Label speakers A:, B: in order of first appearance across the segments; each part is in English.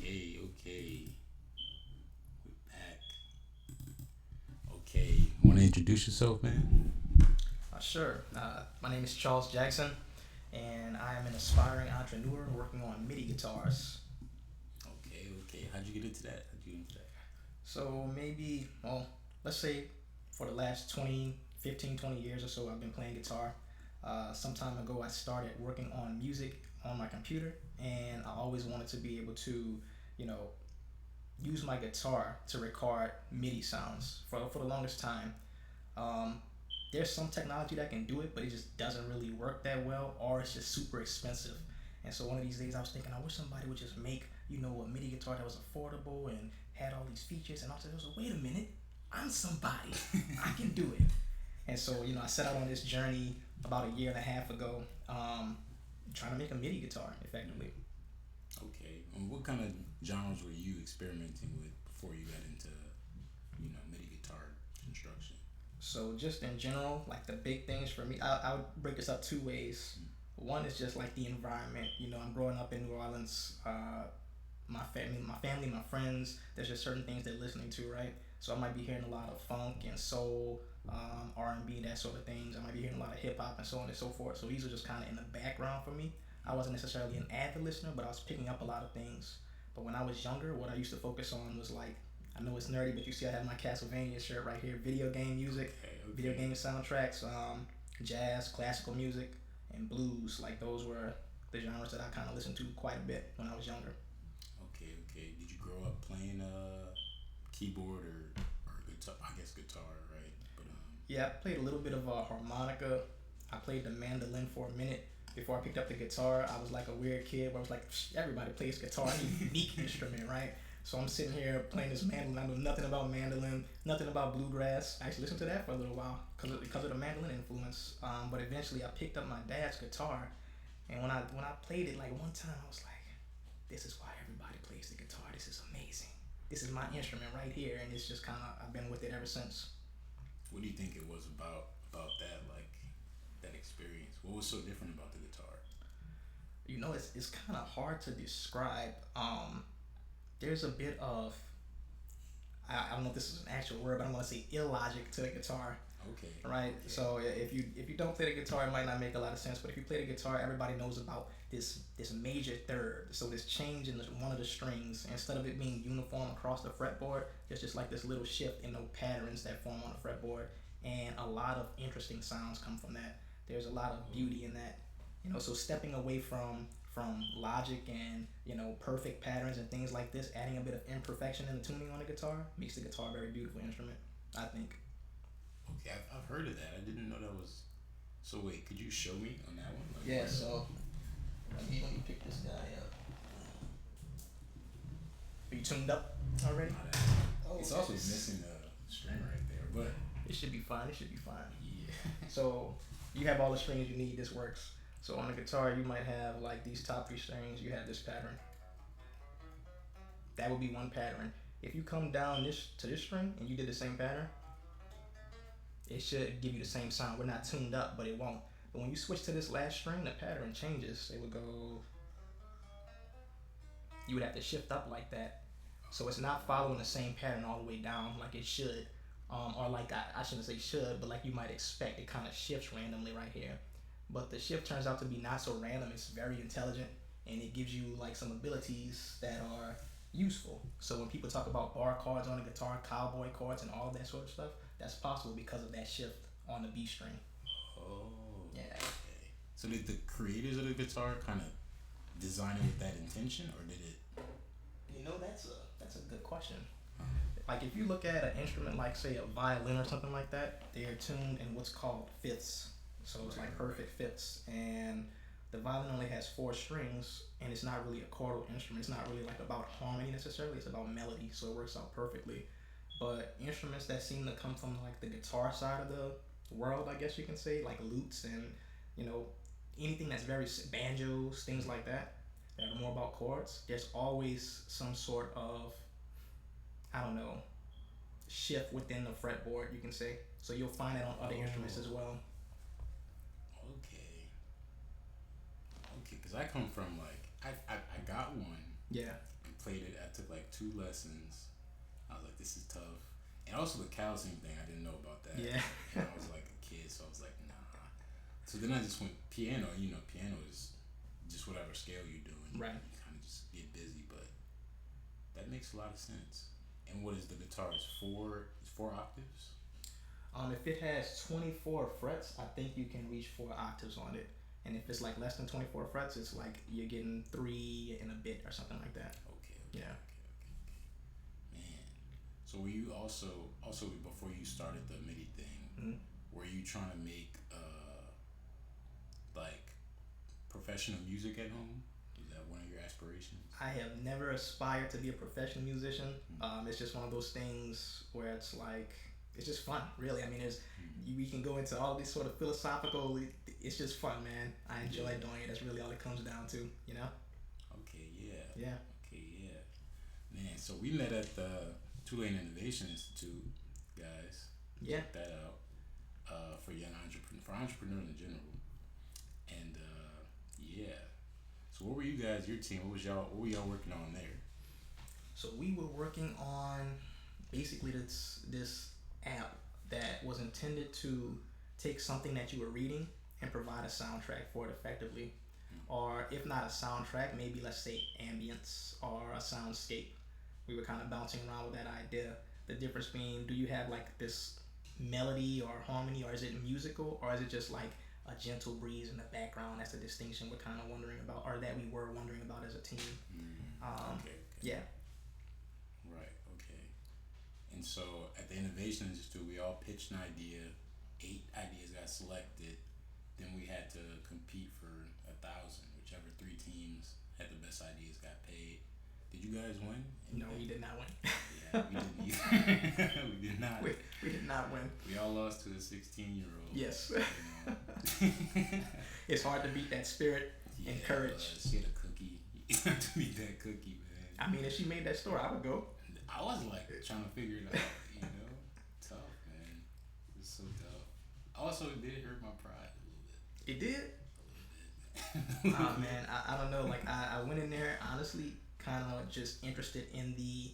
A: Okay. We're back. Okay. Want to introduce yourself, man?
B: Sure. My name is Charles Jackson, and I am an aspiring entrepreneur working on MIDI guitars.
A: Okay. How'd you get into that? How'd you get into that?
B: So maybe, well, let's say for the last 20, 15, 20 years or so, I've been playing guitar. Some time ago, I started working on music on my computer, and I always wanted to be able to, you know, use my guitar to record MIDI sounds for the longest time. Um, there's some technology that can do it, but it just doesn't really work that well, or it's just super expensive. And so one of these days, I was thinking, I wish somebody would just make, a MIDI guitar that was affordable and had all these features. And I was like, wait a minute, I'm somebody, I can do it. And so, I set out on this journey about a year and a half ago, trying to make a MIDI guitar effectively.
A: Okay. And what kind of genres were you experimenting with before you got into, MIDI guitar construction?
B: So just in general, like the big things for me, I would break this up two ways. One is just like the environment. I'm growing up in New Orleans. My friends. There's just certain things they're listening to, right? So I might be hearing a lot of funk and soul, R&B, that sort of things. I might be hearing a lot of hip hop and so on and so forth. So these are just kind of in the background for me. I wasn't necessarily an avid listener, but I was picking up a lot of things. But when I was younger, what I used to focus on was like, I know it's nerdy, but you see I have my Castlevania shirt right here. Video game music, video
A: Okay.
B: game soundtracks, jazz, classical music, and blues. Like those were the genres that I kind of listened to quite a bit when I was younger.
A: Okay. Did you grow up playing keyboard or guitar? I guess guitar, right? But
B: Yeah, I played a little bit of harmonica. I played the mandolin for a minute before I picked up the guitar. I was like a weird kid where I was like, everybody plays guitar. I need a unique instrument, right? So I'm sitting here playing this mandolin. I know nothing about mandolin, nothing about bluegrass. I actually listened to that for a little while because of the mandolin influence. But eventually I picked up my dad's guitar, and when I played it like one time, I was like, this is why everybody plays the guitar. This is amazing. This is my instrument right here, and it's just kind of I've been with it ever since.
A: what do you think it was about that that experience? What was so different about the guitar?
B: It's kind of hard to describe. There's a bit of I don't know if this is an actual word, but I'm gonna say illogic to the guitar, right?
A: Okay.
B: So if you don't play the guitar, it might not make a lot of sense. But if you play the guitar, everybody knows about this major third. So this change in one of the strings, instead of it being uniform across the fretboard, there's just like this little shift in the patterns that form on the fretboard, and a lot of interesting sounds come from that. There's a lot of beauty in that. So stepping away from logic and perfect patterns and things like this, adding a bit of imperfection in the tuning on the guitar makes the guitar a very beautiful instrument, I think.
A: Okay, I've heard of that. I didn't know that was. So wait, could you show me on that one? Like
B: Yeah,
A: where?
B: so let me pick this guy up. Are you tuned up already?
A: Not that.
B: Oh,
A: It's
B: okay.
A: also missing a string right there, but
B: It should be fine. It should be fine.
A: yeah.
B: So you have all the strings you need. This works. So on the guitar, you might have like these top three strings. You have this pattern. That would be one pattern. If you come down this to this string and you did the same pattern, it should give you the same sound. We're not tuned up, but it won't. But when you switch to this last string, the pattern changes. It would go. You would have to shift up like that. So it's not following the same pattern all the way down like it should, or like I shouldn't say should, but like you might expect. It kind of shifts randomly right here. But the shift turns out to be not so random. It's very intelligent, and it gives you like some abilities that are useful. So when people talk about bar chords on the guitar, cowboy chords, and all that sort of stuff, that's possible because of that shift on the B string.
A: Oh,
B: Yeah.
A: okay. So did the creators of the guitar kind of design it with that intention, or did it?
B: That's a good question.
A: Huh,
B: Like if you look at an instrument like say a violin or something like that, they are tuned in what's called fifths. So it's like
A: right.
B: perfect fifths, and the violin only has four strings, and it's not really a chordal instrument. It's not really like about harmony necessarily. It's about melody, so it works out perfectly. But instruments that seem to come from like the guitar side of the world, I guess you can say, like lutes and you know anything that's very banjos, things like that are more about chords. There's always some sort of I don't know shift within the fretboard, you can say. So you'll find that on other instruments as
A: Oh,
B: well.
A: okay. Okay, because I come from like I got one
B: Yeah.
A: in played it. I took like 2 lessons. I was like, this is tough. And also the calcium thing, I didn't know about that.
B: Yeah.
A: And I was like a kid, so I was like, nah. So then I just went piano. You know, piano is just whatever scale you're doing.
B: Right.
A: You kind of just get busy, but that makes a lot of sense. And what is the guitar? It's four octaves.
B: If it has 24 frets, I think you can reach 4 octaves on it. And if it's like less than 24 frets, it's like you're getting 3 and a bit or something like that.
A: Okay.
B: Yeah.
A: Man. So were you also before you started the MIDI thing?
B: Mm-hmm.
A: Were you trying to make like professional music at home? Is that one of your aspirations?
B: I have never aspired to be a professional musician. It's just one of those things where it's like it's just fun, really. I mean, we can go into all these sort of philosophical. It's just fun, man. I enjoy doing it. That's really all it comes down to, you know.
A: Okay, yeah.
B: Yeah.
A: Okay, yeah. Man, so we met at the Tulane Innovation Institute, guys.
B: Yeah.
A: Check that out. For entrepreneurs in general. And yeah. So what were you guys, your team, what were y'all working on there?
B: So we were working on basically this app that was intended to take something that you were reading and provide a soundtrack for it effectively. Or if not a soundtrack, maybe let's say ambience or a soundscape. We were kind of bouncing around with that idea. The difference being, do you have like this melody or harmony, or is it musical, or is it just like a gentle breeze in the background? That's the distinction we're kind of wondering about, or that we were wondering about as a team.
A: Okay.
B: Yeah.
A: Right, okay. And so at the Innovation Institute, we all pitched an idea. 8 ideas got selected. Then we had to compete for 1,000. Whichever 3 teams had the best ideas got paid. Did you guys win?
B: No, we did not win.
A: Yeah, we didn't either. We did not.
B: We did not win.
A: We all lost to a 16-year-old.
B: Yes.
A: You know.
B: It's hard to beat that spirit and courage.
A: She had a cookie. You have to beat that cookie, man.
B: I mean, if she made that store, I would go.
A: I was like trying to figure it out, you know? Tough, man. It was so tough. Also, it did hurt my pride a little bit.
B: It did?
A: A little bit.
B: Oh, man. I don't know. Like, I went in there, honestly, kind of just interested in the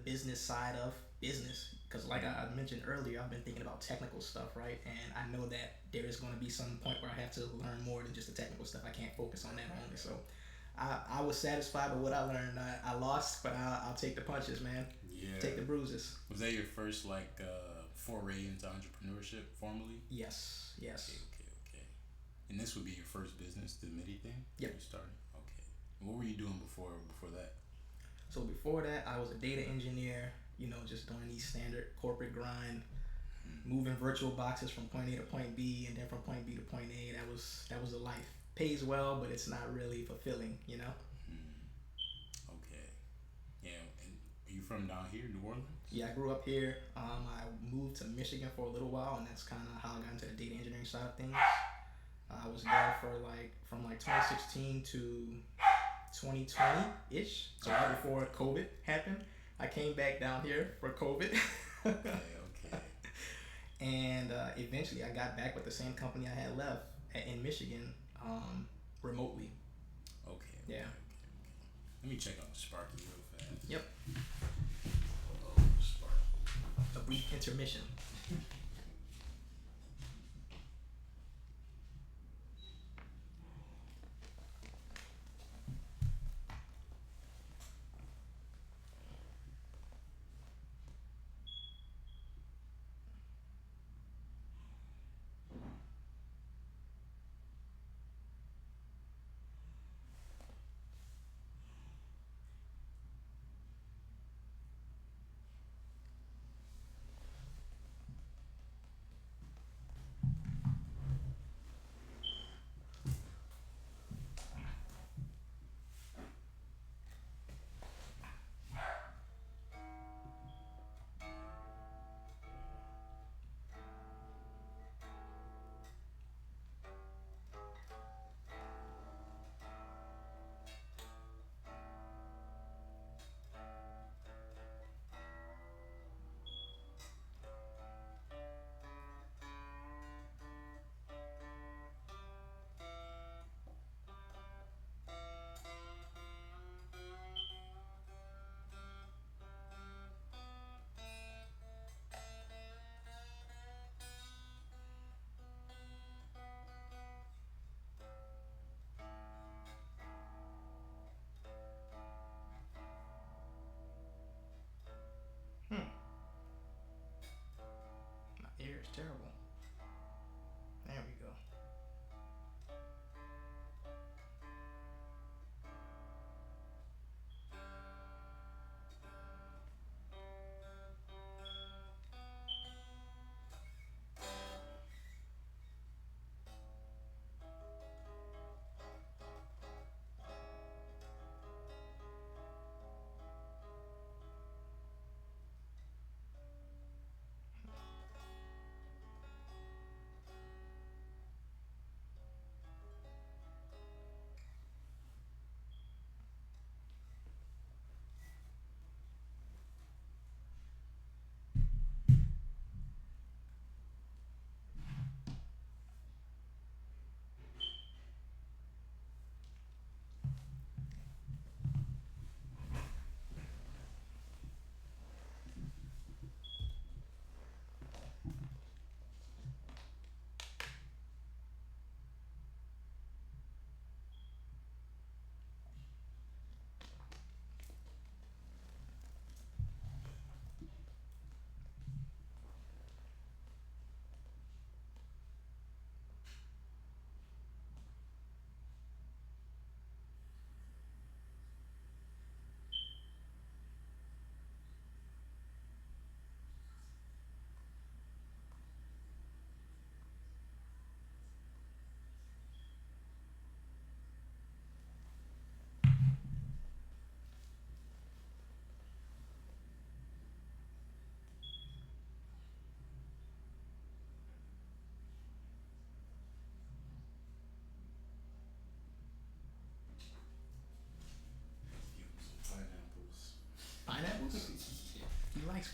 B: business side of business. Because like I mentioned earlier, I've been thinking about technical stuff, right? And I know that there is going to be some point where I have to learn more than just the technical stuff. I can't focus on that only. So I was satisfied with what I learned. I lost, but I'll take the punches, man.
A: Yeah.
B: Take the bruises.
A: Was that your first foray into entrepreneurship formally?
B: Yes.
A: Okay. And this would be your first business, the MIDI thing?
B: Yep.
A: You started? Okay. And what were you doing before that?
B: So before that, I was a data engineer, just doing these standard corporate grind, moving virtual boxes from point A to point B, and then from point B to point A. That was the life. Pays well, but it's not really fulfilling,
A: Okay. Yeah, and are you from down here, New Orleans?
B: Yeah, I grew up here. I moved to Michigan for a little while, and that's kind of how I got into the data engineering side of things. I was there for from 2016 to 2020-ish, so right before COVID happened. I came back down here for COVID.
A: Okay.
B: And eventually I got back with the same company I had left in Michigan, remotely.
A: Okay.
B: Yeah.
A: Let me check on Sparky real fast.
B: Yep.
A: Oh, Sparky.
B: A brief intermission.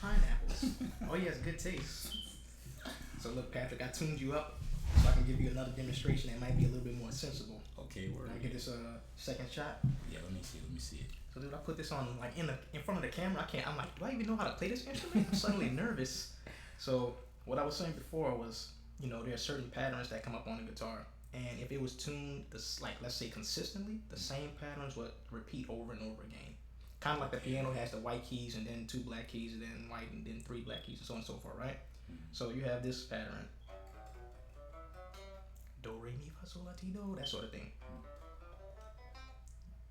B: pineapples. Oh, he has good taste. So look, Patrick, I tuned you up so I can give you another demonstration that might be a little bit more sensible.
A: Okay, word.
B: Can I get this second shot?
A: Yeah, let me see. Let me see it.
B: So dude, I put this on like in front of the camera. I can't. I'm like, do I even know how to play this instrument? I'm suddenly nervous. So what I was saying before was, there are certain patterns that come up on the guitar, and if it was tuned, like let's say consistently, the same patterns would repeat over and over again. Kind of like the piano has the white keys and then 2 black keys and then white and then 3 black keys and so on and so forth, right? So you have this pattern. Do, re, mi, fa, sol, la, ti, do, that sort of thing.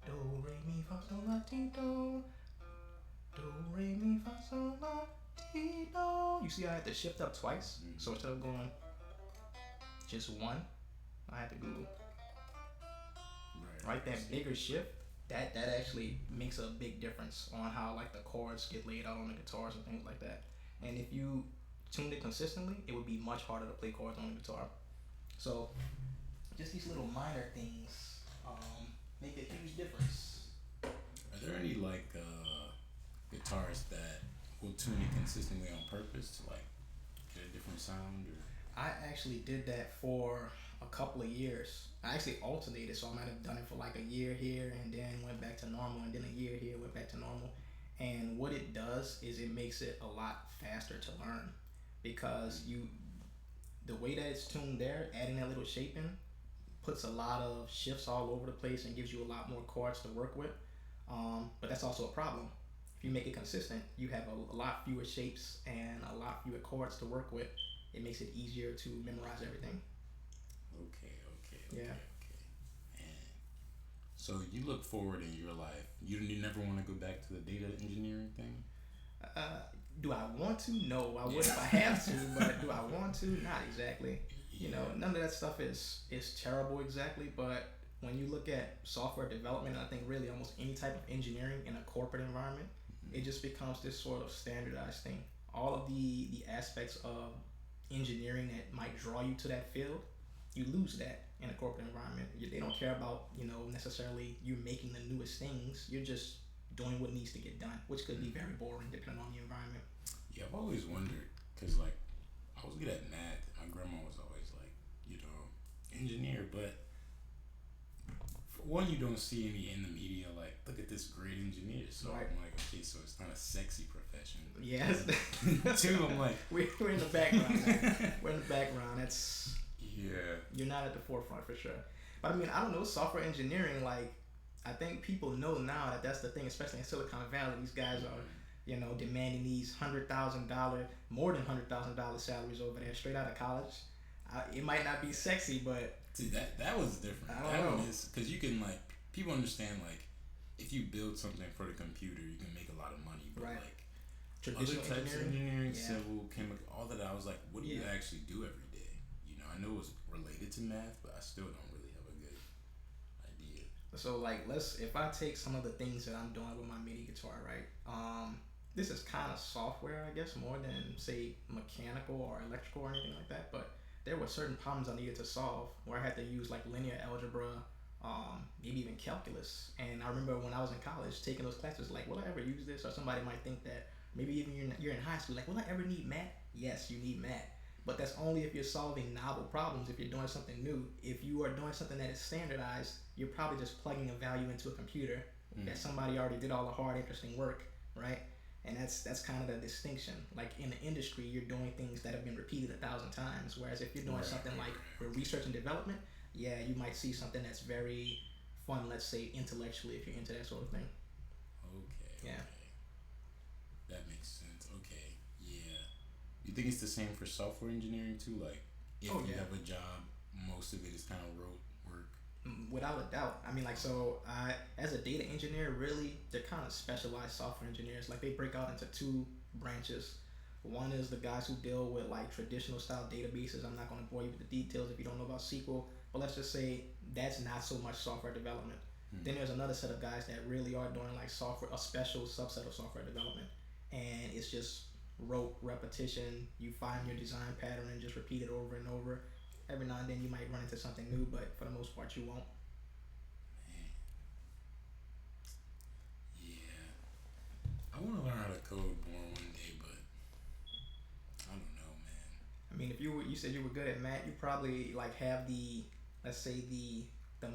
B: Do, re, mi, fa, sol, la, ti, do. Do, re, mi, fa, sol, la, ti, do. You see I had to shift up twice? So instead of going just one, I had to go right that bigger shift. That actually makes a big difference on how like the chords get laid out on the guitars and things like that. And if you tuned it consistently, it would be much harder to play chords on the guitar. So just these little minor things make a huge difference.
A: Are there any like guitars that will tune it consistently on purpose to like get a different sound? Or
B: I actually did that for a couple of years. I actually alternated, so I might have done it for like a year here and then went back to normal, and then a year here, went back to normal. And what it does is it makes it a lot faster to learn, because the way that it's tuned there, adding that little shaping puts a lot of shifts all over the place and gives you a lot more chords to work with. But that's also a problem. If you make it consistent, you have a lot fewer shapes and a lot fewer chords to work with. It makes it easier to memorize everything.
A: Okay.
B: Yeah.
A: And so you look forward in your life. You never want to go back to the data engineering thing?
B: Do I want to? No, I would if I have to, but do I want to? Not exactly. None of that stuff is terrible exactly, but when you look at software development, I think really almost any type of engineering in a corporate environment, it just becomes this sort of standardized thing. All of the aspects of engineering that might draw you to that field, you lose that in a corporate environment. They don't care about necessarily you making the newest things. You're just doing what needs to get done, which could be very boring depending on the environment.
A: Yeah, I've always wondered, because like I was good at math. My grandma was always like, engineer, but for one, you don't see any in the media like, look at this great engineer. So right. I'm like, okay, so it's not a sexy profession.
B: Yes.
A: Two, I'm like,
B: we're in the background. We're in the background. That's
A: yeah.
B: You're not at the forefront for sure. But I mean, I don't know, software engineering, like I think people know now that that's the thing, especially in Silicon Valley. These guys are, demanding these $100,000, more than $100,000 salaries over there, straight out of college. It might not be sexy, but
A: see that was different.
B: I don't know.
A: One is because you can like people understand like if you build something for the computer, you can make a lot of money. But
B: right.
A: like
B: Traditional
A: other types of engineering,
B: yeah.
A: civil, chemical, all that, I was like, what do you actually do every day? I know it's related to math, but I still don't really have a good idea.
B: So like if I take some of the things that I'm doing with my MIDI guitar, right? This is kind of software, I guess, more than say mechanical or electrical or anything like that. But there were certain problems I needed to solve where I had to use like linear algebra, maybe even calculus. And I remember when I was in college taking those classes, like, will I ever use this? Or somebody might think that maybe even you're in high school, like, will I ever need math? Yes, you need math. But that's only if you're solving novel problems, if you're doing something new. If you are doing something that is standardized, you're probably just plugging a value into a computer that somebody already did all the hard, interesting work, right? And that's kind of the distinction. Like in the industry, you're doing things that have been repeated 1,000 times. Whereas if you're doing something like research and development, yeah, you might see something that's very fun, let's say intellectually, if you're into that sort of thing.
A: Okay.
B: Yeah.
A: That makes sense. Okay. Yeah. You think it's the same for software engineering too? Like, if you have a job, most of it is kind of rote work.
B: Without a doubt. I mean, like, so I, as a data engineer, really, they're kind of specialized software engineers. Like, they break out into 2 branches. One is the guys who deal with like traditional style databases. I'm not going to bore you with the details if you don't know about SQL, but let's just say that's not so much software development. Then there's another set of guys that really are doing like software, a special subset of software development, and it's just rote repetition. You find your design pattern and just repeat it over and over. Every now and then you might run into something new, but for the most part you won't.
A: Man. Yeah. I want to learn how to code more one day, but
B: I mean, if you said you were good at math, you probably like have the, let's say the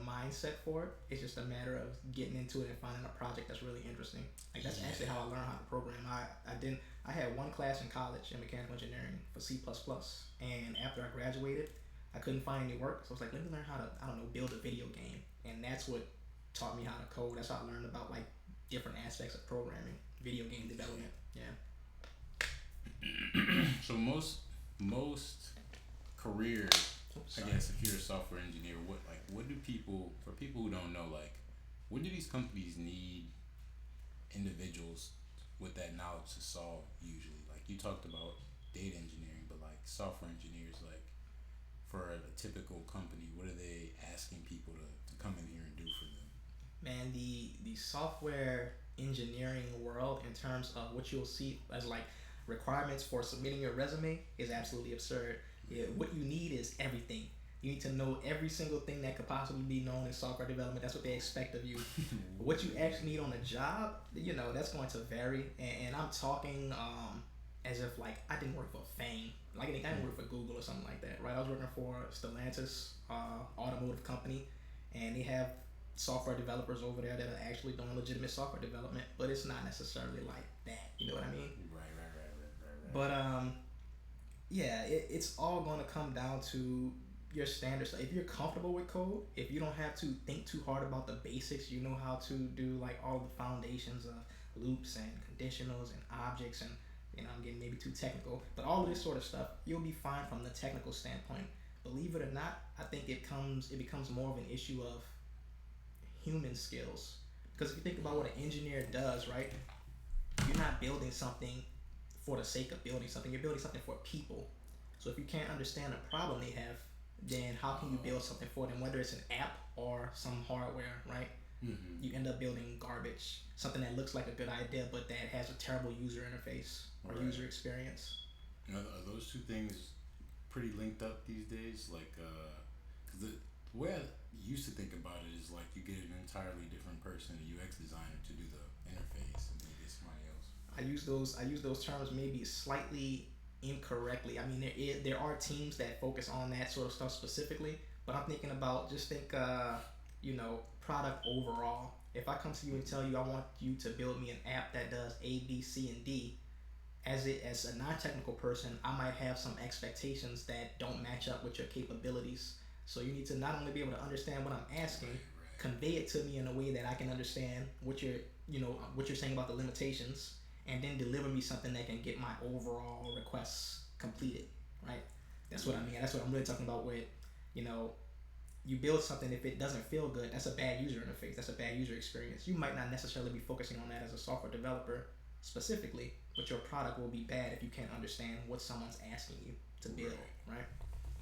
B: mindset for it. It's just a matter of getting into it and finding a project that's really interesting. Like that's actually how I learned how to program. I had one class in college in mechanical engineering for C++, and after I graduated, I couldn't find any work, so I was like, let me learn how to, I don't know, build a video game, and that's what taught me how to code. That's how I learned about like different aspects of programming, video game development. Yeah.
A: So most careers, I guess, if you're a software engineer, what do people, for people who don't know, like what do these companies need individuals with that knowledge to solve usually? Like you talked about data engineering, but like software engineers, like for a typical company, what are they asking people to come in here and do for them?
B: Man, the software engineering world in terms of what you'll see as like requirements for submitting your resume is absolutely absurd. Yeah, what you need is everything. You need to know every single thing that could possibly be known in software development. That's what they expect of you. What you actually need on a job, that's going to vary. And I'm talking as if like I didn't work for Fame, like I didn't work for Google or something like that, right? I was working for Stellantis, automotive company, and they have software developers over there that are actually doing legitimate software development, but it's not necessarily like that. You know what I mean?
A: Right.
B: But yeah, it's all going to come down to your standards. So if you're comfortable with code, if you don't have to think too hard about the basics, you know how to do like all the foundations of loops and conditionals and objects, and I'm getting maybe too technical, but all of this sort of stuff, you'll be fine from the technical standpoint. Believe it or not, I think it becomes more of an issue of human skills. Because if you think about what an engineer does, right? You're not building something for the sake of building something. You're building something for people. So if you can't understand the problem they have, then how can you build something for them? Whether it's an app or some hardware, right? You end up building garbage, something that looks like a good idea, but that has a terrible user interface or user experience.
A: Are those two things pretty linked up these days? Like, cause the way I used to think about it is like you get an entirely different person, a UX designer, to do the interface, and then you get somebody else.
B: I use those terms maybe slightly incorrectly. I mean, there are teams that focus on that sort of stuff specifically, but I'm thinking about product overall. If I come to you and tell you I want you to build me an app that does A, B, C, and D, as a non-technical person, I might have some expectations that don't match up with your capabilities. So you need to not only be able to understand what I'm asking, convey it to me in a way that I can understand what you're saying about the limitations, and then deliver me something that can get my overall requests completed, right? That's what I mean. That's what I'm really talking about with, you build something, if it doesn't feel good, that's a bad user interface. That's a bad user experience. You might not necessarily be focusing on that as a software developer specifically, but your product will be bad if you can't understand what someone's asking you to build, right?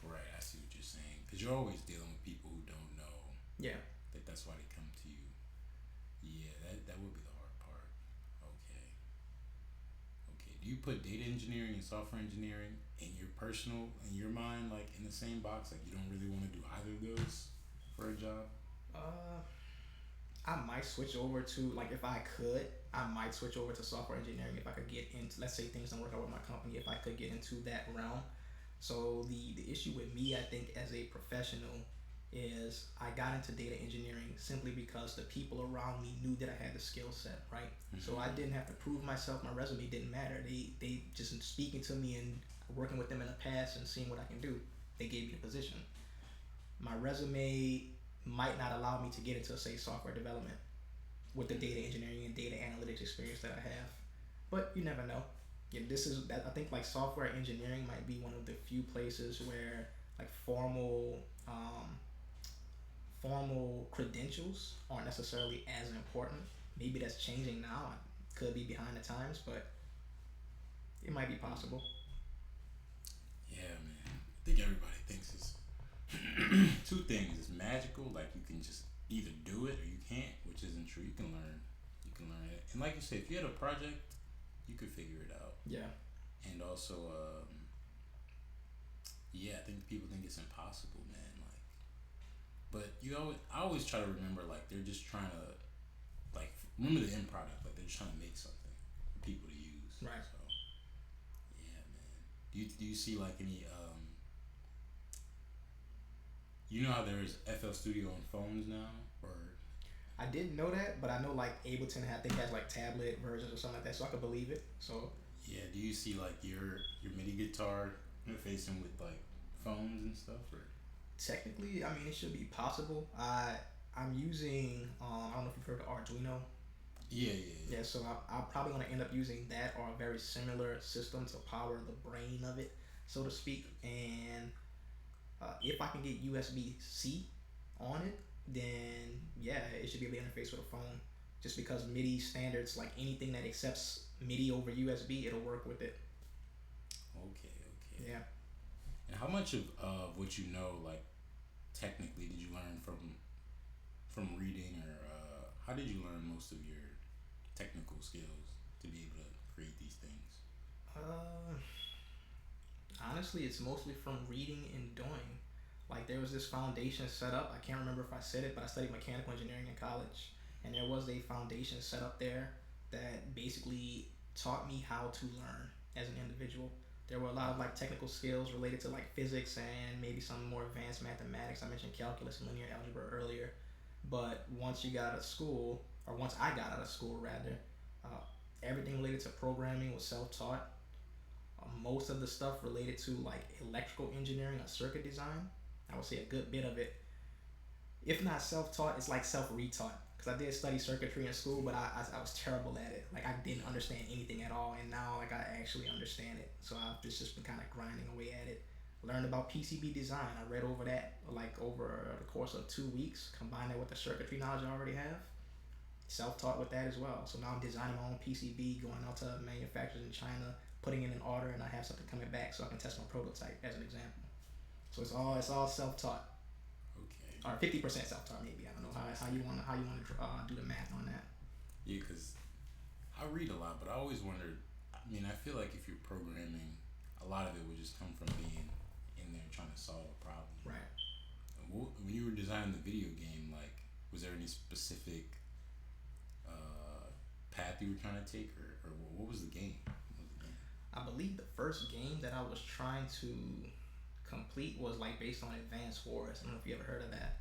A: Right, I see what you're saying. Because you're always dealing with people who don't know.
B: Yeah.
A: That's why they come to you. Yeah, that would be the hard part. Okay. Do you put data engineering and software engineering in your mind, like in the same box? Like you don't really want to do either of those for a job?
B: I might switch over to, like, if I could, I might switch over to software engineering if I could get into, let's say things don't work out with my company, if I could get into that realm. So the issue with me, I think, as a professional, is I got into data engineering simply because the people around me knew that I had the skill set, right? So I didn't have to prove myself. My resume didn't matter. They just speaking to me and working with them in the past and seeing what I can do, they gave me the position. My resume might not allow me to get into, say, software development with the data engineering and data analytics experience that I have, but you never know. Yeah, this is that. I think like software engineering might be one of the few places where like formal credentials aren't necessarily as important. Maybe that's changing now. I could be behind the times, but it might be possible.
A: Yeah, man. I think everybody thinks it's two things. It's magical, like you can just either do it or you can't, which isn't true. You can learn. It. And like you said, if you had a project, you could figure it out.
B: Yeah.
A: And also, I think people think it's impossible, man. Like, but I always try to remember, like they're just trying to, like, remember the end product. Like they're just trying to make something for people to use.
B: Right.
A: So, yeah, man. Do you see like any you know how there's FL Studio on phones now, or
B: I didn't know that, but I know like Ableton I think has like tablet versions or something like that, so I could believe it. So
A: yeah, do you see like your MIDI guitar interfacing with like phones and stuff, or
B: technically, I mean, it should be possible. I'm using I don't know if you've heard of Arduino.
A: yeah, yeah, yeah.
B: Yeah, so I'm probably gonna end up using that or a very similar system to power the brain of it, so to speak. And if I can get USB C on it, then yeah, it should be able to interface with a phone. Just because MIDI standards, like anything that accepts MIDI over USB, it'll work with it.
A: Okay, okay.
B: Yeah.
A: And how much of what you know, like technically, did you learn from reading, or how did you learn most of your technical skills to be able to create these things?
B: Uh, Honestly, it's mostly from reading and doing. Like there was this foundation set up. I can't remember if I said it, but I studied mechanical engineering in college, and there was a foundation set up there that basically taught me how to learn as an individual. There were a lot of like technical skills related to like physics and maybe some more advanced mathematics. I mentioned calculus and linear algebra earlier, but once you got out of school, or once I got out of school rather, uh, everything related to programming was self-taught. Most of the stuff related to like electrical engineering or circuit design, I would say a good bit of it, if not self-taught, it's like self-retaught. Because I did study circuitry in school, but I was terrible at it. Like I didn't understand anything at all, and now like I actually understand it. So I've just been kind of grinding away at it. Learned about PCB design. I read over that like over the course of 2 weeks. Combine that with the circuitry knowledge I already have. Self-taught with that as well. So now I'm designing my own PCB, going out to manufacturers in China, putting in an order, and I have something coming back so I can test my prototype as an example. So it's all self-taught,
A: Okay.
B: or 50% self-taught maybe. I don't know how you want to do the math on that.
A: Yeah, because I read a lot, but I always wondered. I mean, I feel like if you're programming, a lot of it would just come from being in there trying to solve a problem.
B: Right.
A: And when you were designing the video game, like, was there any specific path you were trying to take, or what was the game? What was the game?
B: I believe the first game that I was trying to complete was like based on Advance Wars. I don't know if you ever heard of that.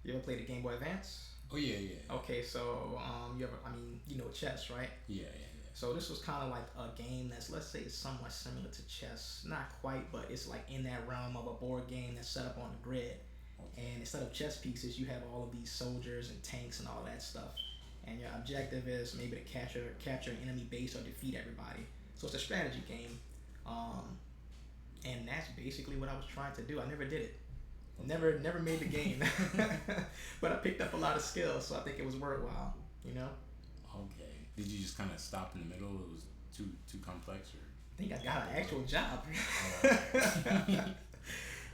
B: You ever played the Game Boy Advance?
A: Oh yeah, yeah.
B: Okay, so you ever? I mean, you know chess, right?
A: Yeah, yeah, yeah.
B: So this was kind of like a game that's, let's say, it's somewhat similar to chess. Not quite, but it's like in that realm of a board game that's set up on a grid.
A: Okay.
B: And instead of chess pieces, you have all of these soldiers and tanks and all that stuff. And your objective is maybe to capture an enemy base or defeat everybody. So it's a strategy game. And that's basically what I was trying to do. I never did it. Never made the game. But I picked up a lot of skills, so I think it was worthwhile, you know?
A: Okay. Did you just kind of stop in the middle? It was too complex, or?
B: I think I got an actual job.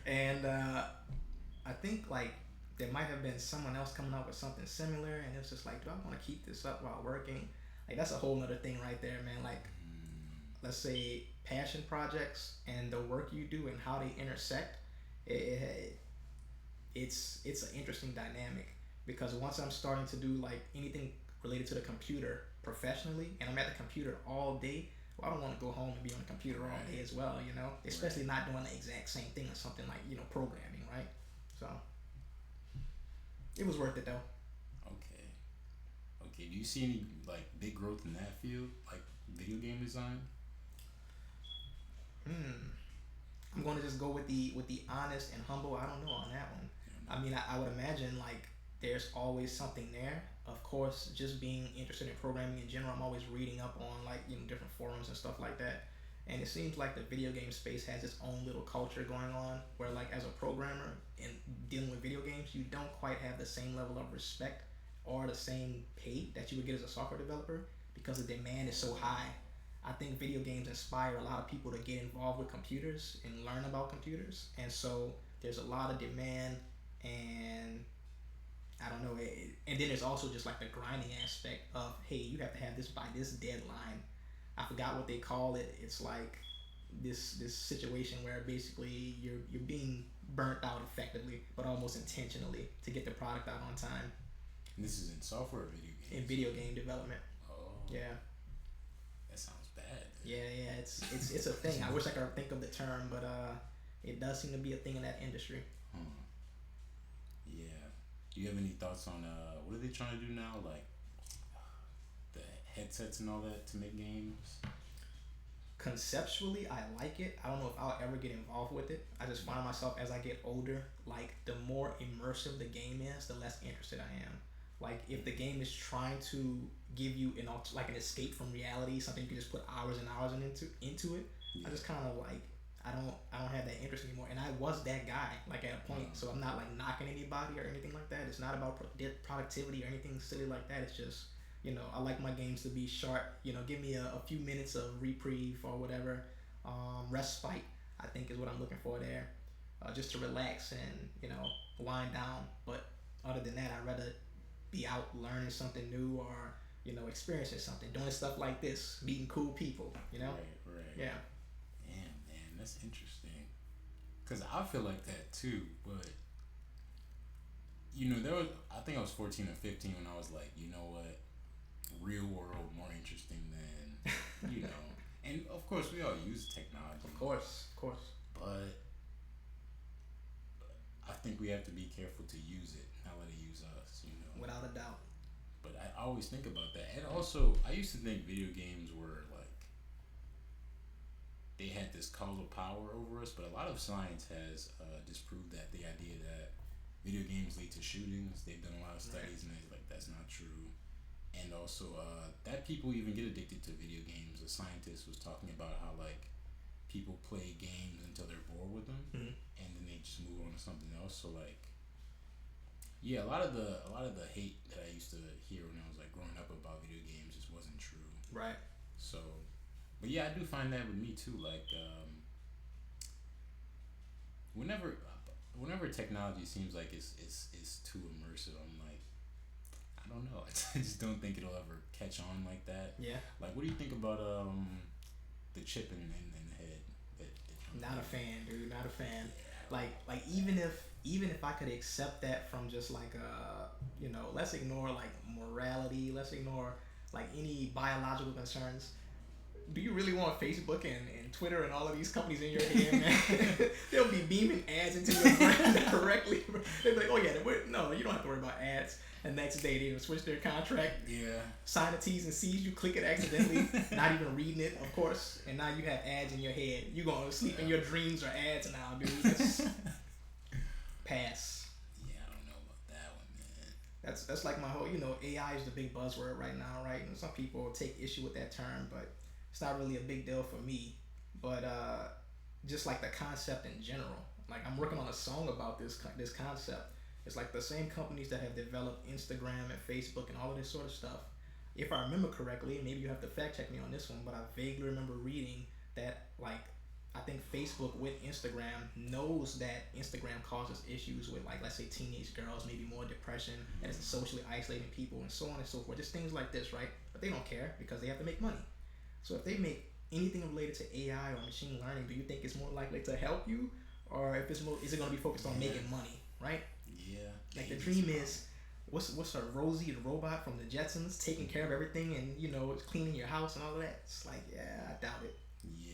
B: And I think like there might have been someone else coming up with something similar, and it's just like, do I want to keep this up while working? Like that's a whole nother thing right there, man. Like let's say passion projects and the work you do and how they intersect, it's an interesting dynamic, because once I'm starting to do like anything related to the computer professionally, and I'm at the computer all day, well, I don't want to go home and be on the computer all day as well, you know, especially not doing the exact same thing as something like, you know, programming, right? So it was worth it though.
A: Okay. Okay. Do you see any like big growth in that field, like video game design?
B: I'm going to just go with the honest and humble. I don't know on that one. I mean, I would imagine like there's always something there. Of course, just being interested in programming in general, I'm always reading up on like, you know, different forums and stuff like that. And it seems like the video game space has its own little culture going on, where like as a programmer and dealing with video games, you don't quite have the same level of respect or the same pay that you would get as a software developer, because the demand is so high. I think video games inspire a lot of people to get involved with computers and learn about computers, and so there's a lot of demand, and I don't know. And then there's also just like the grinding aspect of, hey, you have to have this by this deadline. I forgot what they call it. It's like this situation where basically you're being burnt out effectively, but almost intentionally, to get the product out on time.
A: And this is in software or video games?
B: In video game development.
A: Oh.
B: Yeah.
A: That sounds bad.
B: Yeah. It's a thing. I wish I could think of the term, but it does seem to be a thing in that industry.
A: Hmm. Yeah. Do you have any thoughts on what are they trying to do now? Like the headsets and all that to make games?
B: Conceptually, I like it. I don't know if I'll ever get involved with it. I just find myself as I get older, like the more immersive the game is, the less interested I am. Like if the game is trying to give you like an escape from reality, something you can just put hours and hours into it, I
A: Yeah.
B: just kind of like I don't have that interest anymore. And I was that guy like at a point, so I'm not like knocking anybody or anything like that. It's not about productivity or anything silly like that. It's just I like my games to be short. Give me a few minutes of reprieve or whatever, respite. I think is what I'm looking for there, just to relax and wind down. But other than that, I'd rather be out learning something new or experiencing something, doing stuff like this, meeting cool people.
A: Right.
B: Yeah.
A: Damn, man, that's interesting. Cause I feel like that too, but there was I think I was 14 or 15 when I was like, you know what, real world more interesting than and of course we all use technology,
B: Of course.
A: but I think we have to be careful to use it, not let it use us.
B: Without a doubt.
A: But I always think about that, and also I used to think video games were like they had this causal power over us, but a lot of science has disproved that the idea that video games lead to shootings. They've done a lot of studies, and they're like that's not true. And also that people even get addicted to video games. A scientist was talking about how like people play games until they're bored with them,
B: Mm-hmm.
A: and then they just move on to something else. So like, yeah, a lot of the hate that I used to hear when I was like growing up about video games just wasn't true.
B: Right.
A: So, but yeah, I do find that with me too. Like, whenever whenever technology seems like it's too immersive, I'm like, I don't know. I just don't think it'll ever catch on like that.
B: Yeah.
A: Like, what do you think about the chip in the head?
B: Not a fan, dude. Not a fan.
A: Yeah.
B: Like even if I could accept that from just like let's ignore like morality, let's ignore like any biological concerns. Do you really want Facebook and Twitter and all of these companies in your head, man? They'll be beaming ads into your brain directly. They'll be like, oh yeah, no, you don't have to worry about ads. The next day they switch their contract,
A: Yeah.
B: sign the T's and C's, you click it accidentally, not even reading it, of course, and now you have ads in your head. You gonna sleep in your dreams or ads now, dude. That's pass.
A: Yeah, I don't know about that one, man.
B: That's like my whole, AI is the big buzzword right now, right? And some people take issue with that term, but it's not really a big deal for me. But just like the concept in general, like I'm working on a song about this concept. It's like the same companies that have developed Instagram and Facebook and all of this sort of stuff. If I remember correctly, maybe you have to fact check me on this one, but I vaguely remember reading that like I think Facebook with Instagram knows that Instagram causes issues with like let's say teenage girls, maybe more depression, and it's socially isolating people and so on and so forth. Just things like this, right? But they don't care because they have to make money. So if they make anything related to AI or machine learning, do you think it's more likely to help you, or if is it going to be focused on making money, right?
A: Yeah.
B: Like the dream is, what's a Rosie the robot from the Jetsons taking care of everything and cleaning your house and all of that? It's like, yeah, I doubt it.
A: Yeah.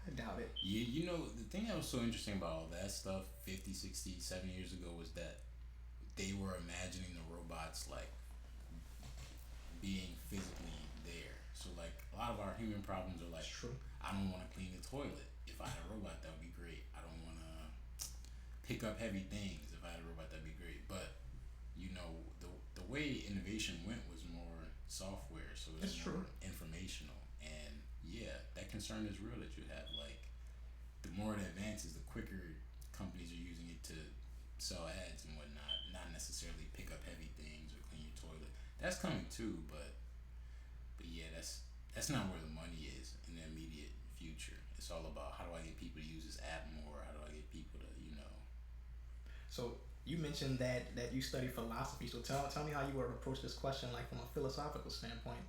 B: I doubt it.
A: The thing that was so interesting about all that stuff 50, 60, 70 years ago was that they were imagining the robots like being physically there. So like a lot of our human problems are like,
B: It's true.
A: I don't want to clean the toilet. If I had a robot, that would be great. I don't want to pick up heavy things. If I had a robot, that'd be great. But the way innovation went was more software, so it was
B: It's
A: more
B: true.
A: informational. And yeah, that concern is real that you have. Like the more it advances, the quicker companies are using it to sell ads and whatnot, not necessarily pick up heavy things or clean your toilet. That's coming too, but yeah, that's not where the money is in the immediate future. It's all about how do I get people to use this app more? How do I get people to
B: So you mentioned that you study philosophy. So tell me how you would approach this question, like from a philosophical standpoint.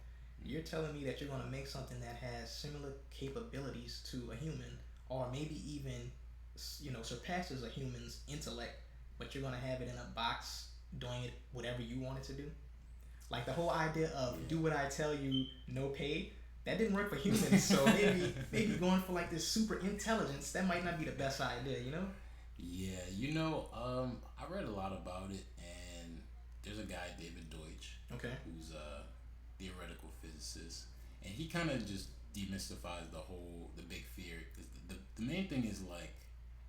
B: You're telling me that you're going to make something that has similar capabilities to a human, or maybe even surpasses a human's intellect, but you're going to have it in a box doing it whatever you want it to do. Like the whole idea of do what I tell you, no pay. that didn't work for humans. So maybe going for like this super intelligence, that might not be the best idea, you know?
A: Yeah, I read a lot about it, and there's a guy, David Deutsch,
B: Okay.
A: who's a theoretical physicist, and he kind of just demystifies the big fear. 'Cause the main thing is like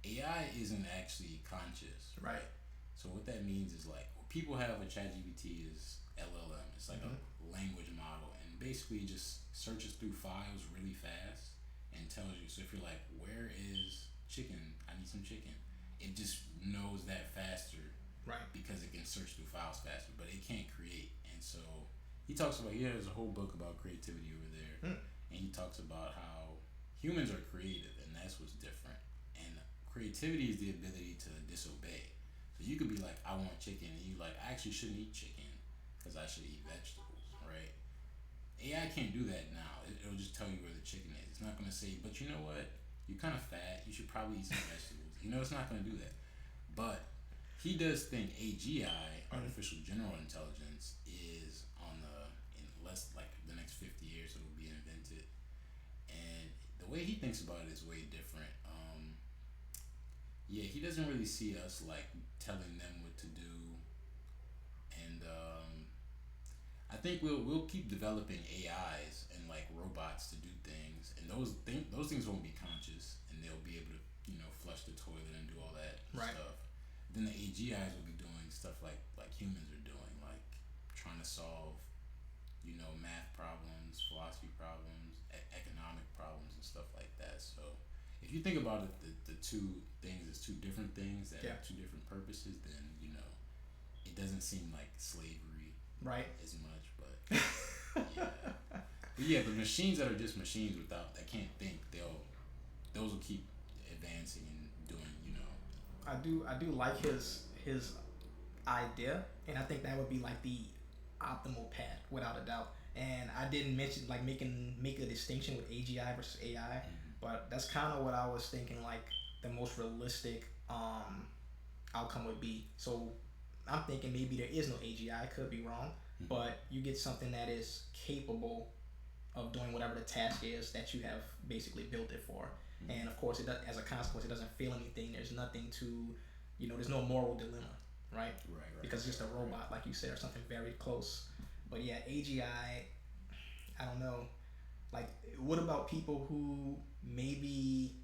A: AI isn't actually conscious,
B: Right.
A: right? So what that means is like what people have with ChatGPT is LLM. It's like
B: Mm-hmm.
A: a language model, and basically just searches through files really fast and tells you. So if you're like, where is chicken? I need some chicken. It just knows that faster
B: Right.
A: because it can search through files faster, but it can't create. And so he has a whole book about creativity over there,
B: Mm.
A: and he talks about how humans are creative, and that's what's different. And creativity is the ability to disobey. So you could be like, I want chicken, and you like, I actually shouldn't eat chicken because I should eat vegetables, right? AI can't do that now. It'll just tell you where the chicken is. It's not gonna say, but you know what? You're kind of fat. You should probably eat some vegetables. It's not gonna do that. But he does think AGI,
B: Mm.
A: artificial general intelligence, is on in less like the next 50 years it will be invented. And the way he thinks about it is way different. Yeah, he doesn't really see us like telling them what to do, and I think we'll keep developing AIs and like robots to do things, and those things won't be conscious, and they'll be able to flush the toilet and do all that
B: Right.
A: stuff. Then the AGIs will be doing stuff like humans are doing, like trying to solve math problems, philosophy problems, economic problems, and stuff like that. So if you think about it, the two things as two different things that
B: Yeah.
A: have two different purposes, then it doesn't seem like slavery
B: Right.
A: as much. But the machines that are just machines that can't think, those will keep advancing and doing.
B: I do like his idea, and I think that would be like the optimal path without a doubt. And I didn't mention like make a distinction with AGI versus AI,
A: Mm-hmm.
B: but that's kind of what I was thinking. Like the most realistic outcome would be. So I'm thinking maybe there is no AGI. Could be wrong,
A: Mm-hmm.
B: but you get something that is capable of doing whatever the task is that you have basically built it for.
A: Mm-hmm.
B: And of course, as a consequence, it doesn't feel anything. There's nothing to, there's no moral dilemma, right?
A: Right.
B: Because it's just a robot, like you said, or something very close. But yeah, AGI, I don't know. Like, what about people who maybe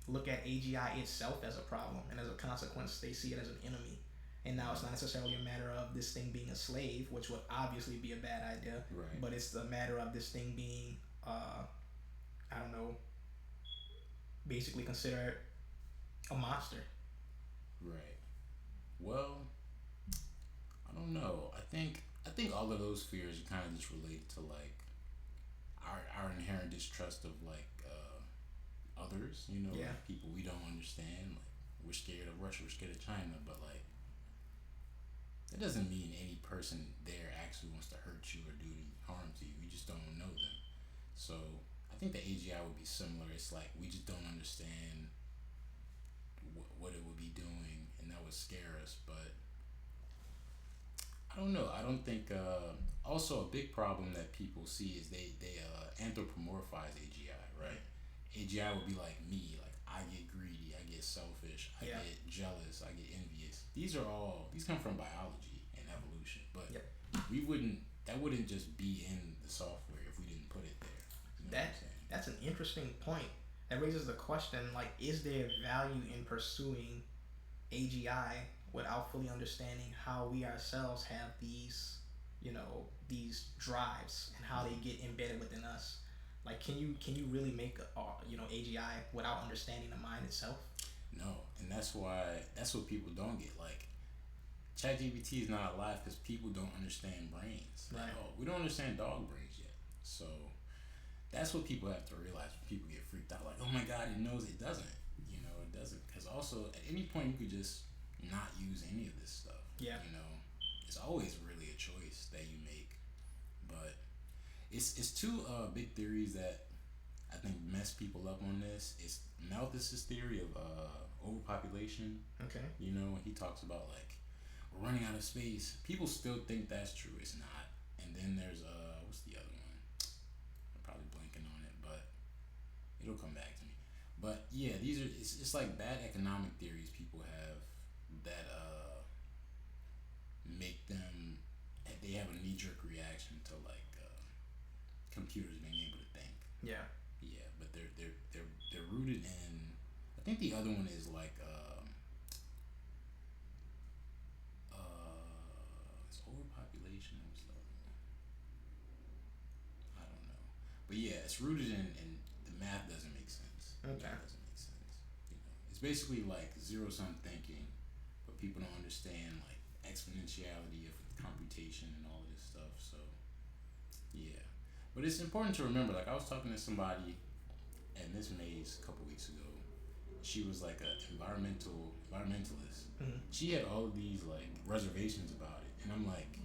B: look at AGI itself as a problem, and as a consequence, they see it as an enemy? And now it's not necessarily a matter of this thing being a slave, which would obviously be a bad idea,
A: Right.
B: but it's a matter of this thing being, I don't know, basically considered a monster.
A: Right. Well, I don't know. I think all of those fears are kind of just related to like our inherent distrust of like others.
B: Yeah.
A: Like people we don't understand. Like we're scared of Russia, we're scared of China, but like that doesn't mean any person there actually wants to hurt you or do any harm to you. We just don't know them. So I think the AGI would be similar. It's like we just don't understand what it would be doing, and that would scare us. But I don't know. I don't think. Also, a big problem that people see is they anthropomorphize AGI, right? AGI would be like me. Like I get greedy, I get selfish, I
B: Yeah.
A: get jealous, I get envious. These come from biology and evolution, but
B: Yep.
A: that wouldn't just be in the software if we didn't put it there. You know what I'm saying?
B: That's an interesting point. That raises the question: like, is there value in pursuing AGI without fully understanding how we ourselves have these drives and how they get embedded within us? Like, can you really make AGI without understanding the mind itself?
A: No, and that's what people don't get. Like ChatGPT is not alive because people don't understand brains
B: Right.
A: at all. We don't understand dog brains yet. So that's what people have to realize when people get freaked out. Like, oh my God, it knows. It doesn't. It doesn't. Because also, at any point, you could just not use any of this stuff.
B: Yeah.
A: It's always really a choice that you make. But it's two big theories that I think mess people up on this. It's Malthus's theory of overpopulation.
B: Okay.
A: When he talks about like we're running out of space, people still think that's true. It's not. And then there's what's the other one? I probably It'll come back to me. But yeah, these are it's like bad economic theories people have that make them they have a knee jerk reaction to like computers being able to think.
B: Yeah.
A: Yeah, but they're rooted in. I think the other one is like it's overpopulation and stuff. I don't know, but yeah, it's rooted in the math doesn't make sense.
B: Okay.
A: Math doesn't make sense. You know, it's basically like zero sum thinking, but people don't understand like exponentiality of computation and all of this stuff. So yeah, but it's important to remember. Like I was talking to somebody at Miss Mays a couple weeks ago. She was like a environmentalist.
B: Mm-hmm.
A: She had all of these like reservations about it, and I'm like,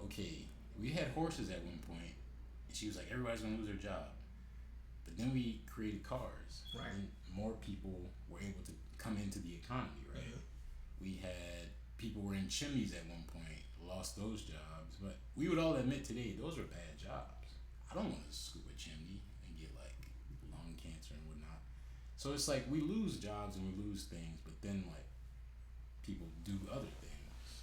A: okay, we had horses at one point, and she was like, everybody's gonna lose their job. But then we created cars,
B: Right.
A: and more people were able to come into the economy, right?
B: Mm-hmm.
A: We had people were in chimneys at one point, lost those jobs, but we would all admit today those are bad jobs. I don't want to scoop a chimney and get like lung cancer and whatnot. So it's like we lose jobs and we lose things, but then like people do other things,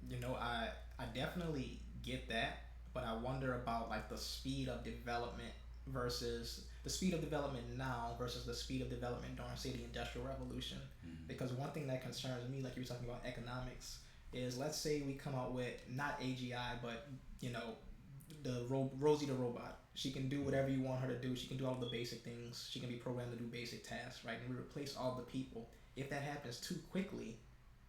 A: you know.
B: I definitely get that, but I wonder about like the speed of development versus the speed of development now versus the speed of development during, say, the Industrial Revolution.
A: Mm-hmm.
B: Because one thing that concerns me, like you were talking about economics, is let's say we come out with not AGI, but you know, Rosie the robot. She can do whatever you want her to do. She can do all the basic things. She can be programmed to do basic tasks, right? And we replace all the people. If that happens too quickly,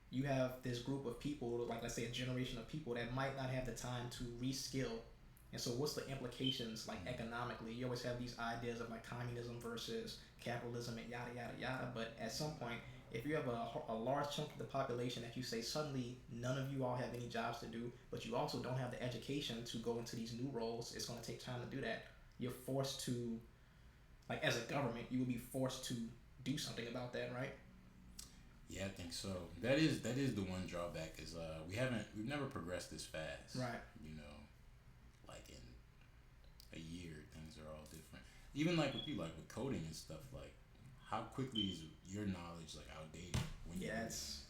B: you have this group of people, like let's say a generation of people that might not have the time to reskill. And so what's the implications like economically? You always have these ideas of like communism versus capitalism and yada yada yada, but at some point if you have a large chunk of the population that you say suddenly none of you all have any jobs to do, but you also don't have the education to go into these new roles, it's going to take time to do that. You're forced to, like as a government, you would be forced to do something about that, right?
A: Yeah, I think so. That is the one drawback is we've never progressed this fast.
B: Right.
A: You know, like in a year, things are all different. Even like with you, like with coding and stuff, like how quickly is your knowledge like outdated when you
B: it's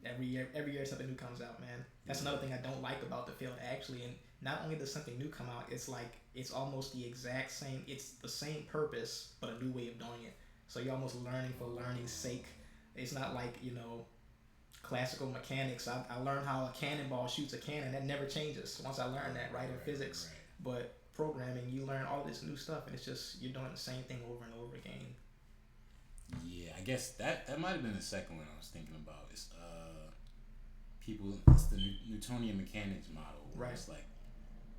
B: every year something new comes out, man. That's another thing I don't like about the field actually. And not only does something new come out, it's like it's almost the exact same, it's the same purpose but a new way of doing it. So you're almost learning for learning's sake. It's not like, you know, classical mechanics. I learned how a cannonball shoots a cannon. That never changes once I learned that, right, in physics.
A: Right.
B: But programming, you learn all this new stuff and it's just you're doing the same thing over and over again.
A: Yeah, I guess that might have been the second one I was thinking about. It's it's the Newtonian mechanics model. Where
B: Right.
A: It's like,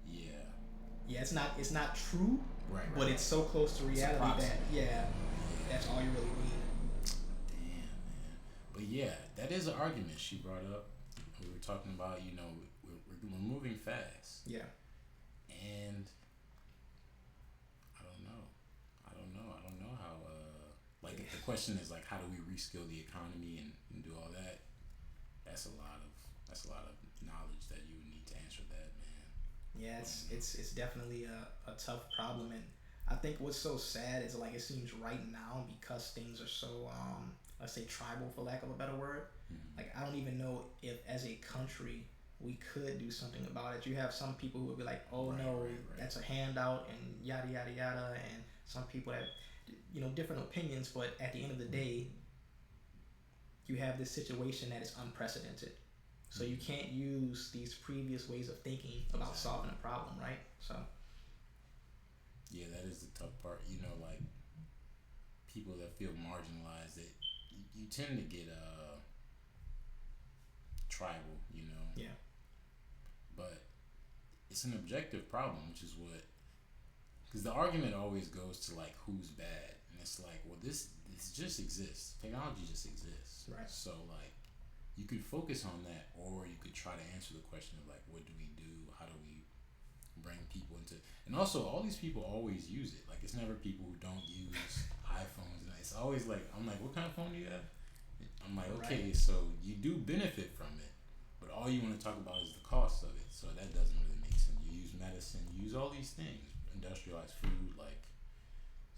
A: yeah.
B: Yeah, it's not true,
A: Right.
B: but it's so close to reality that that's all you really need.
A: Damn, man. But yeah, that is an argument she brought up. We were talking about, you know, we're moving fast.
B: Yeah.
A: And I don't know. I don't know how. Like if the question is like, how do we reskill the economy and do all that? That's a lot of knowledge that you would need to answer that, man.
B: Yeah, it's definitely a tough problem, and I think what's so sad is like it seems right now because things are so let's say tribal for lack of a better word.
A: Mm-hmm.
B: Like I don't even know if as a country we could do something about it. You have some people who would be like, oh no, that's a handout and yada yada yada, and some people that different opinions, but at the end of the day you have this situation that is unprecedented. So you can't use these previous ways of thinking about solving a problem, right? So
A: yeah, that is the tough part. You know, like people that feel marginalized, that you tend to get tribal, you know.
B: Yeah.
A: But it's an objective problem, which is what, because the argument always goes to like who's bad, and it's like, well, this just exists. Technology just exists.
B: Right.
A: So like, you could focus on that, or you could try to answer the question of like, what do we do? How do we bring people into? And also, all these people always use it. Like, it's never people who don't use iPhones. And it's always like, I'm like, what kind of phone do you have? I'm like, okay, so you do benefit from it, but all you want to talk about is the cost of it. So that doesn't really make sense. You use medicine, you use all these things, industrialized food, like,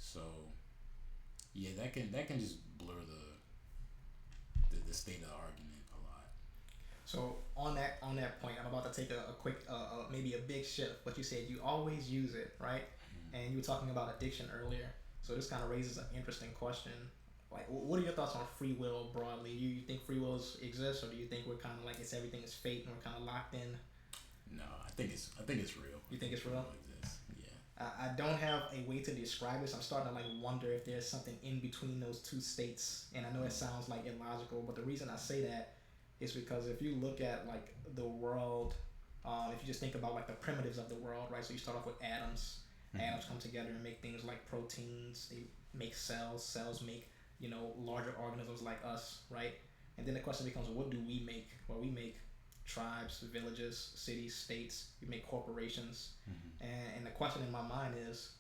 A: So yeah, that can just blur the state of the argument a lot.
B: So on that point, I'm about to take a quick maybe a big shift. But you said you always use it, right? And you were talking about addiction earlier. So this kind of raises an interesting question. Like, what are your thoughts on free will broadly? You think free wills exist, or do you think we're kind of like it's everything is fate and we're kind of locked in?
A: No, I think it's real.
B: You think it's real?
A: It exists. Yeah.
B: I don't have a way to describe this. I'm starting to like wonder if there's something in between those two states. And I know it sounds like illogical, but the reason I say that is because if you look at like the world, if you just think about like the primitives of the world, right? So you start off with atoms. Atoms come together and make things like proteins. They make cells. Cells make larger organisms like us, right? And then the question becomes, what do we make? Well, we make tribes, villages, cities, states. We make corporations. And the question in my mind is,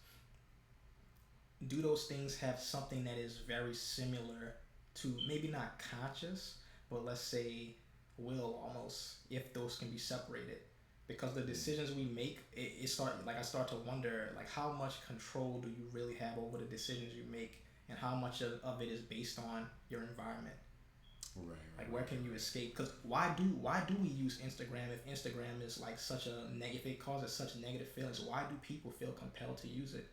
B: do those things have something that is very similar to maybe not conscious, but let's say will almost, if those can be separated? Because the decisions we make, I start to wonder like how much control do you really have over the decisions you make, and how much of it is based on your environment.
A: Right.
B: Like where can you escape? Because why do we use Instagram if Instagram is like such a negative? It causes such negative feelings. Why do people feel compelled to use it,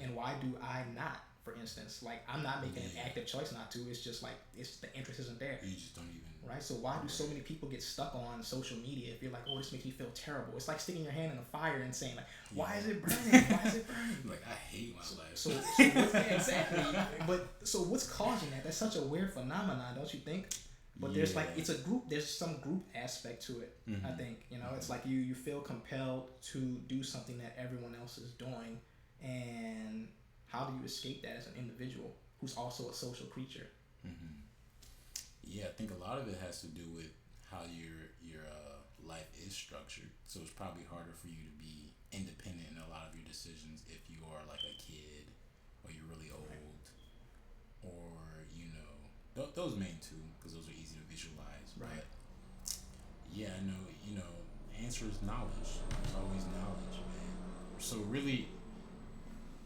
B: and why do I not? For instance, like I'm not making an active choice not to. It's just like the interest isn't there.
A: You just don't even.
B: Right. So why do so many people get stuck on social media if you're like, oh, this makes me feel terrible? It's like sticking your hand in a fire and saying like, why is it burning? Why is it burning?
A: Like I hate my life.
B: So what's, exactly. But so what's causing that? That's such a weird phenomenon, don't you think? But there's like it's a group. There's some group aspect to it. I think it's like you feel compelled to do something that everyone else is doing, and how do you escape that as an individual who's also a social creature?
A: Yeah, I think a lot of it has to do with how your life is structured. So it's probably harder for you to be independent in a lot of your decisions if you are like a kid, or you're really old, or those main two, because those are easy to visualize.
B: Right.
A: But yeah, I know. Answer is knowledge. There's always knowledge, man. So really,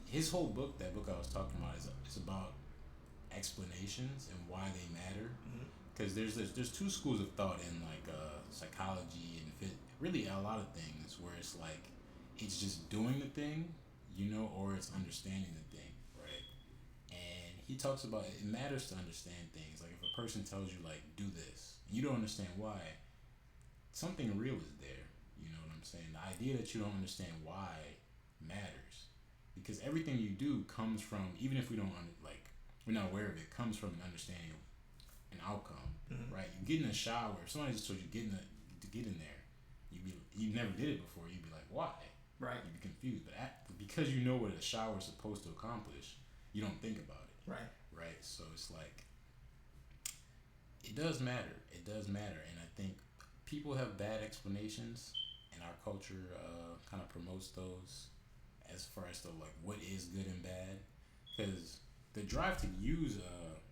A: his whole book, that book I was talking about, is about explanations and why they matter. Because there's two schools of thought in like psychology and really a lot of things, where it's like it's just doing the thing, or it's understanding the thing, right? And he talks about it matters to understand things. Like if a person tells you like do this and you don't understand why, something real is there. You know what I'm saying? The idea that you don't understand why matters, because everything you do comes from, even if we don't we're not aware of it, comes from an understanding of an outcome, right? You get in the shower. If somebody just told you to get in there, you never did it before. You'd be like, why?
B: Right.
A: You'd be confused, but because you know what a shower is supposed to accomplish, you don't think about it.
B: Right.
A: Right. So it's like it does matter. It does matter, and I think people have bad explanations, and our culture kind of promotes those as far as to like what is good and bad, because the drive to use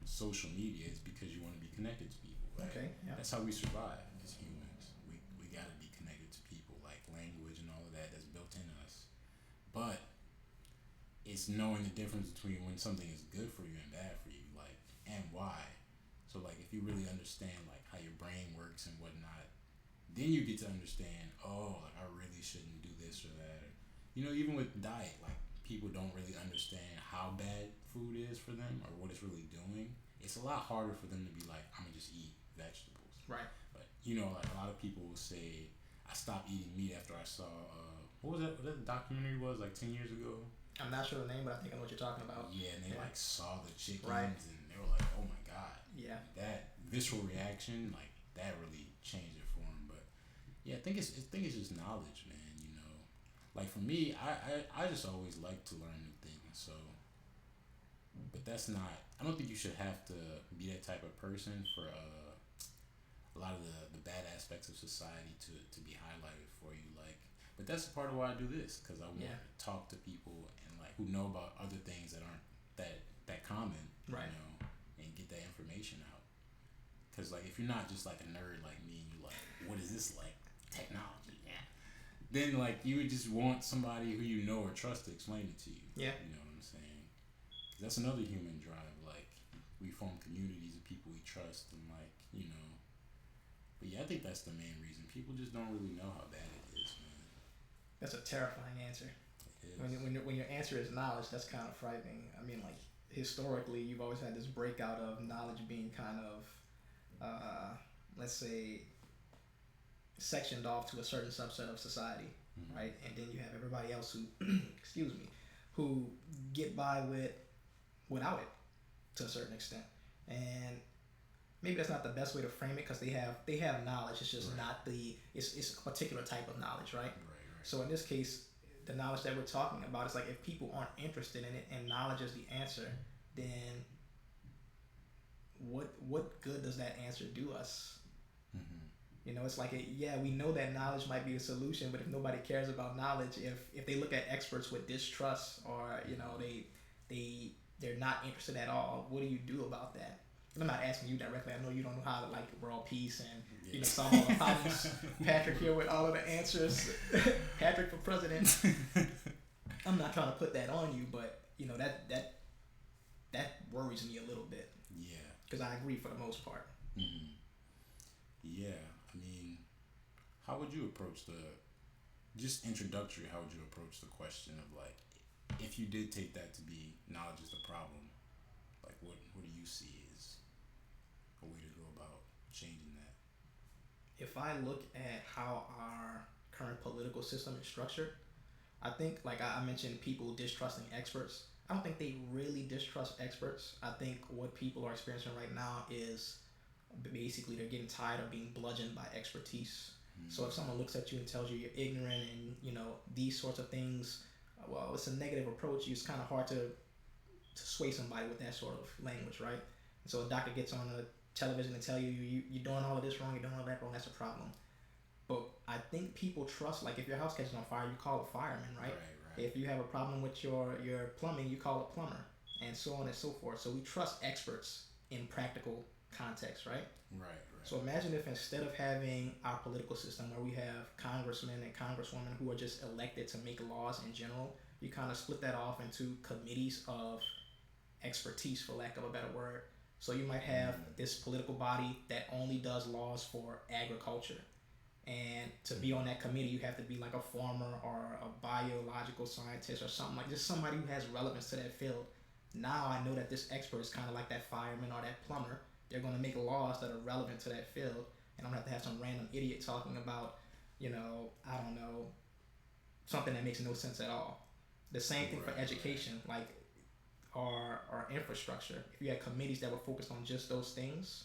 A: social media is because you want to be connected to people, right?
B: Okay, yeah.
A: That's how we survive as humans. We got to be connected to people, like language and all of that's built in us. But it's knowing the difference between when something is good for you and bad for you, like, and why. So like if you really understand like how your brain works and whatnot, then you get to understand, like I really shouldn't do this or that. Or, even with diet, like people don't really understand how bad food is for them or what it's really doing. It's a lot harder for them to be like, I'm gonna just eat vegetables.
B: Right.
A: But like a lot of people will say, I stopped eating meat after I saw what was that? What that documentary was like 10 years ago?
B: I'm not sure the name, but I think I know what you're talking about.
A: Yeah, and they like saw the chickens,
B: right,
A: and they were like, oh my god.
B: Yeah.
A: That visceral reaction, like that really changed it for them. But yeah, I think it's just knowledge, man. Like for me, I just always like to learn new things. So, but that's not. I don't think you should have to be that type of person for a lot of the bad aspects of society to be highlighted for you. Like, but that's part of why I do this, because I want to talk to people and like who know about other things that aren't that common,
B: right?
A: And get that information out. Because like if you're not just like a nerd like me, and you're like, what is this like technology? Then like you would just want somebody who you know or trust to explain it to you.
B: Yeah.
A: You know what I'm saying? That's another human drive. Like, we form communities of people we trust, and like, you know. But yeah, I think that's the main reason. People just don't really know how bad it is, man.
B: That's a terrifying answer.
A: It
B: When your answer is knowledge, that's kind of frightening. I mean, like historically, you've always had this breakout of knowledge being kind of, let's say, sectioned off to a certain subset of society, right? And then you have everybody else who, excuse me, who get by without it to a certain extent. And maybe that's not the best way to frame it because they have knowledge. It's just not it's a particular type of knowledge, right? So in this case, the knowledge that we're talking about is like if people aren't interested in it and knowledge is the answer, then what good does that answer do us? You know, it's like yeah, we know that knowledge might be the solution, but if nobody cares about knowledge, if they look at experts with distrust or you know they're not interested at all, what do you do about that? And I'm not asking you directly. I know you don't know how to like world peace and you know solve all the problems. Patrick here with all of the answers. Patrick for president. I'm not trying to put that on you, but you know that worries me a little bit.
A: Yeah.
B: Because I agree for the most part.
A: Yeah, I mean, how would you approach just introductory, how would you approach the question of like, if you did take that to be knowledge is the problem, like what do you see as a way to go about changing that?
B: If I look at how our current political system is structured, I think, like I mentioned, people distrusting experts. I don't think they really distrust experts. I think what people are experiencing right now is basically they're getting tired of being bludgeoned by expertise. So if someone looks at you and tells you you're ignorant and you know these sorts of things, well, it's a negative approach. It's kind of hard to sway somebody with that sort of language, right? And so a doctor gets on the television and tell you're doing all of this wrong, you're doing all that wrong. That's a problem. But I think people trust, like if your house catches on fire, you call a fireman, right? If you have a problem with your plumbing, you call a plumber, and so on and so forth. So we trust experts in practical context, right?
A: Right.
B: So imagine if instead of having our political system where we have congressmen and congresswomen who are just elected to make laws in general, you kind of split that off into committees of expertise, for lack of a better word. So you might have this political body that only does laws for agriculture. And to be on that committee, you have to be like a farmer or a biological scientist or something like just somebody who has relevance to that field. Now I know that this expert is kind of like that fireman or that plumber. They're going to make laws that are relevant to that field, and I'm going to have some random idiot talking about, you know, I don't know, something that makes no sense at all. The same thing for education, like our infrastructure. If you had committees that were focused on just those things,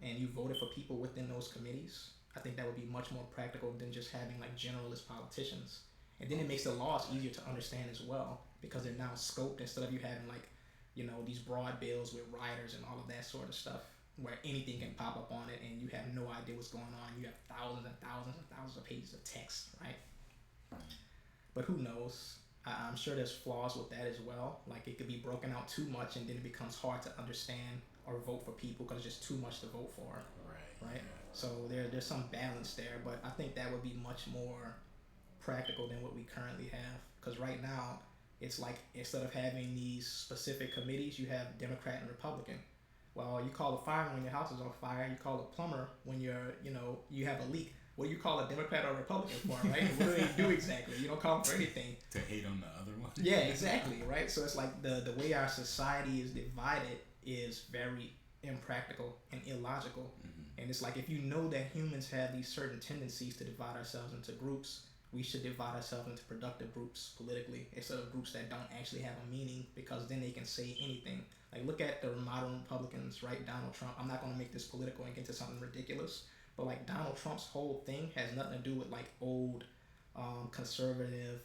B: and you voted for people within those committees, I think that would be much more practical than just having like generalist politicians. And then it makes the laws easier to understand as well because they're now scoped instead of you having like, you know, these broad bills with riders and all of that sort of stuff where anything can pop up on it and you have no idea what's going on. You have thousands and thousands and thousands of pages of text, right? But who knows? I'm sure there's flaws with that as well. Like it could be broken out too much and then it becomes hard to understand or vote for people because it's just too much to vote for. Right? So there's some balance there, but I think that would be much more practical than what we currently have. Because right now, it's like instead of having these specific committees, you have Democrat and Republican. Well, you call a fireman when your house is on fire. You call a plumber when you have a leak. What do you call a Democrat or a Republican for, right? What do they do exactly? You don't call them for anything.
A: To hate on the other one.
B: Yeah, exactly, right? So it's like the way our society is divided is very impractical and illogical. And it's like if you know that humans have these certain tendencies to divide ourselves into groups, we should divide ourselves into productive groups politically instead of groups that don't actually have a meaning because then they can say anything. Like look at the modern Republicans, right? Donald Trump. I'm not going to make this political and get into something ridiculous, but like Donald Trump's whole thing has nothing to do with like old conservative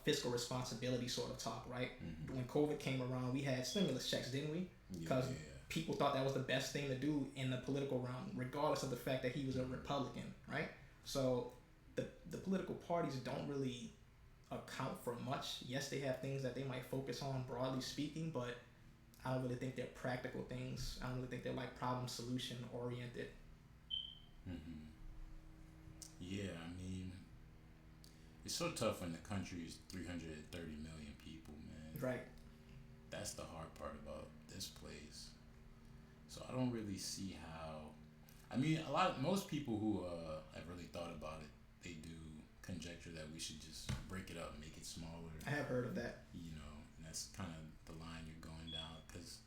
B: fiscal responsibility sort of talk, right? When COVID came around, we had stimulus checks, didn't we? Because people thought that was the best thing to do in the political realm, regardless of the fact that he was a Republican, right? So the political parties don't really account for much. Yes, they have things that they might focus on, broadly speaking, but I don't really think they're practical things. I don't really think they're like problem solution oriented.
A: Yeah, I mean, it's so tough when the country is 330 million people, man.
B: Right.
A: that's the hard part about this place. So I don't really see how. I mean, most people who have really thought about it, they do conjecture that we should just break it up, and make it smaller.
B: I have heard of that.
A: And that's kind of the line you're going down. Cause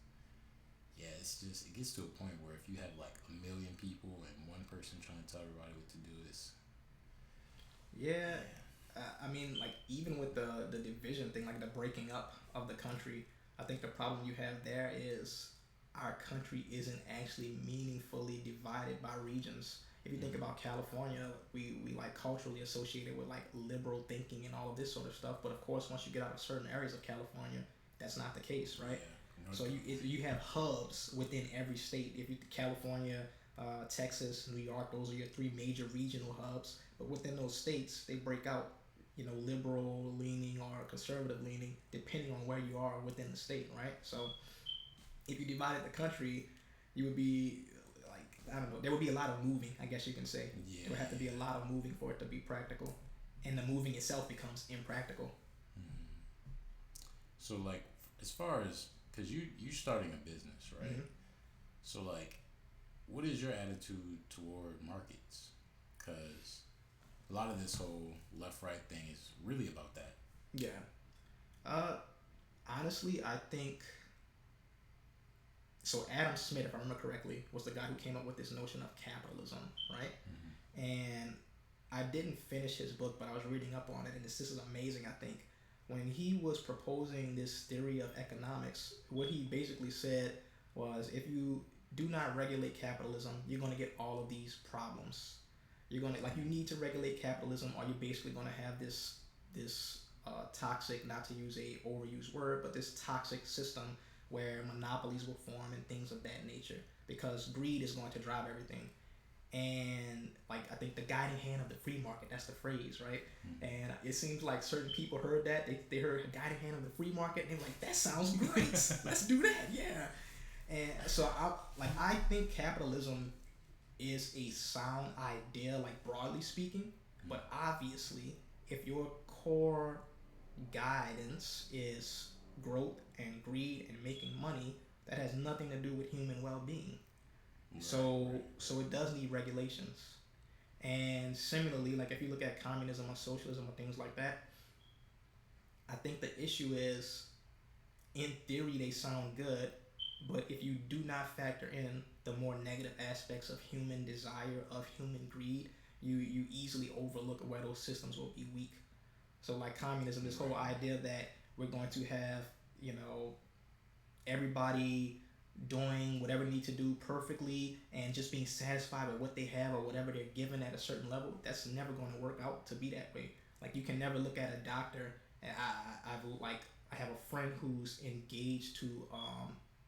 A: yeah, it gets to a point where if you have like a million people and one person trying to tell everybody what to do,
B: Yeah,
A: yeah,
B: I mean, like even with the division thing, like the breaking up of the country, I think the problem you have there is our country isn't actually meaningfully divided by regions. If you think
A: mm-hmm.
B: about California, we like culturally associated with like liberal thinking and all of this sort of stuff. But of course, once you get out of certain areas of California, that's not the case, right?
A: Yeah,
B: So you have hubs within every state. If you California, Texas, New York, those are your three major regional hubs. But within those states, they break out, liberal leaning or conservative leaning, depending on where you are within the state, right? So if you divided the country, you would be like, I don't know, there would be a lot of moving, I guess you can say.
A: yeah,
B: There would have to be a lot of moving for it to be practical, and the moving itself becomes impractical.
A: mm-hmm. So like, as far as, cause you starting a business, right?
B: Hmm.
A: So like, what is your attitude toward markets? Cause a lot of this whole left right thing is really about that.
B: Yeah. Uh, Honestly, I think so. Adam Smith, if I remember correctly, was the guy who came up with this notion of capitalism, right?
A: Mm-hmm.
B: And I didn't finish his book, but I was reading up on it, and this is amazing. I think when he was proposing this theory of economics, what he basically said was, if you do not regulate capitalism, you're going to get all of these problems. You're going to like you need to regulate capitalism, or you're basically going to have this toxic, not to use a overused word, but this toxic system where monopolies will form and things of that nature, because greed is going to drive everything. And like I think the guiding hand of the free market, that's the phrase, right?
A: Mm-hmm.
B: And it seems like certain people heard that, they heard the guiding hand of the free market, and they're like, that sounds great. Let's do that. Yeah. And so I think capitalism is a sound idea, like broadly speaking, but obviously if your core guidance is growth and greed and making money, that has nothing to do with human well-being.
A: Right,
B: So
A: right.
B: so it does need regulations. And similarly, like if you look at communism or socialism or things like that, I think the issue is, in theory they sound good, but if you do not factor in the more negative aspects of human desire, of human greed, you easily overlook where those systems will be weak. So like communism, this whole
A: Right.
B: idea that we're going to have, you know, everybody doing whatever they need to do perfectly and just being satisfied with what they have or whatever they're given at a certain level, that's never going to work out to be that way. Like you can never look at a doctor, and I have a friend who's engaged to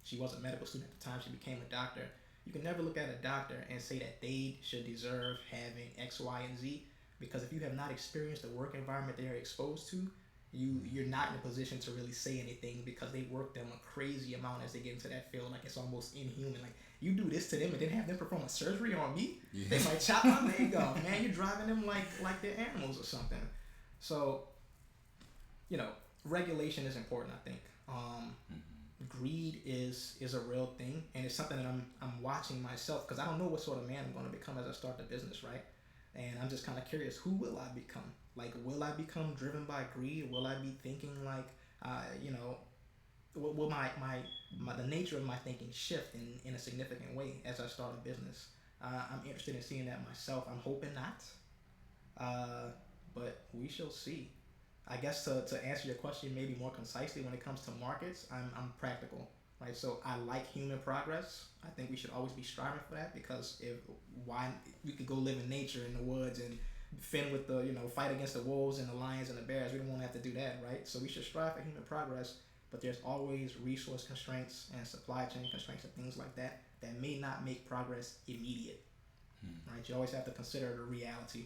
B: she was a medical student at the time she became a doctor. You can never look at a doctor and say that they should deserve having X, Y, and Z, because if you have not experienced the work environment they're exposed to, you're not in a position to really say anything, because they work them a crazy amount as they get into that field. Like it's almost inhuman. Like you do this to them and then have them perform a surgery on me,
A: Yeah.
B: they might chop my leg off. Man, you're driving them like they're animals or something. So regulation is important. I think
A: Mm-hmm.
B: greed is a real thing, and it's something that I'm watching myself, because I don't know what sort of man I'm going to become as I start the business, right? And I'm just kind of curious, who will I become? Like, will I become driven by greed? Will I be thinking like, you know, will the nature of my thinking shift in a significant way as I start a business? I'm interested in seeing that myself. I'm hoping not, but we shall see. I guess to answer your question maybe more concisely, when it comes to markets, I'm practical, right? So I like human progress. I think we should always be striving for that, because if why we could go live in nature in the woods and fend with the fight against the wolves and the lions and the bears. We don't want to have to do that, right? So we should strive for human progress, but there's always resource constraints and supply chain constraints and things like that that may not make progress immediate,
A: Hmm.
B: right? You always have to consider the reality.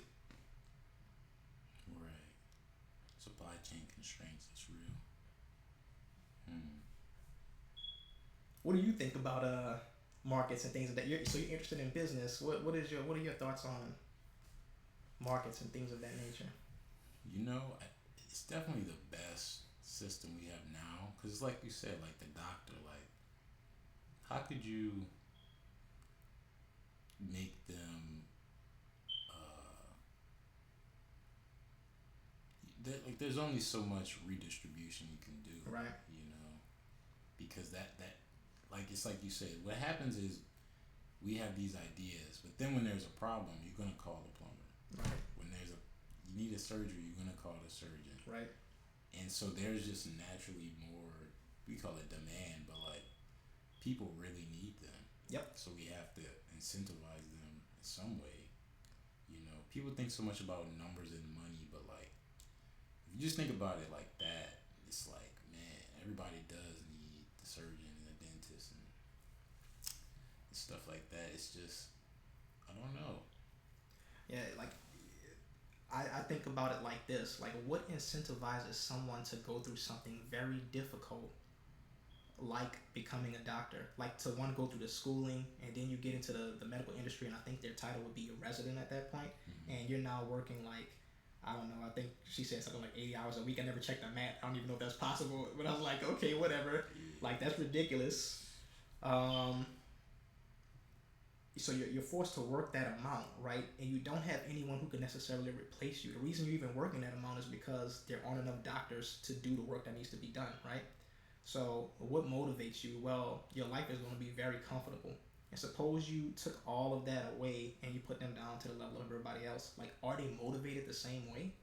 A: Right. Supply chain constraints. It's real. Hmm.
B: What do you think about markets and things like that? So you're interested in business. What are your thoughts on markets and things of that nature?
A: You know, it's definitely the best system we have now, because it's like you said, like the doctor, like how could you make them like there's only so much redistribution you can do,
B: Right.
A: you know, because that like it's like you said, what happens is we have these ideas, but then when there's a problem, you're gonna call the plumber.
B: Right.
A: When there's a you need a surgery, you're gonna call the surgeon.
B: Right.
A: And so there's just naturally more, we call it demand, but like people really need them.
B: Yep.
A: So we have to incentivize them in some way. You know, people think so much about numbers and money, but like if you just think about it like that, it's like, man, everybody does need the surgeon and the dentist and stuff like that. It's just, I don't know.
B: Yeah, like I think about it like this: like, what incentivizes someone to go through something very difficult, like becoming a doctor, like to want to go through the schooling, and then you get into the medical industry, and I think their title would be a resident at that point, and you're now working like, I don't know, I think she said something like 80 hours a week. I never checked the math. I don't even know if that's possible, but I was like, okay, whatever. Like, that's ridiculous. So you're forced to work that amount, right? And you don't have anyone who can necessarily replace you. The reason you're even working that amount is because there aren't enough doctors to do the work that needs to be done, right? So what motivates you? Well, your life is going to be very comfortable. And suppose you took all of that away and you put them down to the level of everybody else. Like, are they motivated the same way?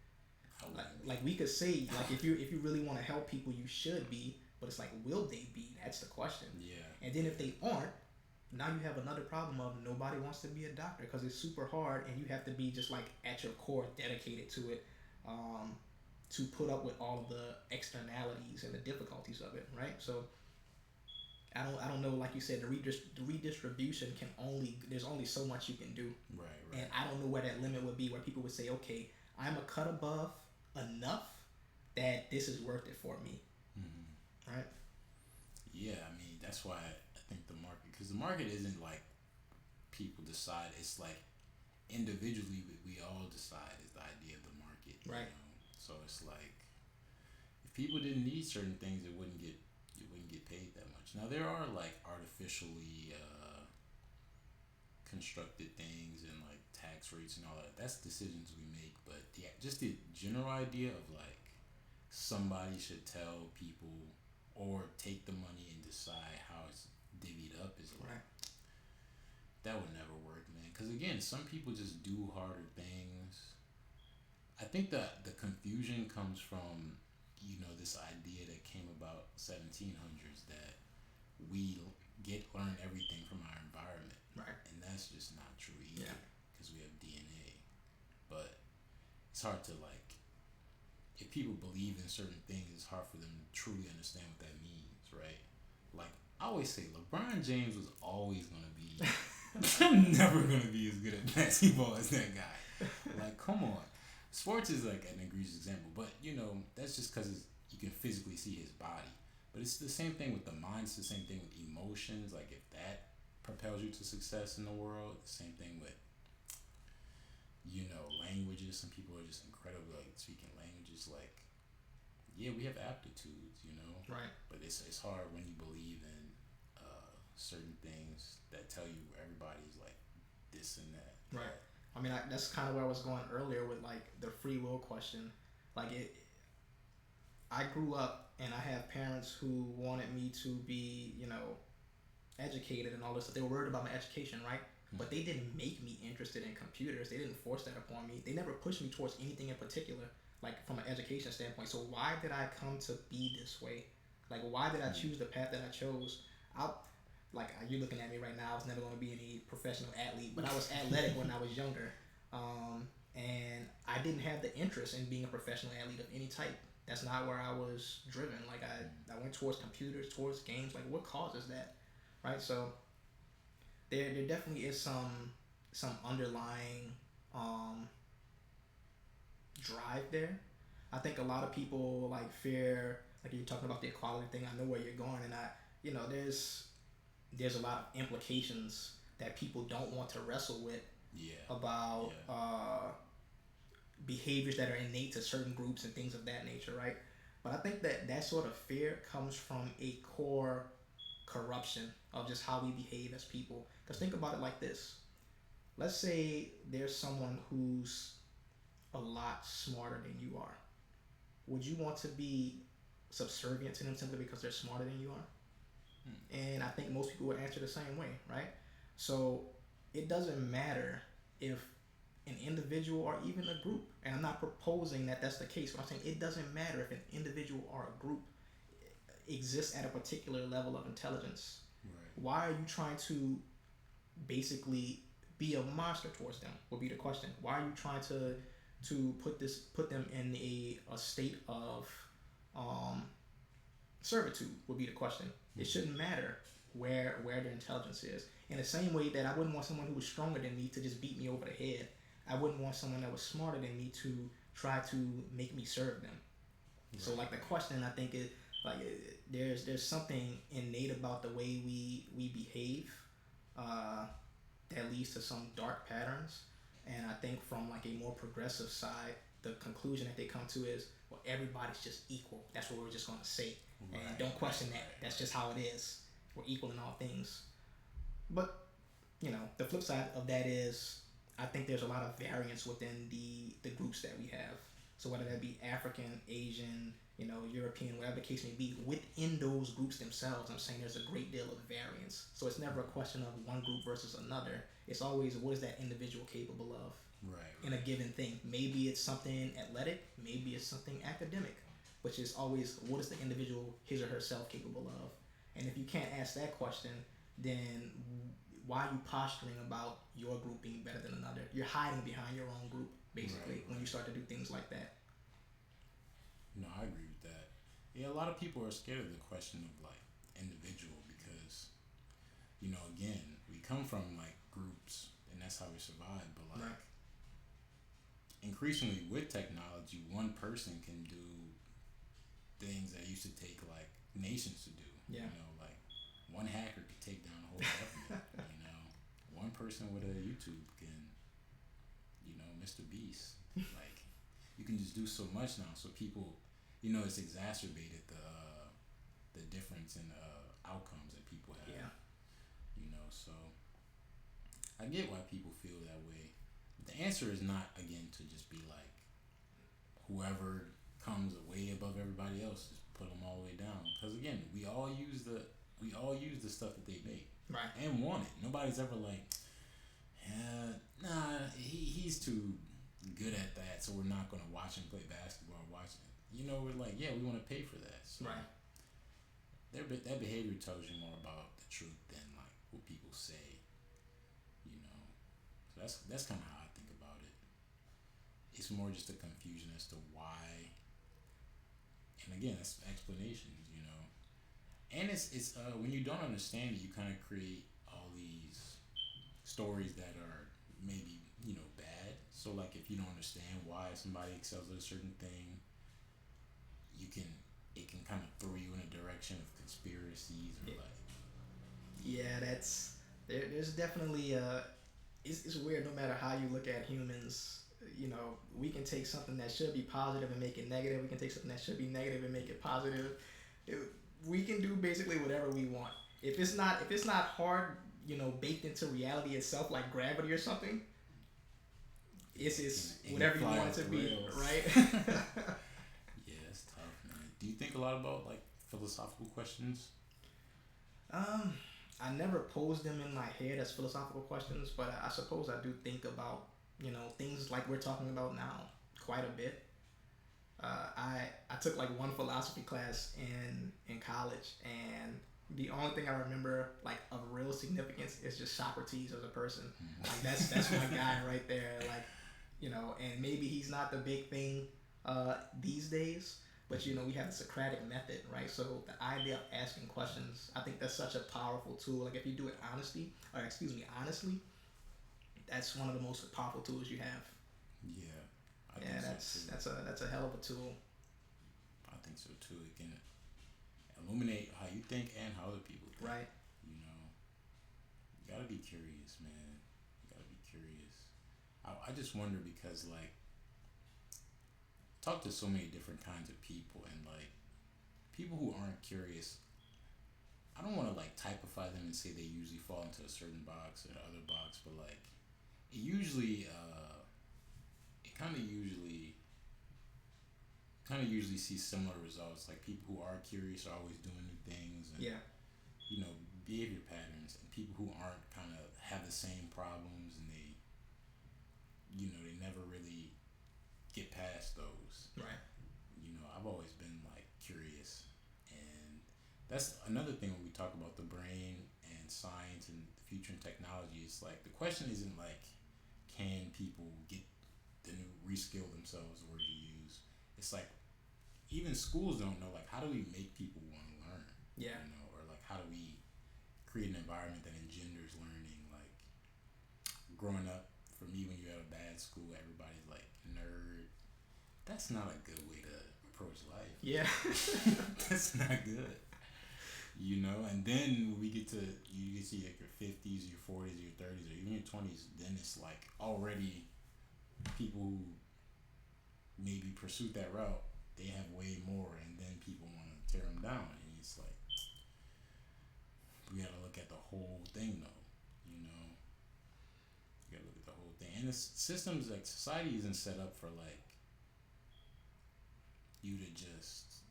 B: Like we could say, like, if you really want to help people, you should be. But it's like, will they be? That's the question.
A: Yeah.
B: And then if they aren't, now you have another problem of nobody wants to be a doctor because it's super hard, and you have to be just like at your core dedicated to it, to put up with all of the externalities and the difficulties of it, right? So I don't know, like you said, the redistribution there's only so much you can do,
A: Right.
B: and I don't know where that limit would be, where people would say, okay, I'm a cut above enough that this is worth it for me, right?
A: Yeah, I mean that's why I think the market, because the market isn't like people decide. It's like individually we all decide is the idea of the market,
B: Right.
A: You know? So it's like if people didn't need certain things, it wouldn't get paid that much. Now there are like artificially constructed things and like tax rates and all that. That's decisions we make, but just the general idea of like somebody should tell people or take the money and decide how it's divvied up is like,
B: Right.
A: that would never work, man. Because again, some people just do harder things. I think that the confusion comes from, you know, this idea that came about 1700s that we learn everything from our environment,
B: Right.
A: and that's just not true either.
B: Yeah.
A: Because we have DNA, but it's hard to like, if people believe in certain things, it's hard for them to truly understand what that means, right? Like I always say, LeBron James was always gonna be. I'm never gonna be as good at basketball as that guy. Like, come on. Sports is like an egregious example, but you know that's just because you can physically see his body. But it's the same thing with the mind. It's the same thing with emotions. Like if that propels you to success in the world, the same thing with, you know, languages. Some people are just incredible like speaking languages. Like, yeah, we have aptitudes, you know.
B: Right.
A: But it's hard when you believe in certain things that tell you everybody's like this and that.
B: Right. I mean, that's kind of where I was going earlier with like the free will question. Like I grew up and I have parents who wanted me to be, you know, educated and all this stuff. They were worried about my education, right? But they didn't make me interested in computers. They didn't force that upon me. They never pushed me towards anything in particular, like from an education standpoint. So why did I come to be this way? Like, why did I choose the path that I chose? Like, you're looking at me right now. I was never going to be any professional athlete, but I was athletic when I was younger. And I didn't have the interest in being a professional athlete of any type. That's not where I was driven. Like, I went towards computers, towards games. Like, what causes that? Right? So there definitely is some underlying drive there. I think a lot of people like fear, like you're talking about the equality thing. I know where you're going, and there's a lot of implications that people don't want to wrestle with about behaviors that are innate to certain groups and things of that nature, right? But I think that that sort of fear comes from a core corruption of just how we behave as people. Because think about it like this: let's say there's someone who's a lot smarter than you are. Would you want to be subservient to them simply because they're smarter than you are? And I think most people would answer the same way, right? So it doesn't matter if an individual or even a group, and I'm not proposing that that's the case, but I'm saying it doesn't matter if an individual or a group exists at a particular level of intelligence.
A: Right.
B: Why are you trying to basically be a monster towards them? Would be the question. Why are you trying to put them in a state of um, servitude? Would be the question. It shouldn't matter where their intelligence is. In the same way that I wouldn't want someone who was stronger than me to just beat me over the head. I wouldn't want someone that was smarter than me to try to make me serve them. Right. So like the question, I think is like there's something innate about the way we behave that leads to some dark patterns. And I think from like a more progressive side, the conclusion that they come to is, well, everybody's just equal. That's what we're just going to say. Right. And don't question that. That's just how it is. We're equal in all things. But, the flip side of that is I think there's a lot of variance within the groups that we have. So whether that be African, Asian, European, whatever the case may be, within those groups themselves, I'm saying there's a great deal of variance. So it's never a question of one group versus another. It's always what is that individual capable of in a given thing. Maybe it's something athletic, maybe it's something academic, which is always what is the individual his or herself capable of. And if you can't ask that question, then why are you posturing about your group being better than another? You're hiding behind your own group, basically, when you start to do things like that.
A: No, I agree with that. Yeah, a lot of people are scared of the question of like individual because, again, we come from like groups and that's how we survive. But like increasingly with technology, one person can do things that used to take like nations to do.
B: Yeah.
A: Like one hacker could take down a whole government. One person with a YouTube can, Mr. Beast. Like you can just do so much now. So people, it's exacerbated the difference in outcomes that people have.
B: Yeah.
A: So I get why people feel that way. The answer is not again to just be like whoever comes way above everybody else, just put them all the way down. Because again, we all use the stuff that they make,
B: right? And
A: want it. Nobody's ever like, he's too good at that, so we're not gonna watch him play basketball. We're like, yeah, we want to pay for that. So
B: right.
A: That behavior tells you more about the truth than like what people say. So that's kind of how I think about it. It's more just a confusion as to why. And again, it's explanations, And it's when you don't understand it, you kind of create all these stories that are maybe, bad. So like if you don't understand why somebody excels at a certain thing, it can kind of throw you in a direction of conspiracies or like.
B: Yeah, there's definitely it's weird no matter how you look at humans. We can take something that should be positive and make it negative. We can take something that should be negative and make it positive. We can do basically whatever we want. If it's not hard, baked into reality itself, like gravity or something, it's whatever you want it to be, right?
A: Yeah, it's tough, man. Do you think a lot about like philosophical questions?
B: I never posed them in my head as philosophical questions, but I suppose I do think about things like we're talking about now quite a bit. I took like one philosophy class in college, and the only thing I remember like of real significance is just Socrates as a person. Like that's my guy right there. Like and maybe he's not the big thing these days, but we have the Socratic method, right? So the idea of asking questions, I think that's such a powerful tool. Like if you do it honestly, that's one of the most powerful tools you have.
A: Yeah.
B: That's a hell of a tool.
A: I think so too. It can illuminate how you think and how other people think.
B: Right.
A: You gotta be curious, man. You gotta be curious. I just wonder because like talk to so many different kinds of people, and like people who aren't curious, I don't want to like typify them and say they usually fall into a certain box or the other box, but like it usually it kind of usually sees similar results. Like people who are curious are always doing new things, and
B: Yeah.
A: you know, behavior patterns, and people who aren't kind of have the same problems, and they never really get past those.
B: Right.
A: I've always been like curious, and that's another thing when we talk about the brain and science and the future and technology. It's like the question isn't like, can people get the new reskill themselves, the word you use. It's like even schools don't know, like, how do we make people want to learn,
B: Yeah.
A: or like how do we create an environment that engenders learning. Like growing up, for me, when you're at a bad school, everybody's like nerd. That's not a good way to approach life.
B: Yeah.
A: That's not good. And then when we get to like your 50s, your 40s, your 30s, or even your 20s, then it's like already people who maybe pursued that route, they have way more, and then people want to tear them down, and it's like we got to look at the whole thing, though. You got to look at the whole thing, and the systems, like society isn't set up for like you to just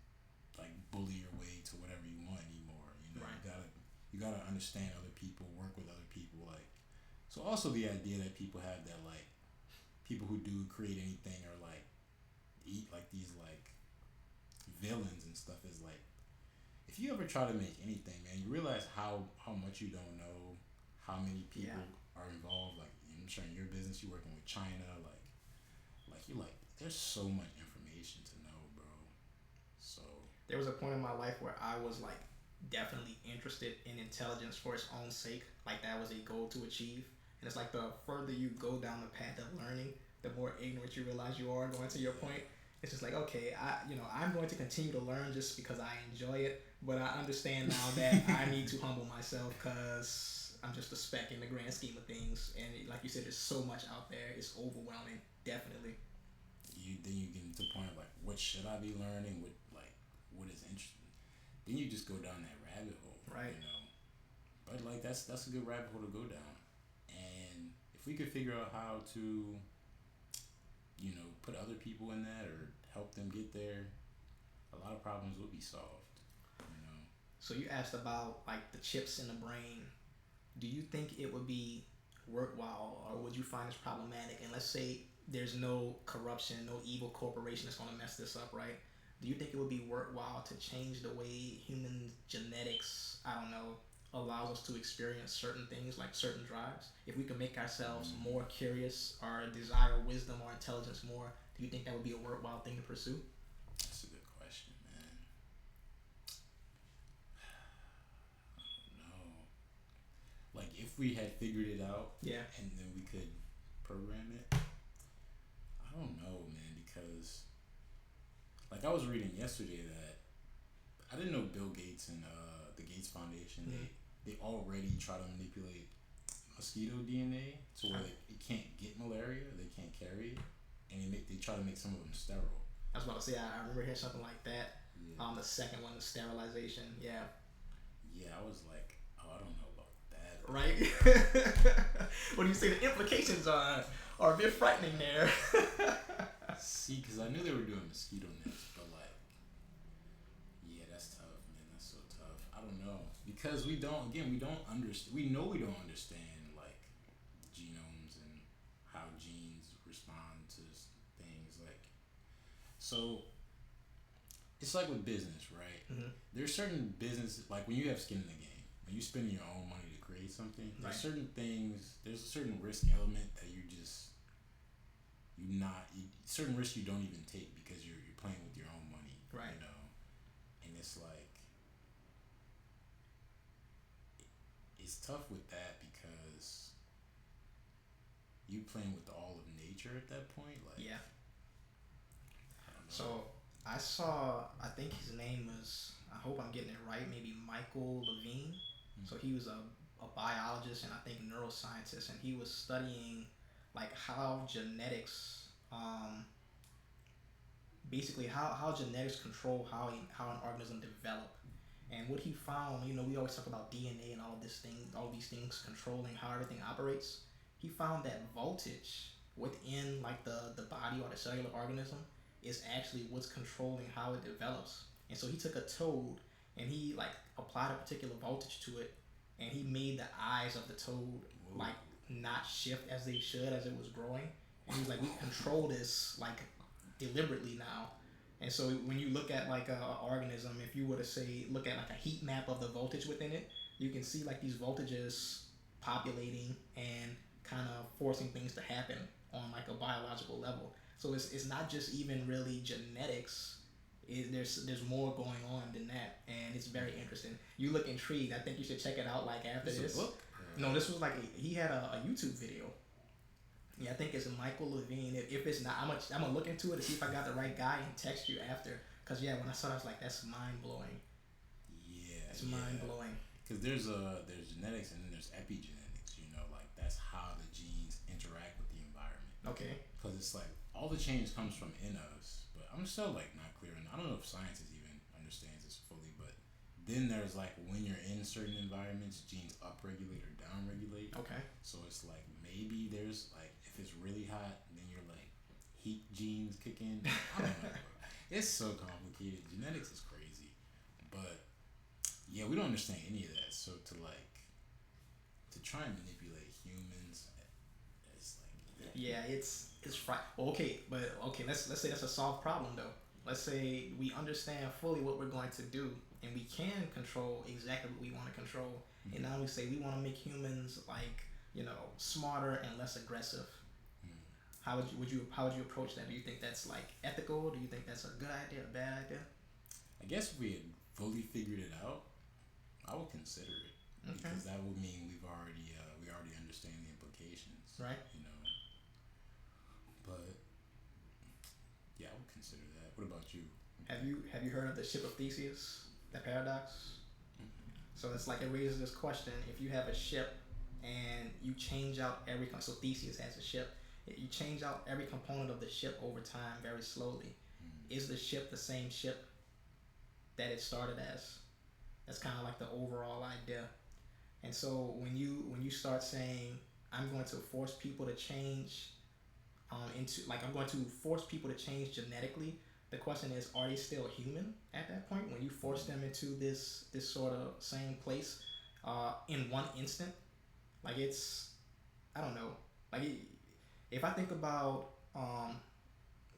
A: like bully your way to whatever you want anymore.
B: Right.
A: You gotta understand other people, work with other people, like. So also the idea that people have that like people who do create anything are like eat like these like villains and stuff is like, if you ever try to make anything, man, you realize how much you don't know, how many people are involved. Like I'm sure in your business you're working with China, like you're like there's so much information to know, bro. So
B: There was a point in my life where I was like definitely interested in intelligence for its own sake. Like that was a goal to achieve. And it's like the further you go down the path of learning, the more ignorant you realize you are. Going to your point, it's just like, okay, I'm going to continue to learn just because I enjoy it, but I understand now that I need to humble myself because I'm just a speck in the grand scheme of things. And like you said, there's so much out there. It's overwhelming, definitely.
A: then you get into the point of like, what should I be learning? What is interesting? Then you just go down that rabbit hole,
B: Right.
A: But like that's a good rabbit hole to go down, and if we could figure out how to, put other people in that or help them get there, a lot of problems would be solved.
B: So you asked about like the chips in the brain. Do you think it would be worthwhile, or would you find this problematic? And let's say there's no corruption, no evil corporation that's going to mess this up, right? Do you think it would be worthwhile to change the way human genetics, I don't know, allows us to experience certain things like certain drives? If we can make ourselves more curious or desire wisdom or intelligence more, do you think that would be a worthwhile thing to pursue?
A: That's a good question, man. No. Like if we had figured it out,
B: Yeah.
A: and then we could program it. I don't know, man, because like I was reading yesterday that I didn't know Bill Gates and the Gates Foundation they already try to manipulate mosquito DNA to where it can't get malaria, they can't carry it, and they try to make some of them sterile.
B: I was about to say, I remember hearing something like that.
A: Yeah.
B: The second one, the sterilization. Yeah.
A: Yeah, I was like, oh, I don't know about that.
B: Right. What do you say? The implications are a bit frightening there.
A: See, because I knew they were doing mosquito nets, but like, yeah, that's tough, man. That's so tough. I don't know, because we don't understand. We know we don't understand like genomes and how genes respond to things. Like, so it's like with business, right?
B: Mm-hmm.
A: There's certain business, like when you have skin in the game, when you spending your own money to create something, there's certain things, there's a certain risk element that certain risks you don't even take because you're playing with your own money,
B: right?
A: And it's like it's tough with that because you playing with all of nature at that point, like
B: yeah. So I saw, I think his name was, I hope I'm getting it right, maybe Michael Levine. Mm-hmm. So he was a biologist and I think neuroscientist, and he was studying like how genetics basically how genetics control how an organism develop. And what he found, we always talk about DNA and all of these things controlling how everything operates. He found that voltage within like the body or the cellular organism is actually what's controlling how it develops. And so he took a toad and he like applied a particular voltage to it, and he made the eyes of the toad
A: Whoa.
B: like not shift as they should as it was growing. And he was like, we control this like deliberately now. And so when you look at like a organism, if you were to say look at like a heat map of the voltage within it, you can see like these voltages populating and kind of forcing things to happen on like a biological level. So it's not just even really genetics. There's more going on than that, and it's very interesting. You look intrigued. I think you should check it out. Like after this.
A: Book?
B: No, this was like he had a YouTube video. Yeah, I think it's Michael Levine. If it's not, I'm gonna look into it to see if I got the right guy and text you after. Cause yeah, when I saw it, I was like, that's mind blowing.
A: Yeah.
B: It's mind blowing.
A: Because there's genetics and then there's epigenetics. Like that's how the genes interact with the environment.
B: Okay.
A: Because it's like all the change comes from in us, but I'm still like not clear, and I don't know if science even understands this fully. But then there's like when you're in certain environments, genes upregulate or downregulate.
B: Okay.
A: So it's like maybe there's like if it's really hot, then you're like heat genes kick in. I don't know. It's so complicated. Genetics is crazy, but yeah, we don't understand any of that. So to try and manipulate humans, it's like
B: Yeah, it's right. Well, okay, but okay, let's say that's a solved problem though. Let's say we understand fully what we're going to do, and we can control exactly what we want to control.
A: mm-hmm.
B: And now we say we want to make humans like smarter and less aggressive. How would you approach that? Do you think that's like ethical? Do you think that's a good idea, a bad idea?
A: I guess if we had fully figured it out, I would consider it because that would mean we already understand the implications,
B: right?
A: But yeah, I would consider that. What about you?
B: Have you heard of the ship of Theseus, the paradox?
A: Mm-hmm.
B: So it's like it raises this question: if you have a ship and you change out so Theseus has a ship, you change out every component of the ship over time very slowly. Is the ship the same ship that it started as? That's kind of like the overall idea. And so when you start saying I'm going to force people to change I'm going to force people to change genetically, the question is, are they still human at that point when you force them into this sort of same place in one instant? Like it's, I don't know, like if I think about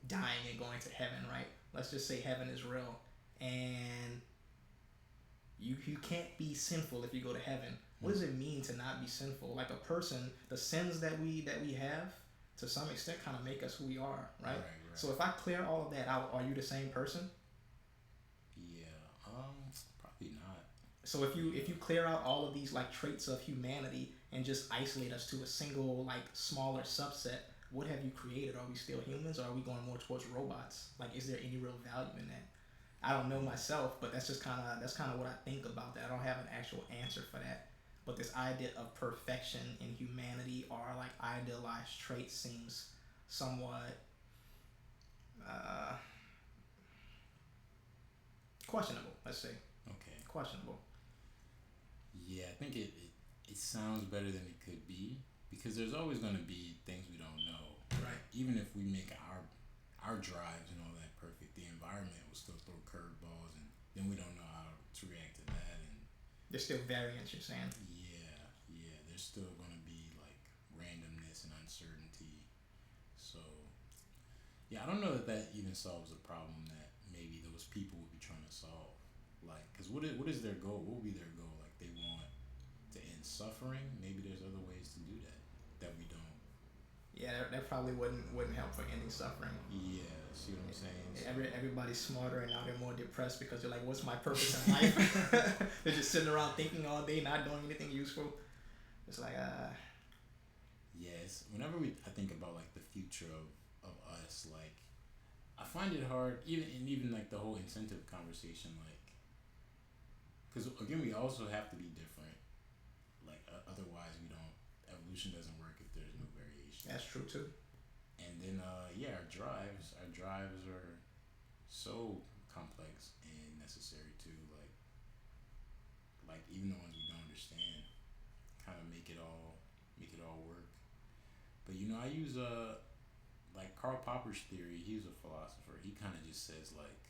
B: dying and going to heaven, right? Let's just say heaven is real, and you can't be sinful if you go to heaven. What does it mean to not be sinful? Like a person, the sins that we have to some extent kind of make us who we are, right? So if I clear all of that out, are you the same person?
A: Yeah, probably not.
B: So if you clear out all of these like traits of humanity and just isolate us to a single like smaller subset, what have you created? Are we still humans, or are we going more towards robots? Like, is there any real value in that? I don't know myself, but that's kind of what I think about that. I don't have an actual answer for that. But this idea of perfection in humanity or like idealized traits seems somewhat questionable. Let's say.
A: Okay.
B: Questionable.
A: Yeah, I think it sounds better than it could be because there's always going to be things we don't know.
B: Right.
A: Even if we make our drives and all that perfect, the environment will still throw curveballs, and then we don't know how to react to that. And
B: there's still variance, you're saying?
A: Yeah. There's still going to be like randomness and uncertainty. So yeah, I don't know that even solves the problem that maybe those people would be trying to solve. Like, because what is their goal? What would be their goal? Like, they want to end suffering. Maybe there's other ways to do that we don't.
B: Yeah, that probably wouldn't help for ending suffering.
A: Yeah, see what I'm saying?
B: Everybody's smarter and now they're more depressed because they're like, what's my purpose in life? They're just sitting around thinking all day, not doing anything useful. It's like
A: Yes. Whenever I think about like the future of us, like I find it hard, even like the whole incentive conversation, like because again we also have to be different. Like otherwise we don't. Evolution doesn't work if there's no variation.
B: That's true too.
A: And then our drives are so complex and necessary too. Like even the ones we don't understand, kind of make it all work. But I use like Karl Popper's theory. He's a philosopher. He kind of just says like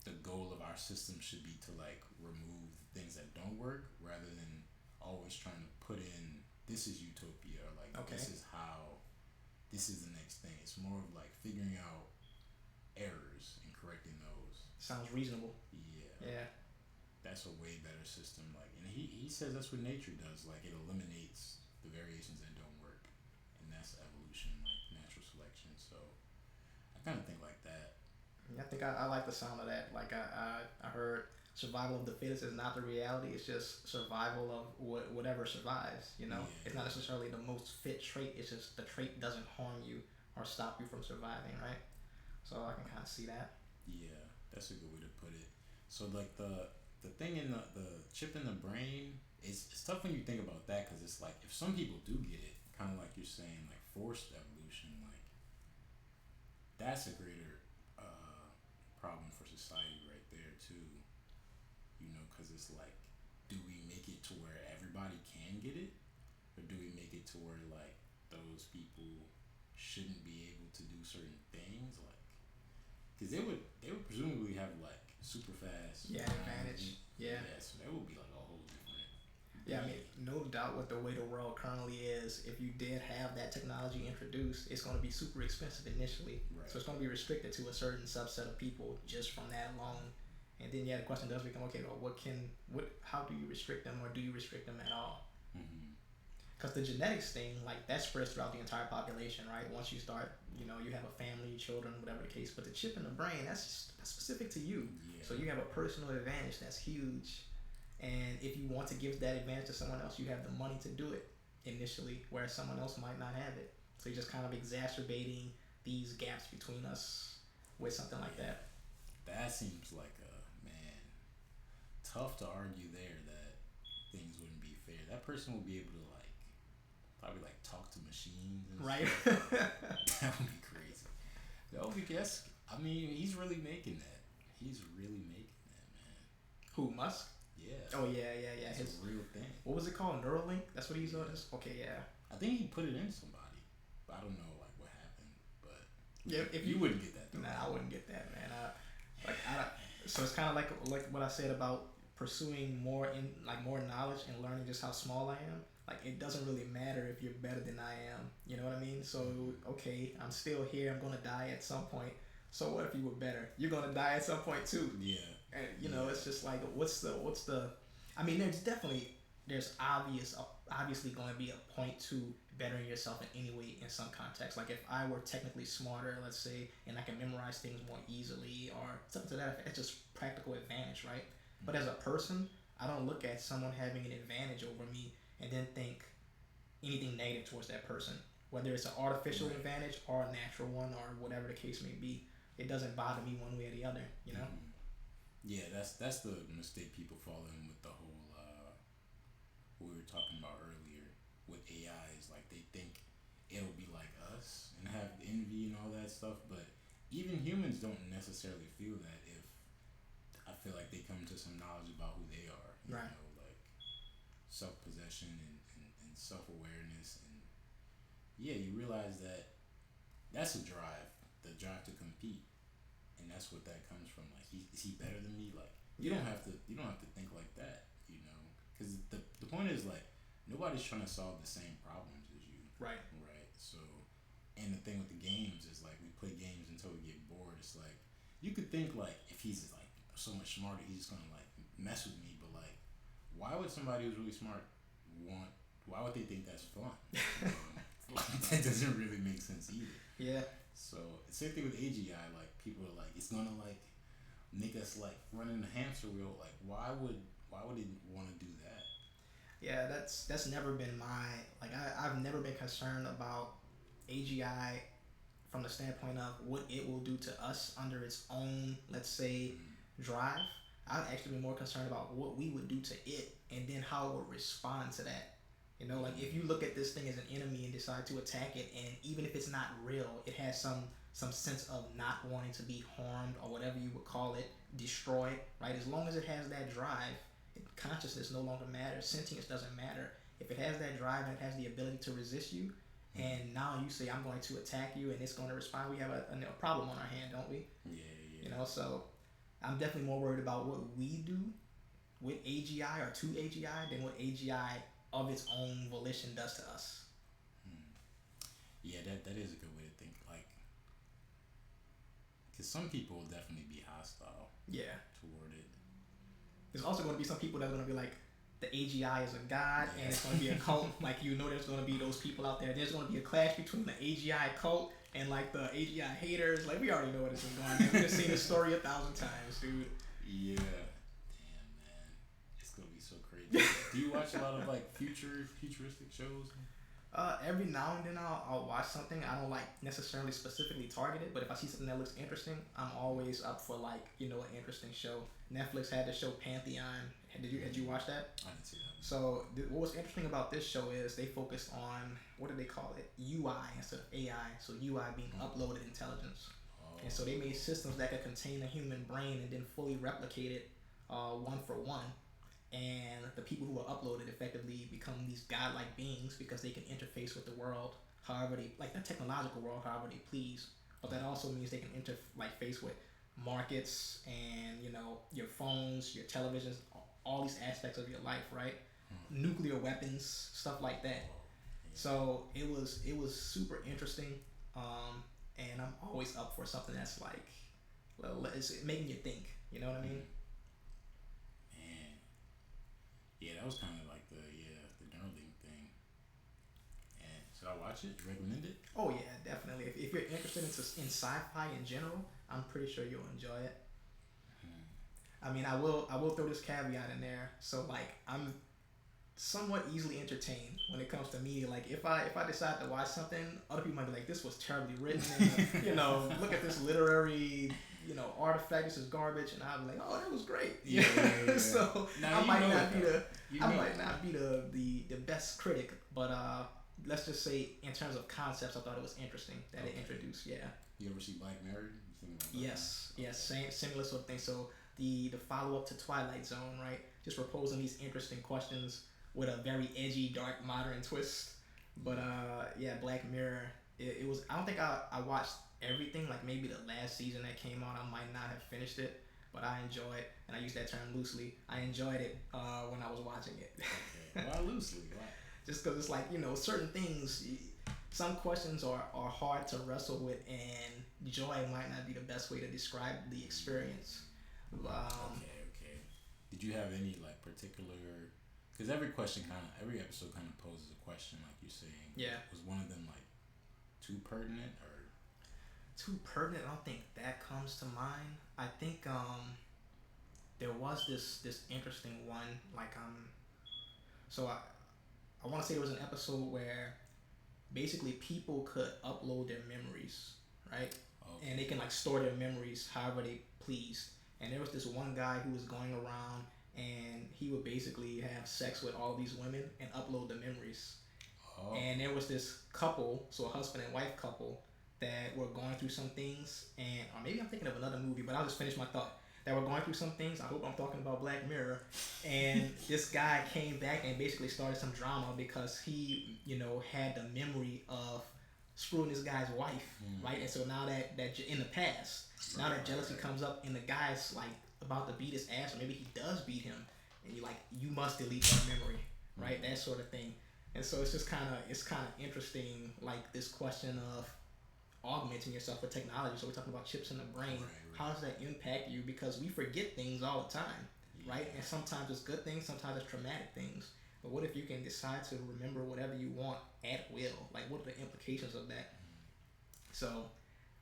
A: the goal of our system should be to like remove things that don't work rather than always trying to put in this is utopia or like
B: Okay.
A: this is the next thing. It's more of like figuring out errors and correcting those.
B: Sounds reasonable.
A: Yeah,
B: Yeah.
A: that's a way better system. Like, and he says that's what nature does. Like, it eliminates the variations that don't work, and that's evolution, like natural selection. So I kind of think like that.
B: Yeah, I think I like the sound of that. Like I heard survival of the fittest is not the reality. It's just survival of whatever survives. It's not necessarily the most fit trait. It's just the trait doesn't harm you or stop you from surviving, right? So I can kind of see that.
A: Yeah, that's a good way to put it. So like the thing in the chip in the brain, it's tough when you think about that because it's like if some people do get it, kind of like you're saying, like forced evolution, like that's a greater problem for society right there too. Because it's like, do we make it to where everybody can get it, or do we make it to where like those people shouldn't be able to do certain things, like because they would presumably have like super fast
B: Yeah, advantage. Yeah.
A: yeah, so that would be like a whole different
B: Yeah, I
A: breed.
B: mean, no doubt with the way the world currently is, if you did have that technology introduced, it's going to be super expensive initially.
A: Right.
B: So it's going to be restricted to a certain subset of people just from that alone. And then, yeah, the question does become, okay, well, how do you restrict them, or do you restrict them at all?
A: Mm-hmm.
B: Because the genetics thing, like, that spreads throughout the entire population, right? Once you start, you have a family, children, whatever the case. But the chip in the brain, that's specific to you.
A: Yeah.
B: So you have a personal advantage that's huge. And if you want to give that advantage to someone else, you have the money to do it initially, whereas someone else might not have it. So you're just kind of exacerbating these gaps between us with something like that.
A: That seems like tough to argue there that things wouldn't be fair. That person will be able to like probably like talk to machines and
B: Right.
A: stuff. That would be crazy. That would be I mean, he's really making that. He's really making that, man.
B: Who, Musk?
A: Yeah.
B: Oh yeah.
A: It's a real thing.
B: What was it called? Neuralink? That's what he's on. Okay, yeah.
A: I think he put it in somebody, but I don't know like what happened. But
B: Yeah, if
A: you wouldn't get that though.
B: Nah, I wouldn't get that, man. So it's kind of like what I said about pursuing more knowledge and learning just how small I am. Like, it doesn't really matter if you're better than I am. You know what I mean? So okay, I'm still here. I'm gonna die at some point. So what if you were better? You're gonna die at some point too.
A: Yeah.
B: And it's just like what's the I mean, there's obviously going to be a point to bettering yourself in any way in some context. Like, if I were technically smarter, let's say, and I can memorize things more easily or something to that effect, it's just practical advantage, right? Mm-hmm. But as a person, I don't look at someone having an advantage over me and then think anything negative towards that person, whether it's an artificial advantage or a natural one or whatever the case may be. It doesn't bother me one way or the other,
A: Mm-hmm. Yeah, that's the mistake people fall in with the whole what we were talking about earlier with AI is like they think it'll be like us and have envy and all that stuff, but even humans don't necessarily feel that if I feel like they come to some knowledge about who they are,
B: Right.
A: like self-possession and self-awareness, and yeah, you realize that that's the drive to compete, and that's what that comes from. Like, is he better than me? Like, you don't have to think like that, because the point is like nobody's trying to solve the same problems as you,
B: Right.
A: So, and the thing with the games is like we play games until we get bored. It's like you could think like if he's like so much smarter, he's just gonna like mess with me, but like why would somebody who's really smart why would they think that's fun? Like, that doesn't really make sense either.
B: Yeah.
A: So same thing with AGI. Like, people are like, it's gonna like make us like run in the hamster wheel. Like, why would it want to do that?
B: Yeah, that's never been I've never been concerned about AGI from the standpoint of what it will do to us under its own, let's say, drive. I'd actually be more concerned about what we would do to it and then how it would respond to that. Like, if you look at this thing as an enemy and decide to attack it, and even if it's not real, it has some some sense of not wanting to be harmed or whatever you would call it, destroyed, right? As long as it has that drive, consciousness no longer matters. Sentience doesn't matter. If it has that drive and it has the ability to resist you, and now you say I'm going to attack you and it's going to respond, we have a problem on our hand, don't we?
A: Yeah.
B: You know, so I'm definitely more worried about what we do with AGI or to AGI than what AGI of its own volition does to us.
A: Yeah, that is a good way to think. Like, because some people will definitely be hostile.
B: Yeah.
A: Toward it.
B: There's also going to be some people that are going to be like, the AGI is a god, and it's going to be a cult. Like, you know, there's going to be those people out there. There's going to be a clash between the AGI cult and like the AGI haters. Like, we already know what is going on. We've seen this story 1,000 times, dude.
A: Yeah. Damn, man. It's gonna be so crazy. Do you watch a lot of like futuristic shows?
B: Every now and then I'll watch something. I don't like necessarily specifically targeted, but if I see something that looks interesting, I'm always up for like, you know, an interesting show. Netflix had the show Pantheon. Had you watch that?
A: I didn't see that.
B: So what was interesting about this show is they focused on, what do they call it? UI instead of AI. So UI being uploaded intelligence. And so they made systems that could contain a human brain and then fully replicate it one for one. And the people who are uploaded effectively become these godlike beings because they can interface with the world however they, like the technological world, however they please. But that also means they can interface with markets and, you know, your phones, your televisions, all these aspects of your life, right? Nuclear weapons, stuff like that. So it was super interesting, and I'm always up for something that's like, well, it's making you think. You know what I mean?
A: Man, yeah, that was kind of like the Neuralink thing. And should I watch it? Recommend it?
B: Oh yeah, definitely. If you're interested in sci-fi in general, I'm pretty sure you'll enjoy it. I mean, I will throw this caveat in there. So like, I'm somewhat easily entertained when it comes to media. Like if I decide to watch something, other people might be like, this was terribly written, and, you know, look at this literary, you know, artifact, this is garbage, and I'll be like, oh, that was great.
A: Yeah.
B: So I might not be the best critic, but let's just say in terms of concepts, I thought it was interesting that it introduced. Yeah.
A: You ever see Black Mirror?
B: Yes, same similar sort of thing. So the follow up to Twilight Zone, right? Just proposing these interesting questions with a very edgy, dark, modern twist. But yeah, Black Mirror. It was. I don't think I watched everything. Like maybe the last season that came out, I might not have finished it, but I enjoyed, and I use that term loosely. I enjoyed it when I was watching it.
A: Okay. Why loosely? Why?
B: Just because it's like, you know, certain things. Some questions are hard to wrestle with, and joy might not be the best way to describe the experience.
A: Okay. Did you have any like particular? Because every episode kind of poses a question, like you're saying.
B: Yeah.
A: Was one of them like too pertinent or?
B: Too pertinent? I don't think that comes to mind. I think there was this interesting one, like so I want to say there was an episode where basically people could upload their memories, right? Okay. And they can like store their memories however they pleased. And there was this one guy who was going around and he would basically have sex with all these women and upload the memories. Oh. And there was this couple, so a husband and wife couple, that were going through some things, and or maybe I'm thinking of another movie, but I'll just finish my thought. That were going through some things. I hope I'm talking about Black Mirror. And this guy came back and basically started some drama because he, you know, had the memory of screwing this guy's wife, right? And so now that in the past, now that jealousy comes up and the guy's like about to beat his ass, or maybe he does beat him, and you're like, you must delete that memory, right? That sort of thing. And so it's kind of interesting, like this question of augmenting yourself with technology. So we're talking about chips in the brain. Right. How does that impact you? Because we forget things all the time, right? And sometimes it's good things, sometimes it's traumatic things. But what if you can decide to remember whatever you want at will? Like, what are the implications of that? So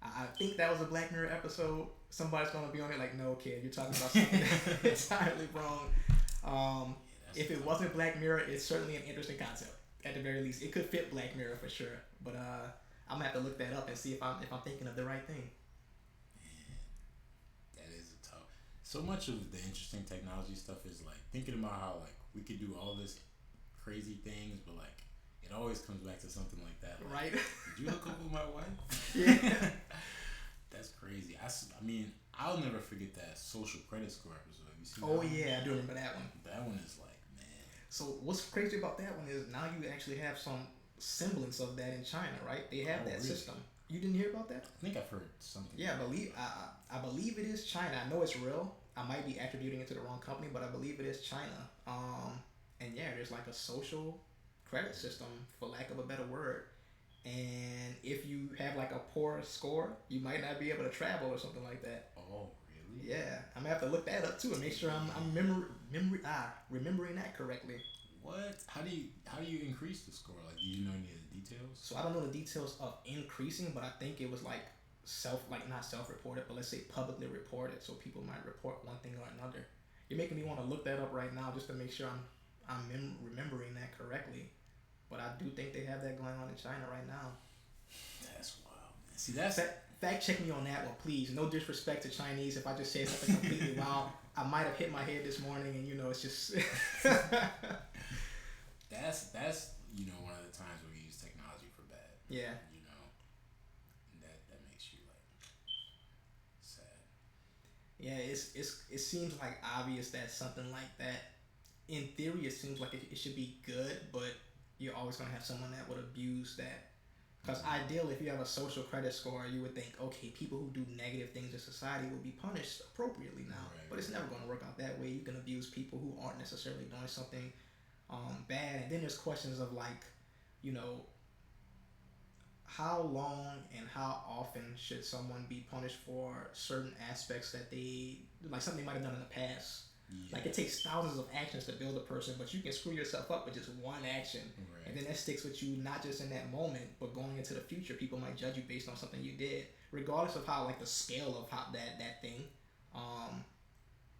B: I think that was a Black Mirror episode. Somebody's going to be on it like, no, kid, you're talking about something entirely wrong. If it wasn't Black Mirror, it's certainly an interesting concept. At the very least, it could fit Black Mirror for sure. But I'm gonna have to look that up and see if I'm thinking of the right thing.
A: Man, that is a tough. So much of the interesting technology stuff is like thinking about how like we could do all this crazy things, but like it always comes back to something like that. Like,
B: right?
A: Did you hook up with my wife?
B: Yeah.
A: That's crazy. I mean, I'll never forget that social credit score episode. You see that
B: Oh
A: one?
B: yeah, I do remember that one.
A: That one is like, man.
B: So what's crazy about that one is now you actually have some semblance of that in China, right? They have
A: Oh,
B: that
A: really?
B: system. You didn't hear about that?
A: I think I've heard something.
B: Yeah,
A: about
B: I believe it is China. I know it's real. I might be attributing it to the wrong company, but I believe it is China. And yeah, there's like a social credit system, for lack of a better word. And if you have like a poor score, you might not be able to travel or something like that.
A: Oh, really?
B: Yeah, I'm gonna have to look that up too and make sure I'm remembering that correctly.
A: What? How do you increase the score? Like, do you know any of the details?
B: So I don't know the details of increasing, but I think it was like not self-reported, but let's say publicly reported. So people might report one thing or another. You're making me want to look that up right now just to make sure I'm remembering that correctly. But I do think they have that going on in China right now.
A: That's wild, man. See, that's
B: Fact check me on that one, please. No disrespect to Chinese. If I just say something completely wild, I might have hit my head this morning, and it's just.
A: that's one of the times where we use technology for bad.
B: Yeah.
A: And that makes you like sad.
B: Yeah, it seems like obvious that something like that, in theory, it seems like it should be good, but you're always gonna have someone that would abuse that. Because ideally, if you have a social credit score, you would think, okay, people who do negative things in society will be punished appropriately now.
A: Right,
B: but it's never going to work out that way. You can abuse people who aren't necessarily doing something bad. And then there's questions of like, how long and how often should someone be punished for certain aspects that like something they might have done in the past.
A: Yeah.
B: Like it takes thousands of actions to build a person, but you can screw yourself up with just one action.
A: Right.
B: And then that sticks with you not just in that moment, but going into the future. People might judge you based on something you did, regardless of how like the scale of how that thing.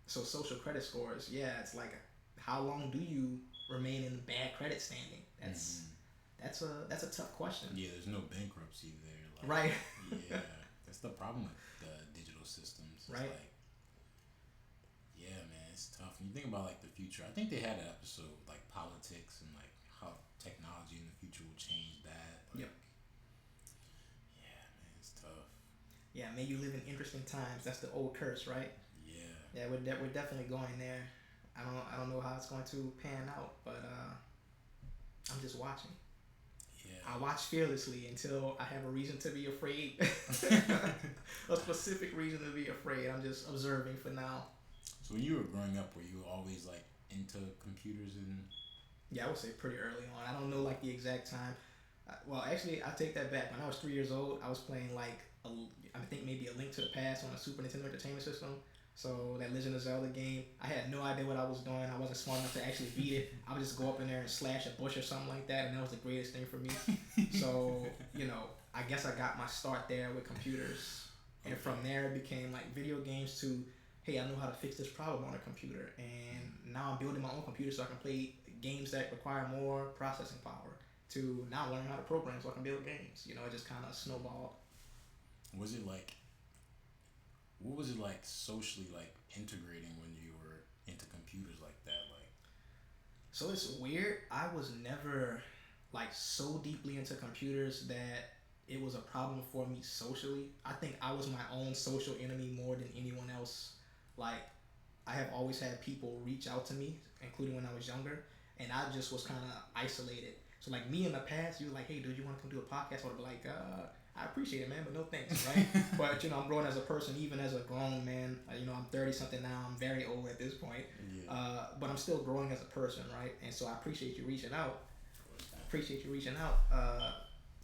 B: So social credit scores, yeah, it's like how long do you remain in bad credit standing? That's a tough question.
A: Yeah, there's no bankruptcy there. Like,
B: right.
A: Yeah, that's the problem with the digital systems. It's
B: right.
A: Like, yeah, man, it's tough. When you think about like the future, I think they had an episode like politics and like how technology in the future will change that. Like,
B: yep.
A: Yeah, man, it's tough.
B: Yeah, may you live in interesting times. That's the old curse, right?
A: Yeah.
B: Yeah, we're definitely going there. I don't know how it's going to pan out, but I'm just watching.
A: Yeah.
B: I watch fearlessly until I have a reason to be afraid. A specific reason to be afraid. I'm just observing for now.
A: So when you were growing up, were you always like into computers and?
B: Yeah, I would say pretty early on. I don't know like the exact time. Well, actually, I take that back. When I was 3 years old, I was playing like I think maybe A Link to the Past on a Super Nintendo Entertainment System. So that Legend of Zelda game, I had no idea what I was doing. I wasn't smart enough to actually beat it. I would just go up in there and slash a bush or something like that, and that was the greatest thing for me. So, I guess I got my start there with computers. And from there it became like video games to, hey, I know how to fix this problem on a computer. And now I'm building my own computer so I can play games that require more processing power, to now learn how to program so I can build games. It just kind of snowballed.
A: Was it like, what was it like socially, like integrating when you were into computers like that? Like,
B: so it's weird. I was never like so deeply into computers that it was a problem for me socially. I think I was my own social enemy more than anyone else. Like, I have always had people reach out to me, including when I was younger, and I just was kind of isolated. So like me in the past, you were like, hey dude, you want to come do a podcast? I would be like, I appreciate it, man, but no thanks, right? But I'm growing as a person, even as a grown man. I'm 30 something now. I'm very old at this point.
A: Yeah.
B: But I'm still growing as a person, right? And so I appreciate you reaching out.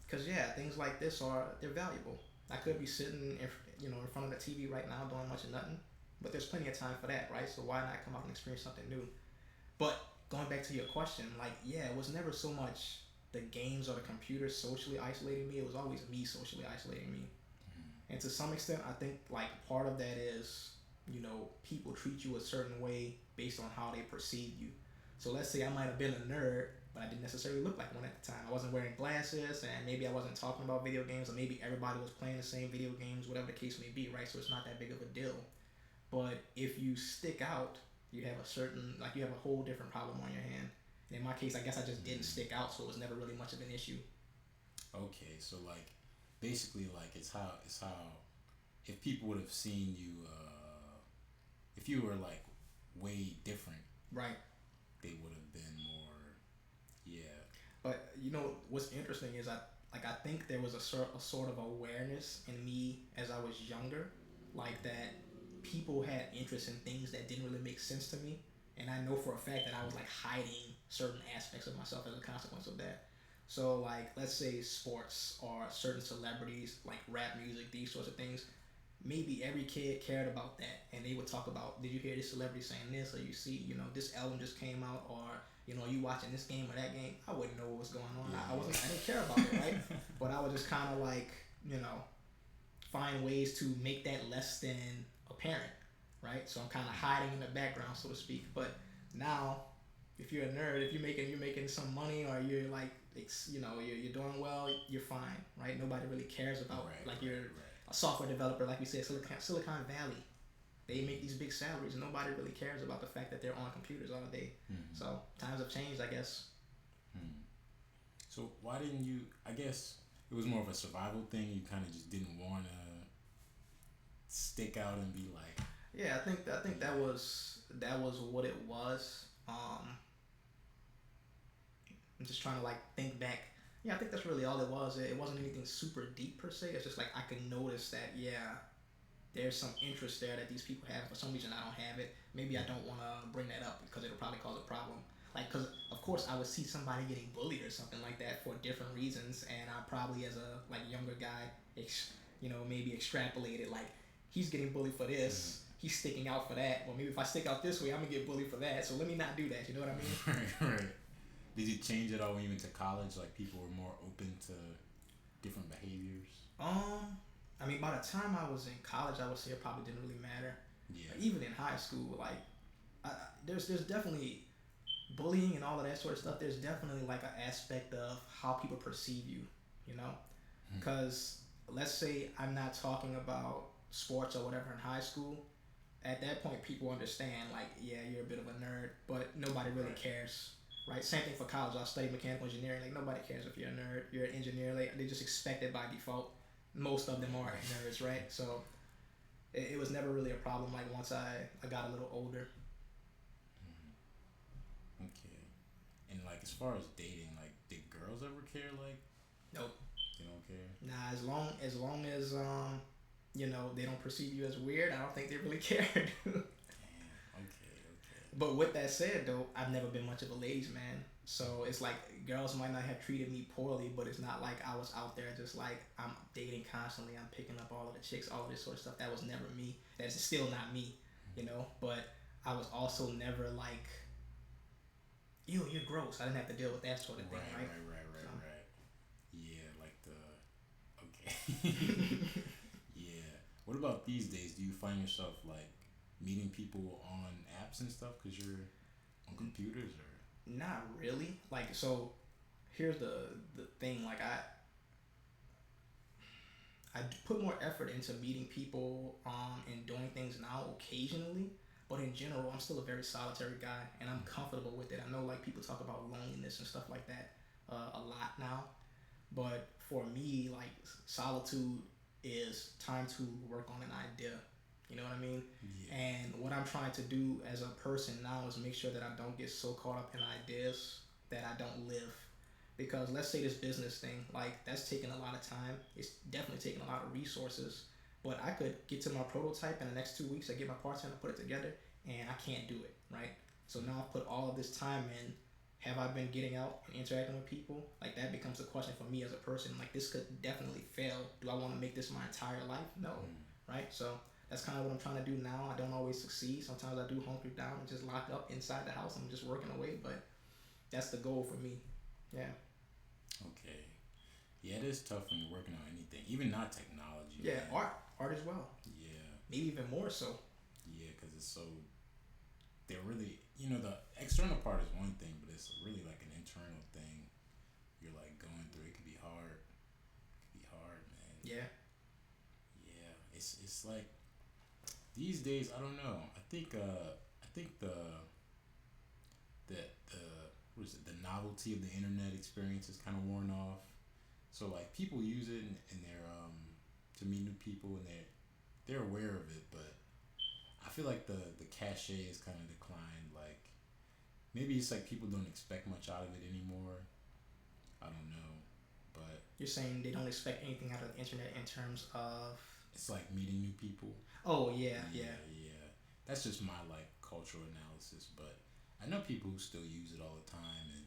B: Because yeah, things like this they're valuable. I could be sitting in front of the TV right now doing much of nothing, but there's plenty of time for that, right? So why not come out and experience something new? But going back to your question, like, yeah, it was never so much the games or the computer socially isolating me. It was always me socially isolating me. And to some extent, I think like part of that is, people treat you a certain way based on how they perceive you. So let's say I might have been a nerd, but I didn't necessarily look like one at the time. I wasn't wearing glasses, and maybe I wasn't talking about video games, or maybe everybody was playing the same video games, whatever the case may be, right? So it's not that big of a deal. But if you stick out, you have a whole different problem on your hand. And in my case, I guess I just didn't stick out, so it was never really much of an issue.
A: Okay, so like, basically, like it's how if people would have seen you, if you were like way different,
B: Right.
A: they would have been more, yeah.
B: But you know what's interesting is I think there was a sort of awareness in me as I was younger, like that people had interest in things that didn't really make sense to me, and I know for a fact that I was like hiding certain aspects of myself as a consequence of that. So like let's say sports or certain celebrities like rap music, these sorts of things, maybe every kid cared about that and they would talk about, did you hear this celebrity saying this, or you see, this album just came out, or you watching this game or that game. I wouldn't know what was going on.
A: Yeah,
B: I didn't care about it, right? But I would just kind of like, you know find ways to make that less than apparent, right? So I'm kind of hiding in the background, so to speak. But now, if you're a nerd, if you're making some money, or you're like you're doing well, you're fine, right? Nobody really cares about,
A: right,
B: like,
A: right,
B: you're
A: right.
B: a software developer, like we said, Silicon Valley. They make these big salaries. Nobody really cares about the fact that they're on computers all day.
A: Mm-hmm.
B: So times have changed, I guess.
A: Hmm. So why didn't you? I guess it was more of a survival thing. You kind of just didn't want to stick out and be like,
B: Yeah, I think that was what it was. I'm just trying to like think back. Yeah, I think that's really all it was. It wasn't anything super deep per se. It's just like I could notice that, yeah, there's some interest there that these people have. For some reason, I don't have it. Maybe I don't want to bring that up because it'll probably cause a problem. Like, because of course I would see somebody getting bullied or something like that for different reasons, and I probably, as a like younger guy, maybe extrapolated like, he's getting bullied for this. He's sticking out for that. Well, maybe if I stick out this way, I'm gonna get bullied for that. So let me not do that. You know what I mean?
A: right, right. Did you change at all when you went to college? Like people were more open to different behaviors.
B: I mean, by the time I was in college, I would say it probably didn't really matter.
A: Yeah.
B: Even in high school, like, there's definitely bullying and all of that sort of stuff. There's definitely like an aspect of how people perceive you, you know? Because let's say I'm not talking about sports or whatever in high school. At that point, people understand, like, yeah, you're a bit of a nerd, but nobody really cares, right? Same thing for college. I studied mechanical engineering. Like, nobody cares if you're a nerd. You're an engineer. Like, they just expect it by default. Most of them are nerds, right? So it was never really a problem. Like, once I got a little older.
A: Okay. And like as far as dating, like did girls ever care? Like
B: Nope.
A: they don't care.
B: Nah, as long as they don't perceive you as weird, I don't think they really cared.
A: Damn. Okay. Okay.
B: But with that said, though, I've never been much of a ladies' man. So it's like girls might not have treated me poorly, but it's not like I was out there just like I'm dating constantly. I'm picking up all of the chicks, all of this sort of stuff. That was never me. That's still not me, But I was also never like, ew, you're gross. I didn't have to deal with that sort of thing, right?
A: Right. Yeah, like okay. Yeah. What about these days? Do you find yourself like meeting people on apps and stuff because you're on computers or?
B: Not really. Like, so here's the thing. Like, I put more effort into meeting people and doing things now occasionally, but in general, I'm still a very solitary guy, and I'm comfortable with it. I know like people talk about loneliness and stuff like that a lot now, but for me, like, solitude is time to work on an idea. You know what I mean?
A: Yeah.
B: And what I'm trying to do as a person now is make sure that I don't get so caught up in ideas that I don't live. Because let's say this business thing, like, that's taking a lot of time. It's definitely taking a lot of resources. But I could get to my prototype in the next 2 weeks. I get my parts in, I put it together, and I can't do it, right? So now I've put all of this time in. Have I been getting out and interacting with people? Like, that becomes a question for me as a person. Like, this could definitely fail. Do I want to make this my entire life? No, right? So that's kind of what I'm trying to do now. I don't always succeed. Sometimes I do hunker down and just lock up inside the house. I'm just working away, but that's the goal for me. Yeah.
A: Okay. Yeah, it is tough when you're working on anything, even not technology.
B: Yeah,
A: man.
B: art as well.
A: Yeah.
B: Maybe even more so.
A: Yeah, because it's so. They're really, the external part is one thing, but it's really like an internal thing. You're like going through. It could be hard. It could be hard, man.
B: Yeah.
A: Yeah. It's like these days. I don't know. I think the what is it? The novelty of the internet experience is kind of worn off. So like people use it and they're to meet new people and they're aware of it, but I feel like the cachet is kind of declined. Like maybe it's like people don't expect much out of it anymore. I don't know, but
B: You're saying they don't expect anything out of the internet in terms of.
A: it's like meeting new people.
B: Oh yeah, yeah,
A: Yeah, yeah. That's just my like cultural analysis, but I know people who still use it all the time, and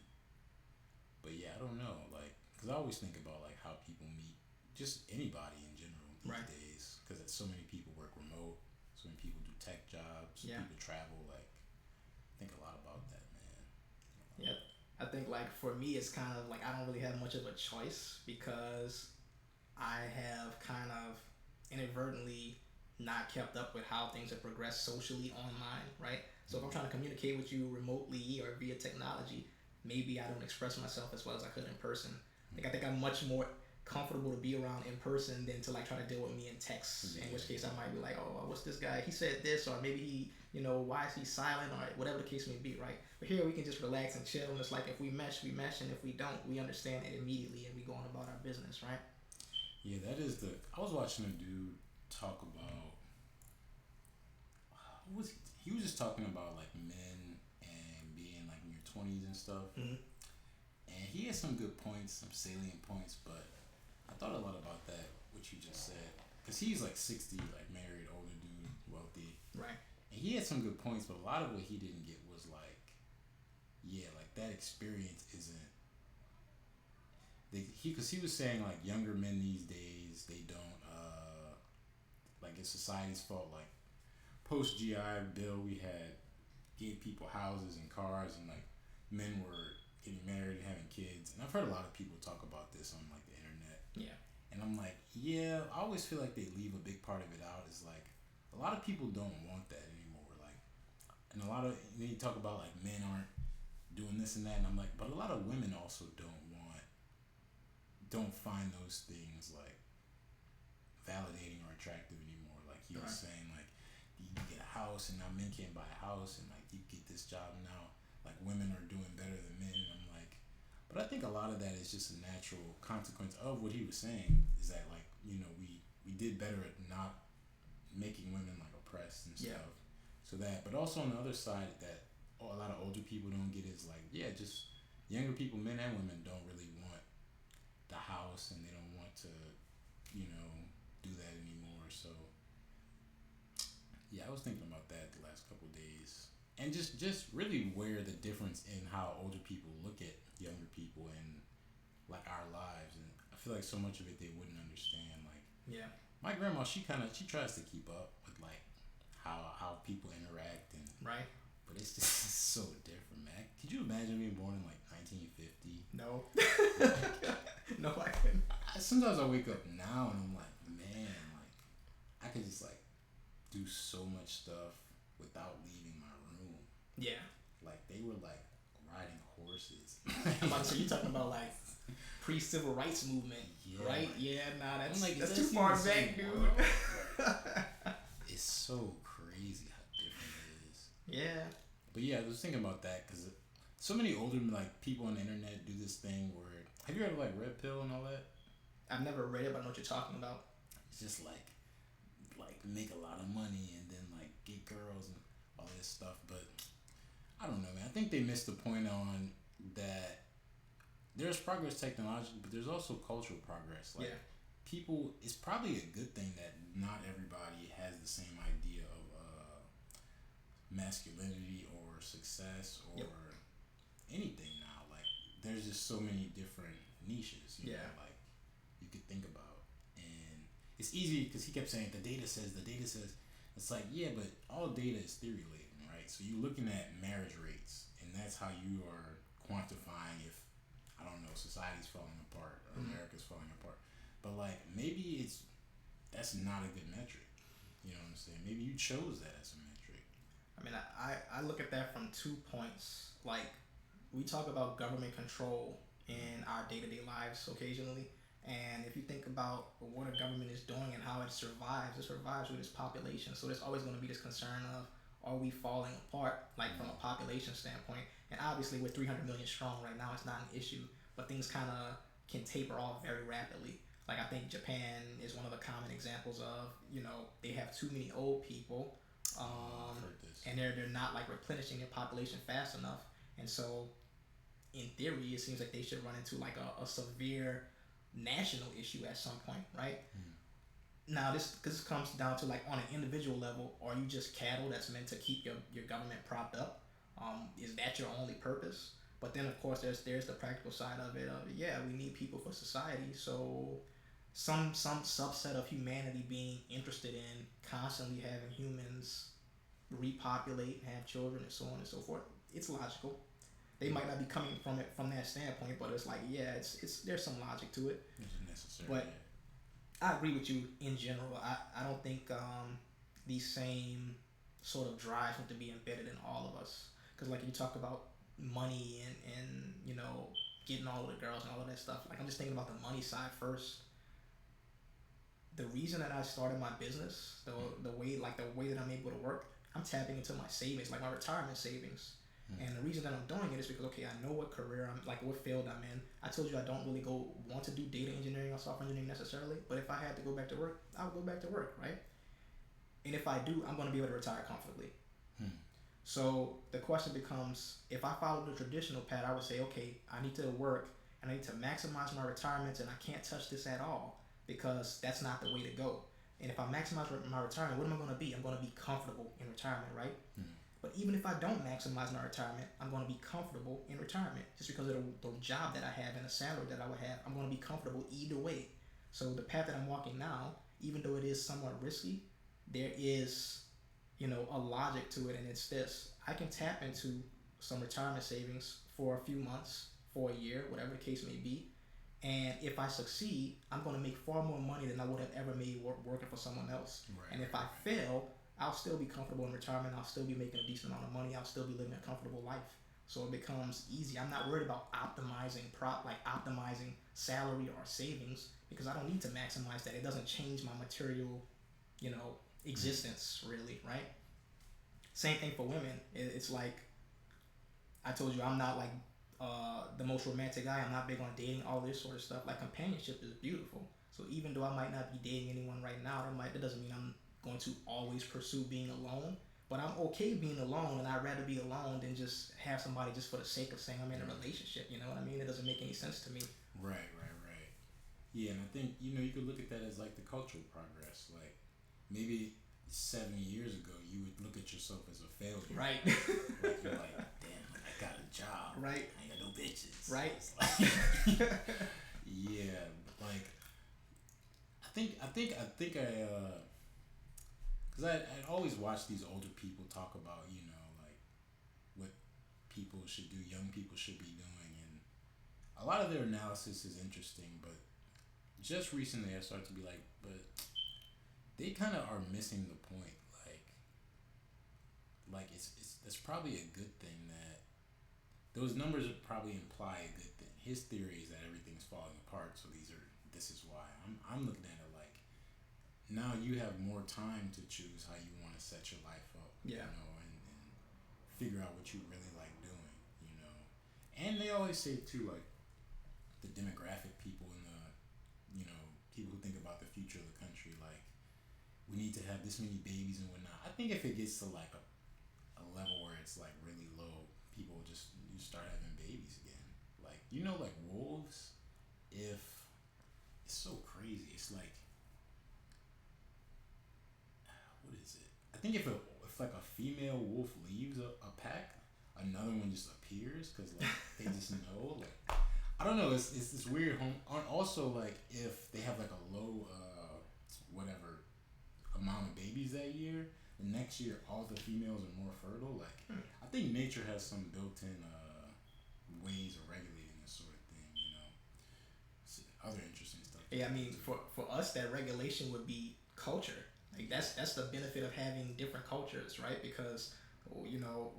A: but yeah, I don't know, like, cause I always think about like how people meet, just anybody in general these
B: right,
A: days, cause so many people work remote, so many people do tech jobs,
B: yeah,
A: people travel. Like, think a lot about that, man.
B: yeah. I think like for me, it's kind of like I don't really have much of a choice because I have kind of inadvertently not kept up with how things have progressed socially online, right? So if I'm trying to communicate with you remotely or via technology, maybe I don't express myself as well as I could in person. Like I think I'm much more comfortable to be around in person than to like try to deal with me in text.
A: Yeah,
B: In which case I
A: yeah,
B: might be like, oh, what's this guy? He said this, or maybe he, why is he silent, or whatever the case may be, right? But here we can just relax and chill, and it's like if we mesh, and if we don't, we understand it immediately, and we go on about our business, right?
A: yeah. That is the. I was watching a dude talk about. What was he was just talking about like men and being like in your 20s and stuff.
B: Mm-hmm.
A: And he had some good points, some salient points, but I thought a lot about that, what you just said. Because he's like 60, like married, older dude, wealthy.
B: Right.
A: And he had some good points, but a lot of what he didn't get was like, yeah, like that experience isn't. Because he was saying like younger men these days, they don't, like it's society's fault. Like post GI Bill, we had gave people houses and cars, and like men were getting married and having kids. And I've heard a lot of people talk about this on like the internet.
B: Yeah.
A: And I'm like, yeah, I always feel like they leave a big part of it out. Is like a lot of people don't want that anymore. Like, and a lot of and then you talk about like men aren't doing this and that, and I'm like, but a lot of women also don't find those things like validating or attractive anymore. Like he was
B: Right.
A: saying, like you get a house and now men can't buy a house, and like you get this job now, like women are doing better than men. And I'm like, but I think a lot of that is just a natural consequence of what he was saying. Is that like we did better at not making women like oppressed and
B: Yeah.
A: stuff. So that, but also on the other side that a lot of older people don't get is like yeah, just younger people, men and women, don't really want the house and they don't want to you know do that anymore. So yeah, I was thinking about that the last couple of days, and just really where the difference in how older people look at younger people and like our lives, and I feel like so much of it they wouldn't understand. Like
B: Yeah.
A: my grandma, she tries to keep up with like how people interact, and
B: Right.
A: but it's just so different, man. Could you imagine being born in like 1950?
B: No.
A: Like
B: No, I couldn't.
A: sometimes I wake up now and I'm like, man, like I could just like do so much stuff without leaving my room.
B: Yeah.
A: Like they were like riding horses.
B: I'm about to say you're talking about like pre-civil rights movement,
A: Yeah,
B: right?
A: like,
B: Yeah. Nah,
A: I'm like,
B: that's
A: is
B: too
A: that
B: far
A: even the same
B: back, dude.
A: world? Like, it's so crazy how different it is.
B: Yeah.
A: But yeah, I was thinking about that because so many older like people on the internet do this thing where have you heard of like red pill and all that?
B: I've never read it, but I know what you're talking about.
A: It's just like make a lot of money and then like get girls and all this stuff. But I don't know, man. I think they missed the point on that. There's progress technologically, but there's also cultural progress. Like
B: Yeah.
A: people, it's probably a good thing that not everybody has the same idea of masculinity or success or
B: Yep.
A: anything now. Like there's just so many different niches,
B: Yeah.
A: like you could think about, and it's easy because he kept saying the data says. It's like yeah, but all data is theory laden, right? So you're looking at marriage rates, and that's how you are quantifying if I don't know society's falling apart or
B: Mhm.
A: America's falling apart. But like maybe that's not a good metric. You know what I'm saying? Maybe you chose that as a metric.
B: I mean, I look at that from 2 points. Like, we talk about government control in our day to day lives occasionally. And if you think about what a government is doing and how it survives with its population. So there's always going to be this concern of are we falling apart, like from a population standpoint? And obviously, we're 300 million strong right now. It's not an issue, but things kind of can taper off very rapidly. Like I think Japan is one of the common examples of, they have too many old people,
A: I've heard this.
B: and they're not like replenishing their population fast enough, and so in theory it seems like they should run into like a severe national issue at some point, right? Now this comes down to like on an individual level, are you just cattle that's meant to keep your government propped up? Is that your only purpose? But then of course there's the practical side of it. Of yeah, we need people for society. So some subset of humanity being interested in constantly having humans repopulate, have children, and so on and so forth. It's logical. They might not be coming from it from that standpoint, but it's like yeah, it's there's some logic to it.
A: It's necessary.
B: But I agree with you in general. I don't think these same sort of drives need to be embedded in all of us. Because like you talk about money and getting all of the girls and all of that stuff. Like I'm just thinking about the money side first. The reason that I started my business, the way that I'm able to work, I'm tapping into my savings, like my retirement savings. And the reason that I'm doing it is because okay, I know what career I'm like, what field I'm in. I told you I don't really want to do data engineering or software engineering necessarily, but if I had to go back to work, I would go back to work, right? And if I do, I'm going to be able to retire comfortably. So the question becomes, if I follow the traditional path, I would say, okay, I need to work and I need to maximize my retirement, and I can't touch this at all because that's not the way to go. And if I maximize my retirement, what am I going to be? I'm going to be comfortable in retirement, right? But even if I don't maximize my retirement, I'm going to be comfortable in retirement just because of the job that I have and the salary that I would have. I'm going to be comfortable either way. So the path that I'm walking now, even though it is somewhat risky, there is, a logic to it, and it's this: I can tap into some retirement savings for a few months, for a year, whatever the case may be. And if I succeed, I'm going to make far more money than I would have ever made working for someone else.
A: Right,
B: and if I fail, I'll still be comfortable in retirement. I'll still be making a decent amount of money. I'll still be living a comfortable life. So it becomes easy. I'm not worried about optimizing salary or savings because I don't need to maximize that. It doesn't change my material, existence really, right? Same thing for women. It's like I told you, I'm not like the most romantic guy. I'm not big on dating, all this sort of stuff. Like companionship is beautiful. So even though I might not be dating anyone right now, that doesn't mean I'm going to always pursue being alone, but I'm okay being alone, and I'd rather be alone than just have somebody just for the sake of saying I'm in a relationship. You know what I mean? It doesn't make any sense to me.
A: Right. Yeah, and I think you could look at that as like the cultural progress. Like maybe 70 years ago, you would look at yourself as a failure.
B: Right.
A: Like you're like, damn, like, I got a job.
B: Right.
A: I ain't got no bitches.
B: Right.
A: Like, yeah, like because I always watch these older people talk about, like what people should do, young people should be doing, and a lot of their analysis is interesting, but just recently I started to be like, but they kind of are missing the point. Like it's probably a good thing that those numbers would probably imply a good thing. His theory is that everything's falling apart, so this is why. I'm looking at it like now you have more time to choose how you want to set your life up.
B: Yeah.
A: And figure out what you really like doing. And they always say too, like the demographic people and the people who think about the future of the country, like we need to have this many babies and whatnot. I think if it gets to like a level where it's like really low, people you start having babies again. Like like wolves, if it's so crazy, it's like what is it? I think if like a female wolf leaves a pack, another one just appears because like they just know. Like I don't know. It's this weird. Also, like if they have like a low whatever amount of babies that year, the next year all the females are more fertile. Like I think nature has some built-in ways of regulating this sort of thing. It's other interesting stuff.
B: Yeah, I mean, for us, that regulation would be culture. Like that's the benefit of having different cultures, right? Because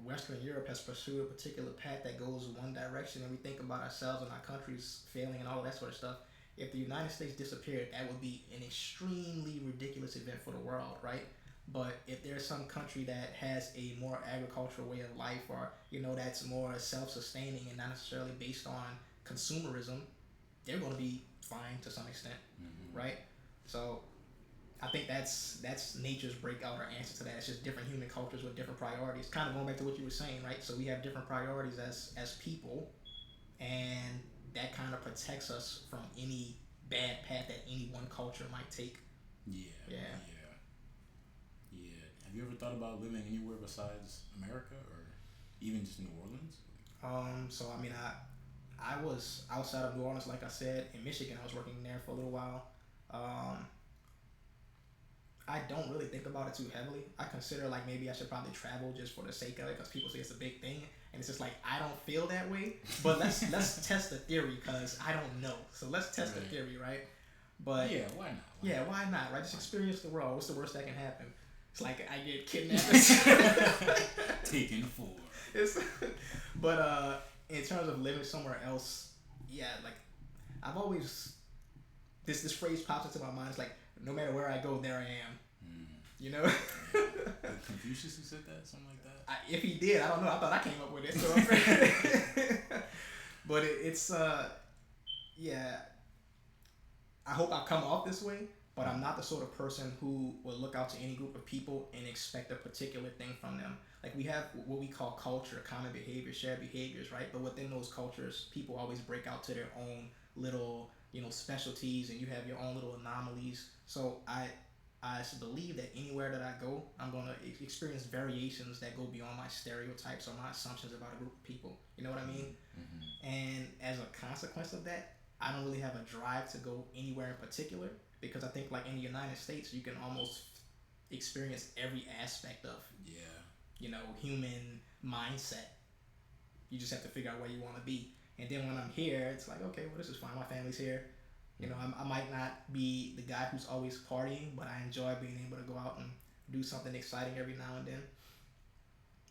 B: Western Europe has pursued a particular path that goes one direction, and we think about ourselves and our countries failing and all that sort of stuff. If the United States disappeared, that would be an extremely ridiculous event for the world, right? But if there's some country that has a more agricultural way of life, or that's more self-sustaining and not necessarily based on consumerism, they're going to be fine to some extent.
A: Mm-hmm.
B: right? So I think that's nature's breakout or answer to that. It's just different human cultures with different priorities. Kind of going back to what you were saying, right? So we have different priorities as people, and that kind of protects us from any bad path that any one culture might take.
A: Yeah.
B: Yeah.
A: Yeah. Yeah. Have you ever thought about living anywhere besides America or even just New Orleans?
B: So I mean, I was outside of New Orleans, like I said, in Michigan. I was working there for a little while. Um, I don't really think about it too heavily. I consider like maybe I should probably travel just for the sake of it because people say it's a big thing, and it's just like I don't feel that way. But let's test the theory because I don't know. So let's test the theory, right? But
A: yeah, why not?
B: Why not? Right? Just experience the world. What's the worst that can happen? It's like I get kidnapped.
A: Taken for.
B: But in terms of living somewhere else, yeah, like I've always this phrase pops into my mind. It's like no matter where I go, there I am. You know?
A: Like Confucius who said that, something like that.
B: If he did, I don't know. I thought I came up with it. So but it's yeah. I hope I come off this way, but I'm not the sort of person who will look out to any group of people and expect a particular thing from them. Like we have what we call culture, common behaviors, shared behaviors, right? But within those cultures, people always break out to their own little, specialties, and you have your own little anomalies. So I believe that anywhere that I go, I'm gonna experience variations that go beyond my stereotypes or my assumptions about a group of people. You know what I mean?
A: Mm-hmm.
B: And as a consequence of that, I don't really have a drive to go anywhere in particular because I think like in the United States, you can almost experience every aspect of human mindset. You just have to figure out where you want to be. And then when I'm here, it's like, okay, well, this is fine. My family's here. I might not be the guy who's always partying, but I enjoy being able to go out and do something exciting every now and then.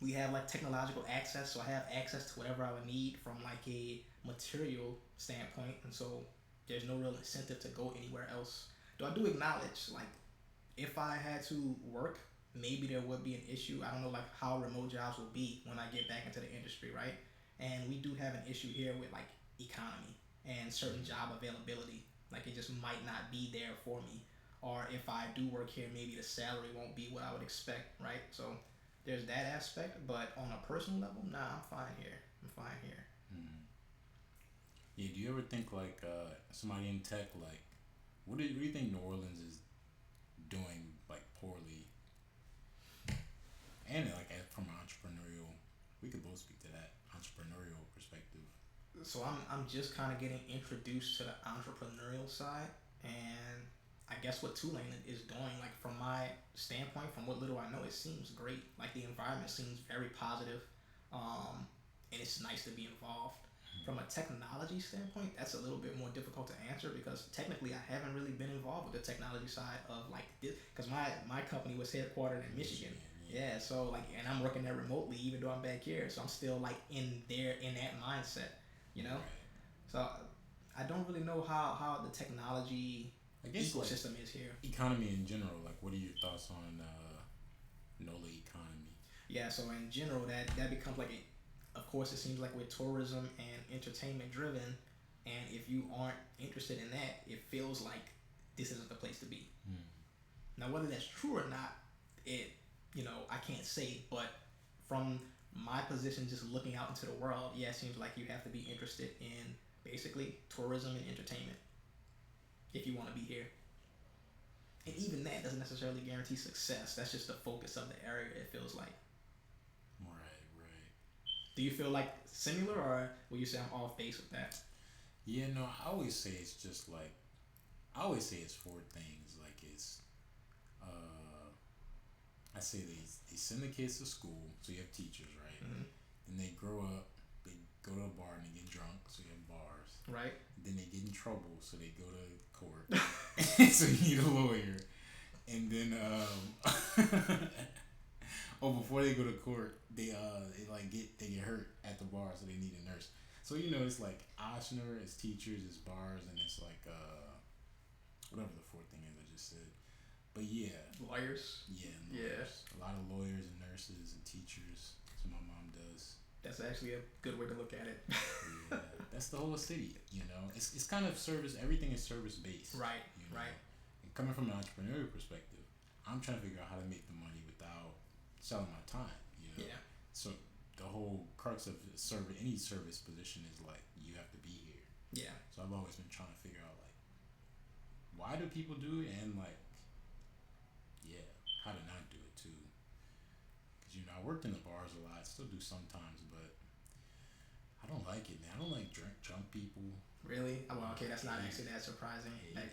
B: We have like technological access, so I have access to whatever I would need from like a material standpoint, and so there's no real incentive to go anywhere else. Though I do acknowledge, like, if I had to work, maybe there would be an issue. I don't know, like, how remote jobs will be when I get back into the industry, right? And we do have an issue here with, like, economy and certain job availability. Like, it just might not be there for me. Or if I do work here, maybe the salary won't be what I would expect, right? So there's that aspect, but on a personal level, nah, I'm fine here.
A: Mm-hmm. Yeah, do you ever think, like, somebody in tech, like, what do you think New Orleans is doing, like, poorly? And, like, from an entrepreneurial, we could both speak to that entrepreneurial perspective.
B: So I'm just kind of getting introduced to the entrepreneurial side, and I guess what Tulane is doing, like from my standpoint, from what little I know, it seems great. Like the environment seems very positive, and it's nice to be involved. From a technology standpoint, that's a little bit more difficult to answer because technically I haven't really been involved with the technology side of like this, because my company was headquartered in Michigan. Yeah, so like, and I'm working there remotely even though I'm back here, so I'm still like in that mindset, So I don't really know how the technology ecosystem is here.
A: Economy in general, like what are your thoughts on NOLA economy?
B: Yeah, so in general that becomes like of course it seems like we're tourism and entertainment driven, and if you aren't interested in that, it feels like this isn't the place to be. Now whether that's true or not, I can't say, but from my position just looking out into the world, yeah, it seems like you have to be interested in basically tourism and entertainment if you want to be here. And even that doesn't necessarily guarantee success. That's just the focus of the area, it feels like.
A: Right.
B: Do you feel like similar, or will you say I'm off base with that?
A: Yeah, no, I always say it's just like, I always say it's four things. Like it's, I say they send the kids to school, so you have teachers, right?
B: Mm-hmm.
A: Then they grow up, they go to a bar and they get drunk, so you have bars.
B: Right.
A: Then they get in trouble, so they go to court. So you need a lawyer. And then, before they go to court, they get hurt at the bar, so they need a nurse. So it's like Ochsner, it's teachers, it's bars, and it's like whatever the fourth thing is I just said. But yeah,
B: lawyers.
A: Yeah, lawyers. A lot of lawyers and nurses and teachers. That's what my mom does.
B: That's actually a good way to look at it.
A: Yeah, that's the whole city. It's kind of service. Everything is service based.
B: Right. Right.
A: And coming from an entrepreneurial perspective, I'm trying to figure out how to make the money without selling my time.
B: Yeah.
A: So the whole crux of any service position is like you have to be here.
B: Yeah.
A: So I've always been trying to figure out like why do people do it and like yeah how to not do it too. Because I worked in the bars a lot, still do sometimes, but I don't like it, man. I don't like drunk people.
B: Really? Oh, well, okay, that's not actually that surprising.
A: Hate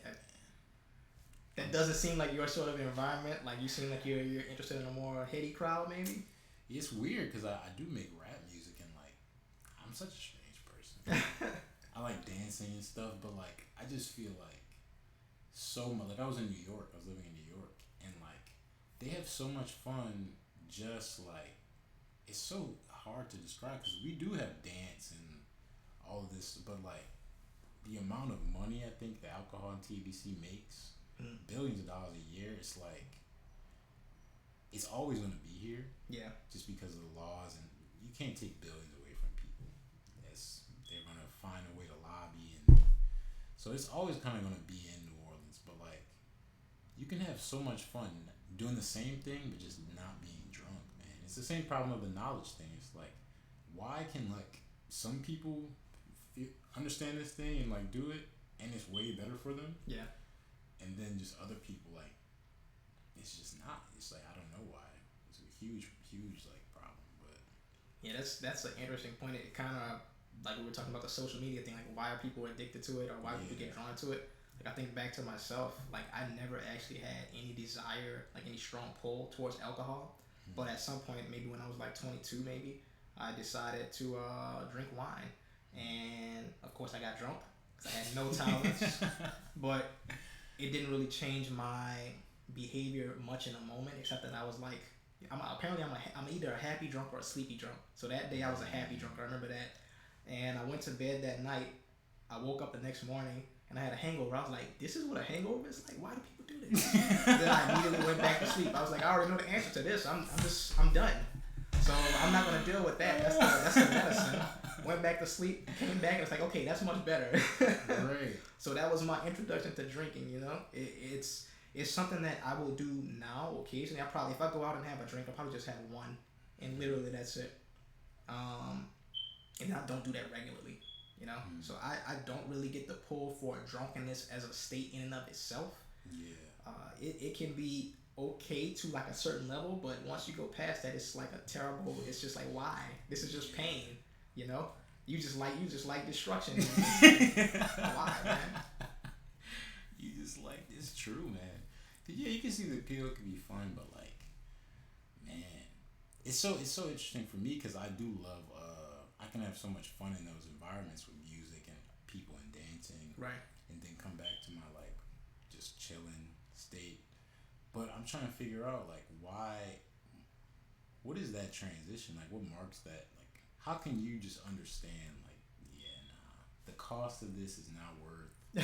B: That doesn't seem like your sort of environment. Like you seem like you're interested in a more heady crowd, maybe.
A: It's weird because I do make rap music and like I'm such a strange person. I like dancing and stuff, but like I just feel like so much. Like I was in New York. I was living in New York, and like they have so much fun. Just like it's so hard to describe because we do have dance and all of this, but like the amount of money I think the alcohol and TBC makes, billions of dollars a year. It's like it's always going to be here.
B: Yeah.
A: Just because of the laws, and you can't take billions away from people. They're going to find a way to lobby, and so it's always kind of going to be in New Orleans. But like, you can have so much fun doing the same thing, but just not being drunk, man. It's the same problem of the knowledge thing. It's like, why can like some people understand this thing and like do it, and it's way better for them.
B: Yeah.
A: And then just other people like, it's just not. It's like I don't know why. It's a huge like problem, but
B: yeah, that's an interesting point. It kind of like we were talking about the social media thing. Like, why are people addicted to it, or why people get drawn to it? Like, I think back to myself. Like, I never actually had any desire, like any strong pull towards alcohol. But at some point, maybe when I was like 22, maybe I decided to drink wine, and of course I got drunk because I had no tolerance. But it didn't really change my behavior much in a moment, except that I was like, I'm either a happy drunk or a sleepy drunk. So that day I was a happy drunk. I remember that, and I went to bed that night. I woke up the next morning and I had a hangover. I was like, this is what a hangover is like. Why do people do this? Then I immediately went back to sleep. I was like, I already know the answer to this. I'm done. So I'm not gonna deal with that. That's the medicine. Went back to sleep, came back, and it's like, okay, that's much better.
A: Great.
B: So that was my introduction to drinking. It's something that I will do now occasionally. If I go out and have a drink, I'll probably just have one, and literally that's it. And I don't do that regularly. So I don't really get the pull for drunkenness as a state in and of itself.
A: Yeah.
B: It can be okay to like a certain level, but once you go past that, it's like a terrible. It's just like, why? This is just pain. You just like destruction. Why, man?
A: You just like it's true, man. Yeah, you can see the appeal can be fun, but like, man, it's so interesting for me because I do love. I can have so much fun in those environments with music and people and dancing,
B: right?
A: And then come back to my like just chilling state. But I'm trying to figure out like why. What is that transition? Like, what marks that? Like, how can you just understand? Like, yeah, nah, the cost of this is not worth the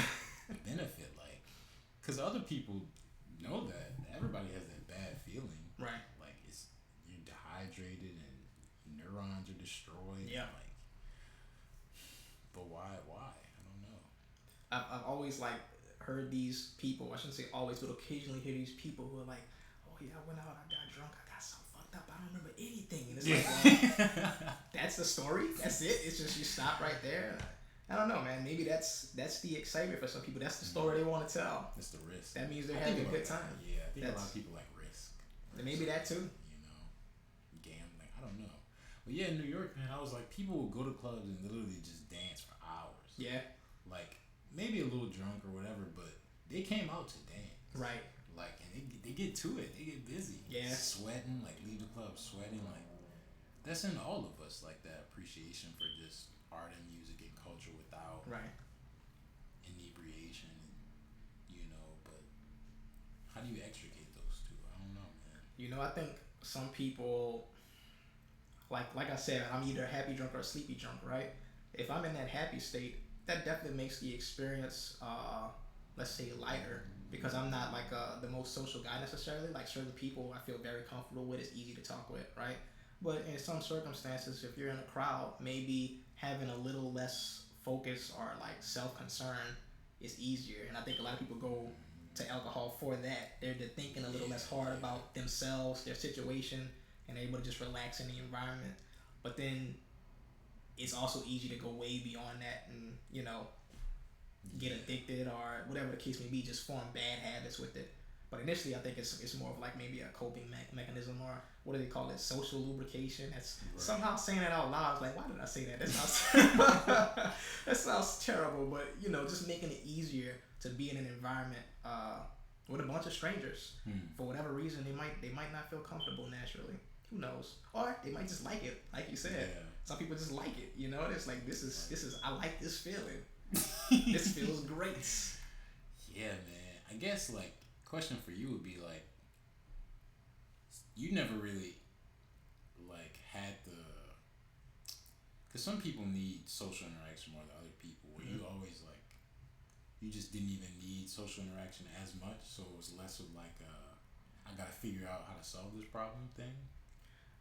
A: benefit. Like, because other people know that everybody has that bad feeling,
B: right?
A: Like, you're dehydrated and neurons are destroyed.
B: Yeah.
A: Like, but why? I don't know.
B: I've always like heard these people. I shouldn't say always, but occasionally hear these people who are like, "Oh yeah, I went out, I got drunk, I got so fucked up, I don't remember anything." And it's like, well, that's the story. That's it. It's just you stop right there. I don't know, man. Maybe that's the excitement for some people. That's the story they want to tell.
A: That's the risk.
B: That means they're having a good time.
A: Yeah, I think a lot of people like risk.
B: Maybe that too.
A: Gambling. I don't know. But yeah, in New York, man, I was like, people would go to clubs and literally just dance for hours.
B: Yeah.
A: Like, maybe a little drunk or whatever, but they came out to dance.
B: Right.
A: Like, and they get to it. They get busy.
B: Yeah.
A: Sweating, like, leave the club sweating. Like, that's in all of us, like, that appreciation for just art and music and culture without
B: right
A: inebriation. But how do you extricate those two? I don't know, man.
B: I think some people, like I said, I'm either a happy drunk or a sleepy drunk, right? If I'm in that happy state, that definitely makes the experience, let's say, lighter, because I'm not like the most social guy necessarily. Like certain people I feel very comfortable with, it's easy to talk with, right? But in some circumstances, if you're in a crowd, maybe having a little less focus or like self-concern it's easier. And I think a lot of people go to alcohol for that. They're thinking a little less hard about themselves, their situation, and they're able to just relax in the environment. But then it's also easy to go way beyond that and, get addicted or whatever the case may be, just form bad habits with it. But initially, I think it's more of like maybe a coping mechanism, or what do they call it? Social lubrication. That's
A: Right.
B: somehow saying that out loud. I was like, why did I say that? That sounds that sounds terrible. But just making it easier to be in an environment with a bunch of strangers. For whatever reason, they might not feel comfortable naturally. Who knows? Or they might just like it, like you said.
A: Yeah.
B: Some people just like it. It's like this is I like this feeling. This feels great.
A: Yeah, man. I guess like question for you would be like, you never really like had the, because some people need social interaction more than other people. Where you always like, you just didn't even need social interaction as much, so it was less of like I gotta figure out how to solve this problem thing.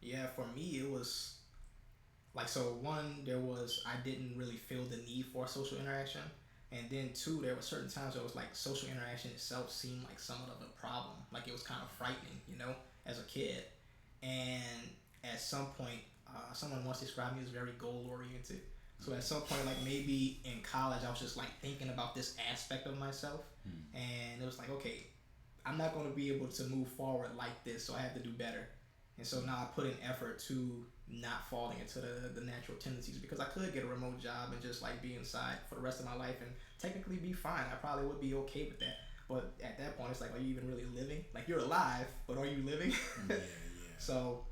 B: Yeah, for me it was like, so one, I didn't really feel the need for social interaction, and then two, there were certain times where it was like social interaction itself seemed like somewhat of a problem, like it was kind of frightening, as a kid. And at some point, someone once described me as very goal oriented. So at some point, like maybe in college, I was just like thinking about this aspect of myself, and it was like, okay, I'm not going to be able to move forward like this, so I have to do better. And so now I put in effort to not falling into the natural tendencies, because I could get a remote job and just like be inside for the rest of my life and technically be fine. I probably would be okay with that. But at that point, it's like, are you even really living? Like, you're alive, but are you living?
A: Yeah.
B: So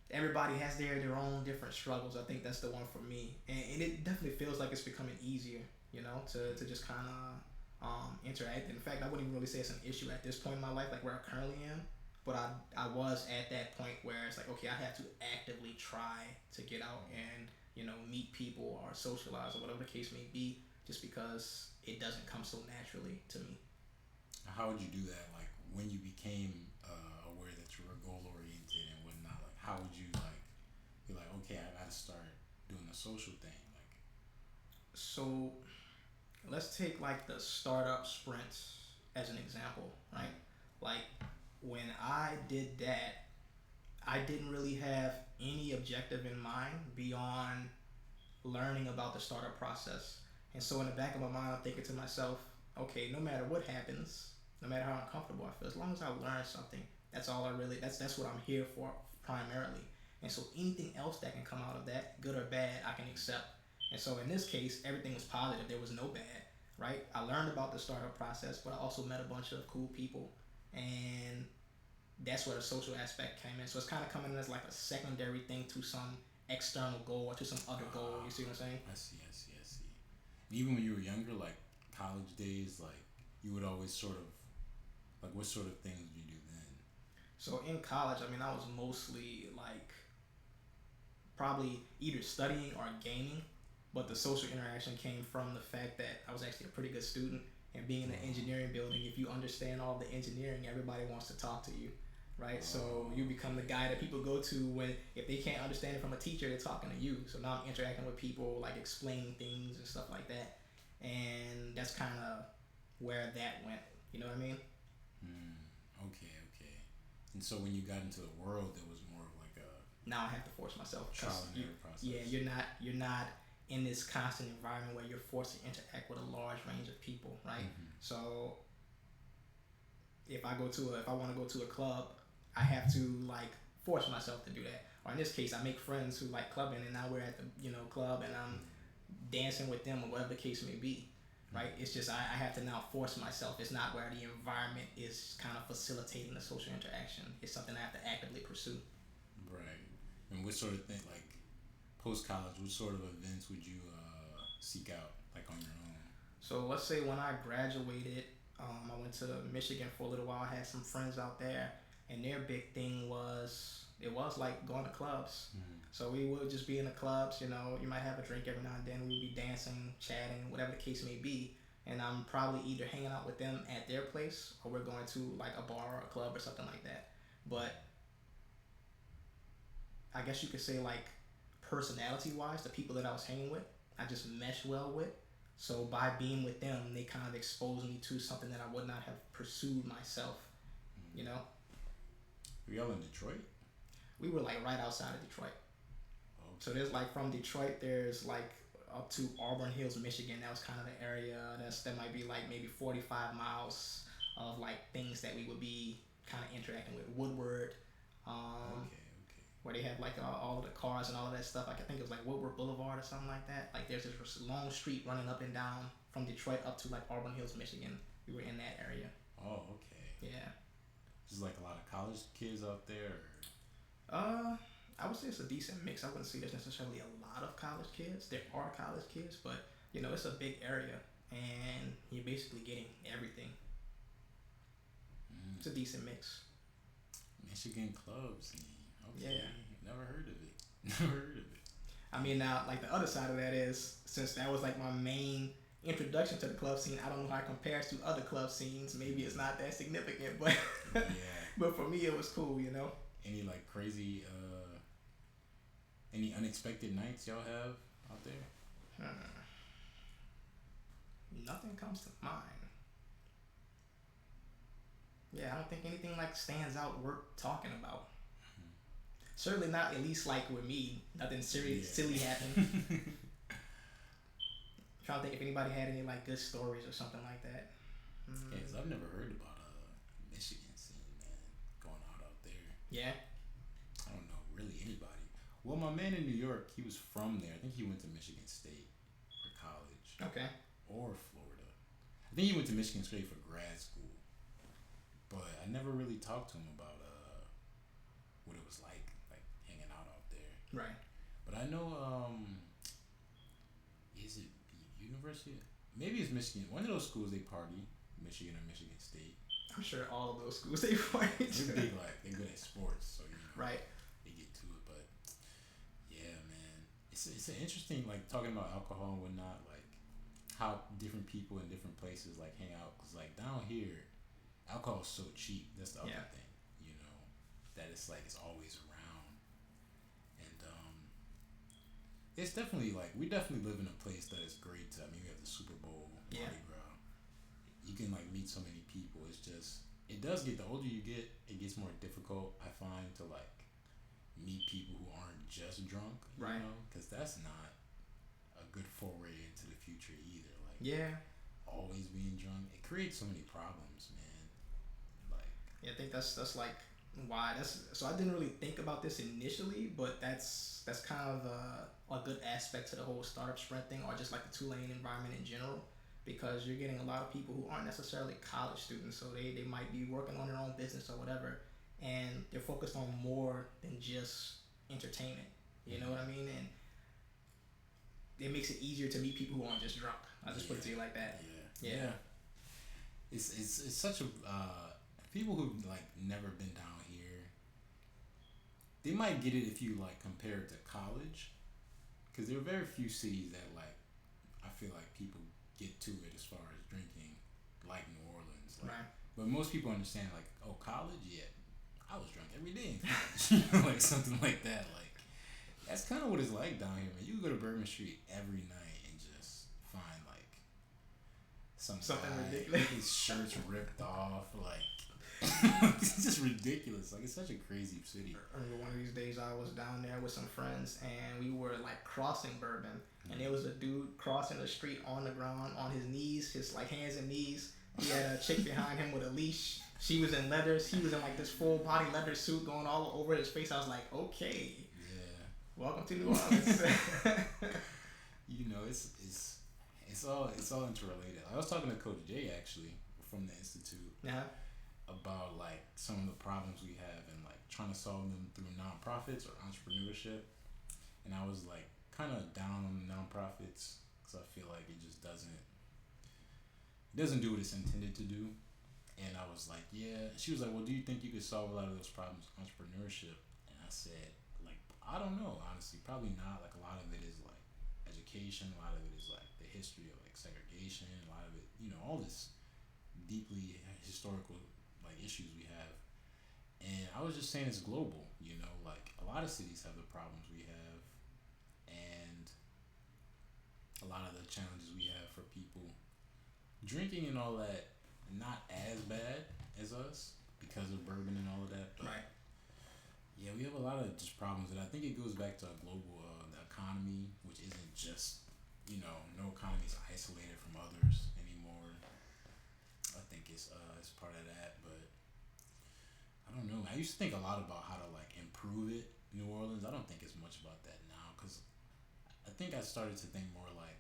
B: everybody has their own different struggles. I think that's the one for me. And it definitely feels like it's becoming easier, to just kind of interact. In fact, I wouldn't even really say it's an issue at this point in my life, like where I currently am. But I was at that point where it's like, okay, I have to actively try to get out and, meet people or socialize or whatever the case may be, just because it doesn't come so naturally to me.
A: How would you do that? Like when you became aware that you were goal oriented and whatnot, like how would you like be like, okay, I gotta start doing the social thing, like.
B: So let's take like the startup sprints as an example, right? Like when I did that, I didn't really have any objective in mind beyond learning about the startup process. And so in the back of my mind, I'm thinking to myself, okay, no matter what happens, no matter how uncomfortable I feel, as long as I learn something, that's all that's what I'm here for primarily. And so anything else that can come out of that, good or bad, I can accept. And so in this case, everything was positive. There was no bad, right? I learned about the startup process, but I also met a bunch of cool people. And that's where the social aspect came in. So it's kind of coming in as like a secondary thing to some external goal or to some other goal. You see what I'm saying?
A: I see. And even when you were younger, like college days, like you would always sort of, like what sort of things did you do then?
B: So in college, I mean, I was mostly like probably either studying or gaming, but the social interaction came from the fact that I was actually a pretty good student. And being in an engineering building, if you understand all the engineering, everybody wants to talk to you, right? So you become the guy that people go to when, if they can't understand it from a teacher, they're talking to you. So now I'm interacting with people, like explaining things and stuff like that. And that's kind of where that went. You know what I mean?
A: Okay. And so when you got into the world, it was more of like a
B: now I have to force myself.
A: trial and error process.
B: Yeah, you're not in this constant environment where you're forced to interact with a large range of people, right? So if I want to go to a club, I have to like force myself to do that. Or in this case, I make friends who like clubbing, and now we're at the club, and I'm dancing with them, or whatever the case may be, right? It's just I have to now force myself. It's not where the environment is kind of facilitating the social interaction. It's something I have to actively pursue.
A: Right. And what sort of thing, like post college, what sort of events would you seek out, like on your own?
B: So let's say when I graduated, I went to Michigan for a little while. I had some friends out there, and their big thing was like going to clubs. So we would just be in the clubs. You might have a drink every now and then. We would be dancing, chatting, whatever the case may be. And I'm probably either hanging out with them at their place, or we're going to like a bar or a club or something like that. But I guess you could say, like, personality wise, the people that I was hanging with, I just meshed well with. So by being with them, they kind of exposed me to something that I would not have pursued myself. You know,
A: Were y'all in Detroit?
B: we were like right outside of Detroit. So
A: Okay.
B: there's like from Detroit, there's like up to Auburn Hills, Michigan. That was kind of the area. That might be like maybe 45 miles of like things that we would be kind of interacting with. Woodward, um,
A: Okay. Okay.
B: where they have like all of the cars and all of that stuff. Like I think it was like Woodward Boulevard or something like that. Like there's this long street running up and down from Detroit up to like Auburn Hills, Michigan. We were in that area.
A: Oh, okay.
B: Yeah.
A: Just like a lot of college kids out there.
B: Uh, I would say it's a decent mix. I wouldn't say there's necessarily a lot of college kids. There are college kids, but you know it's a big area, and you're basically getting everything. It's a decent mix.
A: Michigan club scene. Okay.
B: Yeah.
A: Never heard of it. Never heard of it.
B: I mean, now like the other side of that is since that was like my main introduction to the club scene. I don't know how it compares to other club scenes. Maybe it's not that significant, but
A: Yeah.
B: but for me it was cool. You know.
A: Any like crazy, any unexpected nights y'all have out there?
B: Nothing comes to mind. Yeah, I don't think anything like stands out worth talking about. Certainly not at least like with me. Nothing serious,
A: Yeah.
B: silly happened. Trying to think if anybody had any like good stories or something like that.
A: Yeah, 'cause I've never heard about Michigan scene, man. Going out there.
B: Yeah.
A: I don't know really anybody. Well, my man in New York, he was from there. I think he went to Michigan State for college
B: Okay.
A: or Florida. I think he went to Michigan State for grad school. But I never really talked to him about what it was like hanging out there.
B: Right.
A: But I know is it University? Maybe it's Michigan. One of those schools they party, Michigan or Michigan State.
B: I'm sure all of those schools they fight.
A: They're big, they're good at sports, so
B: Right.
A: they get to it. But yeah, man, it's an interesting like talking about alcohol and whatnot, like how different people in different places like hang out. Cause like down here, alcohol is so cheap. That's the other
B: Yeah.
A: thing, that it's like it's always around, and it's definitely like we definitely live in a place that is great. I mean, we have the Super Bowl,
B: Yeah.
A: Mardi Gras. You can like meet so many people. It's just it does get the older you get, it gets more difficult. I find to like meet people who aren't just drunk,
B: Right.
A: because that's not a good foray into the future either. Like
B: Yeah.
A: always being drunk, it creates so many problems, man. Like
B: Yeah, I think that's like why that's so I didn't really think about this initially, but that's kind of a good aspect to the whole startup sprint thing, or just like the Tulane environment in general, because you're getting a lot of people who aren't necessarily college students, so they might be working on their own business or whatever, and they're focused on more than just entertainment. You know what I mean? And it makes it easier to meet people who aren't just drunk. I'll just put it to you like that.
A: yeah. It's such a people who like never been down here, they might get it if you like compare it to college, because there are very few cities that like I feel like people get to it as far as drinking like New Orleans, like,
B: Right.
A: but most people understand like, oh, college, yeah, I was drunk every day in college, like something like that. Like that's kind of what it's like down here, man. You can go to Bourbon Street every night and just find like something
B: Something ridiculous.
A: his shirt's ripped off, like it's just ridiculous. Like it's such a crazy city.
B: I remember one of these days I was down there with some friends and we were like crossing Bourbon, and there was a dude crossing the street on the ground on his knees, his like hands and knees. He had a chick behind him with a leash. She was in leathers. He was in like this full body leather suit going all over his face. I was like, okay,
A: Yeah.
B: welcome to New Orleans.
A: It's all interrelated. I was talking to Coach Jay actually from the Institute
B: Yeah.
A: about like some of the problems we have and like trying to solve them through nonprofits or entrepreneurship, and I was like kind of down on the nonprofits because I feel like it just doesn't do what it's intended to do. And I was like, yeah. She was like, well, do you think you could solve a lot of those problems with entrepreneurship? And I said, like, I don't know, honestly, probably not. Like a lot of it is like education, a lot of it is like the history of like segregation, a lot of it, all this deeply historical like issues we have. And I was just saying it's global, like a lot of cities have the problems we have, and a lot of the challenges we have for people drinking and all that, not as bad as us because of bourbon and all of that. But
B: Right.
A: yeah, we have a lot of just problems, and I think it goes back to a global the economy, which isn't just no economy is isolated from others anymore. I think it's part of that, but I don't know. I used to think a lot about how to like improve it, New Orleans. I don't think it's much about that now because I think I started to think more like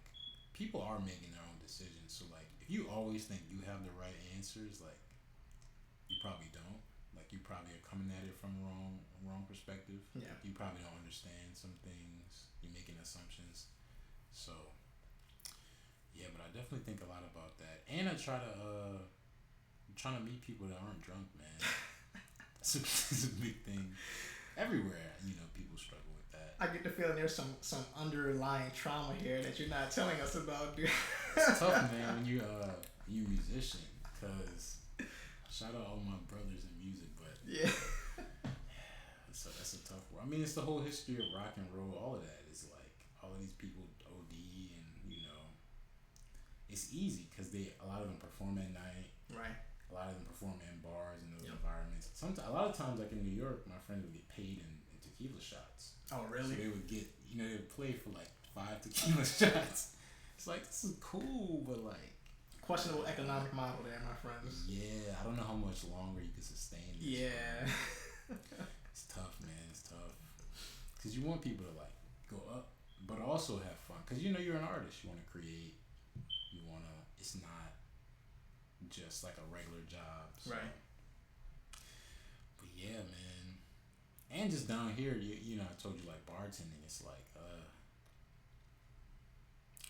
A: people are making their own decisions. So like if you always think you have the right answers, like you probably don't. Like you probably are coming at it from wrong perspective.
B: Yeah.
A: You probably don't understand some things. You're making assumptions. So yeah, but I definitely think a lot about that. And I try to I'm trying to meet people that aren't drunk, man. It's a big thing. Everywhere, people struggle with that.
B: I get the feeling there's some underlying trauma here that you're not telling us about, dude.
A: It's tough, man, when you a musician, cause shout out all my brothers in music, but
B: Yeah.
A: so that's a tough one. I mean, it's the whole history of rock and roll. All of that is like all of these people OD, and it's easy because a lot of them perform at night.
B: Right.
A: A lot of them perform in bars and those
B: Yep.
A: environments. Sometimes, a lot of times, like in New York, my friends would get paid in tequila shots.
B: Oh,
A: So
B: really?
A: they would get, they would play for like 5 tequila shots. It's like, this is cool, but like,
B: Questionable economic model there, my friends.
A: yeah, I don't know how much longer you can sustain this.
B: Yeah.
A: It's tough, man. It's tough. Because you want people to like go up, but also have fun. Because you're an artist. You want to create. You want to, it's not just like a regular job. So.
B: Right.
A: But yeah, man. And just down here, I told you like bartending, it's like, I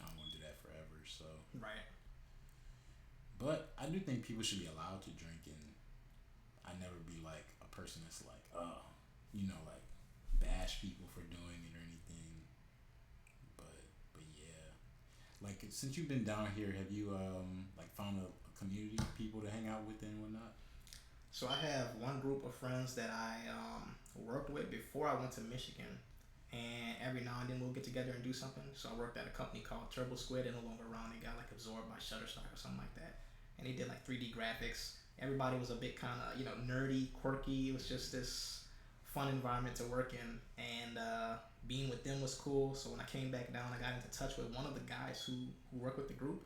A: don't want to do that forever, so.
B: Right.
A: But I do think people should be allowed to drink, and I never be like a person that's like, like bash people for doing it or anything. But yeah, like since you've been down here, have you like found a community of people to hang out with and whatnot?
B: So I have one group of friends that I worked with before I went to Michigan, and every now and then we'll get together and do something. So I worked at a company called Turbo Squid. They're no longer around. They got like absorbed by Shutterstock or something like that, and they did like 3D graphics. Everybody was a bit kind of nerdy, quirky. It was just this fun environment to work in, and being with them was cool. So when I came back down, I got into touch with one of the guys who worked with the group,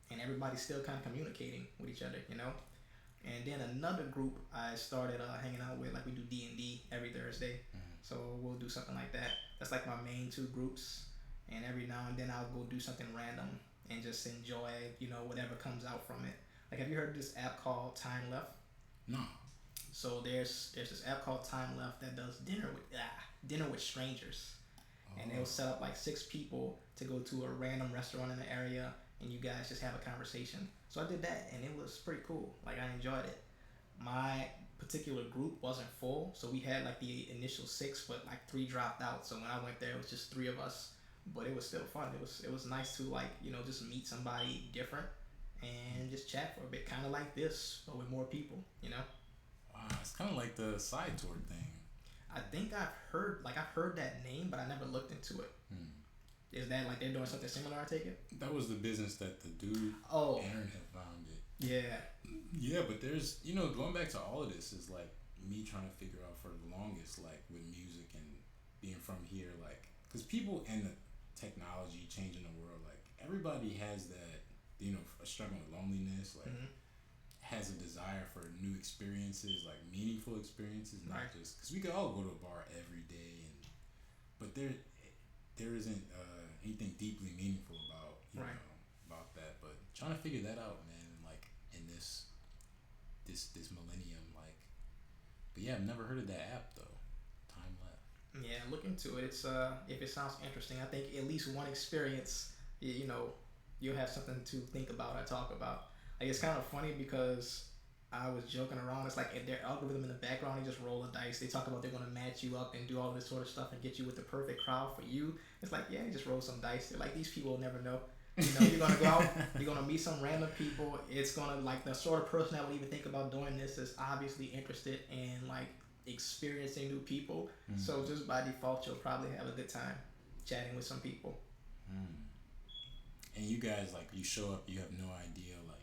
B: and everybody's still kind of communicating with each other, And then another group I started hanging out with, like we do D&D every Thursday. So we'll do something like that. That's like my main two groups. And every now and then I'll go do something random and just enjoy, whatever comes out from it. Like, have you heard of this app called Time Left?
A: No.
B: So there's this app called Time Left that does dinner with strangers. And they'll set up like 6 people to go to a random restaurant in the area, and you guys just have a conversation. So I did that, and it was pretty cool. Like, I enjoyed it. My particular group wasn't full, so we had like the initial 6, but like 3 dropped out. So when I went there, it was just 3 of us, but it was still fun. It was nice to like just meet somebody different and just chat for a bit, kind of like this, but with more people.
A: Wow, it's kind of like the side tour thing.
B: I think I've heard that name, but I never looked into it. Is that like they're doing something similar? I take it.
A: That was the business that the dude Aaron had founded.
B: Yeah.
A: Yeah, but there's going back to all of this is like me trying to figure out for the longest, like with music and being from here, like because people and the technology changing the world, like everybody has that a struggling with loneliness, like has a desire for new experiences, like meaningful experiences, not just because we could all go to a bar every day, but there isn't anything deeply meaningful about about that. But trying to figure that out, man, like in this millennium, like. But yeah, I've never heard of that app though. Time Left.
B: Yeah, look into it. It's if it sounds interesting, I think at least one experience, you'll have something to think about or talk about. Like, it's kind of funny because I was joking around. It's like their algorithm in the background, they just roll the dice. They talk about they're going to match you up and do all this sort of stuff and get you with the perfect crowd for you. It's like, yeah, just roll some dice. They're like, these people will never know. You're going to go out, you're going to meet some random people. It's going to, like, the sort of person that would even think about doing this is obviously interested in, like, experiencing new people. So just by default, you'll probably have a good time chatting with some people.
A: And you guys like you show up, you have no idea like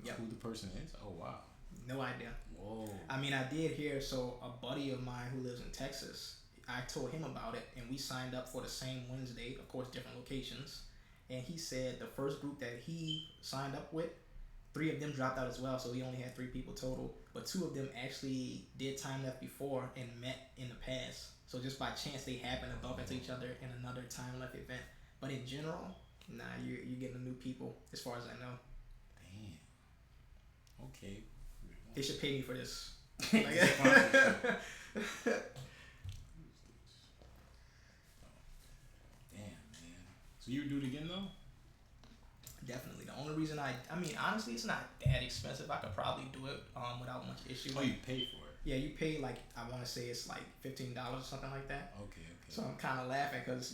B: Yep.
A: who the person is. Oh wow.
B: No idea.
A: Whoa.
B: I mean, I did hear. So a buddy of mine who lives in Texas, I told him about it, and we signed up for the same Wednesday. Of course, different locations. And he said the first group that he signed up with, 3 of them dropped out as well, so he only had 3 people total. But 2 of them actually did time left before and met in the past. So just by chance, they happened to bump into each other in another time left event. But in general, nah, you're getting new people as far as I know.
A: Damn. Okay.
B: They should pay me for this.
A: Damn, man. So you would do it again though?
B: Definitely. The only reason I mean, honestly, it's not that expensive. I could probably do it without much issue.
A: Oh, you pay for it?
B: Yeah, you pay like, I want to say it's like $15 or something like that.
A: Okay.
B: So I'm kind of laughing because,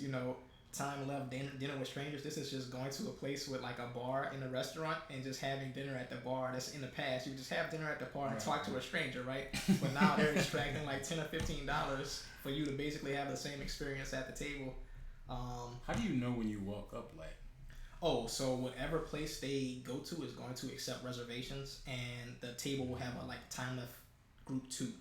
B: time left dinner with strangers. This is just going to a place with like a bar in a restaurant and just having dinner at the bar. That's in the past. You just have dinner at the bar and talk to a stranger, right? But now they're extracting like $10 or $15 for you to basically have the same experience at the table.
A: How do you know when you walk up like?
B: Oh, so whatever place they go to is going to accept reservations, and the table will have a like time left group 2,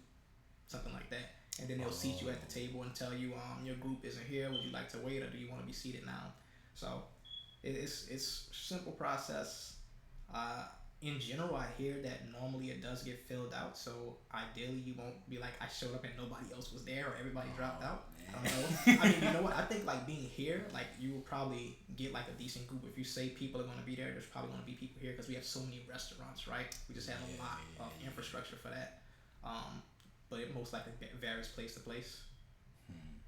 B: something like that. And then they'll seat you at the table and tell you, your group isn't here. Would you like to wait, or do you want to be seated now? So, it's simple process. In general, I hear that normally it does get filled out. So ideally, you won't be like, I showed up and nobody else was there, or everybody dropped out.
A: Man.
B: I don't know. I mean, you know what? I think like being here, like you will probably get like a decent group. If you say people are going to be there, there's probably going to be people here because we have so many restaurants, right? We just have a lot of infrastructure for that. But it most likely varies place to place.
A: Damn.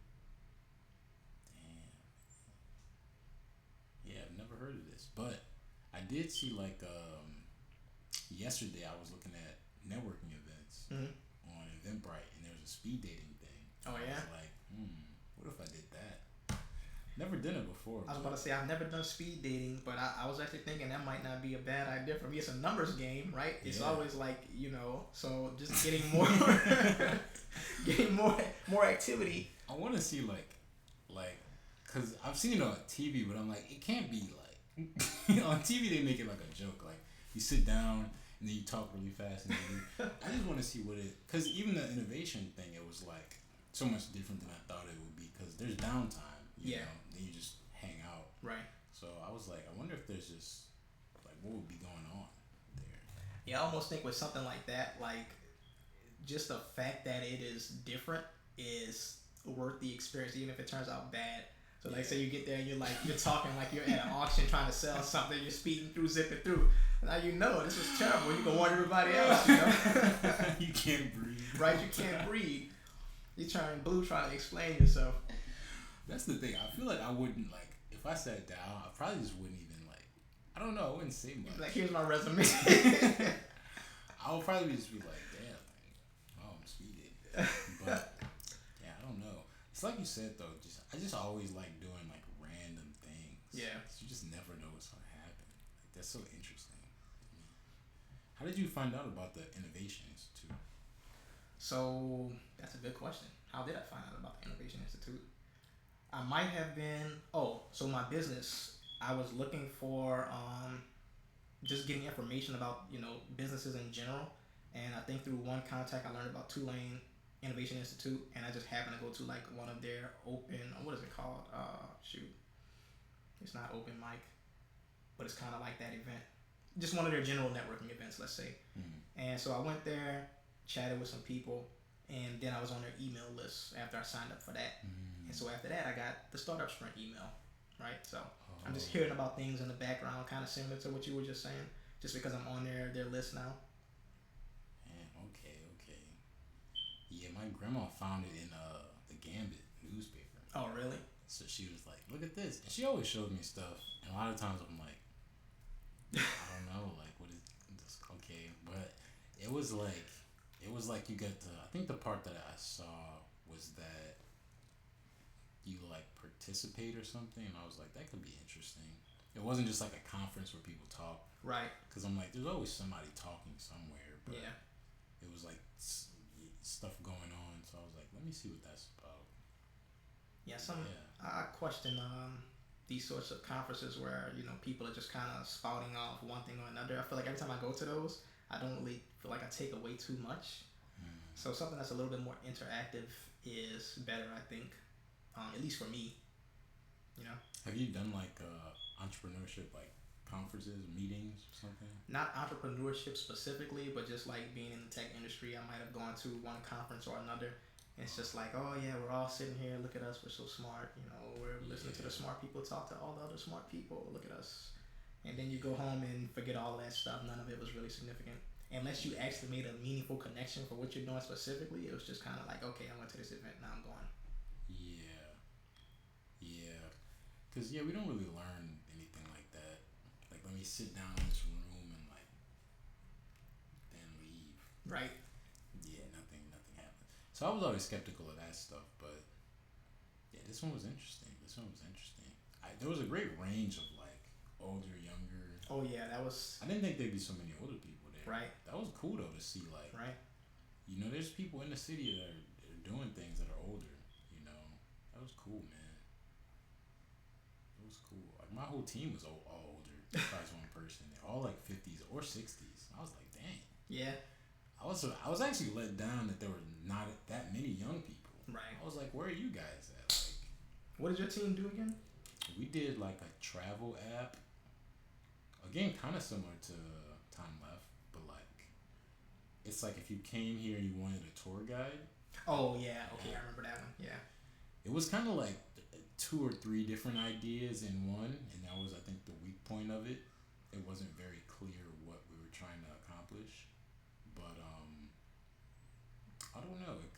A: Yeah, I've never heard of this, but I did see like yesterday I was looking at networking events on Eventbrite, and there was a speed dating thing.
B: Oh yeah.
A: I was like, what if I did that? Never done it before.
B: I was about to say I've never done speed dating, but I was actually thinking that might not be a bad idea for me. It's a numbers game, right? It's always like, so just getting more getting more activity.
A: I want to see like, cause I've seen it on TV, but I'm like, it can't be like on TV they make it like a joke. Like you sit down and then you talk really fast, and then I just want to see what it. Cause even the innovation thing, it was like so much different than I thought it would be. Cause there's downtime. You know, then you just hang out.
B: Right.
A: So I was like, I wonder if there's just like what would be going on there.
B: Yeah, I almost think with something like that, like just the fact that it is different is worth the experience, even if it turns out bad. So like, say you get there and you're talking like you're at an auction trying to sell something, you're speeding through, zipping through. Now this was terrible. You can warn everybody else,
A: You can't breathe.
B: Right, you can't breathe. You're turning blue trying to explain yourself.
A: That's the thing. I feel like I wouldn't like if I sat down. I probably just wouldn't even like. I don't know. I wouldn't say much.
B: Like, here's my resume.
A: I would probably just be like, damn, like, I'm speeding. But yeah, I don't know. It's like you said though. I just always like doing like random things.
B: Yeah.
A: You just never know what's gonna happen. Like that's so interesting. How did you find out about the Innovation Institute?
B: So that's a good question. How did I find out about the Innovation Institute? I might have been. So my business. I was looking for just getting information about businesses in general, and I think through one contact I learned about Tulane Innovation Institute, and I just happened to go to like one of their open. What is it called? It's not open mic, but it's kind of like that event. Just one of their general networking events, let's say. And so I went there, chatted with some people, and then I was on their email list after I signed up for that. And so after that, I got the Startup Sprint email, right? So I'm just hearing about things in the background, kind of similar to what you were just saying, just because I'm on their list now.
A: Man, okay. Yeah, my grandma found it in the Gambit newspaper.
B: Oh, really?
A: So she was like, "Look at this," and she always shows me stuff, and a lot of times I'm like, I don't know, like what is this? Okay, but it was like you got to. I think the part that I saw was that you like participate or something, and I was like, that could be interesting. It wasn't just like a conference where people talk,
B: right?
A: Because I'm like, there's always somebody talking somewhere, but
B: yeah,
A: it was like stuff going on, so I was like, let me see what that's about.
B: I question these sorts of conferences where people are just kind of spouting off one thing or another. I feel like every time I go to those, I don't really feel like I take away too much. So something that's a little bit more interactive is better, I think. At least for me, you know.
A: Have you done like entrepreneurship like conferences, meetings, or something?
B: Not entrepreneurship specifically, but just like being in the tech industry, I might have gone to one conference or another. And it's just like, oh yeah, we're all sitting here. Look at us, we're so smart. We're listening to the smart people talk to all the other smart people. Look at us. And then you go home and forget all that stuff. None of it was really significant. Unless you actually made a meaningful connection for what you're doing specifically, it was just kind of like, okay, I went to this event, now I'm going.
A: Yeah, yeah. Cause yeah, we don't really learn anything like that. Like let me sit down in this room and like then leave.
B: Right.
A: Yeah, nothing happened. So I was always skeptical of that stuff, but yeah, this one was interesting. There was a great range of like older, younger.
B: Oh yeah, that was.
A: I didn't think there'd be so many older people there.
B: Right.
A: That was cool though to see like.
B: Right.
A: There's people in the city that are doing things that are older. That was cool, man. It was cool. Like my whole team was all older. Besides one person, they're all like 50s or 60s. I was like, dang.
B: Yeah.
A: I was actually let down that there were not that many young people.
B: Right.
A: I was like, where are you guys at? Like,
B: what did your team do again?
A: we did like a travel app. Again, kind of similar to Time Left, but like, it's like if you came here and you wanted a tour guide.
B: Oh yeah, okay, I remember that one. Yeah.
A: It was kind of like 2 or 3 different ideas in one, and that was I think the weak point of it. It wasn't very clear what we were trying to accomplish, but I don't know. It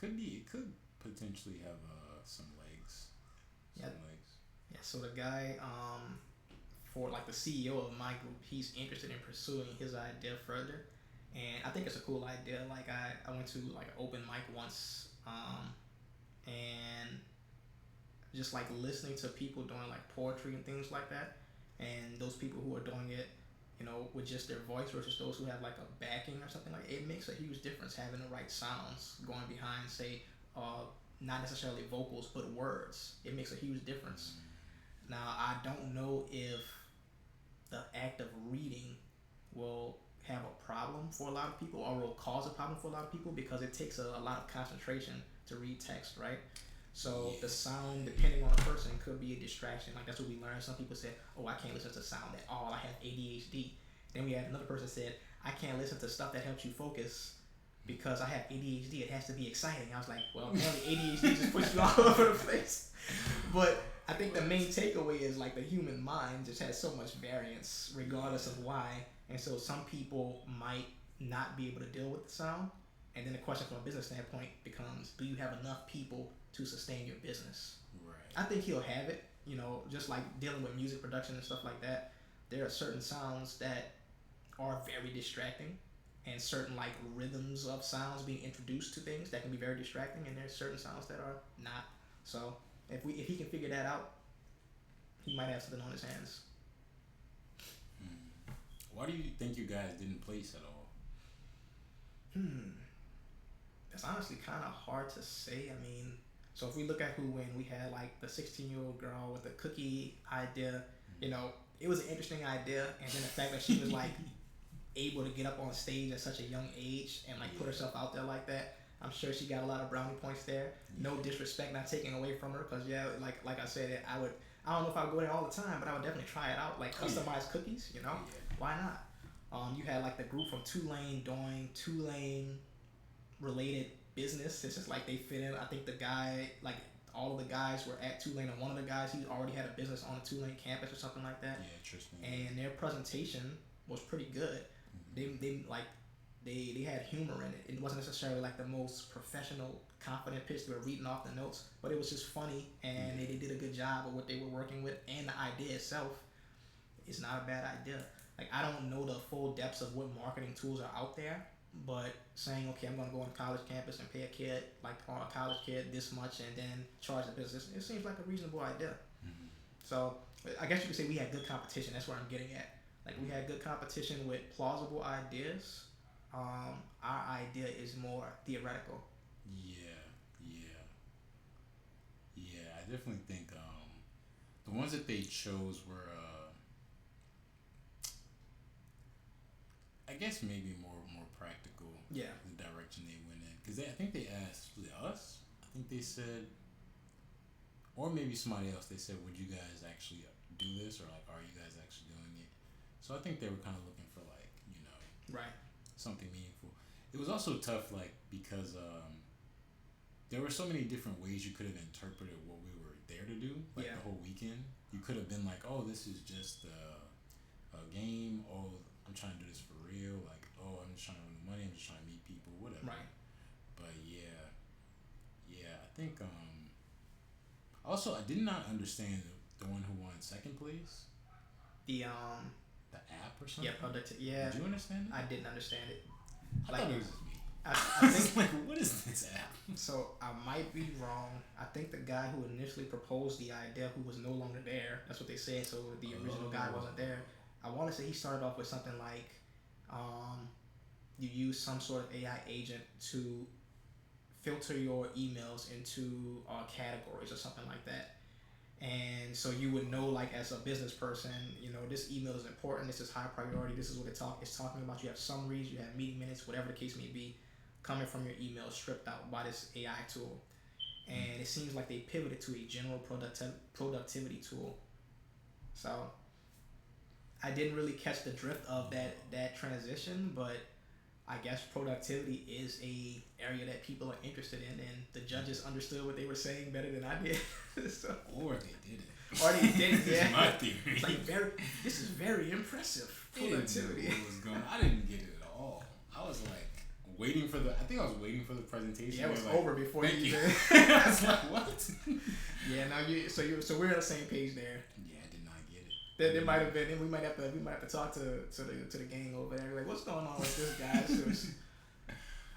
A: could potentially have some legs.
B: Yeah. Yeah. So the guy, for like the CEO of my group, he's interested in pursuing his idea further, and I think it's a cool idea. Like I went to like an open mic once, and just like listening to people doing like poetry and things like that, and those people who are doing it, with just their voice versus those who have like a backing or something like it makes a huge difference having the right sounds going behind, say, not necessarily vocals but words. It makes a huge difference. Now I don't know if the act of reading will have a problem for a lot of people or will cause a problem for a lot of people because it takes a lot of concentration to read text, right? So the sound, depending on the person, could be a distraction. Like that's what we learned. Some people said, "Oh, I can't listen to sound at all. I have ADHD." Then we had another person said, "I can't listen to stuff that helps you focus because I have ADHD. It has to be exciting." I was like, "Well, apparently ADHD just puts you all over the place." But I think the main takeaway is like the human mind just has so much variance regardless of why, and so some people might not be able to deal with the sound. And then the question from a business standpoint becomes, do you have enough people to sustain your business?
A: Right.
B: I think he'll have it, just like dealing with music production and stuff like that. There are certain sounds that are very distracting and certain like rhythms of sounds being introduced to things that can be very distracting, and there's certain sounds that are not. So if he can figure that out, he might have something on his hands.
A: Why do you think you guys didn't place at all?
B: That's honestly kind of hard to say. I mean, so if we look at who win, we had like the 16-year-old girl with the cookie idea. It was an interesting idea, and then the fact that she was like able to get up on stage at such a young age and like put herself out there like that. I'm sure she got a lot of brownie points there. No disrespect, not taking away from her, because like I said, I don't know if I would go there all the time, but I would definitely try it out, like customized cookies. Why not? You had like the group from Tulane doing Tulane related business. It's just like they fit in. I think the guy, like all of the guys were at Tulane, and one of the guys, he already had a business on the Tulane campus or something like that.
A: Yeah, interesting.
B: And their presentation was pretty good. They had humor in it. It wasn't necessarily like the most professional, confident pitch. They were reading off the notes, but it was just funny, and they did a good job of what they were working with. And the idea itself is not a bad idea. Like I don't know the full depths of what marketing tools are out there, but saying, okay, I'm going to go on a college campus and pay a kid, like on a college kid, this much, and then charge the business, it seems like a reasonable idea. So I guess you could say we had good competition. That's where I'm getting at. Like we had good competition with plausible ideas. Our idea is more theoretical.
A: Yeah. I definitely think the ones that they chose were, I guess maybe more practical.
B: Yeah.
A: The direction they went in, because I think they asked, was it us? I think they said, or maybe somebody else. They said, would you guys actually do this, or like, are you guys actually doing it? So I think they were kind of looking for like,
B: Right.
A: something meaningful. It was also tough, like, because there were so many different ways you could have interpreted what we were there to do, like
B: Yeah.
A: the whole weekend. You could have been like, oh, this is just a game. Oh, I'm trying to do this for real. Like, oh, I'm just trying to earn money. I'm just trying to meet people, whatever.
B: Right.
A: But yeah, I think also I did not understand the one who won second place.
B: The
A: The app or something.
B: yeah, product. Yeah.
A: Did you understand it?
B: I didn't understand it.
A: I
B: Like,
A: thought it was just me.
B: I think
A: like, what is this app?
B: so. I might be wrong. I think the guy who initially proposed the idea, who was no longer there, that's what they said. So the original guy wasn't there. I want to say he started off with something like, you use some sort of AI agent to filter your emails into categories or something like that. And so you would know, like, as a business person, this email is important, this is high priority, this is what it's talking about. You have summaries, you have meeting minutes, whatever the case may be, coming from your email stripped out by this AI tool. And it seems like they pivoted to a general productivity tool. So I didn't really catch the drift of that transition, but I guess productivity is a area that people are interested in, and the judges understood what they were saying better than I did. So,
A: Or they didn't.
B: or they didn't.
A: This
B: Yeah.
A: is my theory.
B: It's like this is very impressive
A: They didn't know
B: productivity.
A: what was going on. I didn't get it at all. I was like waiting for I think I was waiting for the presentation.
B: Yeah, it was
A: like,
B: over before you
A: thank you.
B: even.
A: I was like, what?
B: Yeah, now so we're on the same page there.
A: Yeah, I did not get it.
B: There might have been, and we might have to talk to the gang over there. Like, what's going on with this guy? So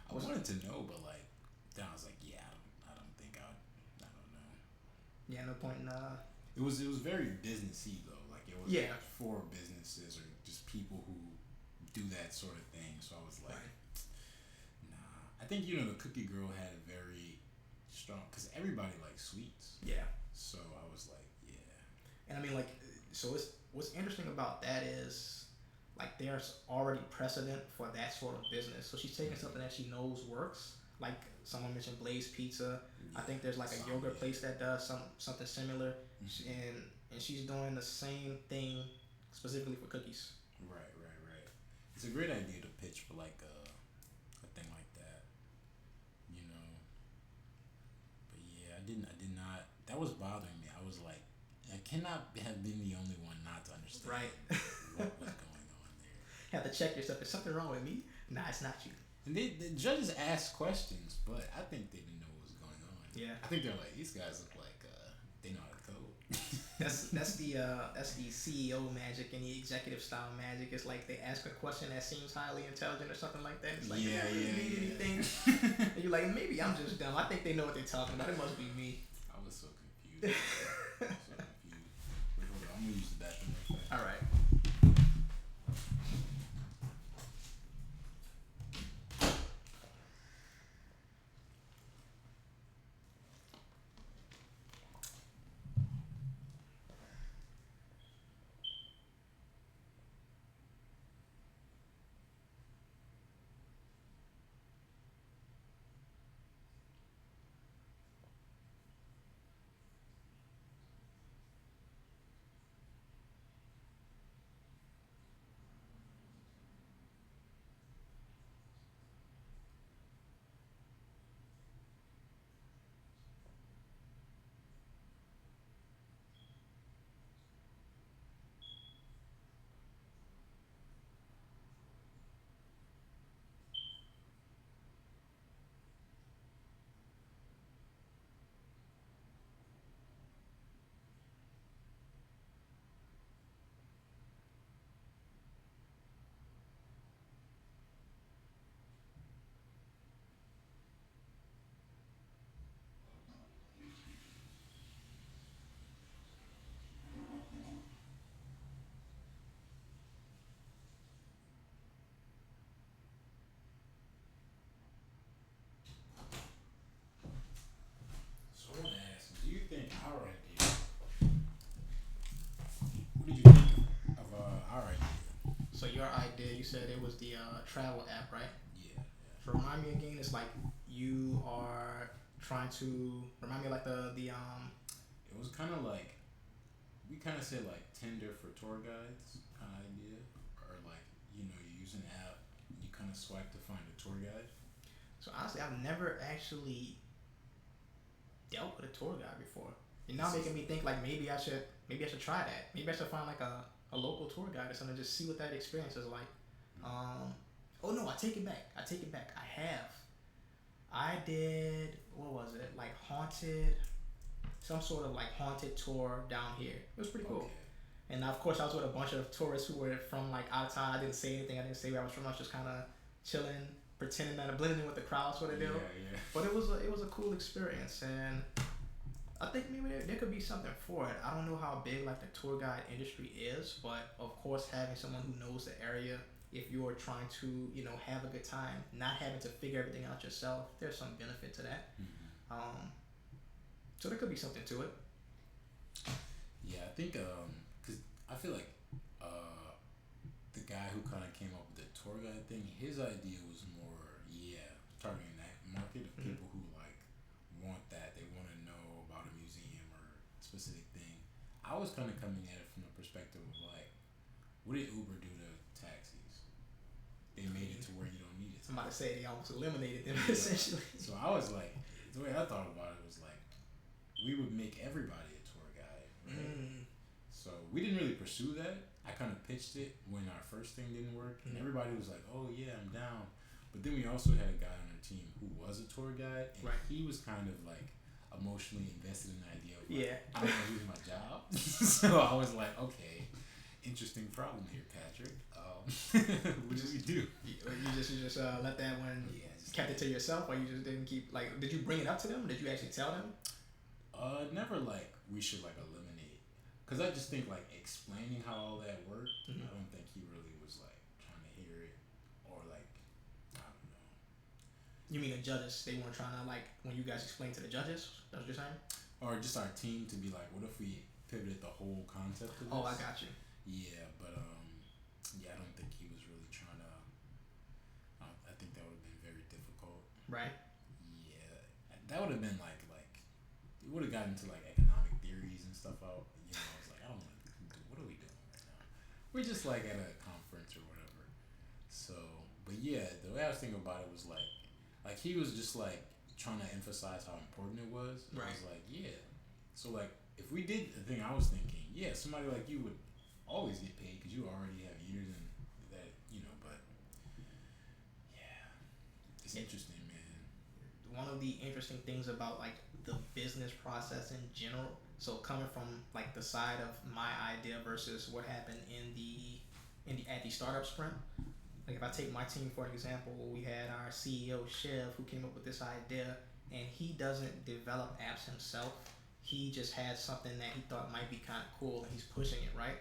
A: I wanted to know, but like then I was like, yeah, I don't think I don't know.
B: yeah, no point in
A: It was very businessy though. Like it was
B: Yeah.
A: for businesses or just people who do that sort of thing. So I was like,
B: Right.
A: nah. I think the Cookie Girl had a very strong, because everybody likes sweets.
B: Yeah.
A: So I was like, yeah.
B: And I mean, like, so what's interesting about that is, like, there's already precedent for that sort of business. So she's taking something that she knows works. Like someone mentioned Blaze Pizza. I think there's like a yogurt place that does something similar, and she's doing the same thing specifically for cookies.
A: Right. It's a great idea to pitch for like a thing like that, But yeah, I did not. That was bothering me. I was like, I cannot have been the only one not to understand
B: Right.
A: what was going on there.
B: You have to check yourself. Is something wrong with me? Nah, it's not you.
A: And the judges asked questions, but I think they didn't know what was going on.
B: Yeah.
A: I think they're like, these guys look like they know how to code.
B: That's the CEO magic and the executive style magic. It's like they ask a question that seems highly intelligent or something like that. It's like,
A: Yeah,
B: they don't really
A: yeah,
B: need
A: yeah.
B: anything. And you're like, maybe I'm just dumb. I think they know what they're talking about. It must be me.
A: I was so confused. Wait, hold on. I'm gonna use the bathroom real quick.
B: All right. your idea, you said it was the travel app, right?
A: Yeah,
B: So remind me again. It's like you are trying to remind me like the.
A: it was kind of like we kind of said like Tinder for tour guides kind of idea, or like you use an app, you kind of swipe to find a tour guide.
B: So honestly, I've never actually dealt with a tour guide before. You're now
A: This is
B: making me think like maybe I should try that. Maybe I should find like a local tour guide or something, just see what that experience is like. Um, oh no, I take it back. I take it back. I did, what was it? Like haunted, some sort of like haunted tour down here. It was pretty cool.
A: okay.
B: And of course, I was with a bunch of tourists who were from like out of town. I didn't say anything. I didn't say where I was from. I was just kind of chilling, pretending that I'm blending in with the crowd, sort of
A: Yeah,
B: deal.
A: yeah.
B: But it was a cool experience, and I think maybe there could be something for it. I don't know how big like the tour guide industry is, but of course, having someone who knows the area, if you're trying to have a good time, not having to figure everything out yourself, there's some benefit to that.
A: Hmm.
B: Um, so there could be something to it.
A: Yeah, I think cause I feel like the guy who kind of came up with the tour guide thing, his idea was more targeting that market of
B: Mm-hmm.
A: people who like want that they want to know about a museum or specific thing. I was kind of coming at it from the perspective of like, what did Uber do to taxis? They made it to where you don't need it.
B: I'm about to say they almost eliminated them
A: Yeah.
B: essentially.
A: So I was like, the way I thought about it was like, we would make everybody a tour guide, right?
B: Mm.
A: So we didn't really pursue that. I kind of pitched it when our first thing didn't work, and everybody was like, "Oh yeah, I'm down." But then we also had a guy on our team who was a tour guide, and
B: Right.
A: he was kind of like emotionally invested in the idea of like,
B: Yeah.
A: I don't want to lose my job. So I was like, okay, interesting problem here, Patrick. What did we do?
B: You just let that one,
A: Yeah, just
B: kept it to yourself, or you just didn't keep like? Did you bring it up to them? Did you actually tell them?
A: never like we should like eliminate, cause I just think like explaining how all that worked.
B: Mhm.
A: I don't think he really was like trying to hear it, or like I don't know.
B: You mean the judges? They weren't trying to like when you guys explained to the judges. That's what you're saying?
A: Or just our team to be like, what if we pivoted the whole concept of this?
B: Oh, I got you.
A: Yeah, but yeah, I don't think he was really trying to. I think that would have been very difficult.
B: Right.
A: Yeah, that would have been like it would have gotten to like economic theories and stuff out. I was like, I don't want to. What are we doing right now? We're just like at a conference or whatever. So, but yeah, the way I was thinking about it was like he was just like trying to emphasize how important it was. And I
B: Right.
A: was like, yeah. So like, if we did the thing I was thinking, yeah, somebody like you would always get paid because you already have years in that, But yeah, it's interesting, man.
B: One of the interesting things about like the business process in general, so coming from like the side of my idea versus what happened at the startup sprint, like if I take my team for example, we had our CEO Chev who came up with this idea, and he doesn't develop apps himself. He just had something that he thought might be kind of cool, and he's pushing it, right?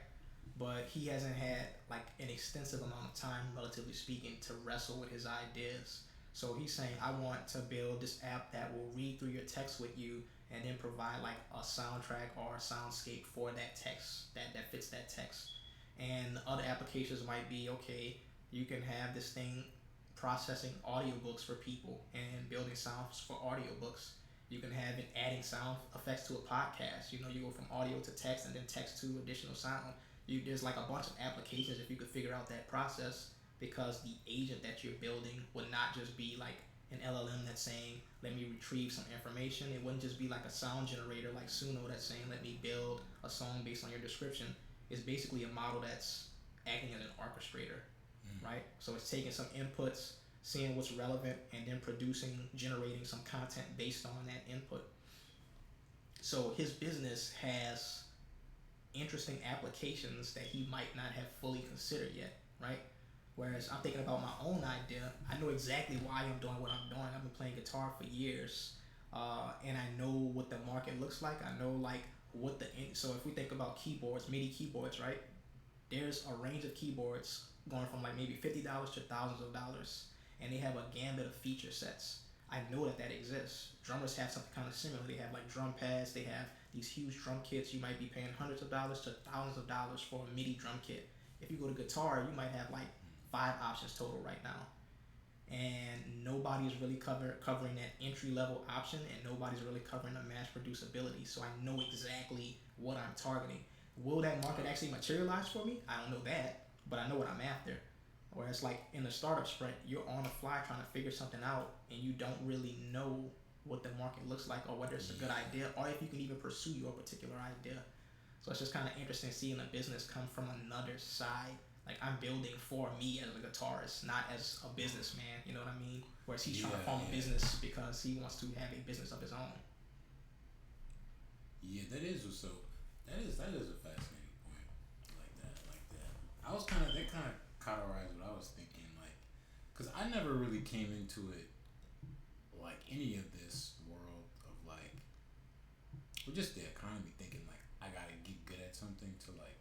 B: But he hasn't had like an extensive amount of time, relatively speaking, to wrestle with his ideas. So he's saying, I want to build this app that will read through your text with you and then provide like a soundtrack or a soundscape for that text that fits that text. And other applications might be, okay, you can have this thing processing audiobooks for people and building sounds for audiobooks. You can have it adding sound effects to a podcast. You go from audio to text and then text to additional sound. There's like a bunch of applications if you could figure out that process, because the agent that you're building would not just be like an LLM that's saying, let me retrieve some information. It wouldn't just be like a sound generator like Suno that's saying, let me build a song based on your description. It's basically a model that's acting as an orchestrator, right? So it's taking some inputs, seeing what's relevant, and then generating some content based on that input. So his business has interesting applications that he might not have fully considered yet, right? Whereas I'm thinking about my own idea. I know exactly why I'm doing what I'm doing. I've been playing guitar for years, and I know what the market looks like. I know like so if we think about keyboards, MIDI keyboards, right? There's a range of keyboards going from like maybe $50 to thousands of dollars, and they have a gambit of feature sets. I know that exists. Drummers have something kind of similar. They have like drum pads. They have these huge drum kits. You might be paying hundreds of dollars to thousands of dollars for a MIDI drum kit. If you go to guitar, you might have like 5 options total right now, and nobody's really covering that entry level option, and nobody's really covering the mass producibility. So I know exactly what I'm targeting. Will that market actually materialize for me? I don't know that, but I know what I'm after. Whereas like in the startup sprint, you're on the fly trying to figure something out, and you don't really know what the market looks like, or whether it's a good idea, or if you can even pursue your particular idea. So it's just kind of interesting seeing a business come from another side. Like I'm building for me as a guitarist, not as a businessman. You know what I mean? Whereas he's trying to form a business because he wants to have a business of his own.
A: Yeah, that is so. That is a fascinating point. Like that. I was kind of that kind of cauterized what I was thinking, like, cause I never really came into it like any of this world of like, well, just the economy, thinking like I gotta get good at something to like.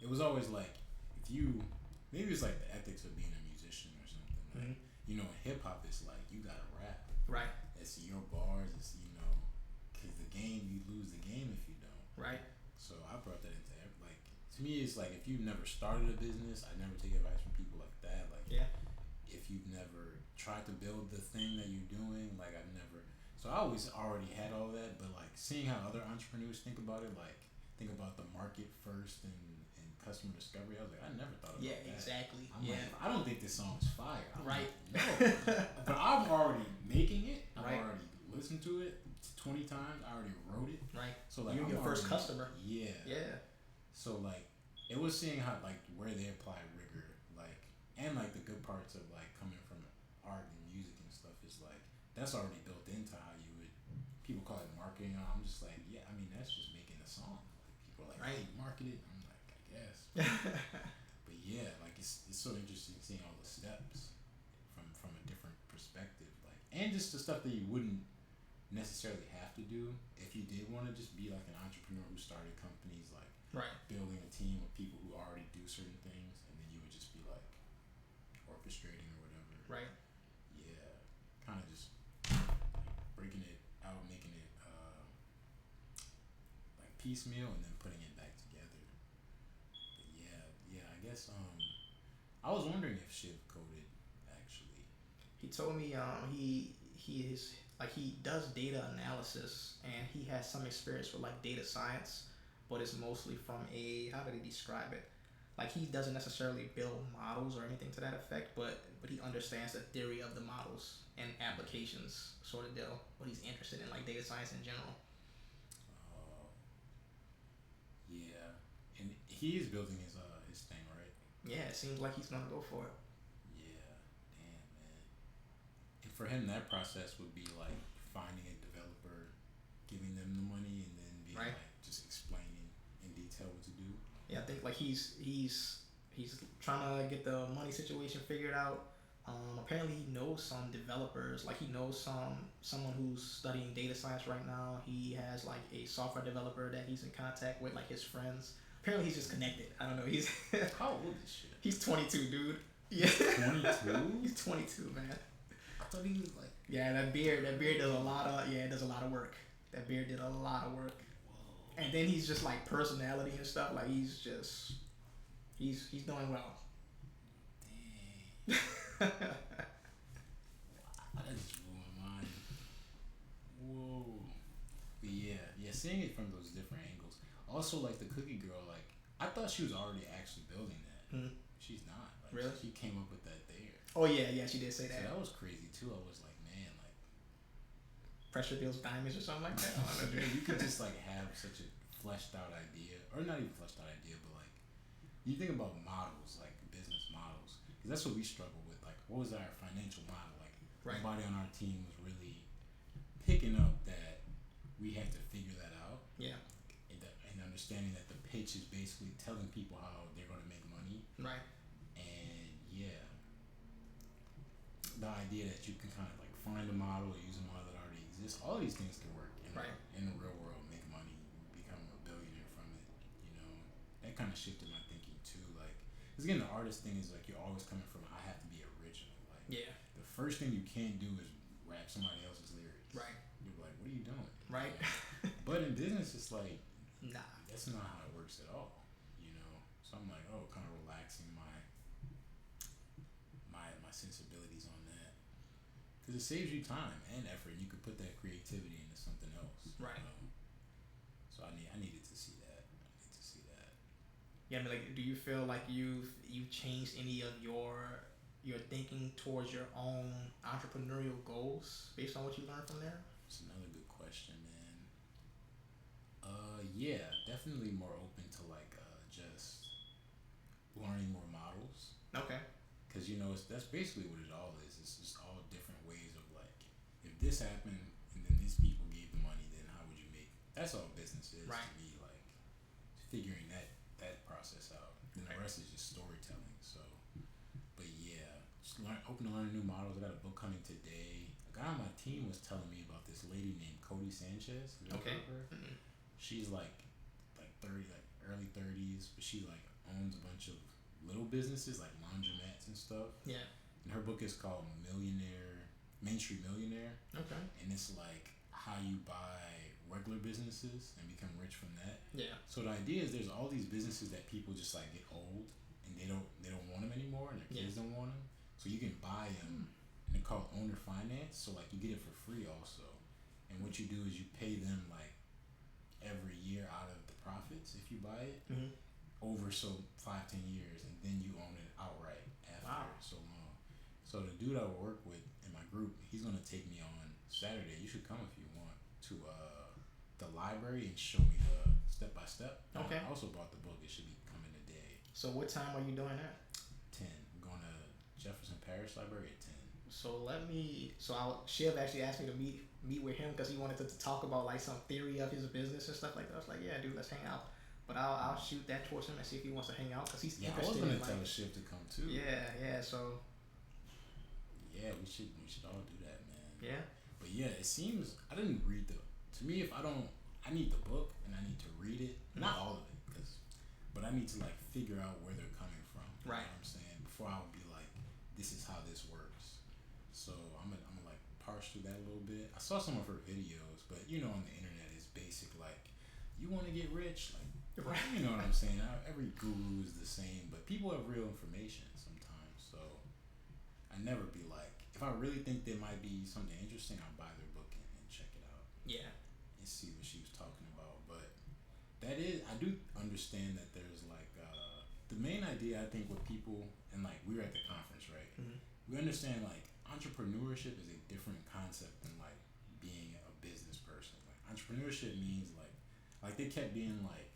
A: It was always like if you maybe it's like the ethics of being a musician or something. Like you know, hip hop is like you gotta rap.
B: Right.
A: It's your bars. It's cause the game you lose the game if you don't.
B: Right.
A: So I brought that into like to me it's like if you've never started a business, I never take advice from people like that. Like if you've never tried to build the thing that you're doing, like I've never. So I always already had all that, but like seeing how other entrepreneurs think about it, like think about the market first and customer discovery. I was like, I never thought about that.
B: Yeah, exactly.
A: I'm like, I don't think this song is fire. I'm
B: right.
A: Like, no, but I'm already making it. I've
B: right.
A: already listened to it 20 times. I already wrote it.
B: Right.
A: So like,
B: you're your first customer.
A: Yeah.
B: Yeah.
A: So like, it was seeing how like where they apply rigor, like, and like the good parts of like coming from art and music and stuff is like that's already built into how you would. People call it marketing. I'm just like, yeah. I mean, that's just making a song. Like people are like,
B: right.
A: Hey, market it. I'm like, I guess. But yeah, like it's so interesting seeing all the steps from a different perspective, like, and just the stuff that you wouldn't necessarily have to do if you did want to just be like an entrepreneur who started companies, like
B: right.
A: building a team of people who already do certain things, and then you would just be like orchestrating or whatever.
B: Right.
A: Yeah, kind of just like breaking it out, making it like piecemeal, and then putting it back together. But yeah, I guess I was wondering if Shiv coded actually.
B: He told me he is like he does data analysis, and he has some experience with like data science, but it's mostly from a, how did he describe it? Like he doesn't necessarily build models or anything to that effect, but he understands the theory of the models and applications sort of deal. But he's interested in like data science in general.
A: Yeah, and he is building his thing, right?
B: Yeah, it seems like he's gonna go for it.
A: Yeah, damn man. And for him, that process would be like finding a developer, giving them the money, and then being
B: right.
A: like just explaining in detail what to do.
B: Yeah, I think like he's trying to get the money situation figured out. Apparently he knows some developers, like he knows someone who's studying data science right now. He has like a software developer that he's in contact with, like his friends. Apparently he's just connected. I don't know. He's
A: how old is shit?
B: He's 22, dude. Yeah.
A: 22?
B: He's 22, man.
A: I thought he was like.
B: Yeah, that beard does a lot of work. That beard did a lot of work. Whoa. And then he's just like personality and stuff. Like he's doing well.
A: Dang. Wow, that just blew my mind. Whoa. But yeah, seeing it from those different angles. Also, like the cookie girl, like I thought she was already actually building that. She's not. Like,
B: really?
A: She came up with that there.
B: Oh yeah, she did say that.
A: So that was crazy too. I was like, man, like
B: pressure builds diamonds or something like that.
A: Yeah, you could just like have such a fleshed out idea, or not even fleshed out idea, but like you think about models, like business models, because that's what we struggle with. Like, what was our financial model? Like,
B: right.
A: Nobody on our team was really picking up that we had to figure that out.
B: Yeah.
A: And understanding that the pitch is basically telling people how they're going to make money.
B: Right.
A: And yeah, the idea that you can kind of like find a model or use a model that already exists. All these things can work in the real world. Make money, become a billionaire from it. You know, that kind of shifted my thinking too. Like, because again, the artist thing is like you're always coming from I have to be original. Like,
B: yeah.
A: The first thing you can't do is rap somebody else's lyrics.
B: Right.
A: You're like, what are you doing?
B: Right.
A: But in business, it's like,
B: nah,
A: that's not how it works at all. You know, So I'm like, oh, kind of relaxing my sensibilities on that because it saves you time and effort. You could put that creativity into something else.
B: Right.
A: So I needed to see that. I need to see that.
B: Yeah, I mean, like, do you feel like you've changed any of your thinking towards your own entrepreneurial goals based on what you learned from there?
A: It's another good question, man. Yeah, definitely more open to like just learning more models.
B: Okay.
A: Cause that's basically what it all is. It's just all different ways of like, if this happened and then these people gave the money, then how would you make? That's all business is
B: Right.
A: to me. Like figuring that process out. And the
B: Right.
A: rest is just storytelling. So, but yeah, just open to learning new models. I got a book coming today. A guy on my team was telling me about this lady named Cody Sanchez. Have you ever
B: Okay.
A: heard of her?
B: Mm-hmm.
A: She's like 30, like early 30s, but she like owns a bunch of little businesses like laundromats and stuff.
B: Yeah.
A: And her book is called Main Street Millionaire,
B: Okay.
A: and it's like how you buy regular businesses and become rich from that.
B: Yeah.
A: So the idea is there's all these businesses that people just like get old and they don't want them anymore, and their kids don't want them. So you can buy them, and they're called owner finance. So like you get it for free also, and what you do is you pay them like every year out of the profits if you buy it
B: Mm-hmm.
A: over 5-10 years, and then you own it outright after
B: Wow.
A: so long. So the dude I work with in my group, he's gonna take me on Saturday. You should come if you want to the library and show me the step by step.
B: Okay.
A: I also bought the book. It should be coming today.
B: So what time are you doing that?
A: 10. I'm going to Jefferson Parish Library at 10.
B: So Shiv actually asked me to meet with him because he wanted to talk about like some theory of his business and stuff like that. I was like, yeah, dude, let's hang out. But I'll shoot that towards him and see if he wants to hang out because he's
A: Yeah, I was
B: interested
A: gonna
B: in
A: tell
B: like.
A: Shiv to come too.
B: Yeah. So
A: Yeah, we should all do that, man.
B: yeah.
A: But yeah, it seems I didn't read the. To me, if I need the book and I need to read it, not all of it, but I need to like figure out where they're coming from.
B: Right.
A: You know what I'm saying? Before I would be like, this is how this works. So I'm gonna like parse through that a little bit. I saw some of her videos, but on the internet it's basic like, you want to get rich, like.
B: Right.
A: You know what I'm saying? Every guru is the same, but people have real information sometimes. So I never be like, if I really think there might be something interesting, I'll buy their book and check it out
B: Yeah.
A: and see what she was talking about. But I do understand that there's like the main idea I think with people, and like we were at the conference, right?
B: Mm-hmm.
A: We understand like entrepreneurship is a different concept than like being a business person. Like entrepreneurship means like they kept being like,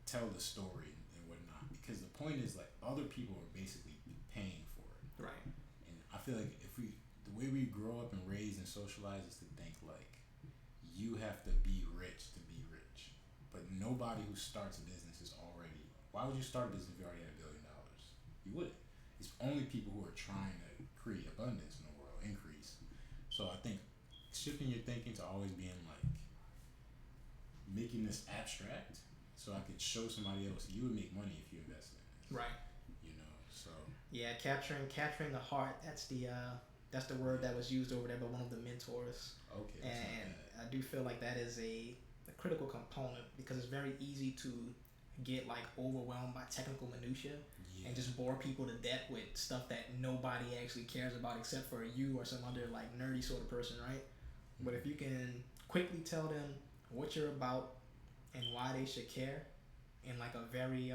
A: tell the story and whatnot, because the point is like other people are basically paying for it.
B: Right.
A: And I feel like the way we grow up and raise and socialize is to think like you have to be rich to be rich, but nobody who starts a business is already. Why would you start a business if you already had $1 billion? You wouldn't. It's only people who are trying to create abundance in the world, increase. So I think shifting your thinking to always being like making this abstract, so I could show somebody else you would make money if you invested in this.
B: Right.
A: So.
B: Yeah, capturing the heart. That's the word that was used over there by one of the mentors.
A: Okay.
B: And I do feel like that is a critical component because it's very easy to get like overwhelmed by technical minutia and just bore people to death with stuff that nobody actually cares about except for you or some other like nerdy sort of person, right? Mm-hmm. But if you can quickly tell them what you're about and why they should care in like a very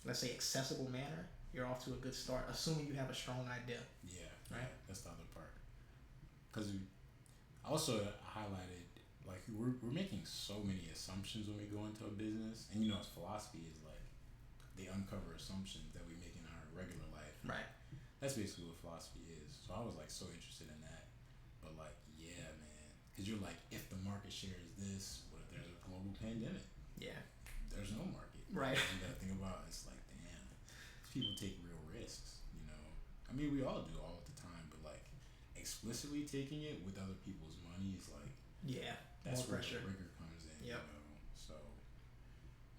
B: let's say accessible manner, you're off to a good start, assuming you have a strong idea.
A: Yeah.
B: Right.
A: That's the other part. Because I also highlighted like we're making so many assumptions when we go into a business, and philosophy is like they uncover assumptions that we make in our regular life.
B: Right.
A: That's basically what philosophy is. So I was like so interested in that, but like yeah, man, because you're like, if the market share is this, what if there's a global pandemic?
B: Yeah.
A: There's no market.
B: Right.
A: You gotta think about it. It's like, damn, people take real risks. I mean, we all do all the time, but like explicitly taking it with other people's money is like,
B: yeah,
A: that's
B: more
A: where
B: pressure.
A: the rigor comes in.
B: Yep.
A: So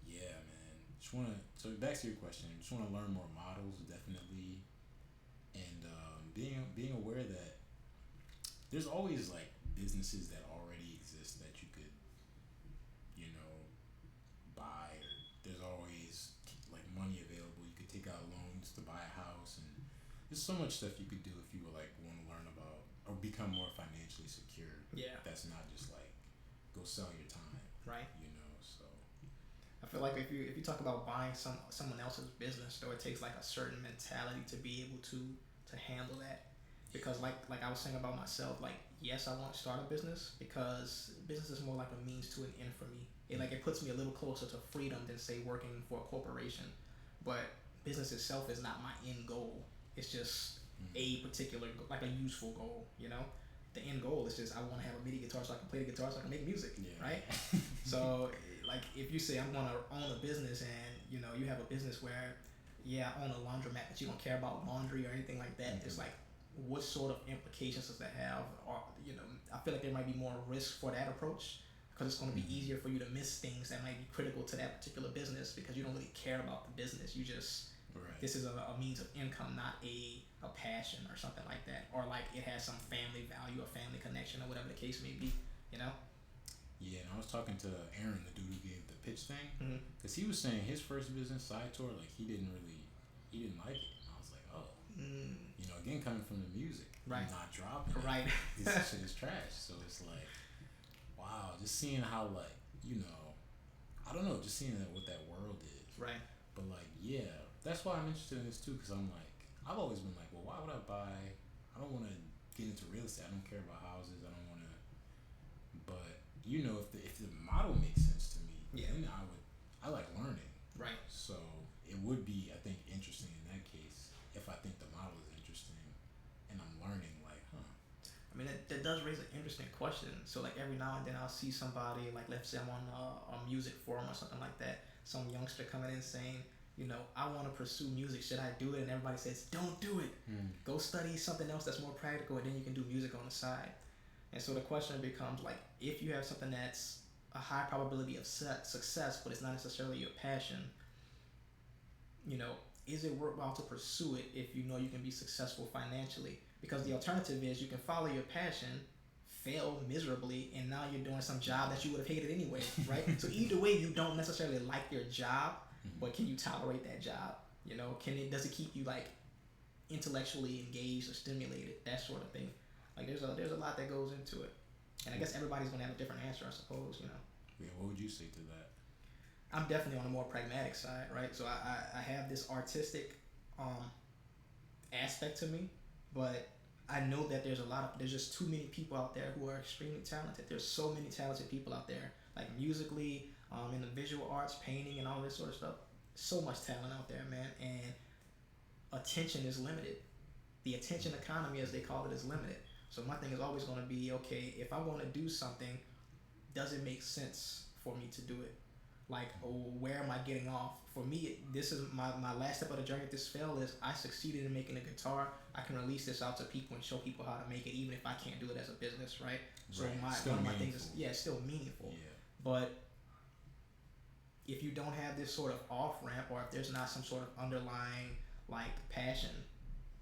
A: yeah, man. So back to your question. Just wanna learn more models, definitely, and being aware that there's always like businesses that already exist that you could buy or take out loans to buy a house, and there's so much stuff you could do if you would like want to learn about or become more financially secure.
B: Yeah.
A: That's not just like go sell your time.
B: Right.
A: You know, so
B: I feel like if you talk about buying someone else's business, though, it takes like a certain mentality to be able to handle that. Because like I was saying about myself, like yes, I want to start a business because business is more like a means to an end for me. It puts me a little closer to freedom than say working for a corporation. But business itself is not my end goal. It's just a particular like a useful goal. You know, the end goal is just I want to have a MIDI guitar so I can play the guitar so I can make music.
A: yeah.
B: Right. So like if you say I'm going to own a business and you know you have a business where yeah I own a laundromat but you don't care about laundry or anything like that, it's like what sort of implications does that have? Or you know, I feel like there might be more risk for that approach because it's going to be easier for you to miss things that might be critical to that particular business because you don't really care about the business. You just this is a means of income, not a passion or something like that, or like it has some family value or family connection or whatever the case may be. You know.
A: Yeah, and I was talking to Aaron, the dude who gave the pitch thing,
B: Mm-hmm.
A: because he was saying his first business, Side Tour, like he didn't like it. And I was like, oh, you know, again coming from the music,
B: Right.
A: not dropping,
B: Right.
A: This shit is trash. So it's like, wow, just seeing how like you know, I don't know, just seeing what that world is.
B: Right.
A: But like, yeah, that's why I'm interested in this too, because I'm like, I've always been like, well, why would I buy? I don't want to get into real estate. I don't care about houses. I don't want to, but you know, if the model makes sense to me, then I like learning.
B: Right.
A: So it would be, I think, interesting in that case if I think the model is interesting and I'm learning, like,
B: I mean, that does raise an interesting question. So, like, every now and then I'll see somebody, like, let's say I'm on a music forum or something like that, some youngster coming in saying, you know, I want to pursue music. Should I do it? And everybody says, don't do it. Go study something else that's more practical, and then you can do music on the side. And so the question becomes, like, if you have something that's a high probability of success, but it's not necessarily your passion, you know, is it worthwhile to pursue it if you know you can be successful financially? Because the alternative is you can follow your passion, fail miserably, and now you're doing some job that you would have hated anyway, right? So either way, you don't necessarily like your job, but can you tolerate that job? You know, does it keep you like intellectually engaged or stimulated? That sort of thing. Like there's a lot that goes into it, and I guess everybody's gonna have a different answer, I suppose. You know.
A: Yeah. What would you say to that?
B: I'm definitely on the more pragmatic side, right? So I have this artistic aspect to me, but I know that there's just too many people out there who are extremely talented. There's so many talented people out there, like musically, in the visual arts, painting, and all this sort of stuff. So much talent out there, man, and attention is limited. The attention economy, as they call it, is limited. So my thing is always going to be, okay, if I want to do something, does it make sense for me to do it? Like, where am I getting off? For me, this is my last step of the journey. If this fail is I succeeded in making a guitar, I can release this out to people and show people how to make it, even if I can't do it as a business, right? So one of my things is, it's still meaningful.
A: Yeah.
B: But if you don't have this sort of off ramp, or if there's not some sort of underlying like passion,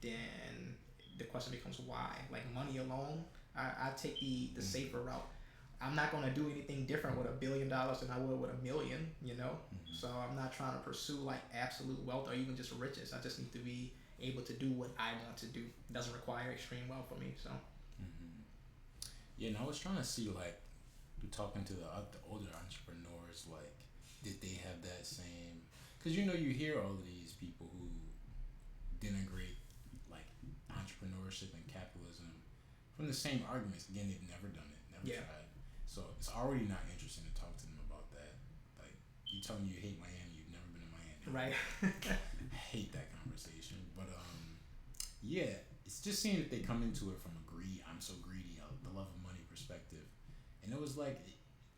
B: then the question becomes why. Like money alone, I take the safer route. I'm not going to do anything different with $1 billion than I would with $1 million, you know? So I'm not trying to pursue like absolute wealth or even just riches. I just need to be able to do what I want to do. It doesn't require extreme wealth for me, so.
A: Yeah, and I was trying to see, like, talking to the older entrepreneurs, like, did they have that same, because you know you hear all of these people who denigrate like entrepreneurship and capitalism from the same arguments. Again, they've never done it, never tried. So it's already not interesting to talk to them about that. Like, you tell me you hate Miami, you've never been to Miami.
B: Right.
A: I hate that conversation. But yeah, it's just seeing that they come into it from a I'm so greedy, the love of money perspective. And it was like,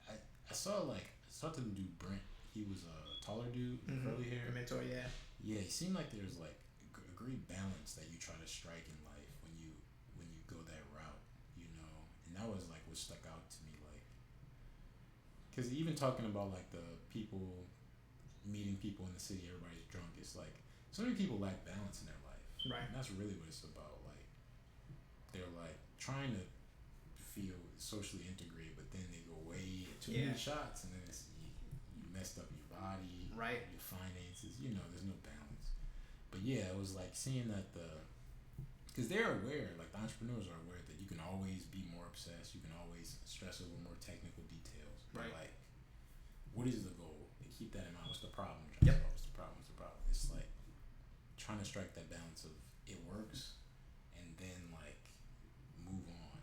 A: I talked to the dude Brent. He was a taller dude, curly hair.
B: A mentor, yeah.
A: Yeah, it seemed like there's like a great balance that you try to strike in life when you go that route, you know. And that was like what stuck out to me, like, because even talking about like the people meeting people in the city, everybody's drunk. It's like so many people lack balance in their life,
B: right?
A: And that's really what it's about. Like, they're like trying to feel socially integrated, but then they go way too many shots, and then it's you messed up your body,
B: right?
A: Your finances, you know, there's no balance. But yeah, it was like seeing that because they're aware, like the entrepreneurs are aware that you can always be more obsessed, you can always stress over more technical details. But
B: Right.
A: like, what is the goal? And keep that in mind. What's the problem we're trying to
B: Yep.
A: solve? What's the problem? What's the problem? It's like trying to strike that balance of it works, and then like move on.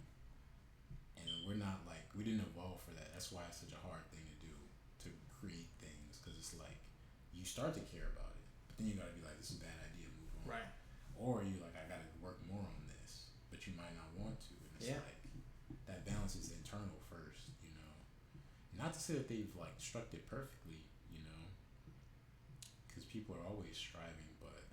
A: And we're not like we didn't evolve for that. That's why it's such a hard thing to do to create things because it's like you start to care about it, but then you gotta be like, this is a bad idea, move on.
B: Right.
A: Or you like, I gotta work more on this, but you might not want to. And it's
B: Yeah.
A: like that balance is internal first, you know. Not to say that they've like struck it perfectly, you know, because people are always striving. But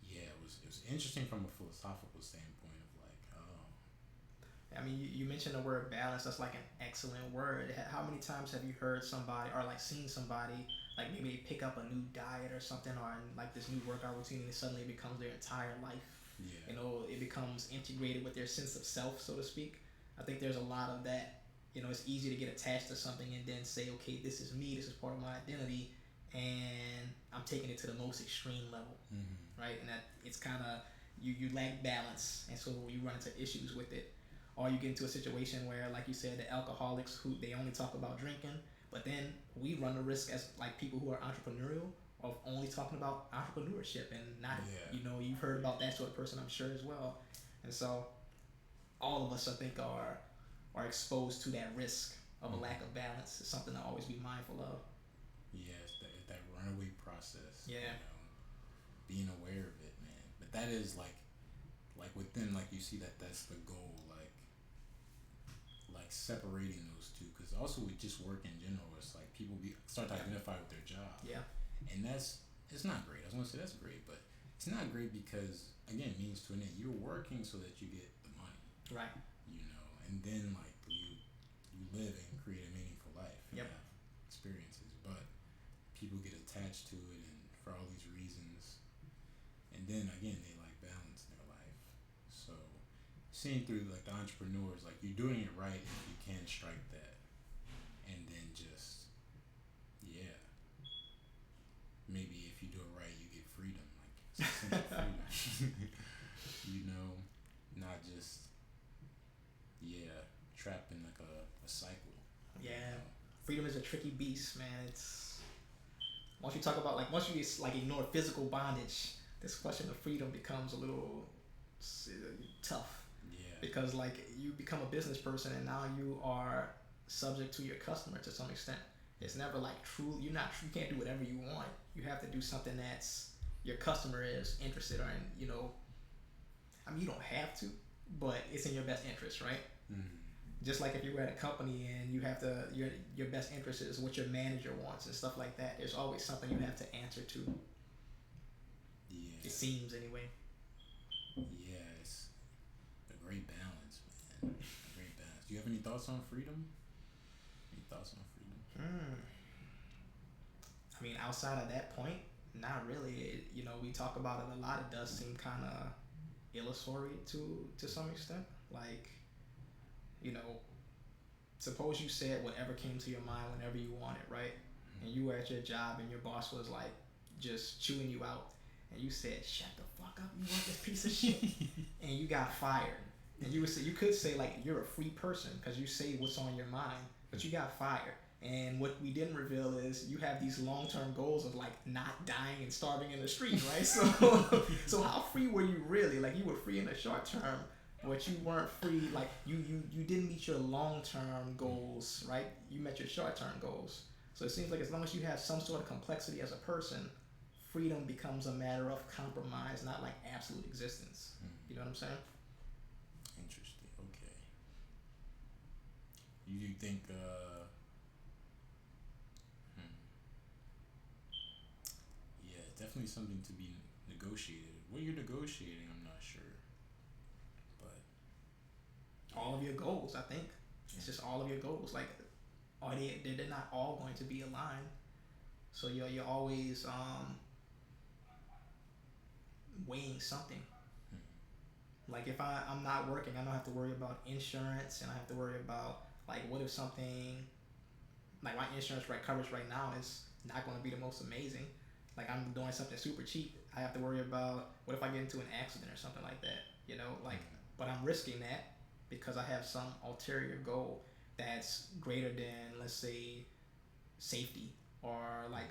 A: yeah, it was interesting from a philosophical standpoint of like, oh,
B: I mean, you mentioned the word balance. That's like an excellent word. How many times have you heard somebody or like seen somebody like maybe they pick up a new diet or something or like this new workout routine and it suddenly becomes their entire life?
A: yeah,
B: You know, it becomes integrated with their sense of self, so to speak. I think there's a lot of that. You know, it's easy to get attached to something and then say, okay, this is me, this is part of my identity, and I'm taking it to the most extreme level, right? And that it's kind of you lack balance, and so you run into issues with it, or you get into a situation where, like you said, the alcoholics who they only talk about drinking, but then we run the risk as like people who are entrepreneurial of only talking about entrepreneurship and not,
A: yeah,
B: you know, you've heard about that sort of person, I'm sure as well, and so all of us, I think, are exposed to that risk of a lack of balance. It's something to always be mindful of.
A: yeah. It's that runaway process.
B: Yeah.
A: You know, being aware of it, man. But that is like within like you see that that's the goal, like separating those two. Because also with just work in general, it's like people start to identify with their job.
B: Yeah.
A: And it's not great. I was gonna say that's great, but it's not great because again, means to an end. You're working so that you get the money,
B: Right.
A: you know, and then like you live and create a meaningful life and
B: Yep.
A: have experiences. But people get attached to it, and for all these reasons, and then again they like balance in their life. So seeing through like the entrepreneurs, like you're doing it right if you can strike that, and then just yeah, maybe if you do it right, you get freedom, like it's a sense of freedom. You know, not just yeah, trapped in like a cycle.
B: Yeah.
A: You know?
B: Freedom is a tricky beast, man. It's once you talk about like once you like ignore physical bondage, this question of freedom becomes a little tough
A: Yeah.
B: because like you become a business person and now you are subject to your customer to some extent. It's never like true. You can't do whatever you want. You have to do something that's your customer is interested in. You know, I mean, you don't have to, but it's in your best interest, right?
A: Mm-hmm.
B: Just like if you were at a company and you have to, your best interest is what your manager wants and stuff like that. There's always something you have to answer to.
A: Yeah.
B: It seems anyway.
A: Yeah, it's a great balance, man. A great balance. Do you have any thoughts on freedom? Any thoughts on freedom?
B: I mean, outside of that point, not really. You know, we talk about it a lot. It does seem kind of illusory to some extent. Like, you know, suppose you said whatever came to your mind whenever you wanted, right? And you were at your job and your boss was like just chewing you out, and you said, "Shut the fuck up, you want this piece of shit," and you got fired. And you could say like you're a free person because you say what's on your mind, but you got fired. And what we didn't reveal is you have these long-term goals of like not dying and starving in the street, right? So how free were you really? Like you were free in the short term, but you weren't free. Like you didn't meet your long-term goals, right? You met your short-term goals. So it seems like as long as you have some sort of complexity as a person, freedom becomes a matter of compromise, not like absolute existence. You know what I'm saying?
A: Interesting. Okay. You think yeah, definitely something to be negotiated. What you're negotiating, I'm not sure. But
B: All of your goals, I think. It's just all of your goals. Like, are they're not all going to be aligned. So you're always weighing something. Like if I'm not working, I don't have to worry about insurance, and I have to worry about like what if something like my insurance coverage right now is not going to be the most amazing. Like I'm doing something super cheap. I have to worry about what if I get into an accident or something like that. You know, like, but I'm risking that because I have some ulterior goal that's greater than, let's say, safety or like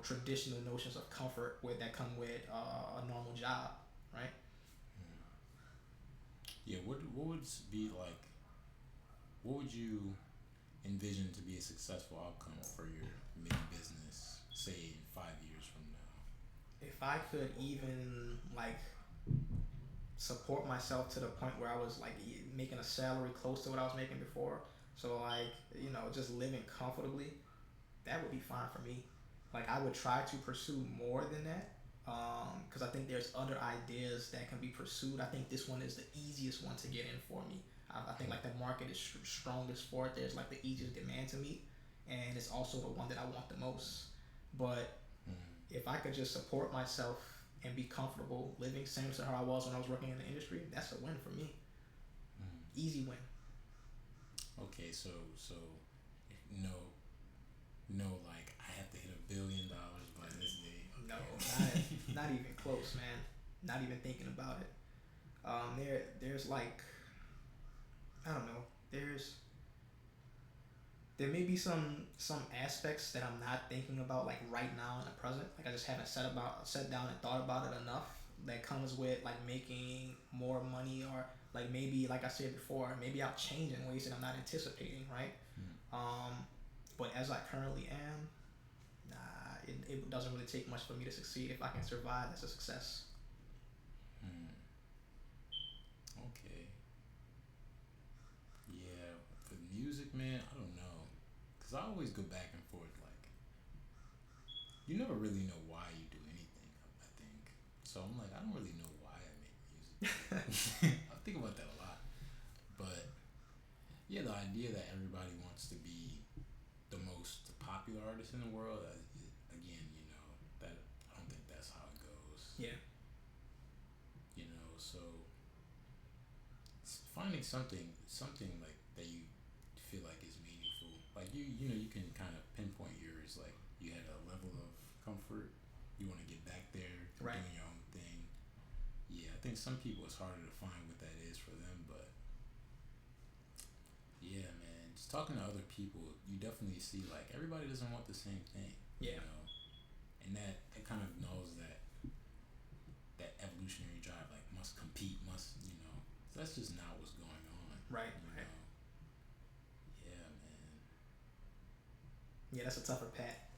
B: traditional notions of comfort with that come with a normal job, right?
A: Yeah, what would be like? What would you envision to be a successful outcome for your mini business, say in 5 years from now?
B: If I could even like support myself to the point where I was like making a salary close to what I was making before, so like just living comfortably, that would be fine for me. Like I would try to pursue more than that, because I think there's other ideas that can be pursued. I think this one is the easiest one to get in for me. I think like the market is strongest for it. There's like the easiest demand to meet, and it's also the one that I want the most. But if I could just support myself and be comfortable living same to how I was when I was working in the industry, that's a win for me. Easy win.
A: Okay, so no, no, like I have to hit $1 billion by this day.
B: No,
A: Okay.
B: not even close, man. Not even thinking about it. There's like I don't know. There may be some aspects that I'm not thinking about like right now in the present. Like I just haven't sat down and thought about it enough. That comes with like making more money or like maybe like I said before, maybe I'll change in ways that I'm not anticipating, right? Um, but as I currently am, nah, it doesn't really take much for me to succeed. If I can survive, that's a success.
A: Hmm. Okay. Yeah, for music, man, I don't know, cause I always go back and forth. Like, you never really know why you do anything. I think so. I'm like, I don't really know why I make music. I think about that a lot. But yeah, the idea that everybody wants to be the most popular artist in the world, again, that I don't think that's how it goes.
B: Yeah.
A: So finding something like that you feel like is meaningful. Like you can kind of pinpoint yours. Like you had a level of comfort. You want to get back there to
B: Right.
A: doing your own thing. Yeah, I think some people it's harder to find what that is for them, but yeah, man, just talking to other people, you definitely see like everybody doesn't want the same thing.
B: Yeah.
A: And that it kind of knows that evolutionary drive, like must compete, must so that's just not what's going on.
B: Right.
A: You
B: Right.
A: know. Yeah, man.
B: Yeah, that's a tougher pat.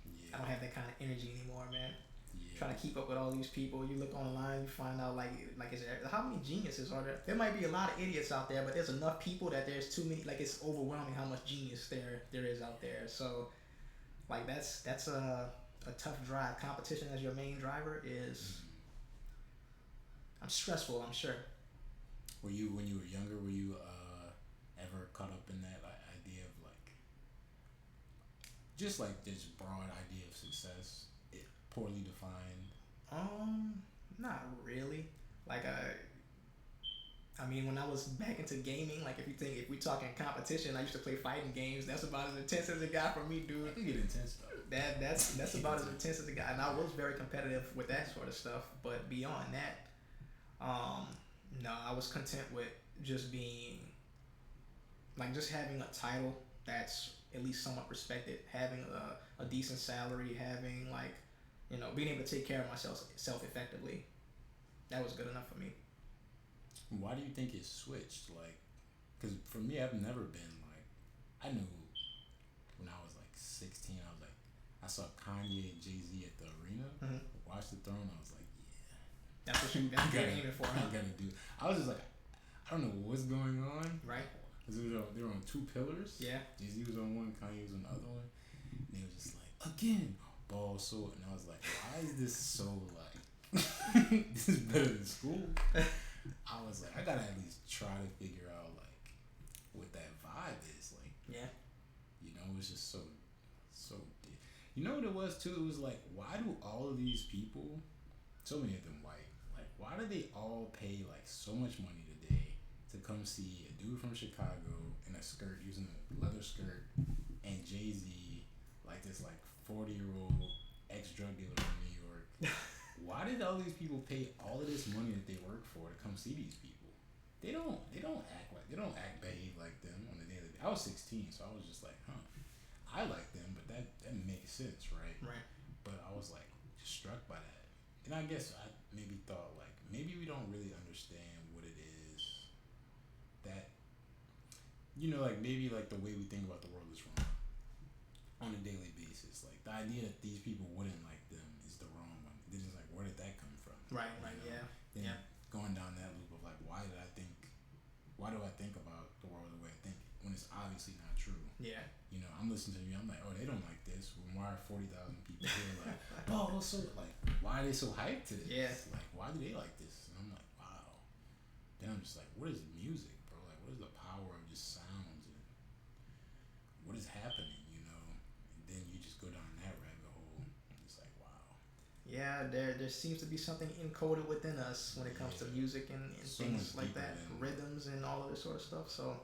B: I
A: Yeah.
B: don't have that kind of energy anymore, man.
A: Yeah.
B: Trying to keep up with all these people. You look online, you find out like is there, how many geniuses are there? There might be a lot of idiots out there, but there's enough people that there's too many. Like it's overwhelming how much genius there is out there. So like that's a tough drive. Competition as your main driver is I'm stressful. I'm sure.
A: Were you when you were younger? Were you ever caught up in that like idea of like just like this broad idea of success, poorly defined?
B: Not really. Like I mean, when I was back into gaming, like if we talking competition, I used to play fighting games. That's about as intense as it got for me, dude.
A: It can get intense though.
B: That's about as intense as it got, and I was very competitive with that sort of stuff. But beyond that, no, I was content with just being like just having a title that's at least somewhat respected, having a decent salary, having like being able to take care of myself self effectively. That was good enough for me.
A: Why do you think it switched? Like, cause for me, I've never been like, I knew when I was like 16, I was like, I saw Kanye and Jay Z at the arena,
B: Mm-hmm.
A: Watch the Throne. I was like, yeah,
B: That's what you that's what you're aiming for,
A: I
B: huh?
A: gotta do. I was just like, I don't know what's going on.
B: Right?
A: Cause they were on two pillars.
B: Yeah.
A: Jay Z was on one, Kanye was on the other one. And they was just like, again, ball sword. And I was like, why is this so like, this is better than school? I was like, I gotta at least try to figure out like what that vibe is. Like,
B: Yeah.
A: it was just so. You know what it was too? It was like, why do all of these people, so many of them white, like, why do they all pay like so much money today to come see a dude from Chicago in a skirt, using a leather skirt, and Jay Z, like this like 40-year-old ex drug dealer from New York, why did all these people pay all of this money that they work for to come see these people? They don't act behave like them on a daily basis. I was 16, so I was just like, huh. I like them, but that makes sense, right?
B: Right.
A: But I was like just struck by that. And I guess I maybe thought like maybe we don't really understand what it is that like maybe like the way we think about the world is wrong on a daily basis. Like the idea that these people wouldn't like them is the wrong one. They're just like, where did that come from?
B: Right. Right.
A: You know?
B: Yeah.
A: Then
B: Yeah.
A: going down that loop of like, why do I think about the world the way I think when it's obviously not true?
B: Yeah.
A: I'm listening to you. I'm like, oh, they don't like this. Why are 40,000 people here? Like, oh, so like, why are they so hyped to this?
B: Yeah.
A: Like, why do they like this? And I'm like, wow. Then I'm just like, what is music, bro? Like, what is the power of just sounds and what is happening? And then you just go down that rabbit hole. And it's like, wow.
B: Yeah, there seems to be something encoded within us when it comes to music and
A: So
B: things
A: much
B: like
A: deeper
B: that,
A: than-
B: rhythms and all of this sort of stuff. So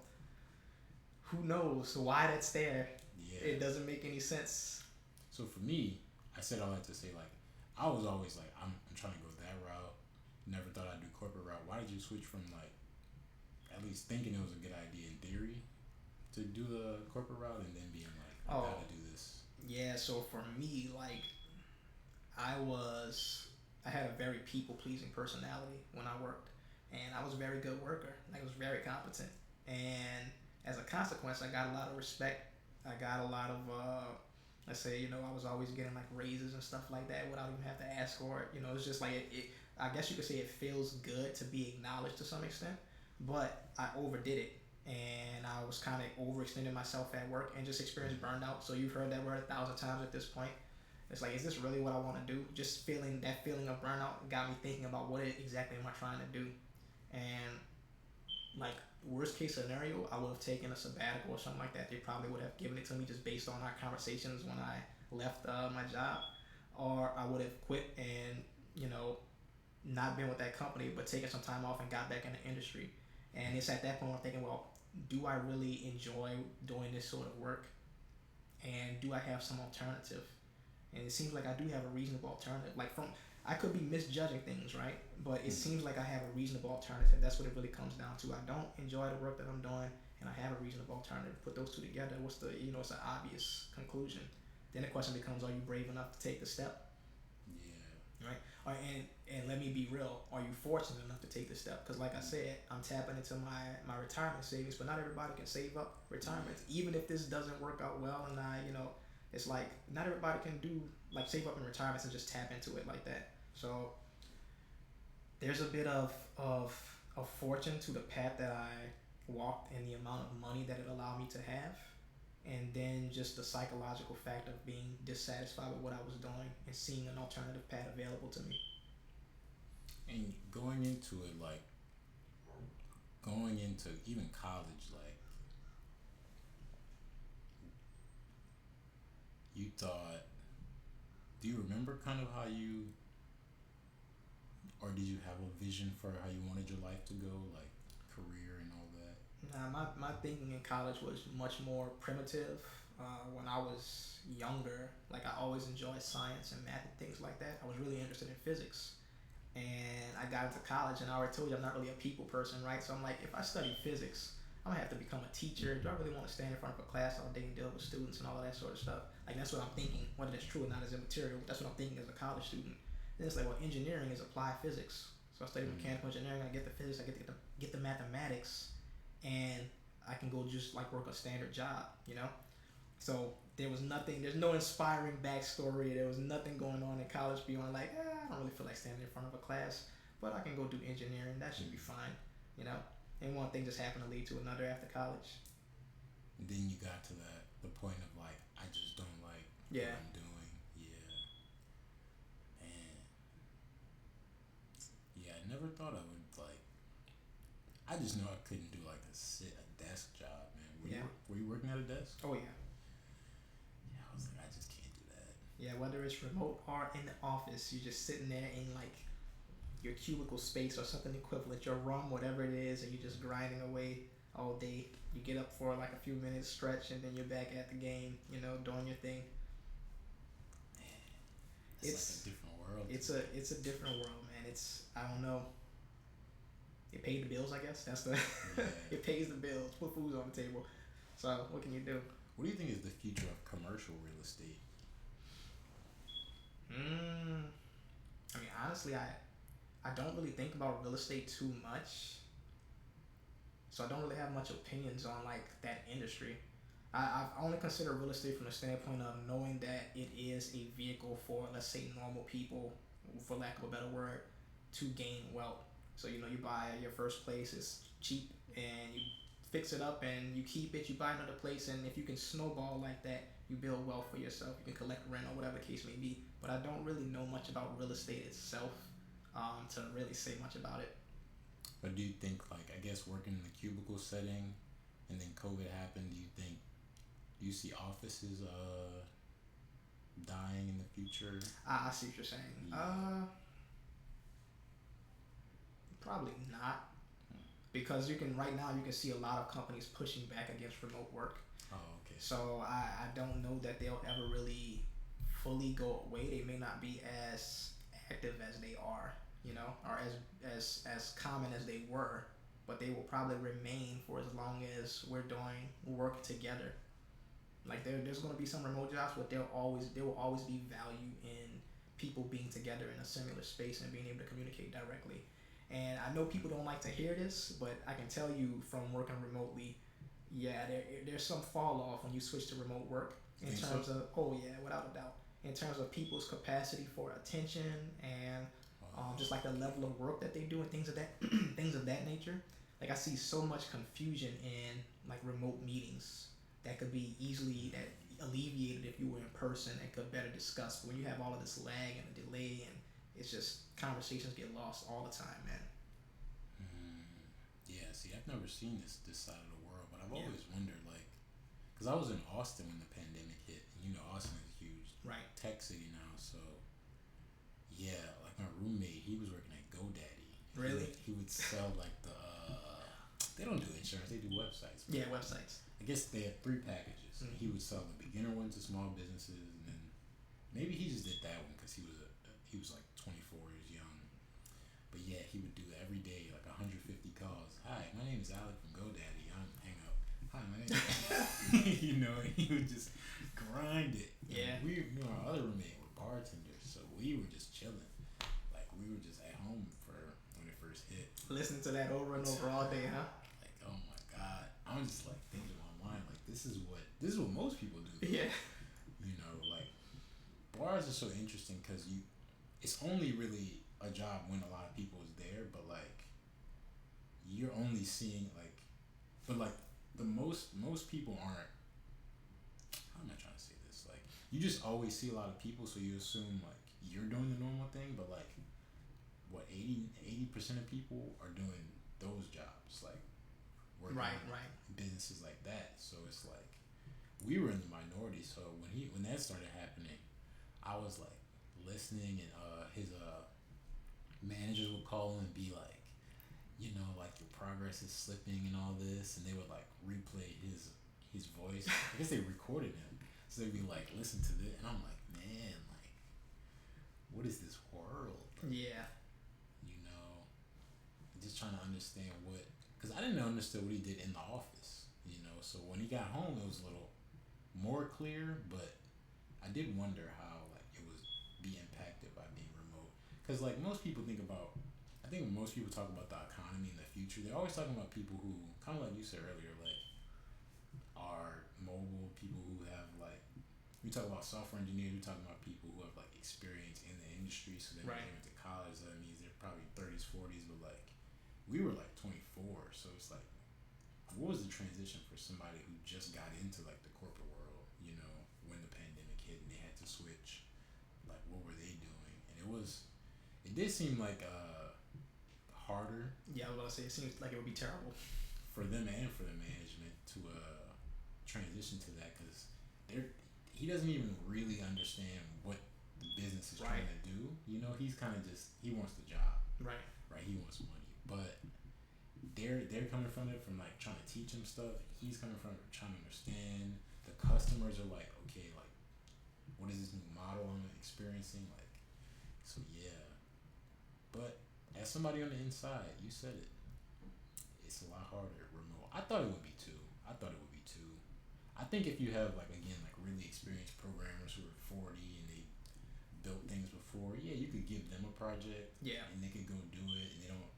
B: who knows why that's there?
A: Yeah.
B: It doesn't make any sense.
A: So for me, I said all that to say like, I was always like, I'm trying to go that route. Never thought I'd do corporate route. Why did you switch from like, at least thinking it was a good idea in theory, to do the corporate route and then being like, I gotta do this?
B: Yeah, so for me, like, I had a very people pleasing personality when I worked, and I was a very good worker. Like, I was very competent, and as a consequence, I got a lot of respect. I got a lot of, let's say, I was always getting like raises and stuff like that without even have to ask for it. It's just like I guess you could say it feels good to be acknowledged to some extent, but I overdid it. And I was kind of overextending myself at work and just experienced burnout. So you've heard that word 1,000 times at this point. It's like, is this really what I want to do? Just that feeling of burnout got me thinking about what exactly am I trying to do? And like, worst case scenario, I would have taken a sabbatical or something like that. They probably would have given it to me just based on our conversations when I left my job. Or I would have quit and, not been with that company, but taken some time off and got back in the industry. And it's at that point I'm thinking, well, do I really enjoy doing this sort of work? And do I have some alternative? And it seems like I do have a reasonable alternative. I could be misjudging things, right? But it seems like I have a reasonable alternative. That's what it really comes down to. I don't enjoy the work that I'm doing, and I have a reasonable alternative. Put those two together, it's an obvious conclusion. Then the question becomes, are you brave enough to take the step?
A: Yeah.
B: Right? And let me be real. Are you fortunate enough to take the step? Because like I said, I'm tapping into my retirement savings, but not everybody can save up retirement. Even if this doesn't work out well, and it's like not everybody can do like save up in retirement and just tap into it like that. So there's a bit of fortune to the path that I walked and the amount of money that it allowed me to have. And then just the psychological fact of being dissatisfied with what I was doing and seeing an alternative path available to me.
A: And going into even college, like, you thought, do you remember kind of how you, or did you have a vision for how you wanted your life to go, like career and all that?
B: Nah, my thinking in college was much more primitive. When I was younger, like, I always enjoyed science and math and things like that. I was really interested in physics. And I got into college, and I already told you I'm not really a people person, right? So I'm like, if I study physics, I'm gonna have to become a teacher. Do I really want to stand in front of a class all day and deal with students and all of that sort of stuff? Like, that's what I'm thinking. Whether that's true or not is immaterial. That's what I'm thinking as a college student. Then it's like, well, engineering is applied physics. So I study mechanical engineering. I get the physics. I get the mathematics, and I can go just like work a standard job, So there's no inspiring backstory. There was nothing going on in college beyond like, I don't really feel like standing in front of a class, but I can go do engineering. That should be fine, And one thing just happened to lead to another after college.
A: And then you got to the point of like, I just don't like what I'm doing. Yeah. Man. Yeah, I never thought I would like. I just know I couldn't do like a desk job, man. Were you working at a desk?
B: Oh yeah.
A: I was like, I just can't do that.
B: Yeah, whether it's remote or in the office, you're just sitting there in like your cubicle space or something equivalent, your room, whatever it is, and you're just grinding away all day. You get up for like a few minutes stretch, and then you're back at the game, doing your thing.
A: It's like a different world.
B: It's a different world, man. It's, I don't know. It paid the bills, I guess. That's the
A: Yeah.
B: it pays the bills, put food on the table. So what can you do?
A: What do you think is the future of commercial real estate?
B: Mm, I mean, honestly, I don't really think about real estate too much, so I don't really have much opinions on like that industry. I only consider real estate from the standpoint of knowing that it is a vehicle for, let's say, normal people, for lack of a better word, to gain wealth. So you buy your first place, it's cheap, and you fix it up and you keep it. You buy another place, and if you can snowball like that, you build wealth for yourself. You can collect rent or whatever the case may be. But I don't really know much about real estate itself, to really say much about it.
A: But do you think, like, I guess working in the cubicle setting, and then COVID happened? Do you see offices dying in the future?
B: I see what you're saying.
A: Yeah.
B: Probably not, because right now you can see a lot of companies pushing back against remote work.
A: Oh, okay.
B: So I don't know that they'll ever really fully go away. They may not be as active as they are, or as common as they were, but they will probably remain for as long as we're doing work together. Like there's going to be some remote jobs, but there will always be value in people being together in a similar space and being able to communicate directly. And I know people don't like to hear this, but I can tell you from working remotely, yeah, there's some fall off when you switch to remote work in
A: Think
B: terms
A: so?
B: of, oh yeah, without a doubt, in terms of people's capacity for attention and just like the level of work that they do and things of that things of that nature. Like I see so much confusion in like remote meetings that could be easily alleviated if you were in person and could better discuss. But when you have all of this lag and a delay, and it's just conversations get lost all the time, man.
A: Yeah. See, I've never seen this side of the world, but I've
B: Yeah.
A: always wondered, like, because I was in Austin when the pandemic hit, and Austin is a huge
B: Right.
A: tech city now. So yeah, like my roommate, he was working at GoDaddy.
B: Really?
A: He would sell like they don't do insurance, they do websites.
B: Yeah, websites.
A: I guess they had 3 packages.
B: Mm-hmm.
A: He would sell the beginner one to small businesses, and then maybe he just did that one because he was like 24 years young. But yeah, he would do every day like 150 calls. Hi, my name is Alec from GoDaddy. I'm hang up. Hi, my name is and he would just grind it.
B: Yeah.
A: And our other roommate were bartenders, so we were just chilling. Like we were just at home for when it first hit.
B: Listening to that over and over all day, huh?
A: Like, oh my god, I'm just like thinking in my mind, like this is what most people do.
B: Yeah.
A: Like bars are so interesting because it's only really a job when a lot of people is there, but like you're only seeing but like the most people aren't. How am I trying to say this? Like you just always see a lot of people, so you assume like you're doing the normal thing, but like what 80% of people are doing those jobs, like working
B: Right.
A: in businesses like that. So it's like we were in the minority. So when that started happening, I was like listening, and his managers would call him and be like, like your progress is slipping and all this, and they would like replay his voice. I guess they recorded him, so they'd be like, listen to this, and I'm like, man, like, what is this world?
B: Yeah.
A: Just trying to understand because I didn't understand what he did in the office. So when he got home, it was a little more clear, but I did wonder how like it was be impacted by being remote. Because like I think when most people talk about the economy in the future, they're always talking about people who, kind of like you said earlier, like are mobile, people who have like, we talk about software engineers, we talk about people who have like experience in the industry, so then
B: Right.
A: they went to college, so that means they're probably 30s, 40s, but like we were like 24, so it's like, what was the transition for somebody who just got into like the corporate world, when the pandemic hit and they had to switch, like what were they doing? And it did seem like harder
B: Yeah, I was gonna say it seems like it would be terrible.
A: for them and for the management to transition to that, because he doesn't even really understand what the business is trying to do. He's kind of just, he wants the job,
B: Right.
A: he wants money, but they're coming from it from like trying to teach him stuff. He's coming from it trying to understand. The customers are like, okay, like what is this new model I'm experiencing? Like So yeah, but as somebody on the inside, you said it. It's a lot harder remote. I thought it would be too. I thought it would be too. I think if you have like again like really experienced programmers who are 40 and they built things before, yeah, you could give them a project
B: Yeah.
A: and they could go do it and they don't,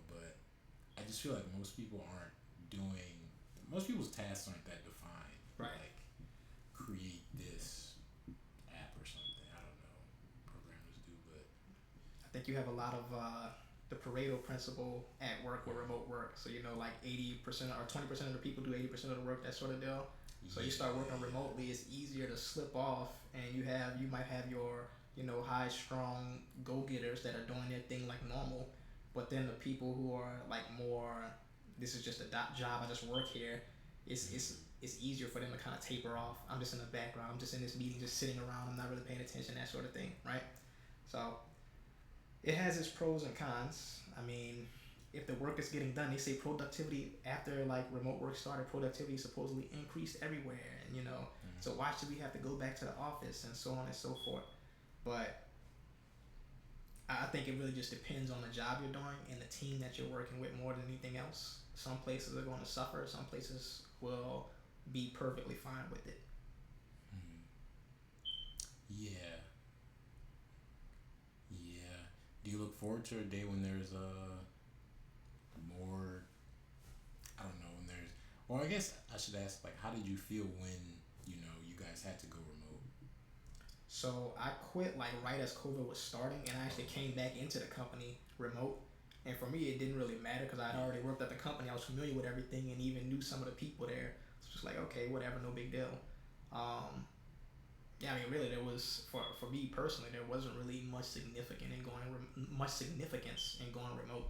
A: but I just feel like most people aren't doing, most people's tasks aren't that defined.
B: Right.
A: Like create this app or something. I don't know. Programmers do, but
B: I think you have a lot of the Pareto principle at work with remote work. So like 80% or 20% of the people do 80% of the work, that sort of deal. So you start working remotely, it's easier to slip off, and you might have your high strong go getters that are doing their thing like normal, but then the people who are like more, this is just a job, I just work here. It's easier for them to kind of taper off. I'm just in the background. I'm just in this meeting, just sitting around. I'm not really paying attention, that sort of thing, right? So it has its pros and cons. I mean, if the work is getting done, they say productivity after like remote work started, productivity supposedly increased everywhere, and so why should we have to go back to the office and so on and so forth? But I think it really just depends on the job you're doing and the team that you're working with more than anything else. Some places are going to suffer. Some places will be perfectly fine with it.
A: mm, yeah, yeah. Do you look forward to a day when there's more? I don't know when there's. Or I guess I should ask like, how did you feel when you guys had to go remote?
B: So I quit like right as COVID was starting, and I actually came back into the company remote. And for me, it didn't really matter because I'd already worked at the company. I was familiar with everything and even knew some of the people there. So it's just like, okay, whatever, no big deal. Um, yeah, I mean, really, there was for me personally, there wasn't really much significance in going remote.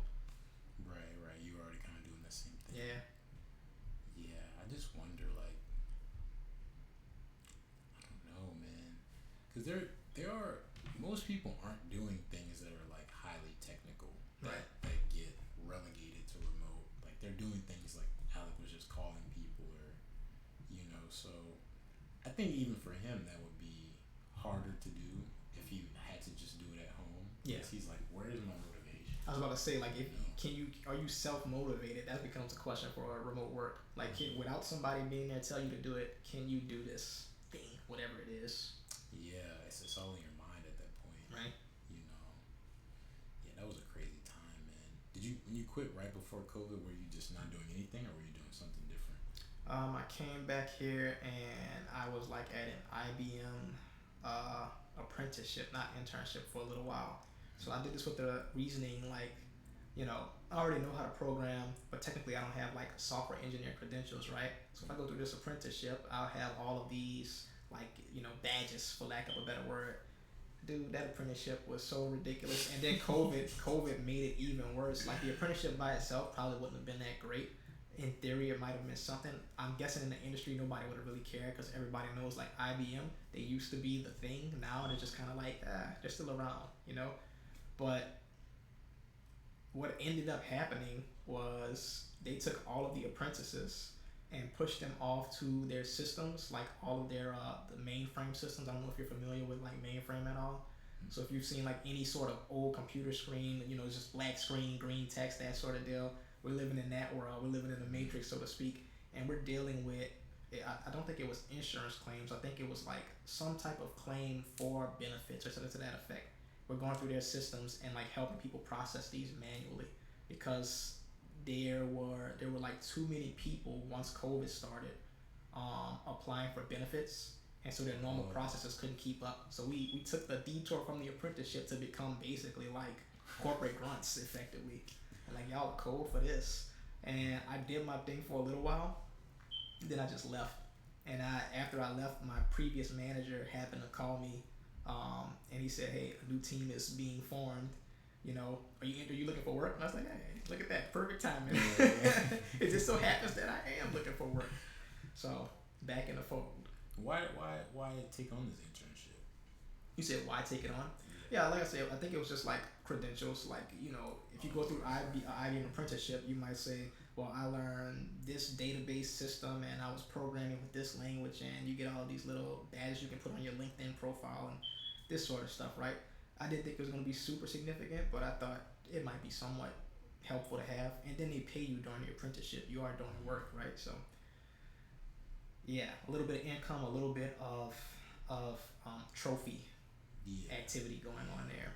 A: Right, right. You were already kind of doing the same thing.
B: Yeah.
A: Yeah, I just wonder like, I don't know, man, because there are most people aren't doing things that are like highly technical
B: Right.
A: that get relegated to remote. Like they're doing things like Alec was just calling people so I think even for him that would be harder to do if he had to just do it at home.
B: Yeah.
A: Because he's like, where's my motivation?
B: I was about to say, like, if
A: You know?
B: are you self motivated? That becomes a question for remote work. Like, without somebody being there to tell you to do it, can you do this thing, whatever it is?
A: Yeah, it's all in your mind at that point.
B: Right.
A: You know. Yeah, that was a crazy time, man. Did you when you quit right before COVID, were you just not doing anything or were you doing something different?
B: I came back here and I was like at an IBM apprenticeship, not internship, for a little while. So I did this with the reasoning, like, I already know how to program, but technically I don't have like software engineer credentials, right? So if I go through this apprenticeship, I'll have all of these like badges, for lack of a better word. Dude, that apprenticeship was so ridiculous, and then COVID made it even worse. Like the apprenticeship by itself probably wouldn't have been that great. In theory, it might have been something. I'm guessing in the industry nobody would have really cared because everybody knows like IBM. They used to be the thing. Now they're just kind of like they're still around. But what ended up happening was they took all of the apprentices and pushed them off to their systems, like all of their the mainframe systems. I don't know if you're familiar with like mainframe at all. So if you've seen like any sort of old computer screen, it's just black screen, green text, that sort of deal. We're living in that world. We're living in the matrix, so to speak, and we're dealing with. I don't think it was insurance claims. I think it was like some type of claim for benefits or something to that effect. We're going through their systems and like helping people process these manually because there were like too many people once COVID started applying for benefits, and so their normal processes couldn't keep up. So we took the detour from the apprenticeship to become basically like corporate grunts, effectively. And like, y'all are cold for this. And I did my thing for a little while, then I just left. And after I left, my previous manager happened to call me, and he said, "Hey, a new team is being formed. Are you looking for work?" And I was like, "Hey, look at that, perfect timing." It just so happens that I am looking for work. So back in the fold.
A: Why take on this internship?
B: You said why take it on? Yeah, like I said, I think it was just like credentials. Like, if you go through IBM apprenticeship, you might say, well, I learned this database system and I was programming with this language, and you get all these little badges you can put on your LinkedIn profile and this sort of stuff, right? I didn't think it was going to be super significant, but I thought it might be somewhat helpful to have. And then they pay you during your apprenticeship. You are doing work, right? So yeah, a little bit of income, a little bit of trophy
A: Yeah.
B: activity going on there.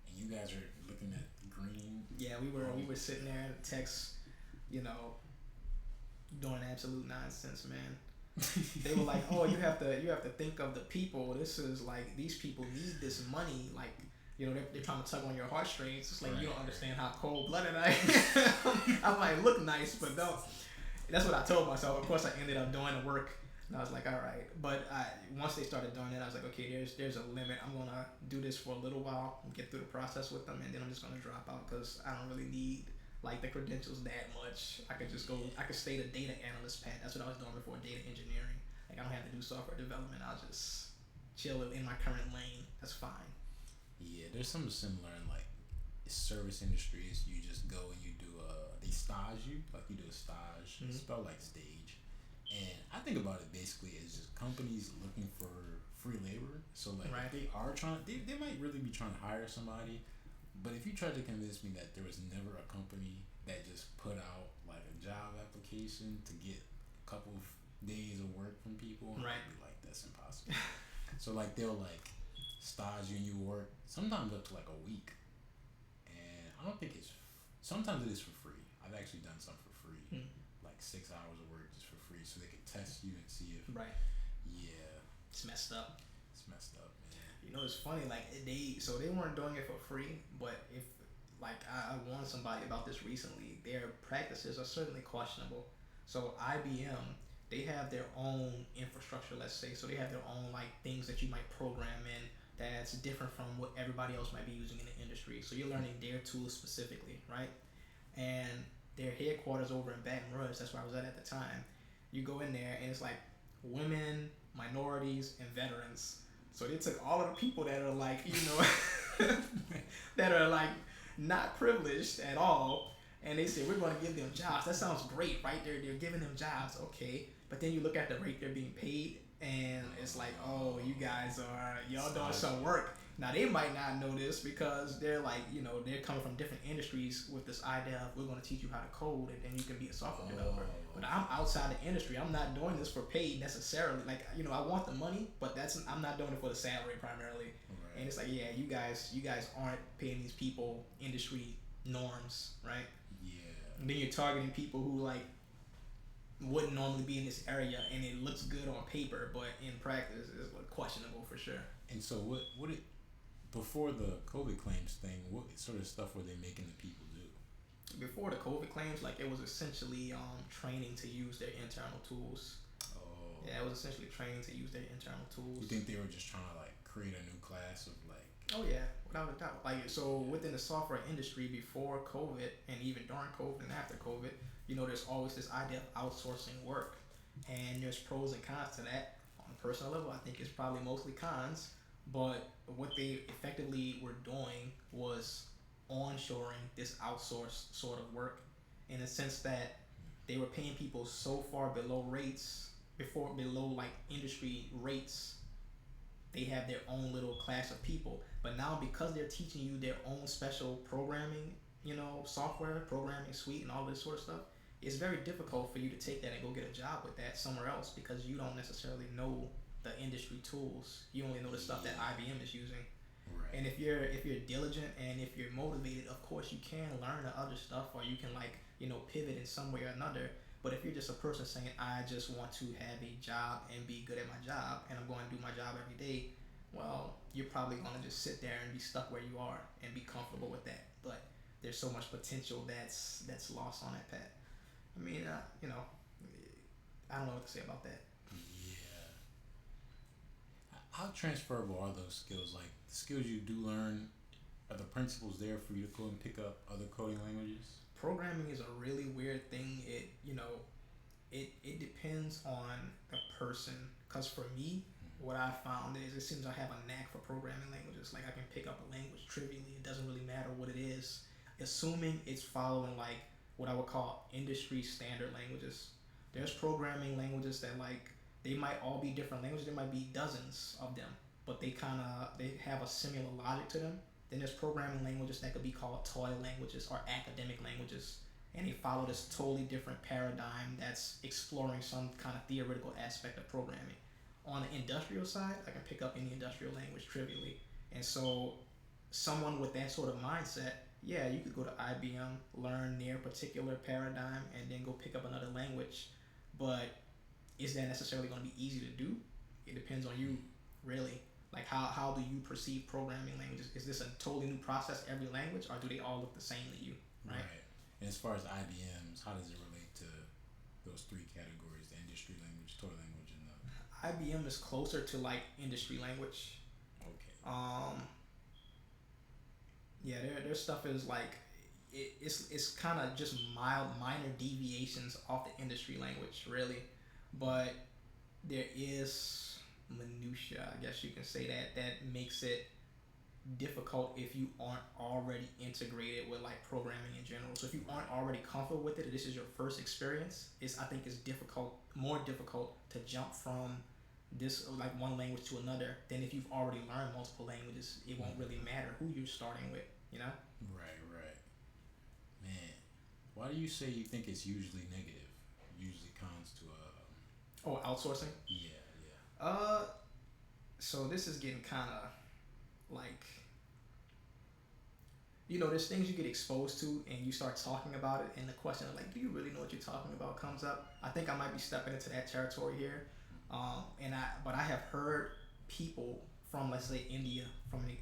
A: And you guys are looking at green.
B: Yeah, we were sitting there in text, you know, doing absolute nonsense, man. They were like, "Oh, you have to think of the people. This is like these people need this money. Like, you know, they're trying to tug on your heartstrings. It's like you don't understand how cold blooded I am. I might look nice, but don't." That's what I told myself. Of course, I ended up doing the work, and I was like, "All right." But once they started doing it, I was like, "Okay, there's a limit. I'm gonna do this for a little while, and get through the process with them, and then I'm just gonna drop out because I don't really need." Like the credentials that much. I could just go. I could stay the data analyst path. That's what I was doing before data engineering. Like I don't have to do software development. I'll just chill in my current lane. That's fine.
A: Yeah, there's something similar in like service industries. You just go and you do they stage you, like you do a stage, spelled like stage. And I think about it basically as just companies looking for free labor. So like if they are trying, they might really be trying to hire somebody. But if you tried to convince me that there was never a company that just put out like a job application to get a couple of days of work from people, I'd be like, that's impossible. So like they'll like stage you and you work sometimes up to like a week, and I don't think it's. Sometimes it is for free. I've actually done some for free, like 6 hours of work just for free, so they can test you and see if.
B: Right.
A: Yeah.
B: It's messed up.
A: It's messed up, man.
B: You know, it's funny. Like they weren't doing it for free, but if like I warned somebody about this recently, their practices are certainly questionable. So IBM, they have their own infrastructure, let's say. So they have their own like things that you might program in that's different from what everybody else might be using in the industry. So you're learning their tools specifically, right? And their headquarters over in Baton Rouge, that's where I was at the time. You go in there and it's like women, minorities, and veterans. So they took all of the people that are like, you know, that are like not privileged at all, and they said we're going to give them jobs. That sounds great, right? They're giving them jobs, okay. But then you look at the rate they're being paid, and it's like, oh, y'all doing some work. Now they might not know this because they're like, you know, they're coming from different industries with this idea of we're going to teach you how to code and then you can be a software developer. But I'm outside the industry. I'm not doing this for paid necessarily. Like, you know, I want the money, but I'm not doing it for the salary primarily. Right. And it's like, yeah, you guys aren't paying these people industry norms, right?
A: Yeah.
B: And then you're targeting people who like wouldn't normally be in this area, and it looks good on paper, but in practice it's questionable for sure.
A: And so what it before the COVID claims thing, what sort of stuff were they making the people do?
B: Before the COVID claims, like it was essentially training to use their internal tools.
A: Oh.
B: Yeah, it was essentially training to use their internal tools.
A: You think they were just trying to like create a new class of like?
B: Oh yeah, without a doubt. Like so, within the software industry before COVID and even during COVID and after COVID, you know, there's always this idea of outsourcing work, and there's pros and cons to that. On a personal level, I think it's probably mostly cons. But what they effectively were doing was onshoring this outsourced sort of work, in the sense that they were paying people so far below like industry rates. They have their own little class of people. But now because they're teaching you their own special programming, you know, software, programming suite and all this sort of stuff, it's very difficult for you to take that and go get a job with that somewhere else because you don't necessarily know the industry tools. You only know the stuff that IBM is using. Right. And if you're diligent and if you're motivated, of course you can learn the other stuff, or you can like, you know, pivot in some way or another. But if you're just a person saying, I just want to have a job and be good at my job and I'm going to do my job every day, well, you're probably going to just sit there and be stuck where you are and be comfortable with that. But there's so much potential that's lost on that path. I mean, you know, I don't know what to say about that.
A: Yeah. How transferable are those skills? Like the skills you do learn, are the principles there for you to go and pick up other coding languages?
B: Programming is a really weird thing. It depends on the person. Cause for me, what I found is it seems I have a knack for programming languages. Like I can pick up a language trivially. It doesn't really matter what it is, assuming it's following like what I would call industry standard languages. There's programming languages that like they might all be different languages. There might be dozens of them, but they have a similar logic to them. Then there's programming languages that could be called toy languages or academic languages, and they follow this totally different paradigm that's exploring some kind of theoretical aspect of programming. On the industrial side, I can pick up any industrial language trivially, and so someone with that sort of mindset, yeah, you could go to IBM, learn their particular paradigm, and then go pick up another language. But is that necessarily going to be easy to do? It depends on you, really. Like, how do you perceive programming languages? Is this a totally new process every language, or do they all look the same to you? Right.
A: And as far as IBMs, how does it relate to those three categories: the industry language, toy language, and the
B: IBM is closer to like industry language.
A: okay,
B: Yeah, their stuff is like it's kind of just mild minor deviations off the industry language, really, but there is minutia, I guess you can say, that makes it difficult if you aren't already integrated with like programming in general. So if you aren't already comfortable with it, or this is your first experience, I think it's more difficult to jump from this like one language to another than if you've already learned multiple languages. It won't really matter who you're starting with, you know?
A: right, man. Why do you say you think it's usually negative? Usually cons to
B: Oh, outsourcing.
A: yeah.
B: So this is getting kind of like, there's things you get exposed to and you start talking about it, and the question of like, do you really know what you're talking about comes up. I think I might be stepping into that territory here. But I have heard people from, let's say, India,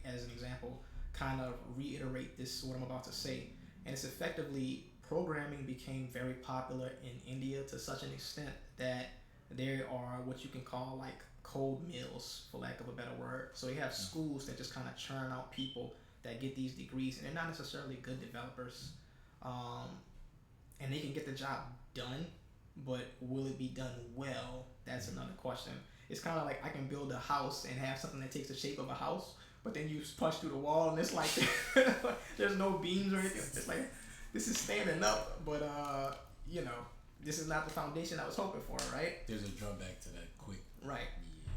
B: as an example, kind of reiterate this what I'm about to say, and it's effectively programming became very popular in India to such an extent that there are what you can call like code mills, for lack of a better word. So you have schools that just kind of churn out people that get these degrees, and they're not necessarily good developers, and they can get the job done, but will it be done well? That's another question. It's kind of like I can build a house and have something that takes the shape of a house, but then you punch through the wall and it's like there's no beams or anything. It's like this is standing up, but this is not the foundation I was hoping for, right?
A: There's a drawback to that quick.
B: Right.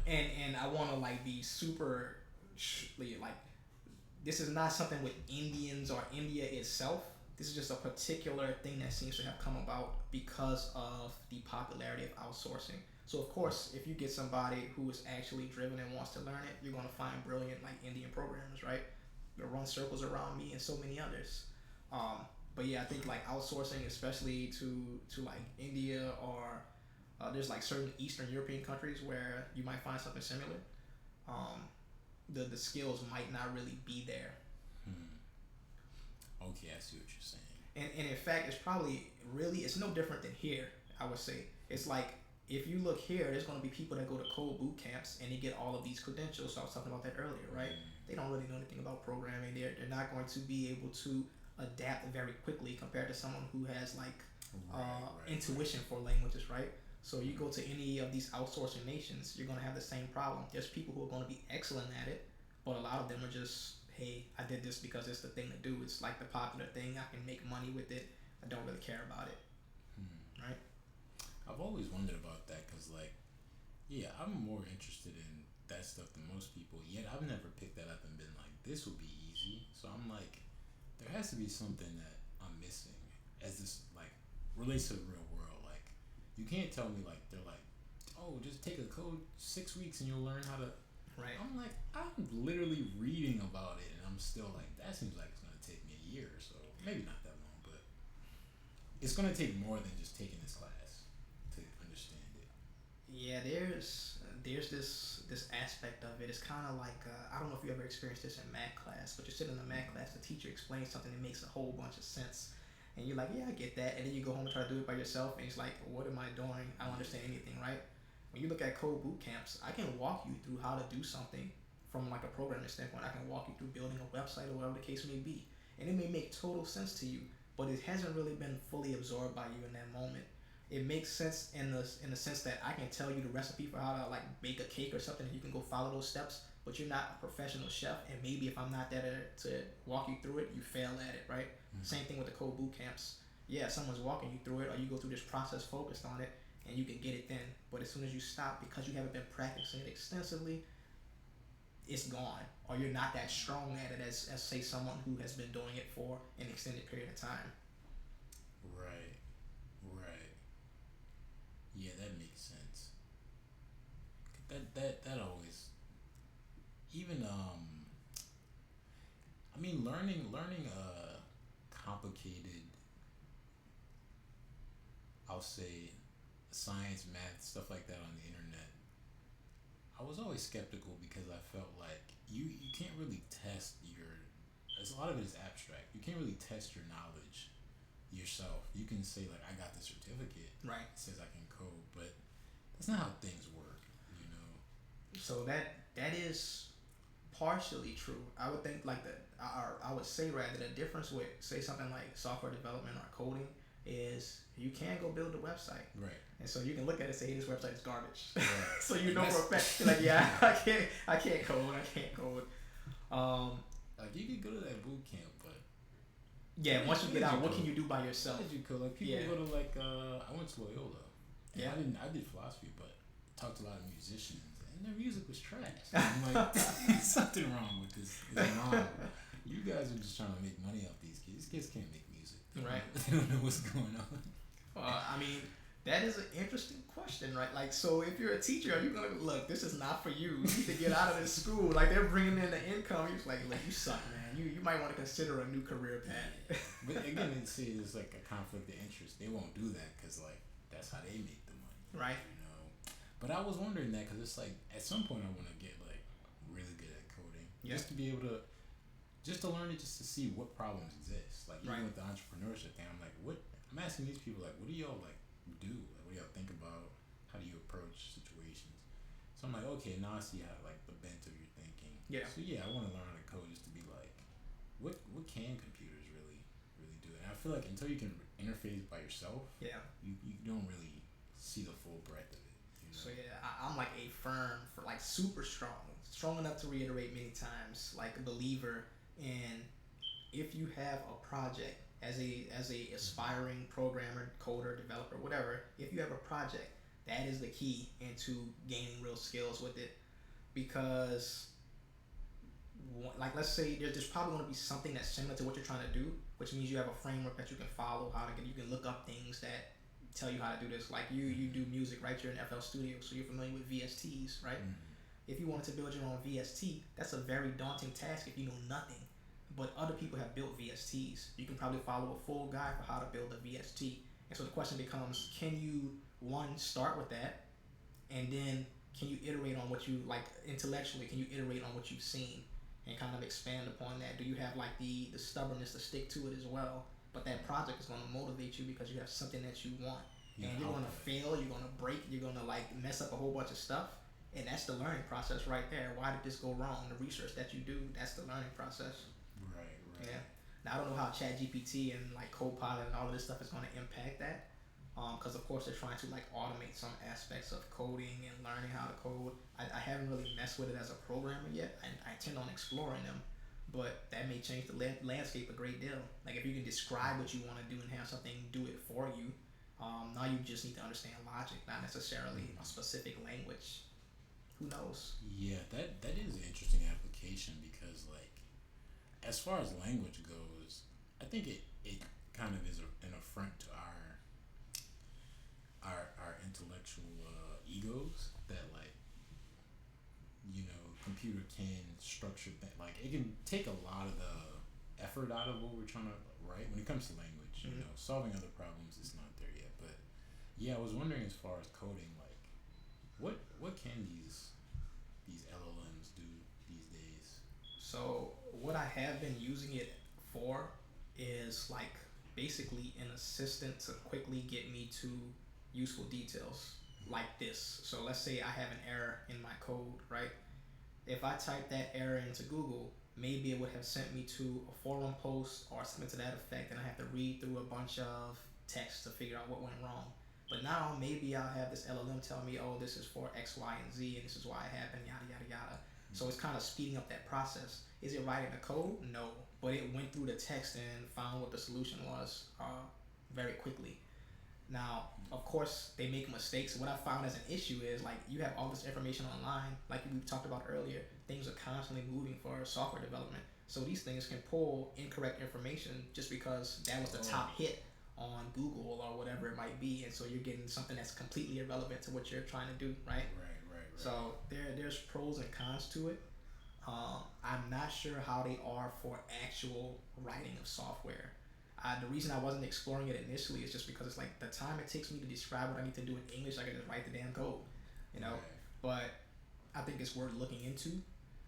A: Yeah.
B: And I want to like be super like, this is not something with Indians or India itself. This is just a particular thing that seems to have come about because of the popularity of outsourcing. So of course, if you get somebody who is actually driven and wants to learn it, you're going to find brilliant like Indian programmers, right? They'll run circles around me and so many others. But yeah, I think like outsourcing, especially to like India or there's like certain Eastern European countries where you might find something similar. The skills might not really be there.
A: Okay, I see what you're saying.
B: And in fact, it's no different than here. I would say it's like, if you look here, there's going to be people that go to code boot camps and they get all of these credentials. So I was talking about that earlier, right? They don't really know anything about programming. They're not going to be able to adapt very quickly compared to someone who has like intuition for languages, right? So you go to any of these outsourcing nations, you're going to have the same problem. There's people who are going to be excellent at it, but a lot of them are just, hey, I did this because it's the thing to do. It's like the popular thing. I can make money with it. I don't really care about it, right?
A: I've always wondered about that because, like, yeah, I'm more interested in that stuff than most people. Yet I've never picked that up and been like, this will be easy. So I'm like, there has to be something that I'm missing as this like relates to the real world. Like, you can't tell me like they're like, oh, just take a code 6 weeks and you'll learn how to.
B: Right.
A: I'm like, I'm literally reading about it and I'm still like, that seems like it's gonna take me a year or so. Maybe not that long, but it's gonna take more than just taking this class to understand it.
B: Yeah, there's this aspect of it. It's kind of like I don't know if you ever experienced this in math class, but you're sitting in a math class, the teacher explains something that makes a whole bunch of sense, and you're like, yeah, I get that, and then you go home and try to do it by yourself, and it's like, what am I doing? I don't understand anything, right? When you look at code boot camps, I can walk you through how to do something from like a programming standpoint. I can walk you through building a website or whatever the case may be, and it may make total sense to you, but it hasn't really been fully absorbed by you in that moment. It makes sense in the sense that I can tell you the recipe for how to like bake a cake or something, and you can go follow those steps. But you're not a professional chef, and maybe if I'm not there to walk you through it, you fail at it, right? Same thing with the code boot camps. Yeah, someone's walking you through it, or you go through this process focused on it, and you can get it then. But as soon as you stop, because you haven't been practicing it extensively, it's gone, or you're not that strong at it as say someone who has been doing it for an extended period of time.
A: Right. Right. Yeah, that makes sense. That always even I mean learning complicated, I'll say, science, math, stuff like that on the internet. I was always skeptical because I felt like you can't really test your. There's a lot of it is abstract. You can't really test your knowledge yourself. You can say like I got the certificate.
B: Right.
A: It says I can code, but that's not how things work. You know.
B: So that is partially true. I would think like that. I would say rather the difference with say something like software development or coding is you can go build a website.
A: Right.
B: And so you can look at it and say, hey, this website is garbage.
A: Right.
B: So you
A: And
B: know
A: that's
B: for a fact, you're like, yeah, I can't code, I can't code. Um,
A: like you could go to that boot camp, but
B: yeah, once you
A: what
B: get
A: did
B: out,
A: you
B: what
A: code?
B: can you do by
A: How
B: yourself?
A: did you code? Like people
B: Yeah,
A: go to like I went to Loyola. And
B: yeah.
A: I did philosophy, but talked to a lot of musicians, and their music was trash. I'm like, there's something wrong with this model. You guys are just trying to make money off these kids. These kids can't make music.
B: Right.
A: They don't know what's going on.
B: I mean, that is an interesting question, right? Like, so if you're a teacher, are you gonna look? This is not for you. You need to get out of this school. Like, they're bringing in the income. You're just like, look, you suck, man. You might want to consider a new career path.
A: But again, they see it's like a conflict of interest. They won't do that because like that's how they make the money.
B: Right.
A: You know. But I was wondering that because it's like at some point I want to get like really good at coding,
B: Yeah.
A: just to be able to, just to learn it, just to see what problems exist. Like even
B: Right.
A: with the entrepreneurship thing, I'm like, what? I'm asking these people like, what do y'all like do? Like, what do y'all think about? How do you approach situations? So I'm like, okay, now I see how like the bent of your thinking.
B: Yeah.
A: So yeah, I want to learn how to code just to be like, what can computers really do? And I feel like until you can interface by yourself,
B: Yeah.
A: you don't really see the full breadth of it. You know?
B: So yeah, I'm like a firm for like super strong enough to reiterate many times, like a believer in if you have a project as a aspiring programmer, coder, developer, whatever, if you have a project, that is the key into gaining real skills with it, because like let's say there's probably going to be something that's similar to what you're trying to do, which means you have a framework that you can follow how to get. You can look up things that tell you how to do this. Like you do music, right? You're in FL Studio, so you're familiar with VSTs, right? If you wanted to build your own VST, that's a very daunting task if you know nothing. But other people have built VSTs. You can probably follow a full guide for how to build a VST. And so the question becomes, can you one start with that, and then can you iterate on what you like intellectually? Can you iterate on what you've seen and kind of expand upon that? Do you have like the stubbornness to stick to it as well? But that project is going to motivate you because you have something that you want, and you're going to fail, you're going to break, you're going to like mess up a whole bunch of stuff, and that's the learning process right there. Why did this go wrong? The research that you do, that's the learning process.
A: Right.
B: Yeah. Now I don't know how ChatGPT and like Copilot and all of this stuff is going to impact that, because of course they're trying to like automate some aspects of coding and learning how to code. I haven't really messed with it as a programmer yet. I intend on exploring them, but that may change the landscape a great deal. Like if you can describe what you want to do and have something do it for you, now you just need to understand logic, not necessarily a specific language. Who knows?
A: Yeah, that is an interesting application because like as far as language goes, I think it kind of is an affront to our intellectual egos that like computer can structure that, like it can take a lot of the effort out of what we're trying to write when it comes to language.
B: Mm-hmm.
A: Solving other problems is not there yet, but yeah, I was wondering as far as coding, like what can these LLMs do these days?
B: So what I have been using it for is like basically an assistant to quickly get me to useful details like this. So let's say I have an error in my code, right? If I type that error into Google, maybe it would have sent me to a forum post or something to that effect, and I have to read through a bunch of text to figure out what went wrong. But now maybe I'll have this LLM tell me, oh, this is for X, Y, and Z, and this is why it happened, yada, yada, yada. So it's kind of speeding up that process. Is it writing the code? No. But it went through the text and found what the solution was very quickly. Now, of course, they make mistakes. What I found as an issue is like you have all this information online, like we talked about earlier. Things are constantly moving for software development, so these things can pull incorrect information just because that was the top hit on Google or whatever it might be, and so you're getting something that's completely irrelevant to what you're trying to do, right?
A: Right.
B: So there's pros and cons to it. I'm not sure how they are for actual writing of software. The reason I wasn't exploring it initially is just because it's like the time it takes me to describe what I need to do in English, I can just write the damn code, you know.
A: Right.
B: But I think it's worth looking into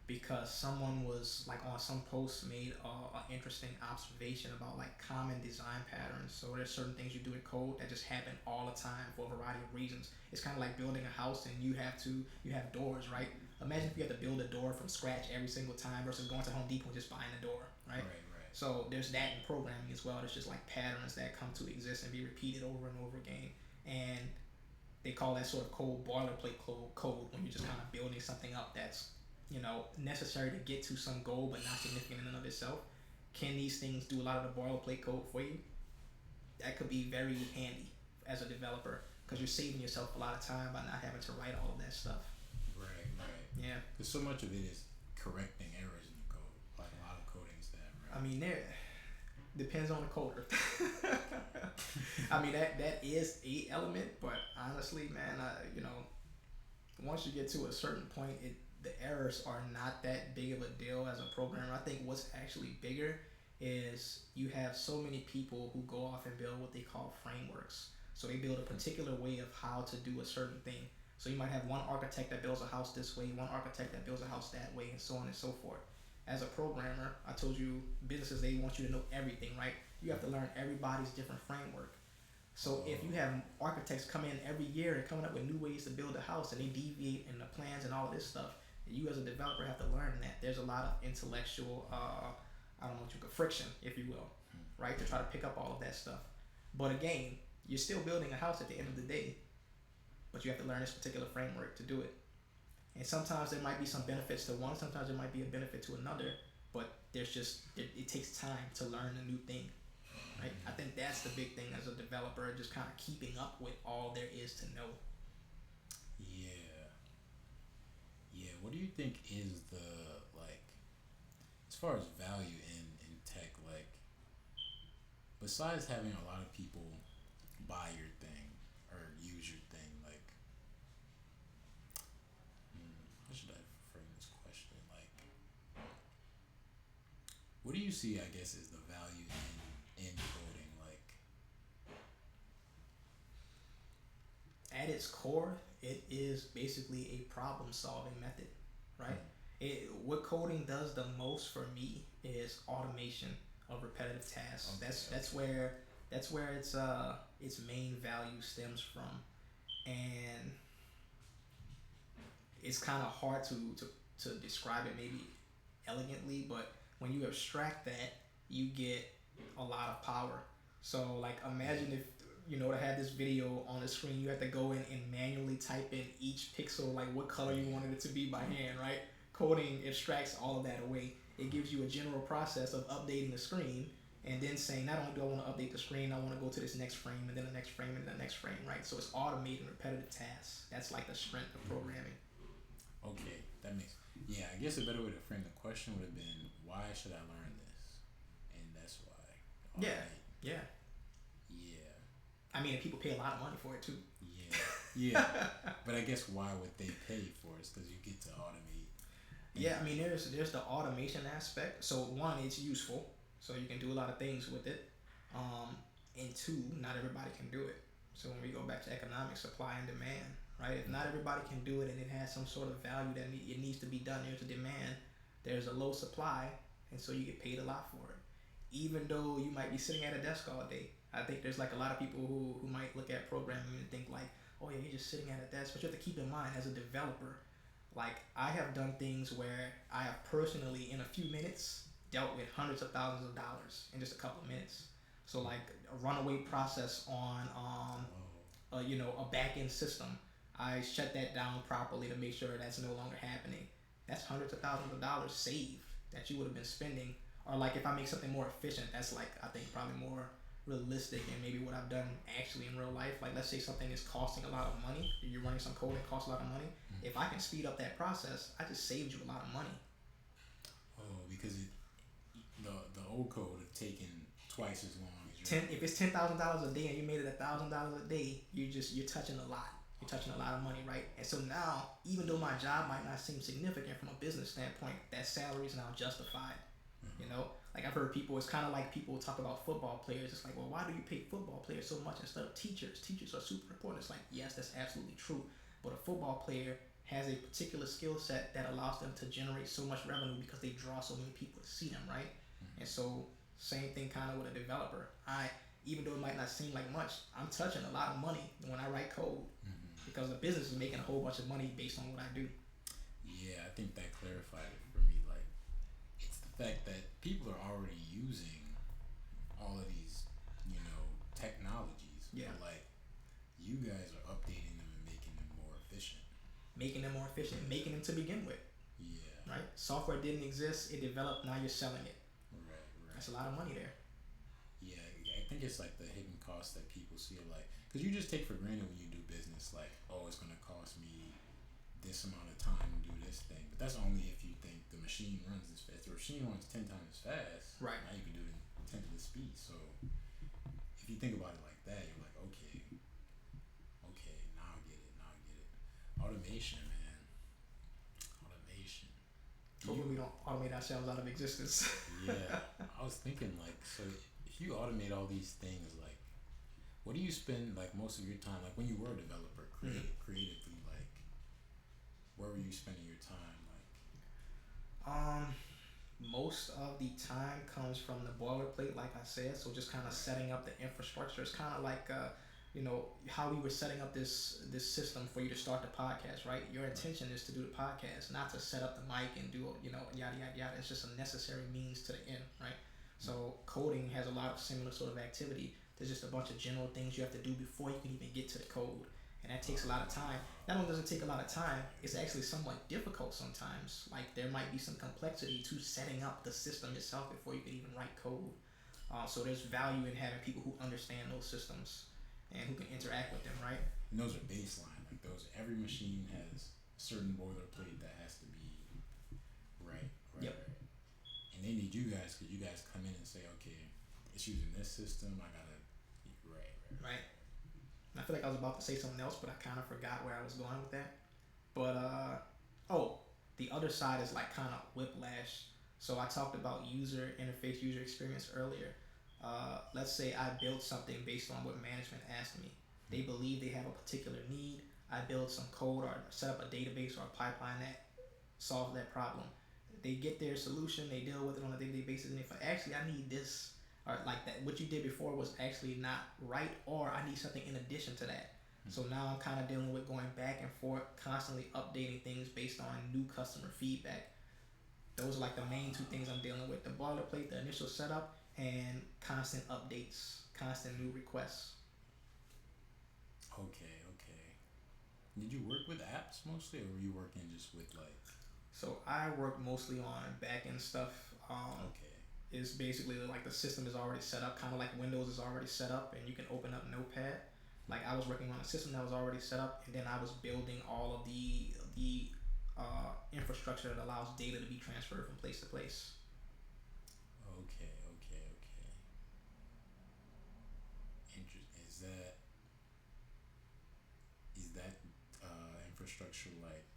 B: because someone was like on some post made an interesting observation about like common design patterns. So there's certain things you do in code that just happen all the time for a variety of reasons. It's kind of like building a house and you have doors, right? Imagine if you had to build a door from scratch every single time versus going to Home Depot and just buying a door, right? So there's that in programming as well. There's just like patterns that come to exist and be repeated over and over again. And they call that sort of code boilerplate code when you're just kind of building something up that's, you know, necessary to get to some goal but not significant in and of itself. Can these things do a lot of the boilerplate code for you? That could be very handy as a developer because you're saving yourself a lot of time by not having to write all of that stuff.
A: Right.
B: Yeah.
A: Because so much of it is correcting errors in the code. Like a lot of coding is that, right?
B: I mean, there depends on the coder. I mean, that is a element, but honestly, man, you know, once you get to a certain point, the errors are not that big of a deal as a programmer. I think what's actually bigger is you have so many people who go off and build what they call frameworks. So they build a particular way of how to do a certain thing. So you might have one architect that builds a house this way, one architect that builds a house that way, and so on and so forth. As a programmer, I told you businesses, they want you to know everything, right? You have to learn everybody's different framework. So if you have architects come in every year and coming up with new ways to build a house and they deviate in the plans and all of this stuff, you as a developer have to learn that. There's a lot of intellectual, I don't know what you call friction, if you will, right? To try to pick up all of that stuff. But again, you're still building a house at the end of the day, but you have to learn this particular framework to do it. And sometimes there might be some benefits to one, sometimes there might be a benefit to another, but it takes time to learn a new thing, right? I think that's the big thing as a developer, just kind of keeping up with all there is to know.
A: Yeah. What do you think is the, like, as far as value in tech, like, besides having a lot of people buy your thing or use your thing, like, how should I frame this question? Like, what do you see, I guess, is the value in coding? Like,
B: at its core, it is basically a problem-solving method, right? What coding does the most for me is automation of repetitive tasks. That's where its main value stems from, and it's kind of hard to describe it maybe elegantly, but when you abstract that, you get a lot of power. So like imagine if, you know, to have this video on the screen, you have to go in and manually type in each pixel, like what color you wanted it to be by hand, right? Coding abstracts all of that away. It gives you a general process of updating the screen and then saying, not only do I want to update the screen, I want to go to this next frame and then the next frame and the next frame, right? So it's automating repetitive tasks. That's like the strength of programming.
A: Okay, that makes, yeah, I guess a better way to frame the question would have been, why should I learn this? And that's why.
B: Yeah. I mean, people pay a lot of money for it too.
A: Yeah. But I guess why would they pay for it? It's because you get to automate.
B: Yeah, I mean, there's the automation aspect. So one, it's useful, so you can do a lot of things with it. And two, not everybody can do it. So when we go back to economics, supply and demand, right? If not everybody can do it and it has some sort of value that it needs to be done, there's a demand, there's a low supply, and so you get paid a lot for it. Even though you might be sitting at a desk all day. I think there's like a lot of people who might look at programming and think like, oh yeah, you're just sitting at a desk. But you have to keep in mind, as a developer, like I have done things where I have personally, in a few minutes, dealt with hundreds of thousands of dollars in just a couple of minutes. So like a runaway process on a back end system, I shut that down properly to make sure that's no longer happening. That's hundreds of thousands of dollars saved that you would have been spending. Or like if I make something more efficient, that's like I think probably more realistic and maybe what I've done actually in real life. Like let's say something is costing a lot of money, you're running some code that costs a lot of money. If I can speed up that process, I just saved you a lot of money.
A: Oh, because the old code would have taken twice as long as
B: If it's $10,000 a day and you made it $1,000 a day, you're touching a lot. You're touching a lot of money, right? And so now, even though my job might not seem significant from a business standpoint, that salary is now justified. You know, like I've heard people. It's kind of like people talk about football players. It's like, well, why do you pay football players so much instead of teachers? Teachers are super important. It's like, yes, that's absolutely true. But a football player has a particular skill set that allows them to generate so much revenue because they draw so many people to see them, right? And so same thing kind of with a developer. Even though it might not seem like much, I'm touching a lot of money when I write code because the business is making a whole bunch of money based on what I do.
A: Yeah, I think that clarified it for me. Like, it's the fact that people are already using all of these, technologies.
B: Yeah.
A: But like, you guys are updating them and making them more efficient.
B: Making them more efficient, making them to begin with.
A: Yeah.
B: Right? Software didn't exist, it developed, now you're selling it.
A: Right.
B: That's a lot of money there.
A: Yeah, I think it's like the hidden cost that people see, like, because you just take for granted when you do business, like, oh, it's gonna cost me this amount of time to do this thing, but that's only if you think the machine runs this fast. If the machine runs 10 times as fast,
B: right?
A: Now you can do it in 10 to the speed. So if you think about it like that, you're like, okay, now I get it. Automation, man, automation.
B: Hopefully we don't automate ourselves out of existence.
A: Yeah, I was thinking like, so if you automate all these things, like, what do you spend like most of your time, like when you were a developer, creatively, like, where were you spending your time, like?
B: Most of the time comes from the boilerplate, like I said. So just kind of setting up the infrastructure. It's kind of like how we were setting up this system for you to start the podcast, right? Your intention is to do the podcast, not to set up the mic and do yada yada yada. It's just a necessary means to the end, right? So coding has a lot of similar sort of activity. There's just a bunch of general things you have to do before you can even get to the code, and that takes a lot of time. Not only does it take a lot of time, it's actually somewhat difficult sometimes. Like there might be some complexity to setting up the system itself before you can even write code. So there's value in having people who understand those systems and who can interact with them, right?
A: And those are baseline. Like those, every machine has a certain boilerplate that has to be right.
B: Yep.
A: Right. And they need you guys because you guys come in and say, okay, it's using this system. I gotta
B: right. And I feel like I was about to say something else, but I kind of forgot where I was going with that. But the other side is like kind of whiplash. So I talked about user interface, user experience earlier. Let's say I built something based on what management asked me. They believe they have a particular need. I build some code or set up a database or a pipeline that solves that problem. They get their solution, they deal with it on a day-to-day basis, and if actually I need this, or like that, what you did before was actually not right, or I need something in addition to that. So now I'm kind of dealing with going back and forth, constantly updating things based on new customer feedback. Those are like the main two things I'm dealing with: the boilerplate, the initial setup, and constant updates, constant new requests.
A: Okay. Did you work with apps mostly, or were you working just with like?
B: So I work mostly on back-end stuff.
A: Okay.
B: It's basically like the system is already set up, kind of like Windows is already set up, and you can open up Notepad. Like I was working on a system that was already set up, and then I was building all of the infrastructure that allows data to be transferred from place to place.
A: Okay. Interesting. Is that infrastructure like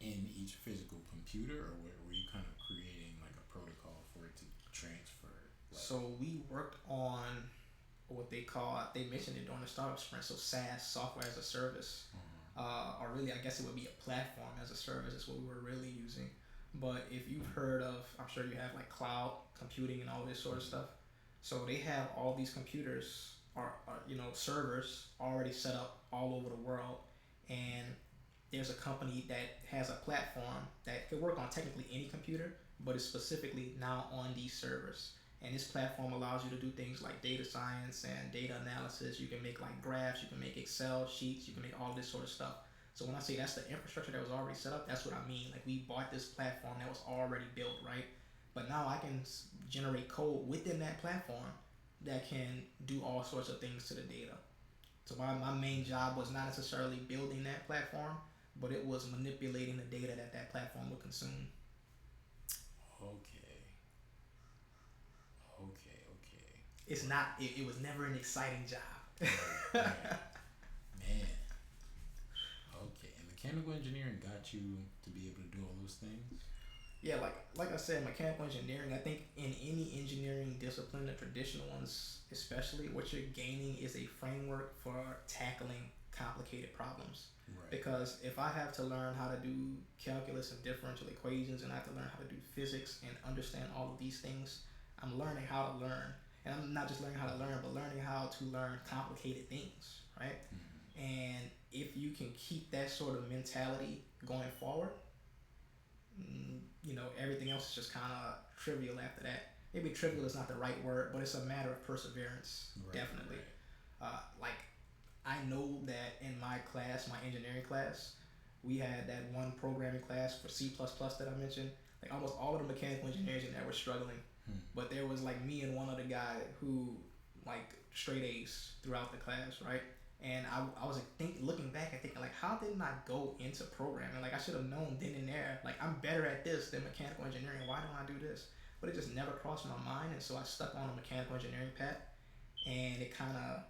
A: in each physical computer, or were you kind of creating like a protocol for it to transfer? Like,
B: so we worked on what they mentioned it during the startup sprint. So SaaS, software as a service, or really I guess it would be a platform as a service is what we were really using. But if you've heard of, I'm sure you have like cloud computing and all this sort of stuff. So they have all these computers or servers already set up all over the world, and there's a company that has a platform that could work on technically any computer, but it's specifically now on these servers. And this platform allows you to do things like data science and data analysis. You can make like graphs, you can make Excel sheets, you can make all this sort of stuff. So when I say that's the infrastructure that was already set up, that's what I mean. Like we bought this platform that was already built, right? But now I can generate code within that platform that can do all sorts of things to the data. So my main job was not necessarily building that platform, but it was manipulating the data that that platform would consume.
A: Okay. Okay. Okay.
B: It's not. It was never an exciting job.
A: Right. Right. Man. Okay. And mechanical engineering got you to be able to do all those things.
B: Yeah, like I said, mechanical engineering. I think in any engineering discipline, the traditional ones especially, what you're gaining is a framework for tackling complicated problems.
A: Right.
B: Because if I have to learn how to do calculus and differential equations, and I have to learn how to do physics and understand all of these things, I'm learning how to learn. And I'm not just learning how to learn, but learning how to learn complicated things, right?
A: Mm-hmm.
B: And if you can keep that sort of mentality going forward, everything else is just kind of trivial after that. Maybe trivial is not the right word, but it's a matter of perseverance,
A: Right.
B: definitely.
A: Right.
B: Like I know that in my class, my engineering class, we had that one programming class for C++ that I mentioned. Like almost all of the mechanical engineers in there were struggling,
A: Hmm.
B: but there was like me and one other guy who like straight A's throughout the class, right? And I was like looking back and thinking like, how didn't I go into programming? Like I should have known then and there. Like I'm better at this than mechanical engineering. Why don't I do this? But it just never crossed my mind, and so I stuck on a mechanical engineering path, and it kind of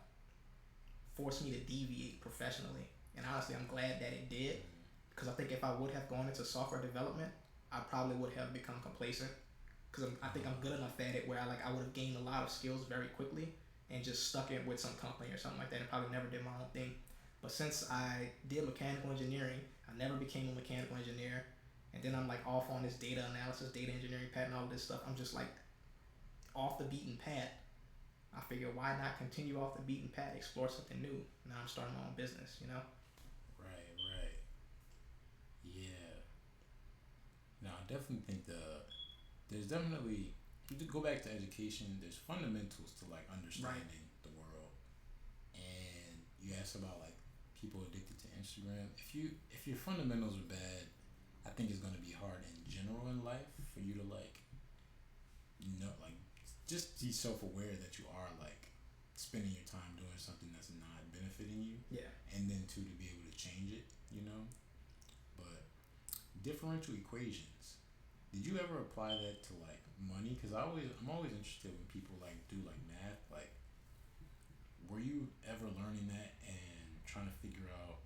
B: forced me to deviate professionally. And honestly, I'm glad that it did, because I think if I would have gone into software development, I probably would have become complacent. Because I think I'm good enough at it where I would have gained a lot of skills very quickly and just stuck it with some company or something like that and probably never did my own thing. But since I did mechanical engineering, I never became a mechanical engineer. And then I'm like off on this data analysis, data engineering path and all this stuff. I'm just like off the beaten path. I figure why not continue off the beaten path, explore something new. Now I'm starting my own business.
A: Right. Right. Yeah. Now I definitely think there's definitely you to go back to education. There's fundamentals to like
B: Right.
A: understanding the world, and you asked about like people addicted to Instagram. If your fundamentals are bad, I think it's gonna be hard in general in life for you to like like just be self aware that you are like spending your time doing something that's not benefiting you,
B: Yeah.
A: and then two to be able to change it. You know, but differential equations. Did you ever apply that to like money? Because I'm always interested when people like do like math. Like, were you ever learning that and trying to figure out,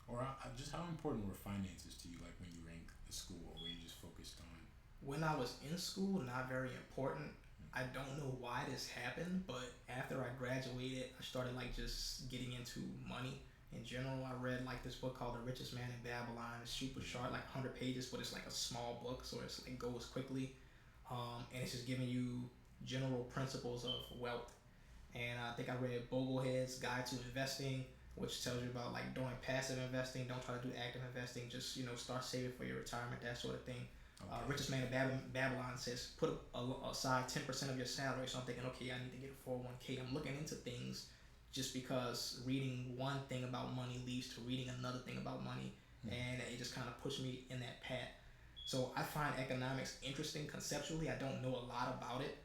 A: or just how important were finances to you? Like when you were in the school, or were you just focused on?
B: When I was in school, not very important. I don't know why this happened, but after I graduated, I started like just getting into money in general. I read like this book called The Richest Man in Babylon. It's super short, like 100 pages, but it's like a small book, so it goes quickly. And it's just giving you general principles of wealth. And I think I read Boglehead's Guide to Investing, which tells you about like doing passive investing. Don't try to do active investing. Just start saving for your retirement, that sort of thing.
A: Okay.
B: Richest Man of Babylon says put aside 10% of your salary. So I'm thinking, okay, I need to get a 401k. I'm looking into things just because reading one thing about money leads to reading another thing about money, and it just kind of pushed me in that path. So I find economics interesting conceptually. I don't know a lot about it,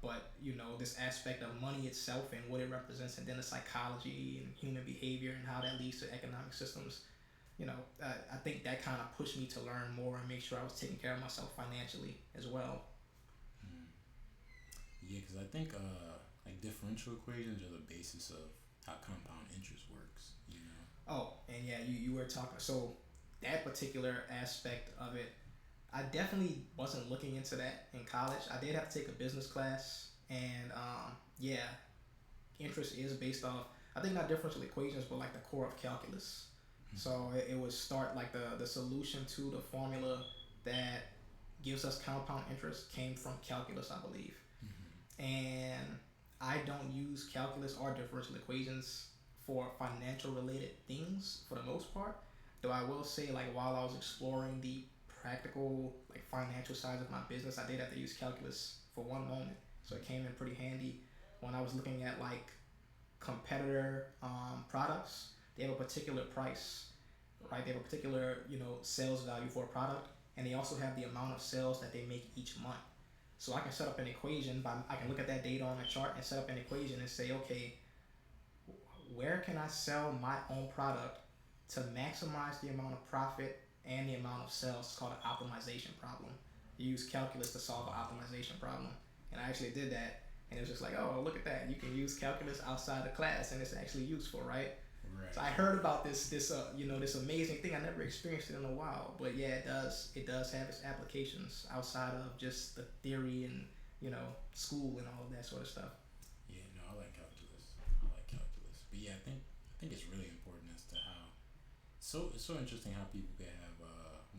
B: but this aspect of money itself and what it represents, and then the psychology and human behavior and how that leads to economic systems. I think that kind of pushed me to learn more and make sure I was taking care of myself financially as well.
A: Hmm. Yeah, because I think like differential equations are the basis of how compound interest works. You know.
B: Oh, and yeah, you were talking. So that particular aspect of it, I definitely wasn't looking into that in college. I did have to take a business class, and yeah, interest is based off, I think not differential equations, but like the core of calculus. So it would start like the solution to the formula that gives us compound interest came from calculus, I believe.
A: Mm-hmm.
B: And I don't use calculus or differential equations for financial related things for the most part. Though I will say, like while I was exploring the practical, like financial sides of my business, I did have to use calculus for one moment. So it came in pretty handy when I was looking at like competitor products. They have a particular price, right? They have a particular sales value for a product, and they also have the amount of sales that they make each month. So I can set up an equation by I can look at that data on a chart and set up an equation and say, okay, where can I sell my own product to maximize the amount of profit and the amount of sales? It's called an optimization problem. You use calculus to solve an optimization problem. And I actually did that. And it was just like, oh, look at that. You can use calculus outside of class and it's actually useful, right?
A: Right.
B: So I heard about this this amazing thing. I never experienced it in a while. But yeah, it does have its applications outside of just the theory and, school and all of that sort of stuff.
A: Yeah, no, I like calculus. I like calculus. But yeah, I think it's really important as to how. So it's so interesting how people can have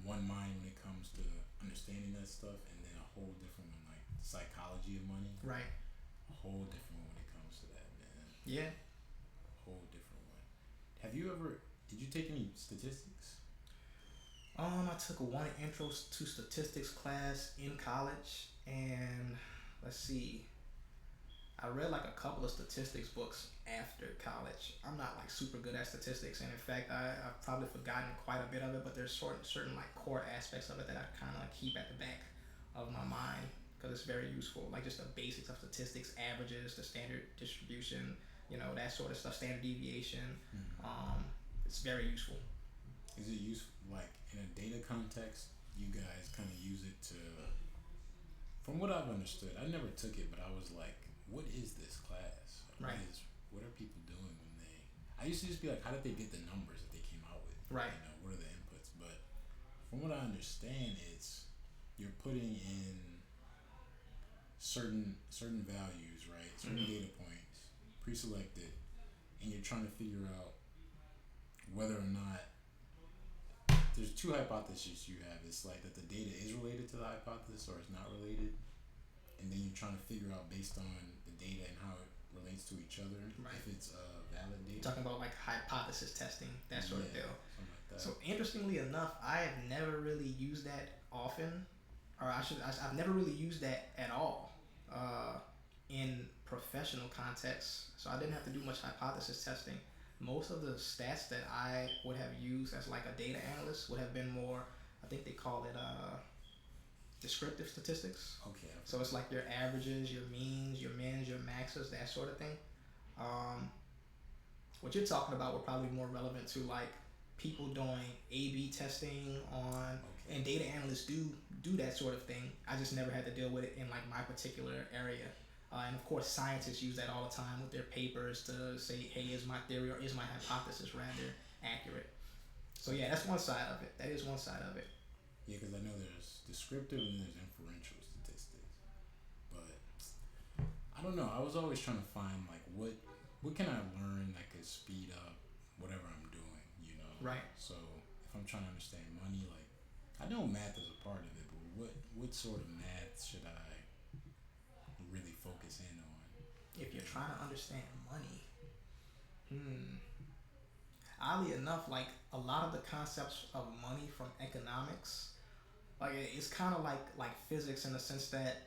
A: one mind when it comes to understanding that stuff, and then a whole different one like psychology of money.
B: Right.
A: A whole different one when it comes to that, man.
B: Yeah.
A: A whole different one. Have you ever? Did you take any statistics?
B: I took one intro to statistics class in college, and let's see, I read like a couple of statistics books after college. I'm not like super good at statistics, and in fact, I've probably forgotten quite a bit of it. But there's certain like core aspects of it that I kind of keep at the back of my mind because it's very useful. Like just the basics of statistics, averages, the standard distribution, that sort of stuff, standard deviation.
A: Mm-hmm.
B: It's very useful.
A: Is it useful like in a data context? You guys kind of use it to. From what I've understood, I never took it, but I was like, what is this class? Like,
B: Right.
A: What are people doing when they? I used to just be like, how did they get the numbers that they came out with?
B: Right.
A: What are the inputs? But from what I understand, it's you're putting in certain values, right? Certain data points, pre-selected, and you're trying to figure out whether or not there's two hypotheses you have. It's like that the data is related to the hypothesis or it's not related, and then you're trying to figure out based on the data and how it relates to each other,
B: Right.
A: if it's valid data.
B: Talking about like hypothesis testing, that sort of deal.
A: Something like that.
B: So interestingly enough, I have never really used that often, or I've never really used that at all in professional contexts. So I didn't have to do much hypothesis testing. Most of the stats that I would have used as like a data analyst would have been more, I think they call it descriptive statistics.
A: Okay.
B: So it's like your averages, your means, your mins, your maxes, that sort of thing. What you're talking about would probably be more relevant to like people doing A/B testing on,
A: Okay.
B: and data analysts do that sort of thing. I just never had to deal with it in like my particular area. And of course, scientists use that all the time with their papers to say, "Hey, is my theory or is my hypothesis rather accurate?" So yeah, that's one side of it. That is one side of it.
A: Yeah, because I know there's descriptive and there's inferential statistics, but I don't know. I was always trying to find like what can I learn that could speed up whatever I'm doing,
B: Right.
A: So if I'm trying to understand money, like I know math is a part of it, but what sort of math should I really focus in on?
B: If you're trying to understand money, oddly enough, like a lot of the concepts of money from economics, like it's kind of like physics in the sense that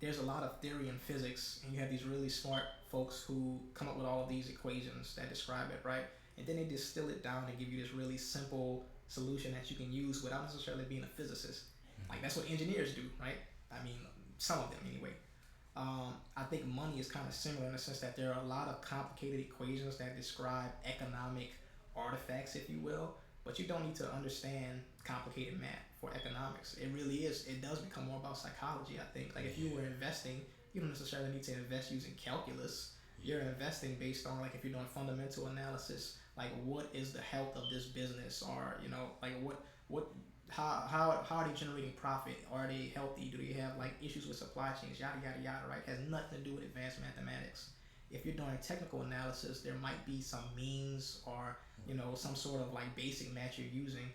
B: there's a lot of theory in physics, and you have these really smart folks who come up with all of these equations that describe it, right? And then they distill it down and give you this really simple solution that you can use without necessarily being a physicist. Like that's what engineers do, right? I mean, some of them anyway. I think money is kind of similar in the sense that there are a lot of complicated equations that describe economic artifacts, if you will, but you don't need to understand complicated math for economics. It really is. It does become more about psychology, I think. Like if you were investing, you don't necessarily need to invest using calculus. You're investing based on like if you're doing fundamental analysis, like what is the health of this business, or like what how are they generating profit? Are they healthy? Do they have like issues with supply chains? Yada yada yada. Right? It has nothing to do with advanced mathematics. If you're doing technical analysis, there might be some means or some sort of like basic math you're using,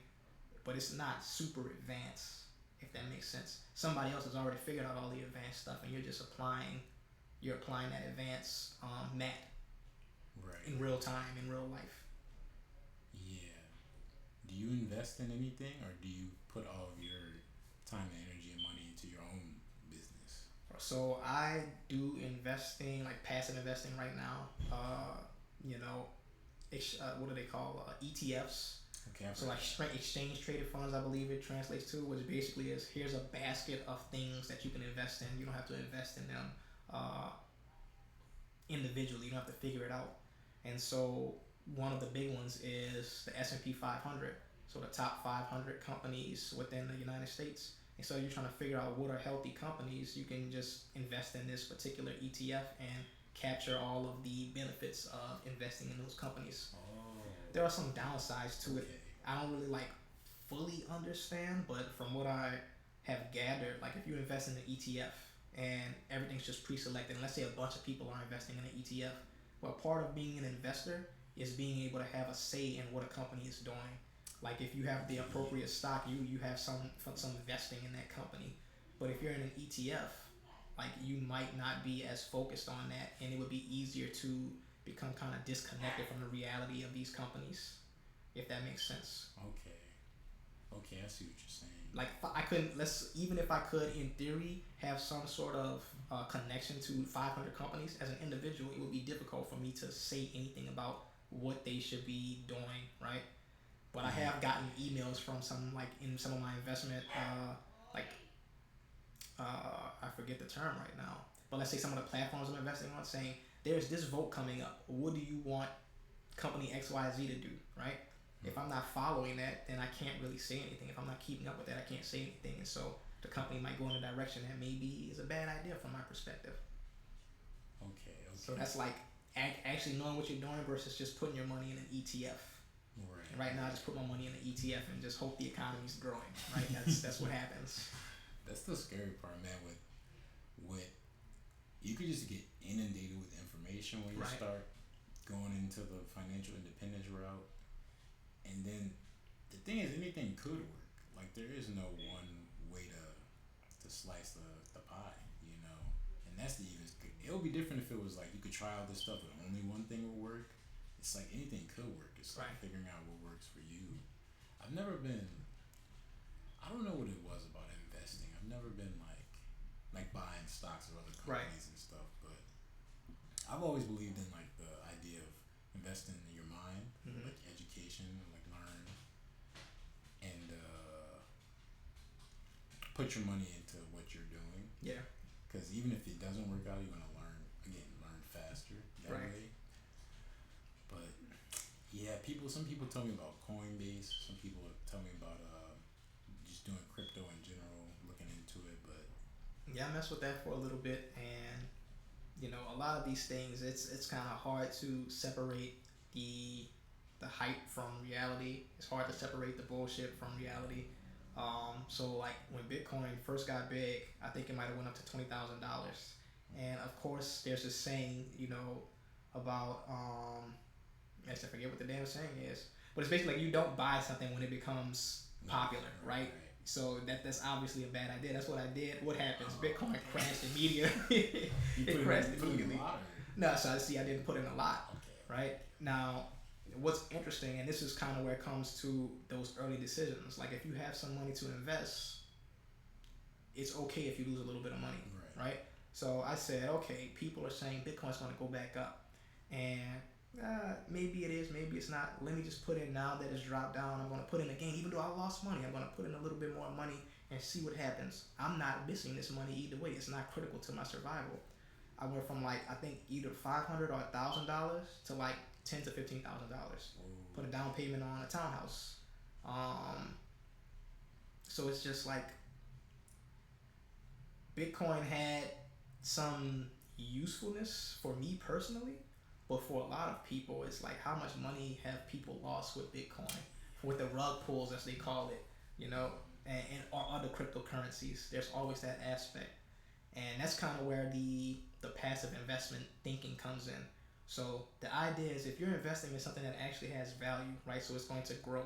B: but it's not super advanced. If that makes sense, somebody else has already figured out all the advanced stuff, and you're just applying. You're applying that advanced math
A: Right.
B: in real time, in real life.
A: Yeah. Do you invest in anything, or do you put all of your time and energy and money into your own business?
B: So I do investing, like passive investing right now. What do they call ETFs?
A: Okay, I've
B: So
A: heard
B: like exchange traded funds, I believe it translates to, which basically is here's a basket of things that you can invest in. You don't have to invest in them uh, individually. You don't have to figure it out. And so one of the big ones is the S&P 500. So the top 500 companies within the United States. And so you're trying to figure out what are healthy companies. You can just invest in this particular ETF and capture all of the benefits of investing in those companies.
A: that.
B: There are some downsides to it.
A: Okay.
B: I don't really like fully understand, but from what I have gathered, like if you invest in an ETF and everything's just pre-selected, and let's say a bunch of people are investing in an ETF, well, part of being an investor is being able to have a say in what a company is doing. Like if you have the appropriate stock, you have some vesting in that company. But if you're in an ETF, like you might not be as focused on that, and it would be easier to become kind of disconnected from the reality of these companies, if that makes sense.
A: Okay. Okay, I see what you're saying.
B: Like I couldn't, let's, even if I could in theory have some sort of connection to 500 companies as an individual, it would be difficult for me to say anything about what they should be doing, right? But I have gotten emails from some, like in some of my investment like I forget the term right now, but let's say some of the platforms I'm investing on saying there's this vote coming up, what do you want company XYZ to do, right? If I'm not following that, then I can't really say anything. If I'm not keeping up with that, I can't say anything. And so the company might go in a direction that maybe is a bad idea from my perspective.
A: Okay.
B: So that's like actually knowing what you're doing versus just putting your money in an ETF.
A: Right.
B: And right now, I just put my money in an ETF and just hope the economy's growing. Right? That's what happens.
A: That's the scary part, man. With you could just get inundated with information when you
B: Right.
A: start going into the financial independence route, and then the thing is, anything could work. Like there is no one way to slice the pie, you know. And that's the even. It would be different if it was like you could try all this stuff and only one thing would work. It's like anything could work. It's like
B: Right.
A: figuring out what works for you. I've never been. I don't know what it was about investing. I've never been like buying stocks of other
B: Right.
A: companies and stuff, but I've always believed in like the idea of investing in your mind,
B: Mm-hmm.
A: like education, like learn and put your money into what you're doing.
B: Yeah.
A: Because even if it doesn't work out, you're gonna learn faster that
B: Right.
A: way. But yeah, some people tell me about Coinbase. Some people tell me about just doing crypto in general, looking into it. But
B: Yeah, I messed with that for a little bit, and you know, a lot of these things, it's kind of hard to separate the hype from reality. It's hard to separate the bullshit from reality. So like when Bitcoin first got big, I think it might have went up to $20,000, and of course there's this saying, you know, about I forget what the damn saying is, but it's basically like you don't buy something when it becomes popular, right? So that's obviously a bad idea. That's what I did. What happens? Bitcoin crashed immediately. It crashed immediately. No, so I see. I didn't put in a lot,
A: Okay.
B: right? Now, what's interesting, and this is kind of where it comes to those early decisions. Like if you have some money to invest, it's okay if you lose a little bit of money, right? So I said, okay, people are saying Bitcoin's going to go back up, and maybe it is, maybe it's not. Let me just put in now that it's dropped down. I'm going to put in again, even though I lost money. I'm going to put in a little bit more money and see what happens. I'm not missing this money either way. It's not critical to my survival. I went from like I think either $500 or $1,000 to like $10,000 to $15,000. Put a down payment on a townhouse. So it's just like Bitcoin had some usefulness for me personally, but for a lot of people, it's like how much money have people lost with Bitcoin, with the rug pulls as they call it, you know, and or other cryptocurrencies. There's always that aspect, and that's kind of where the passive investment thinking comes in. So the idea is if you're investing in something that actually has value, right? So it's going to grow.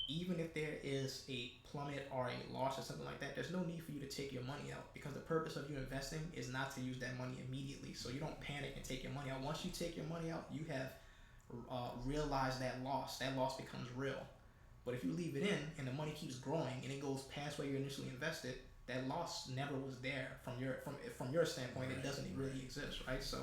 B: Even if there is a plummet or a loss or something like that, there's no need for you to take your money out, because the purpose of you investing is not to use that money immediately. So you don't panic and take your money out. Once you take your money out, you have realized that loss. That loss becomes real. But if you leave it in and the money keeps growing and it goes past where you initially invested, that loss never was there from your standpoint. It doesn't really exist, right? So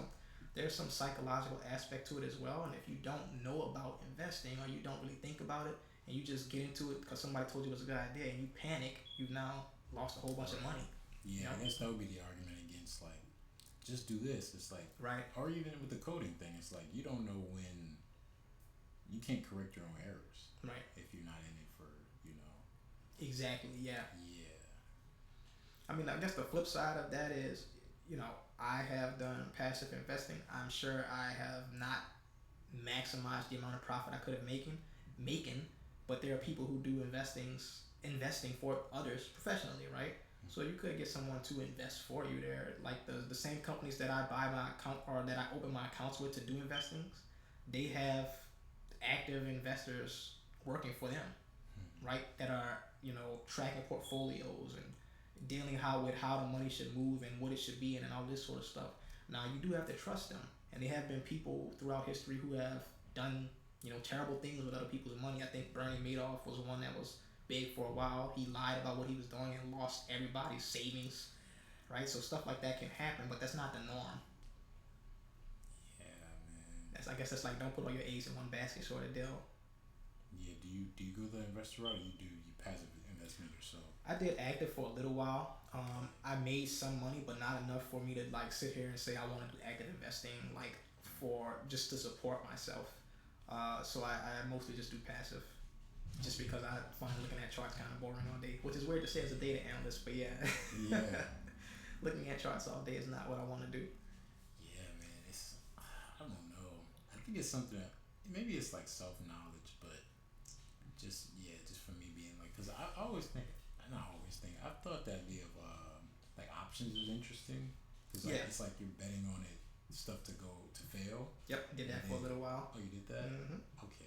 B: there's some psychological aspect to it as well. And if you don't know about investing or you don't really think about it, and you just get into it because somebody told you it was a good idea, and you panic, you've now lost a whole bunch of money.
A: Yeah, I guess that would be the argument against like just do this. It's like
B: Right.
A: or even with the coding thing, it's like you don't know when you can't correct your own errors
B: Right.
A: if you're not in it for
B: Exactly. Yeah.
A: yeah.
B: I mean, I guess the flip side of that is, I have done passive investing. I'm sure I have not maximized the amount of profit I could have making, but there are people who do investing for others professionally, right? So you could get someone to invest for you. There, like the same companies that I buy my account or that I open my accounts with to do investings, they have active investors working for them, right? That are tracking portfolios and dealing with how the money should move and what it should be in and all this sort of stuff. Now you do have to trust them, and there have been people throughout history who have done terrible things with other people's money. I think Bernie Madoff was one that was big for a while. He lied about what he was doing and lost everybody's savings, right? So stuff like that can happen, but that's not the norm.
A: Yeah, man.
B: I guess that's like don't put all your eggs in one basket sort of deal.
A: Yeah, do you go the investor route or you passive investment yourself?
B: I did active for a little while. I made some money, but not enough for me to like sit here and say I want to do active investing, like for just to support myself. So I mostly just do passive, just because I find looking at charts kind of boring all day, which is weird to say as a data analyst, but yeah.
A: Yeah.
B: Looking at charts all day is not what I want to do.
A: Yeah, man. I don't know. I think it's something that maybe it's like self knowledge, but just for me being like, because I always think, not always think, I thought that idea of like options was interesting, because like, it's like you're betting on it stuff to go to fail.
B: Yep, did that for a little while.
A: Oh, you did that?
B: Mm-hmm.
A: Okay.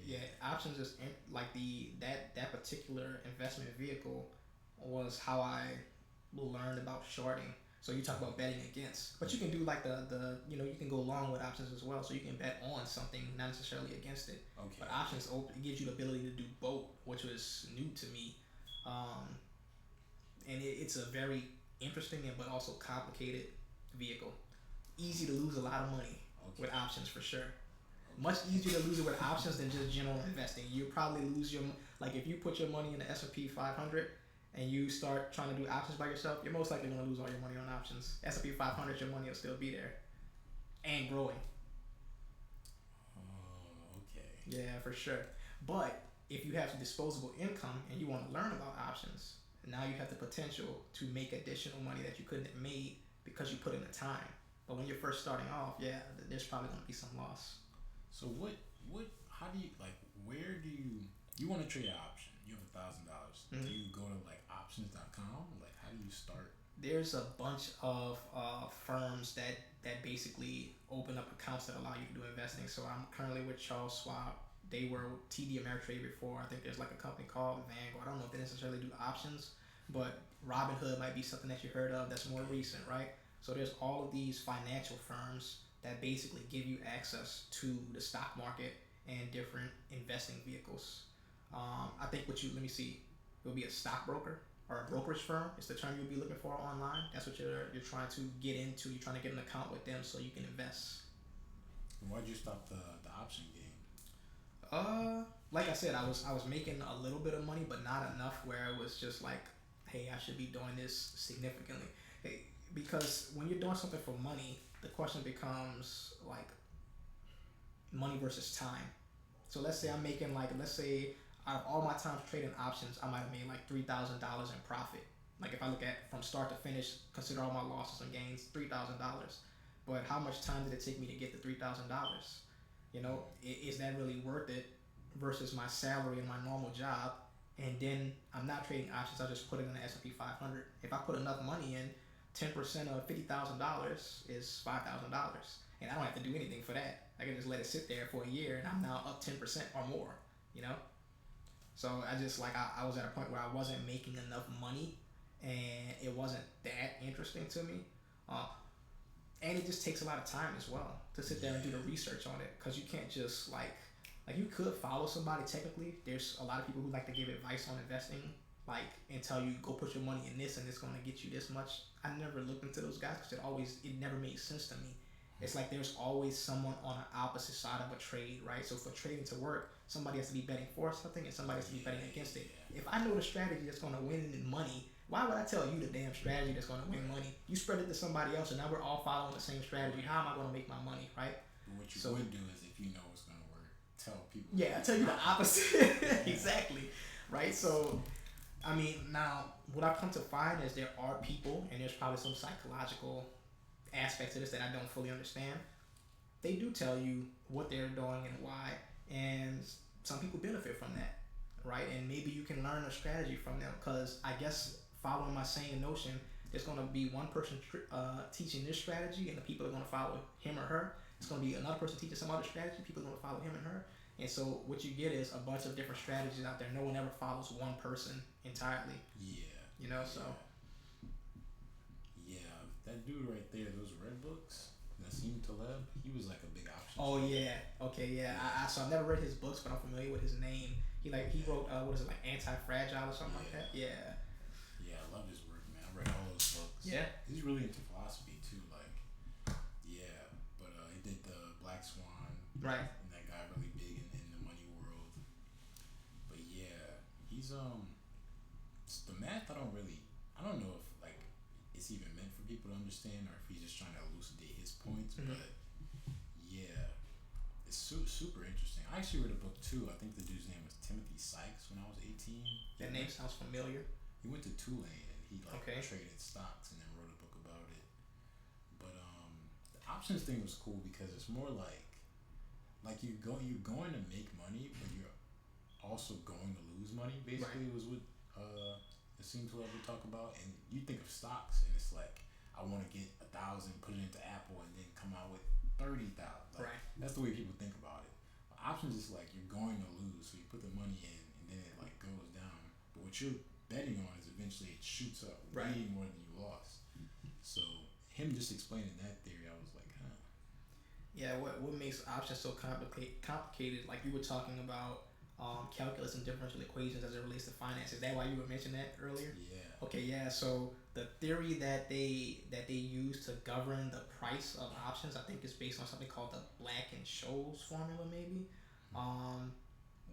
B: Yeah, options is like that particular investment vehicle was how I learned about shorting. So you talk about betting against, but you can do like the you can go along with options as well. So you can bet on something, not necessarily against it.
A: Okay.
B: But options it gives you the ability to do both, which was new to me, and it's a very interesting and but also complicated vehicle. Easy to lose a lot of money with options for sure. Much easier to lose it with options than just general investing. You probably lose like if you put your money in the S&P 500 and you start trying to do options by yourself, you're most likely going to lose all your money on options. S&P 500, your money will still be there and growing.
A: Oh, okay.
B: Yeah, for sure. But if you have disposable income and you want to learn about options, now you have the potential to make additional money that you couldn't have made because you put in the time. But when you're first starting off, yeah, there's probably going to be some loss.
A: So how do you like? Where do you want to trade an option? You have $1,000.
B: Mm-hmm.
A: Do you go to like options.com? Like, how do you start?
B: There's a bunch of firms that basically open up accounts that allow you to do investing. So I'm currently with Charles Schwab. They were TD Ameritrade before. I think there's like a company called Vanguard. I don't know if they necessarily do options, but Robinhood might be something that you heard of that's more recent, right? So there's all of these financial firms that basically give you access to the stock market and different investing vehicles. I think let me see, it would be a stockbroker or a brokerage firm. It's the term you'll be looking for online. That's what you're trying to get into. You're trying to get an account with them so you can invest.
A: And why'd you stop the option game?
B: Like I said, I was making a little bit of money, but not enough where it was just like, hey, I should be doing this significantly. Hey, because when you're doing something for money, the question becomes like money versus time. So let's say I'm making let's say out of all my time trading options, I might have made like $3,000 in profit. Like if I look at from start to finish, consider all my losses and gains, $3,000. But how much time did it take me to get the $3,000? Is that really worth it versus my salary and my normal job? And then I'm not trading options. I just put it in the S&P 500. If I put enough money in, 10% of $50,000 is $5,000, and I don't have to do anything for that. I can just let it sit there for a year, and I'm now up 10% or more. So I just I was at a point where I wasn't making enough money, and it wasn't that interesting to me. And it just takes a lot of time as well to sit there and do the research on it, because you can't just like you could follow somebody technically. There's a lot of people who like to give advice on investing, and tell you go put your money in this and it's going to get you this much. I never looked into those guys because it never made sense to me. It's like there's always someone on the opposite side of a trade, right? So for trading to work, somebody has to be betting for something and somebody has to be betting against it. If I know the strategy that's going to win in money, why would I tell you the damn strategy that's going to win money? You spread it to somebody else, and now we're all following the same strategy. How am I going to make my money, right?
A: But what you would do is, if you know it's going to work, tell people.
B: Yeah, I tell you the opposite. Exactly, right? So, I mean, now what I've come to find is there are people, and there's probably some psychological aspects to this that I don't fully understand. They do tell you what they're doing and why, and some people benefit from that, right? And maybe you can learn a strategy from them, because I guess following my same notion, there's going to be one person teaching this strategy, and the people are going to follow him or her. It's going to be another person teaching some other strategy, people are going to follow him and her. And so what you get is a bunch of different strategies out there. No one ever follows one person entirely.
A: Yeah.
B: You know, so.
A: Yeah, that dude right there, those red books, Nassim Taleb, he was like a big option.
B: Oh yeah, okay, yeah. So I've never read his books, but I'm familiar with his name. He wrote what is it, like Anti-Fragile or something like that? Yeah.
A: Yeah, I love his work, man. I read all those books.
B: Yeah.
A: He's really into philosophy too, like, yeah. But he did the Black Swan.
B: Right.
A: And that guy really big in the money world. But yeah, he's the math. I don't know if like it's even meant for people to understand, or if he's just trying to elucidate his points.
B: Mm-hmm.
A: But yeah, it's super interesting. I actually read a book too. I think the dude's name was Timothy Sykes when I was 18.
B: That name sounds familiar.
A: He went to Tulane and he
B: Okay.
A: traded stocks and then wrote a book about it. But the options thing was cool because it's more like you're going to make money, but you're also going to lose money. Basically,
B: Right.
A: was what it seemed to ever talk about. And you think of stocks, and it's like I want to get 1,000, put it into Apple, and then come out with 30,000.
B: Right.
A: That's the way people think about it. But options is like you're going to lose, so you put the money in, and then it like goes down. But what you're betting on is eventually it shoots up
B: Right.
A: way more than you lost. So him just explaining that theory, I was like, huh.
B: Yeah, what makes options so complicated, like you were talking about calculus and differential equations as it relates to finance. Is that why you were mentioning that earlier?
A: Yeah.
B: Okay, yeah. So the theory that they use to govern the price of options, I think, is based on something called the Black and Scholes formula, maybe,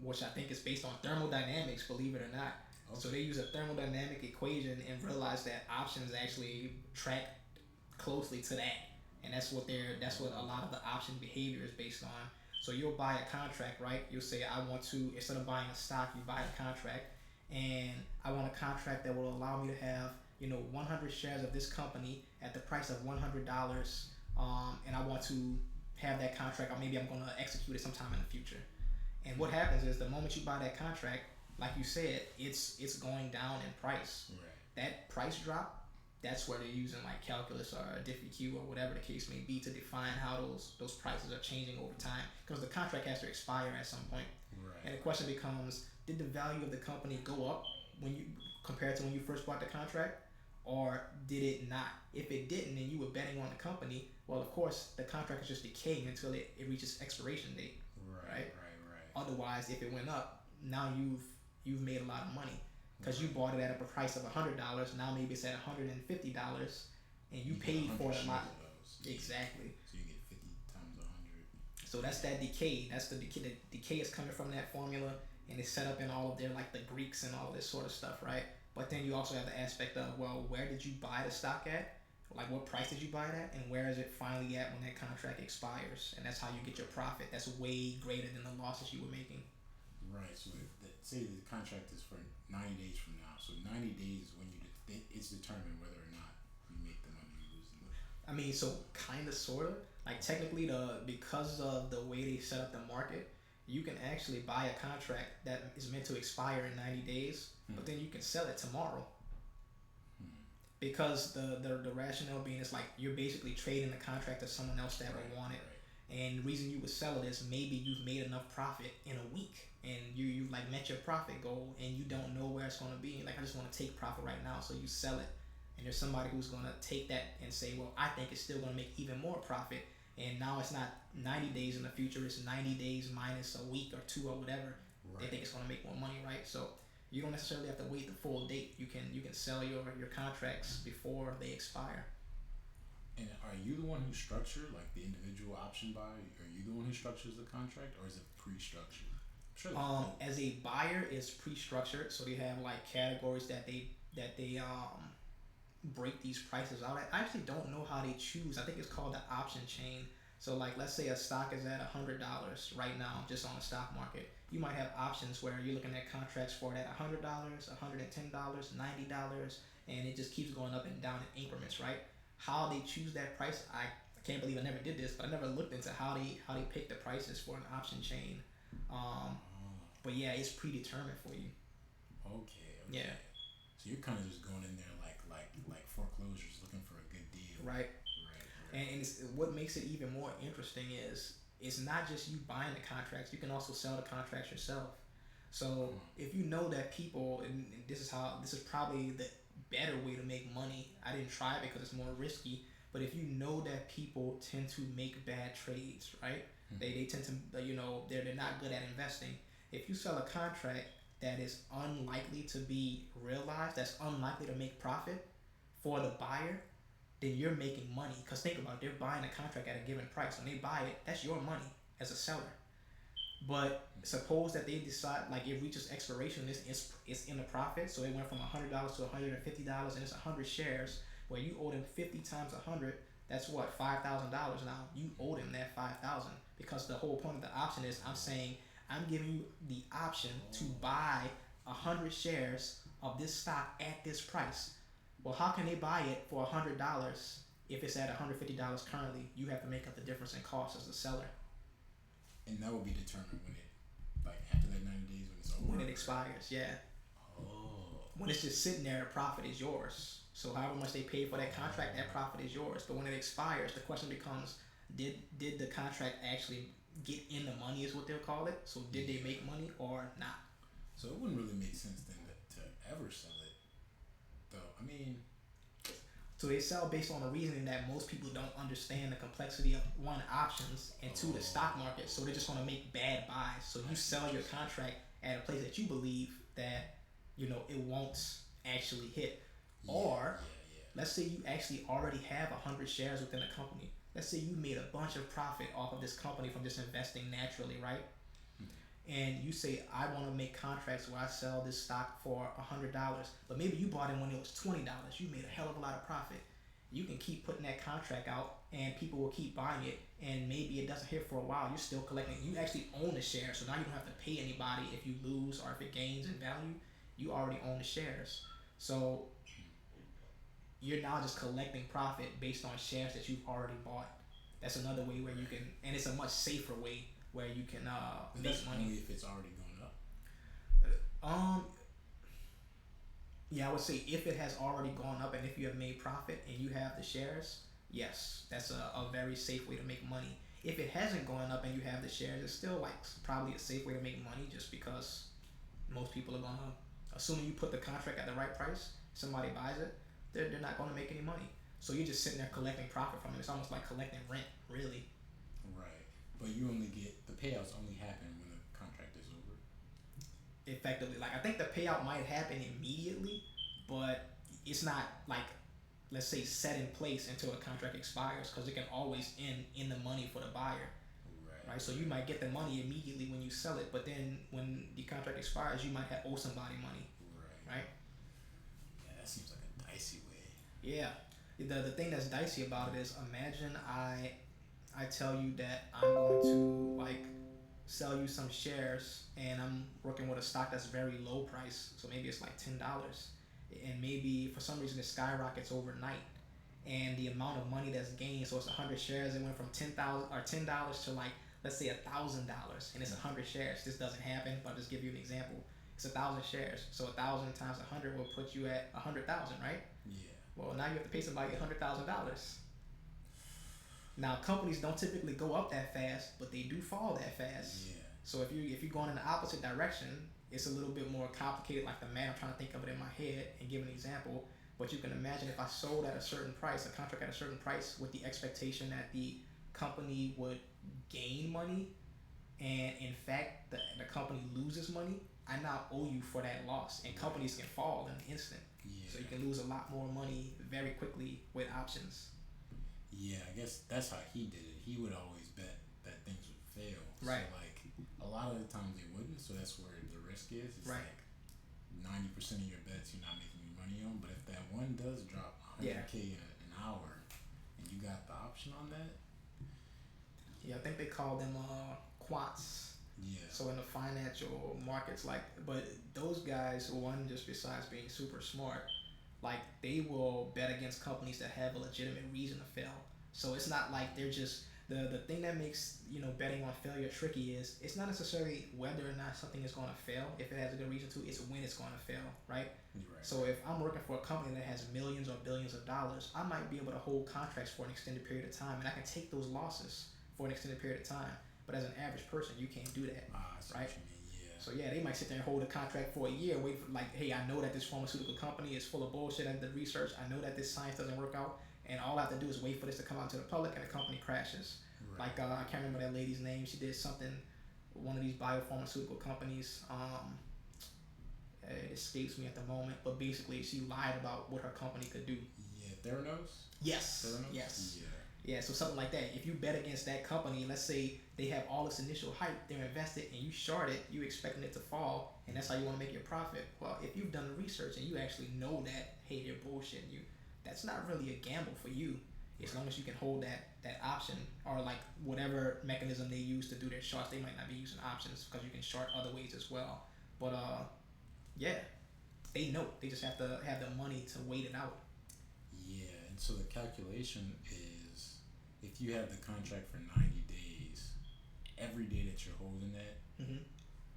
B: which I think is based on thermodynamics. Believe it or not.
A: Okay.
B: So they use a thermodynamic equation and realize that options actually track closely to that, and that's what a lot of the option behavior is based on. So you'll buy a contract, right? You'll say, I want to, instead of buying a stock, you buy a contract, and I want a contract that will allow me to have 100 shares of this company at the price of $100, and I want to have that contract, or maybe I'm going to execute it sometime in the future. And what happens is the moment you buy that contract, like you said, it's going down in price.
A: Right.
B: That price drop, that's where they're using like calculus or Diffie-Q or whatever the case may be to define how those prices are changing over time, because the contract has to expire at some point.
A: Right.
B: And the question becomes, did the value of the company go up when you compared to when you first bought the contract, or did it not? If it didn't and you were betting on the company, well, of course the contract is just decaying until it reaches expiration date. Right. Otherwise, if it went up, now you've made a lot of money. Because you bought it at a price of $100, now maybe it's at $150, and you paid for it a lot. Exactly.
A: So you get 50 times 100.
B: So that's that decay. That's the decay. The decay is coming from that formula, and it's set up in all of their, like the Greeks and all this sort of stuff, right? But then you also have the aspect of, well, where did you buy the stock at? Like, what price did you buy it at, and where is it finally at when that contract expires? And that's how you get your profit. That's way greater than the losses you were making.
A: Right. So say the contract is for 90 days from now. So 90 days is when it's determined whether or not you make the money or lose the money.
B: I mean, so kind of, sort of. Like technically, because of the way they set up the market, you can actually buy a contract that is meant to expire in 90 days, but then you can sell it tomorrow. Because the rationale being is like you're basically trading the contract to someone else that will want it. Right. And the reason you would sell it is maybe you've made enough profit in a week, and you've like met your profit goal, and you don't know where it's going to be. Like, I just want to take profit right now, so you sell it. And there's somebody who's going to take that and say, well, I think it's still going to make even more profit. And now it's not 90 days in the future, it's 90 days minus a week or two or whatever. Right. They think it's going to make more money, right? So you don't necessarily have to wait the full date. You can sell your contracts before they expire.
A: And are you the one who structured like the individual option buy? Are you the one who structures the contract, or is it pre-structured? I'm sure.
B: As a buyer, it's pre-structured, so they have like categories that they break these prices out. I actually don't know how they choose. I think it's called the option chain. So like let's say a stock is at $100 right now, just on the stock market. You might have options where you're looking at contracts for it at $100, $110, $90, and it just keeps going up and down in increments, right? How they choose that price, I can't believe I never did this, but I never looked into how they pick the prices for an option chain. Um, but yeah, it's predetermined for you.
A: Okay,
B: Yeah,
A: okay. So you're kind of just going in there like foreclosures, looking for a good deal.
B: right.
A: Right,
B: And what makes it even more interesting is it's not just you buying the contracts. You can also sell the contracts yourself. So
A: right.
B: if you know that people, and this is probably the better way to make money. I didn't try it because it's more risky. But if you know that people tend to make bad trades, right? They tend to they're not good at investing. If you sell a contract that is unlikely to be realized, that's unlikely to make profit for the buyer, then you're making money. Because think about it, they're buying a contract at a given price. When they buy it, that's your money as a seller. But suppose that they decide like it reaches expiration, it's in the profit. So it went from $100 to $150, and it's 100 shares. Where you owe them 50 times 100, that's what, $5,000 now. You owe them that 5,000 because the whole point of the option is I'm saying I'm giving you the option to buy 100 shares of this stock at this price. Well, how can they buy it for $100 if it's at $150 currently? You have to make up the difference in cost as the seller
A: And that will be determined when it, like after that 90 days when it's over.
B: when it expires. Yeah,
A: Oh.
B: when it's just sitting there, the profit is yours. So however much they paid for that contract, that profit is yours. But when it expires, the question becomes, did the contract actually get in the money is what they'll call it. So did they make money or not?
A: So it wouldn't really make sense then to ever sell it, though. I mean,
B: So they sell based on the reasoning that most people don't understand the complexity of one, options, and two, the stock market. So they're just gonna make bad buys. So you sell your contract at a place that you believe that it won't actually hit. Or let's say you actually already have 100 shares within a company. Let's say you made a bunch of profit off of this company from just investing naturally, right? And you say, I want to make contracts where I sell this stock for $100, but maybe you bought it when it was $20. You made a hell of a lot of profit. You can keep putting that contract out, and people will keep buying it. And maybe it doesn't hit for a while. You're still collecting. You actually own the share, so now you don't have to pay anybody if you lose or if it gains in value. You already own the shares, so you're now just collecting profit based on shares that you've already bought. That's another way where you can, and it's a much safer way where you can
A: but
B: make
A: that's
B: money.
A: only if it's already going up.
B: Um, yeah, I would say if it has already gone up and if you have made profit and you have the shares, yes, that's a very safe way to make money. If it hasn't gone up and you have the shares, it's still like probably a safe way to make money just because most people are gonna, assuming you put the contract at the right price, somebody buys it, they're not gonna make any money. So you're just sitting there collecting profit from it. It's almost like collecting rent, really.
A: Right. But you only get the payouts only happen when the contract is over.
B: Effectively, like I think the payout might happen immediately, but it's not like, let's say, set in place until a contract expires because it can always end in the money for the buyer, right? So you might get the money immediately when you sell it, but then when the contract expires, you might have owe somebody money, right?
A: Yeah, that seems like a dicey way.
B: Yeah. The thing that's dicey about it is, imagine I tell you that I'm going to like sell you some shares and I'm working with a stock that's very low price, so maybe it's like $10, and maybe for some reason it skyrockets overnight, and the amount of money that's gained, so it's 100 shares, it went from $10 to like, let's say $1,000, and it's 100 shares. This doesn't happen, but I'll just give you an example. It's 1,000 shares, so 1,000 times 100 will put you at 100,000, right?
A: Yeah.
B: Well, now you have to pay somebody $100,000. Now companies don't typically go up that fast, but they do fall that fast.
A: Yeah.
B: So if you're going in the opposite direction, it's a little bit more complicated. Like the math, I'm trying to think of it in my head and give an example. But you can imagine if I sold at a certain price, a contract at a certain price, with the expectation that the company would gain money, and in fact the company loses money, I now owe you for that loss. And companies can fall in an instant.
A: Yeah.
B: So you can lose a lot more money very quickly with options.
A: Yeah, I guess that's how he did it. He would always bet that things would fail. So
B: Right.
A: like a lot of the times they wouldn't. So that's where the risk is. It's
B: Right.
A: like 90% of your bets you're not making any money on. But if that one does drop
B: Yeah.
A: 100K in an hour, and you got the option on that,
B: Yeah, I think they call them quants.
A: yeah,
B: So in the financial markets, like, but those guys, one, just besides being super smart, like they will bet against companies that have a legitimate reason to fail. So it's not like they're just the thing that makes betting on failure tricky is it's not necessarily whether or not something is going to fail if it has a good reason to. It's when it's going to fail, right?
A: you're right,
B: So if I'm working for a company that has millions or billions of dollars, I might be able to hold contracts for an extended period of time, and I can take those losses for an extended period of time. But as an average person, you can't do that,
A: Ah, I see
B: right?
A: what you mean. Yeah,
B: So yeah, they might sit there and hold a contract for a year, wait for like, hey, I know that this pharmaceutical company is full of bullshit and the research. I know that this science doesn't work out, and all I have to do is wait for this to come out to the public, and the company crashes.
A: right.
B: Like I can't remember that lady's name. She did something, one of these biopharmaceutical companies. It escapes me at the moment, but basically she lied about what her company could do.
A: Yeah, Theranos.
B: Yes,
A: Theranos.
B: yes.
A: Yeah,
B: Yeah, so something like that. If you bet against that company, let's say they have all this initial hype, they're invested, and you short it, you expecting it to fall, and that's how you want to make your profit. Well, if you've done the research and you actually know that, hey, they're bullshitting you, that's not really a gamble for you, as long as you can hold that option, or like whatever mechanism they use to do their shorts. They might not be using options because you can short other ways as well. But yeah, they know. They just have to have the money to wait it out.
A: yeah. And so the calculation is, if you have the contract for 90 days, every day that you're holding that
B: Hmm.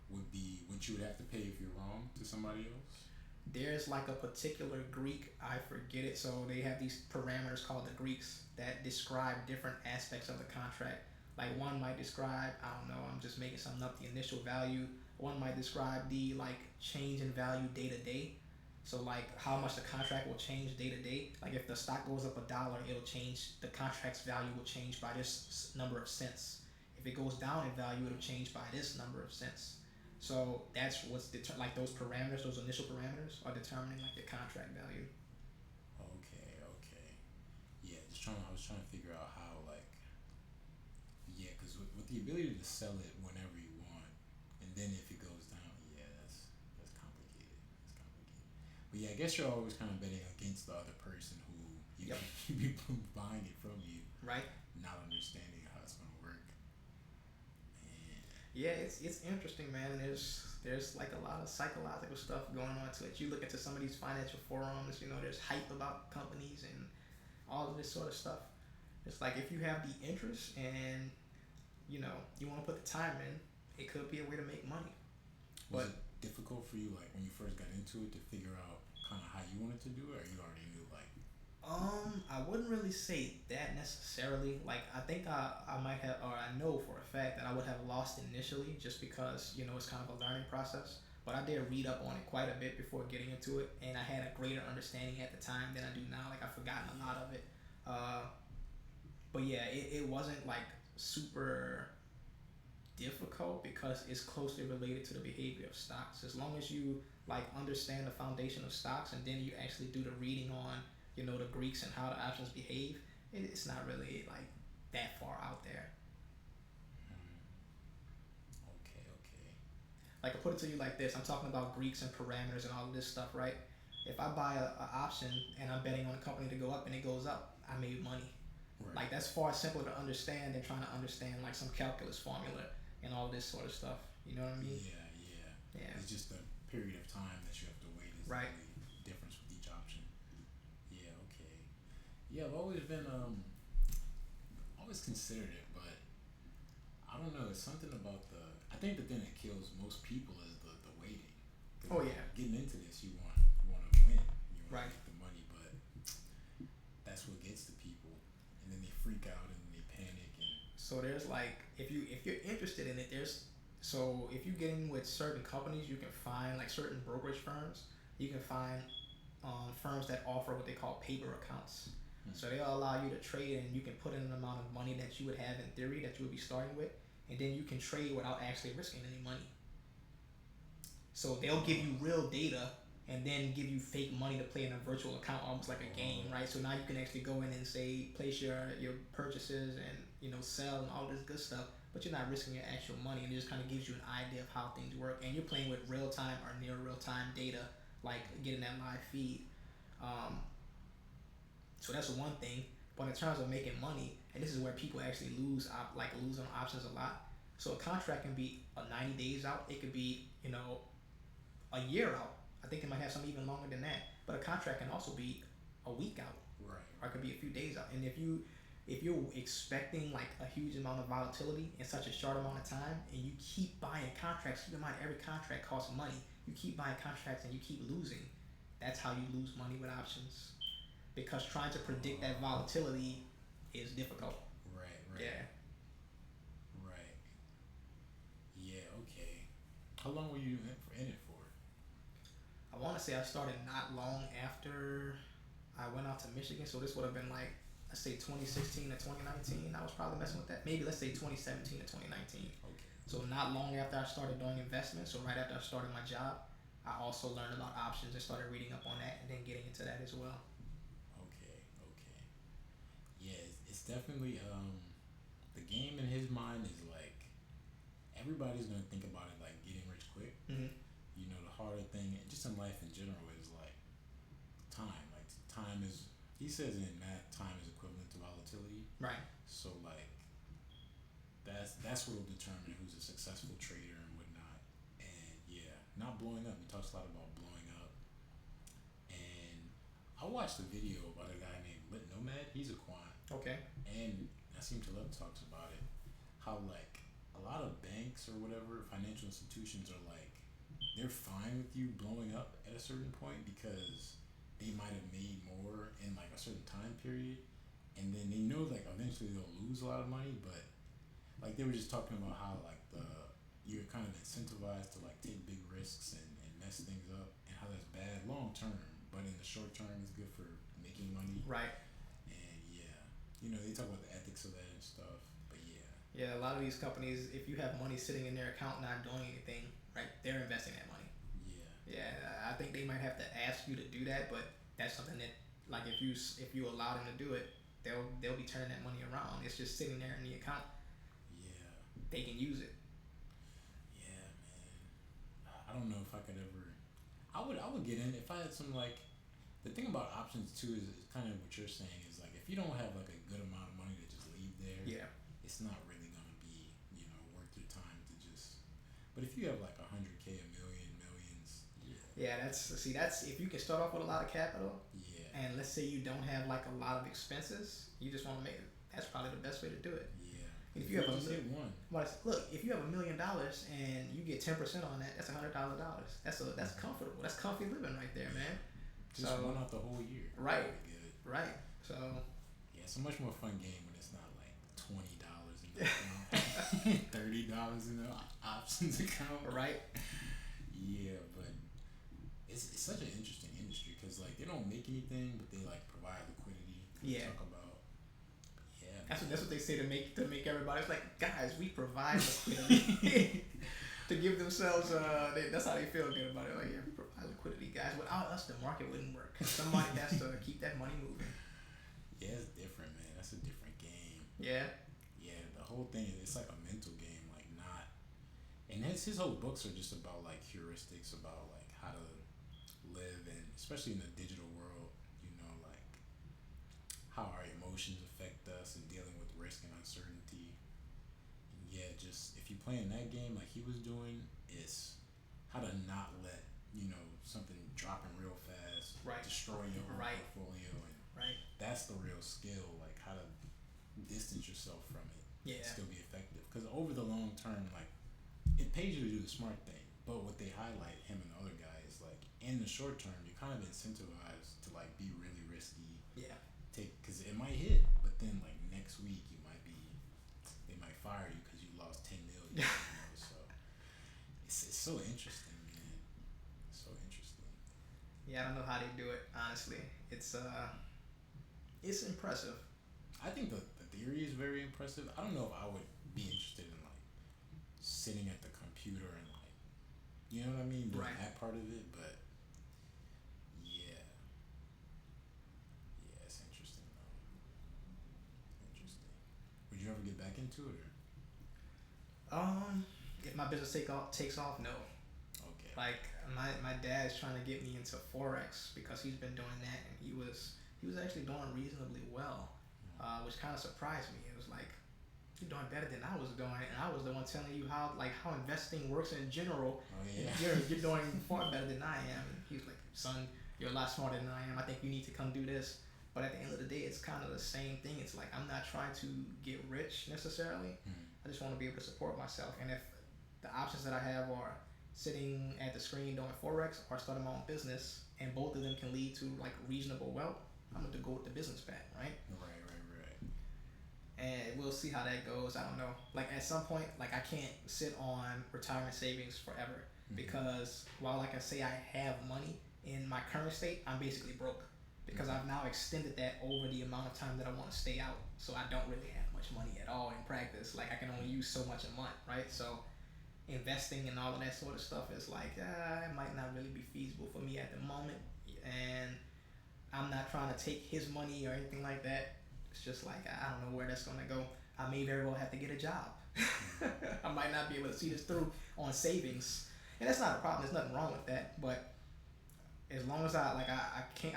A: would be what you would have to pay if you're wrong to somebody else.
B: There's like a particular Greek, I forget it. So they have these parameters called the Greeks that describe different aspects of the contract. Like one might describe, I don't know, I'm just making something up, the initial value. One might describe the like change in value day to day. So like how much the contract will change day to day. Like if the stock goes up $1, it'll change, the contract's value will change by this number of cents. If it goes down in value, it'll change by this number of cents. So that's what's like those parameters, those initial parameters are determining like your contract value.
A: Okay, okay. Yeah, just trying. I was trying to figure out how like, yeah, because with the ability to sell it whenever you want, and then if it goes down, yeah, that's complicated. That's complicated. But yeah, I guess you're always kind of betting against the other person who you
B: Yep.
A: you be buying it from you,
B: Right?
A: not understanding how it's gonna work. Man,
B: Yeah, it's interesting, man. And there's like a lot of psychological stuff going on to it. You look into some of these financial forums, there's hype about companies and all of this sort of stuff. It's like if you have the interest and you want to put the time in, it could be a way to make money.
A: was
B: But
A: it difficult for you like when you first got into it to figure out kind of how you wanted to do it, or you already knew like?
B: I wouldn't really say that necessarily. Like, I think I might have, or I know for a fact that I would have lost initially just because, it's kind of a learning process. But I did read up on it quite a bit before getting into it, and I had a greater understanding at the time than I do now. Like, I've forgotten a lot of it. Uh, but yeah, it wasn't like super difficult because it's closely related to the behavior of stocks. As long as you like understand the foundation of stocks and then you actually do the reading on the Greeks and how the options behave, it's not really like that far out there.
A: Okay, okay.
B: Like I put it to you like this: I'm talking about Greeks and parameters and all of this stuff, right? If I buy a option and I'm betting on a company to go up and it goes up, I made money.
A: Right.
B: Like that's far simpler to understand than trying to understand like some calculus formula and all this sort of stuff. You know what I mean?
A: Yeah, yeah.
B: Yeah.
A: It's just the period of time that you have to wait is
B: Right.
A: the difference with each option. Yeah, okay. Yeah, I've always been always considered it, but I don't know. It's something about the. I think the thing that kills most people is the waiting.
B: Oh
A: Because
B: yeah.
A: getting into this, you want to win, you want
B: Right.
A: to get the money, but that's what gets to people, and then they freak out and they panic and.
B: So there's like if you're interested in it, there's so if you get in with certain companies, you can find like certain brokerage firms. You can find firms that offer what they call paper accounts. So they'll allow you to trade, and you can put in an amount of money that you would have in theory that you would be starting with, and then you can trade without actually risking any money. So they'll give you real data, and then give you fake money to play in a virtual account, almost like a game, right? So now you can actually go in and say place your purchases and sell and all this good stuff, but you're not risking your actual money, and it just kind of gives you an idea of how things work. And you're playing with real time or near real time data, like getting that live feed. Um, so that's one thing. But in terms of making money, and this is where people actually lose on options a lot. So a contract can be a 90 days out. It could be a year out. I think they might have some even longer than that. But a contract can also be a week out,
A: Right.
B: or it could be a few days out. And if you're expecting like a huge amount of volatility in such a short amount of time, and you keep buying contracts, keep in mind every contract costs money. You keep buying contracts and you keep losing. That's how you lose money with options, because trying to predict that volatility is difficult.
A: Right. Right.
B: Yeah.
A: Right. Yeah. Okay. How long were you in it for?
B: I want to say I started not long after I went out to Michigan, so this would have been like, let's say 2016 to 2019. I was probably messing with that. Maybe let's say 2017 to 2019.
A: Okay.
B: So not long after I started doing investments, so right after I started my job, I also learned about options and started reading up on that and then getting into that as well.
A: Okay. Okay. Yeah. It's definitely the game in his mind is like everybody's gonna think about it like getting rich quick.
B: Mm-hmm.
A: The harder thing, and just in life in general, is like time. Like time is. He says in math, time is equivalent to volatility.
B: Right.
A: So like that's what will determine who's a successful trader and whatnot. And yeah, not blowing up. He talks a lot about blowing up. And I watched a video about a guy named Lit Nomad. He's a quant,
B: Okay.
A: and Nassim Taleb talks about it. How like a lot of banks or whatever financial institutions are like they're fine with you blowing up at a certain point because they might have made more in like a certain time period, and then they know like eventually they'll lose a lot of money, but like they were just talking about how like you're kind of incentivized to like take big risks and mess things up, and how that's bad long term, but in the short term it's good for making money.
B: Right.
A: And yeah, they talk about the ethics of that and stuff, but yeah.
B: Yeah, a lot of these companies, if you have money sitting in their account not doing anything, right, they're investing that money.
A: Yeah.
B: Yeah, I think they might have to ask you to do that, but that's something that, like, if you allow them to do it, they'll be turning that money around. It's just sitting there in the account.
A: Yeah.
B: They can use it.
A: Yeah, man. I don't know if I could ever. I would get in if I had some like. The thing about options too is kind of what you're saying is like if you don't have like a good amount of money to just leave there,
B: Yeah.
A: it's not really gonna be worth your time to just. But if you have like 100K, a million, millions, yeah.
B: Yeah, that's if you can start off with a lot of capital,
A: Yeah.
B: and let's say you don't have like a lot of expenses, you just want to make it. That's probably the best way to do it.
A: Yeah.
B: If you have
A: just hit one.
B: Look, if you have $1 million and you get 10% on that, that's $100,000. That's comfortable. That's comfy living right there, man.
A: Just one out the whole year.
B: Right.
A: Really good.
B: Right. So.
A: Yeah, it's a much more fun game when it's not like $20 in the account, $30 in the options account.
B: Right.
A: Yeah, but it's such an interesting industry because like they don't make anything, but they like provide liquidity.
B: Yeah.
A: Talk about. Yeah.
B: That's what they say to make everybody. It's like, guys, we provide liquidity to give themselves. That's how they feel good about it. Like, yeah, we provide liquidity, guys. Without us, the market wouldn't work. Somebody has to keep that money moving.
A: Yeah, it's different, man. That's a different game.
B: Yeah.
A: Yeah, the whole thing it's like a mental game, like not. And his whole books are just about like heuristics about like how to live, and especially in the digital world, like how our emotions affect us and dealing with risk and uncertainty. And yeah, just if you play in that game like he was doing, it's how to not let something dropping real fast,
B: right,
A: destroy your own
B: right,
A: portfolio, and
B: right.
A: That's the real skill, like how to distance yourself from it,
B: yeah,
A: and still be effective. Because over the long term, like it pays you to do the smart thing, but what they highlight him and the other guy is like in the short term, you're kind of incentivized to like be really risky.
B: Yeah.
A: Because it might hit, but then like next week they might fire you because you lost 10 million. So it's so interesting, man. It's so interesting.
B: Yeah, I don't know how they do it. Honestly, it's impressive.
A: I think the theory is very impressive. I don't know if I would be interested in like sitting at the computer and like, you know what I mean, doing
B: right.
A: that part of it. But into it?
B: If my business takes off, no.
A: Okay.
B: Like my dad's trying to get me into forex because he's been doing that, and he was actually doing reasonably well, which kind of surprised me. It was like, you're doing better than I was doing, and I was the one telling you how investing works in general.
A: Oh yeah.
B: You're doing far better than I am. And he was like, son, you're a lot smarter than I am. I think you need to come do this. But at the end of the day, it's kind of the same thing. It's like, I'm not trying to get rich necessarily. I just want to be able to support myself. And if the options that I have are sitting at the screen doing forex or starting my own business, and both of them can lead to like reasonable wealth, I'm going to go with the business path, right?
A: Right.
B: And we'll see how that goes. I don't know. Like at some point, like I can't sit on retirement savings forever, because while I can say I have money in my current state, I'm basically broke, because I've now extended that over the amount of time that I want to stay out. So I don't really have much money at all in practice. Like I can only use so much a month, right? So investing and all of that sort of stuff is like, it might not really be feasible for me at the moment. And I'm not trying to take his money or anything like that. It's just like, I don't know where that's going to go. I may very well have to get a job. I might not be able to see this through on savings. And that's not a problem. There's nothing wrong with that. But as long as I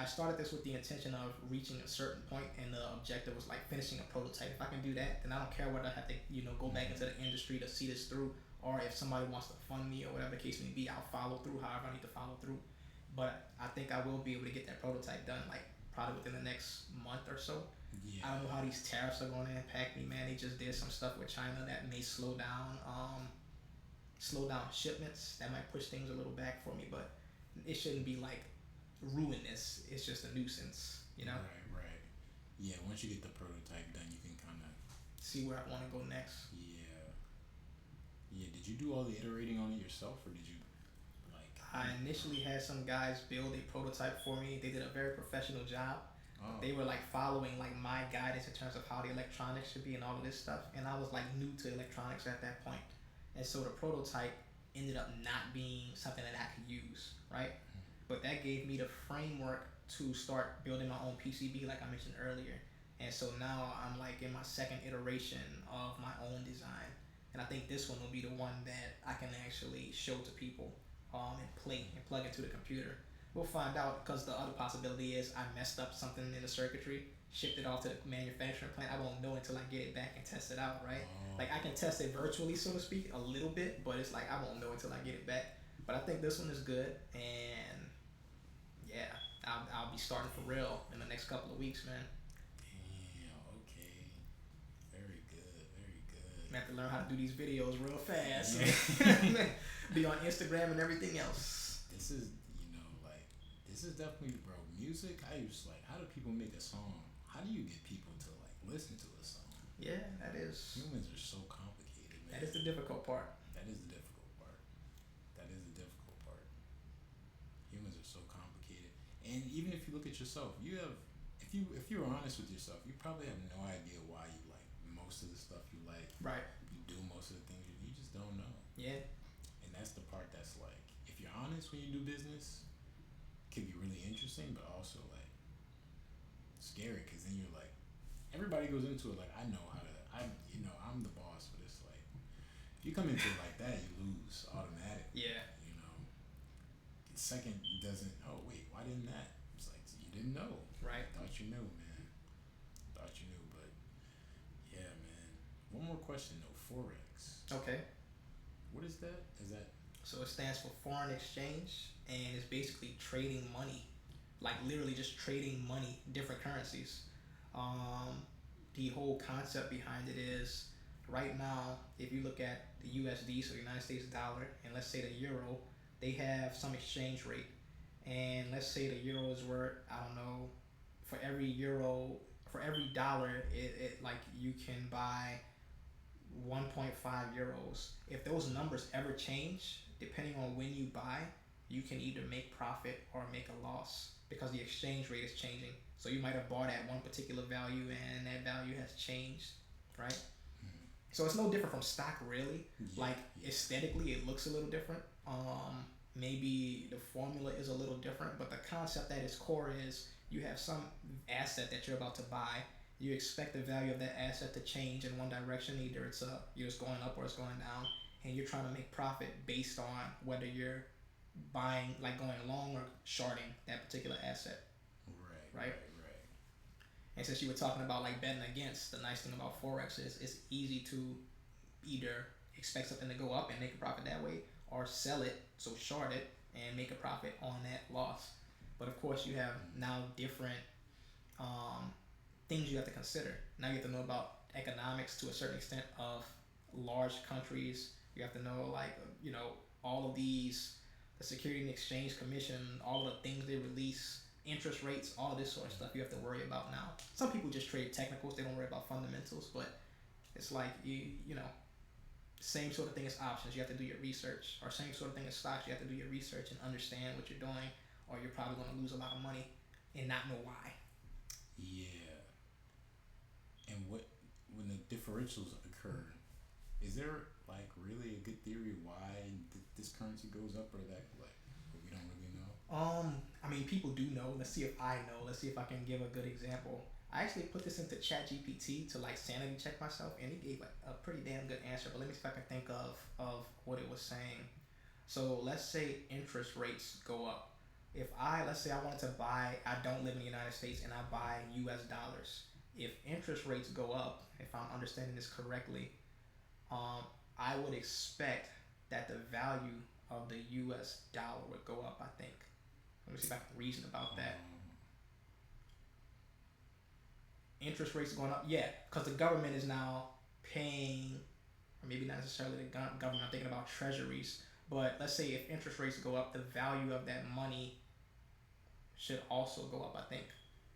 B: started this with the intention of reaching a certain point, and the objective was like finishing a prototype. If I can do that, then I don't care whether I have to, go back into the industry to see this through, or if somebody wants to fund me or whatever the case may be, I'll follow through however I need to follow through. But I think I will be able to get that prototype done, like probably within the next month or so.
A: Yeah.
B: I don't know how these tariffs are going to impact me, man. They just did some stuff with China that may slow down shipments. That might push things a little back for me, but it shouldn't be like ruinous. It's just a nuisance,
A: Right. Yeah, once you get the prototype done, you can kind of
B: see where I want to go next.
A: Yeah. Did you do all the iterating on it yourself, or did you
B: I initially had some guys build a prototype for me. They did a very professional job.
A: Oh.
B: They were like following like my guidance in terms of how the electronics should be and all of this stuff, and I was like new to electronics at that point. And so the prototype ended up not being something that I could use, right? But that gave me the framework to start building my own PCB, like I mentioned earlier. And so now I'm like in my second iteration of my own design, and I think this one will be the one that I can actually show to people, and plug into the computer. We'll find out, because the other possibility is I messed up something in the circuitry, shipped it off to the manufacturing plant. I won't know until I get it back and test it out, right? Like I can test it virtually, so to speak, a little bit, but it's like I won't know until I get it back. But I think this one is good, and yeah, I'll be starting for real in the next couple of weeks, man.
A: Damn, okay. Very good.
B: I have to learn how to do these videos real fast. Yeah. Be on Instagram and everything else.
A: This is definitely, bro, music. I used to how do people make a song? How do you get people to listen to a song?
B: Yeah, that is.
A: Humans are so complicated, man.
B: That is the difficult part.
A: That is the difficult part. Humans are so complicated. And even if you look at yourself, if you're honest with yourself, you probably have no idea why you like most of the stuff you like.
B: Right.
A: You do most of the things you just don't know.
B: Yeah.
A: And that's the part that's if you're honest when you do business, it can be really interesting, but also scary, because then you're everybody goes into it I know how to, I'm the boss, but it's if you come into it like that, you lose automatically.
B: Yeah.
A: The second doesn't, oh wait, why didn't that? It's you didn't know.
B: Right.
A: Thought you knew, man. But yeah, man. One more question though, Forex.
B: Okay.
A: What is that?
B: So it stands for foreign exchange, and it's basically trading money, like literally just trading money, different currencies. The whole concept behind it is, right now, if you look at the USD, so the United States dollar, and let's say the euro, they have some exchange rate. And let's say the euro is worth, I don't know, for every dollar, it you can buy 1.5 euros. If those numbers ever change, depending on when you buy, you can either make profit or make a loss, because the exchange rate is changing. So you might have bought at one particular value and that value has changed, right? So it's no different from stock, really. Aesthetically, it looks a little different. Maybe the formula is a little different, but the concept at its core is you have some asset that you're about to buy, You expect the value of that asset to change in one direction, either you're just going up or it's going down, and you're trying to make profit based on whether you're buying, like going long or shorting that particular asset,
A: Right,
B: right?
A: right, right.
B: And since you were talking about like betting against, the nice thing about forex is it's easy to either expect something to go up and make a profit that way, or sell it, so short it and make a profit on that loss. But of course, you have now different um, things you have to consider. Now you have to know about economics to a certain extent of large countries. You have to know, like, all of these, the Security and Exchange Commission, all of the things they release, interest rates, all of this sort of stuff you have to worry about now. Some people just trade technicals; they don't worry about fundamentals. But it's like same sort of thing as options. You have to do your research, or same sort of thing as stocks. You have to do your research and understand what you're doing, or you're probably going to lose a lot of money and not know why.
A: Yeah. And when the differentials occur, is there like really a good theory why this currency goes up or that, like, but we don't really know?
B: I mean, people do know. Let's see if I know. Let's see if I can give a good example. I actually put this into ChatGPT to like sanity check myself, and it gave like a pretty damn good answer. But let me see if I can think of what it was saying. So let's say interest rates go up. If let's say I wanted to buy, I don't live in the United States and I buy U.S. dollars. If interest rates go up, if I'm understanding this correctly, I would expect that the value of the U.S. dollar would go up. I think. Let me see if I can reason about that. Interest rates going up, yeah, because the government is now paying, or maybe not necessarily the government. I'm thinking about treasuries. But let's say if interest rates go up, the value of that money should also go up. I think.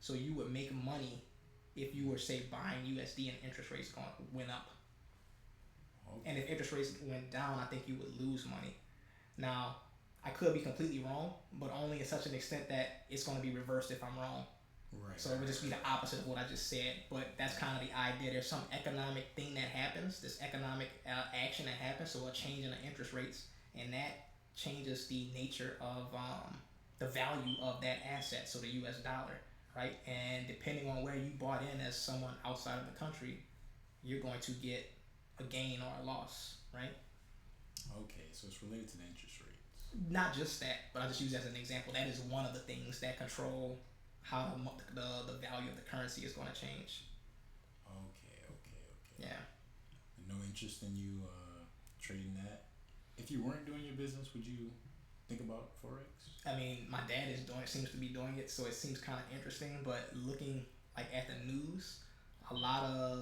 B: So you would make money if you were, say, buying USD and interest rates went up.
A: Okay.
B: And if interest rates went down, I think you would lose money. Now, I could be completely wrong, but only to such an extent that it's going to be reversed if I'm wrong.
A: Right.
B: So it would just be the opposite of what I just said. But that's kind of the idea. There's some economic thing that happens, this economic action that happens, so a change in the interest rates, and that changes the nature of the value of that asset, so the U.S. dollar, right? And depending on where you bought in as someone outside of the country, you're going to get a gain or a loss, right?
A: Okay, so it's related to the interest rates.
B: Not just that, but I just use that as an example. That is one of the things that control how the value of the currency is going to change.
A: Okay, okay, okay.
B: Yeah.
A: No interest in you trading that. If you weren't doing your business, would you think about forex?
B: I mean, my dad seems to be doing it, so it seems kind of interesting. But looking like at the news,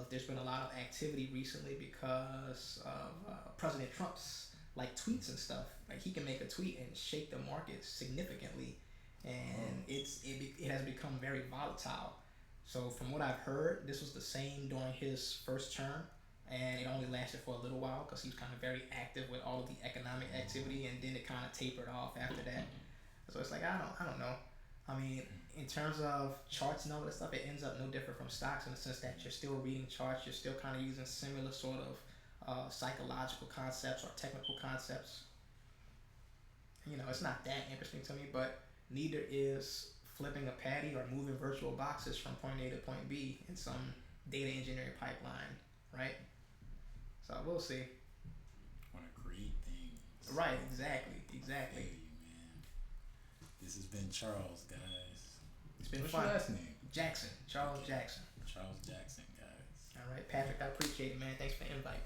B: there's been a lot of activity recently because of President Trump's like tweets and stuff. Like he can make a tweet and shake the market significantly, and it has become very volatile. So from what I've heard, this was the same during his first term, and it only lasted for a little while because he was kind of very active with all of the economic activity, and then it kind of tapered off after that. So it's like I don't know. I mean, in terms of charts and all that stuff, it ends up no different from stocks in the sense that you're still reading charts, you're still kind of using similar sort of psychological concepts or technical concepts. It's not that interesting to me, but neither is flipping a patty or moving virtual boxes from point A to point B in some data engineering pipeline, right? So we'll see.
A: Want to create things.
B: Right, exactly.
A: Hey, man. This has been Charles, guys.
B: It's been
A: What's
B: fun.
A: your last name?
B: Jackson, Charles Jackson.
A: Charles Jackson, guys.
B: All right, Patrick, I appreciate it, man. Thanks for the invite.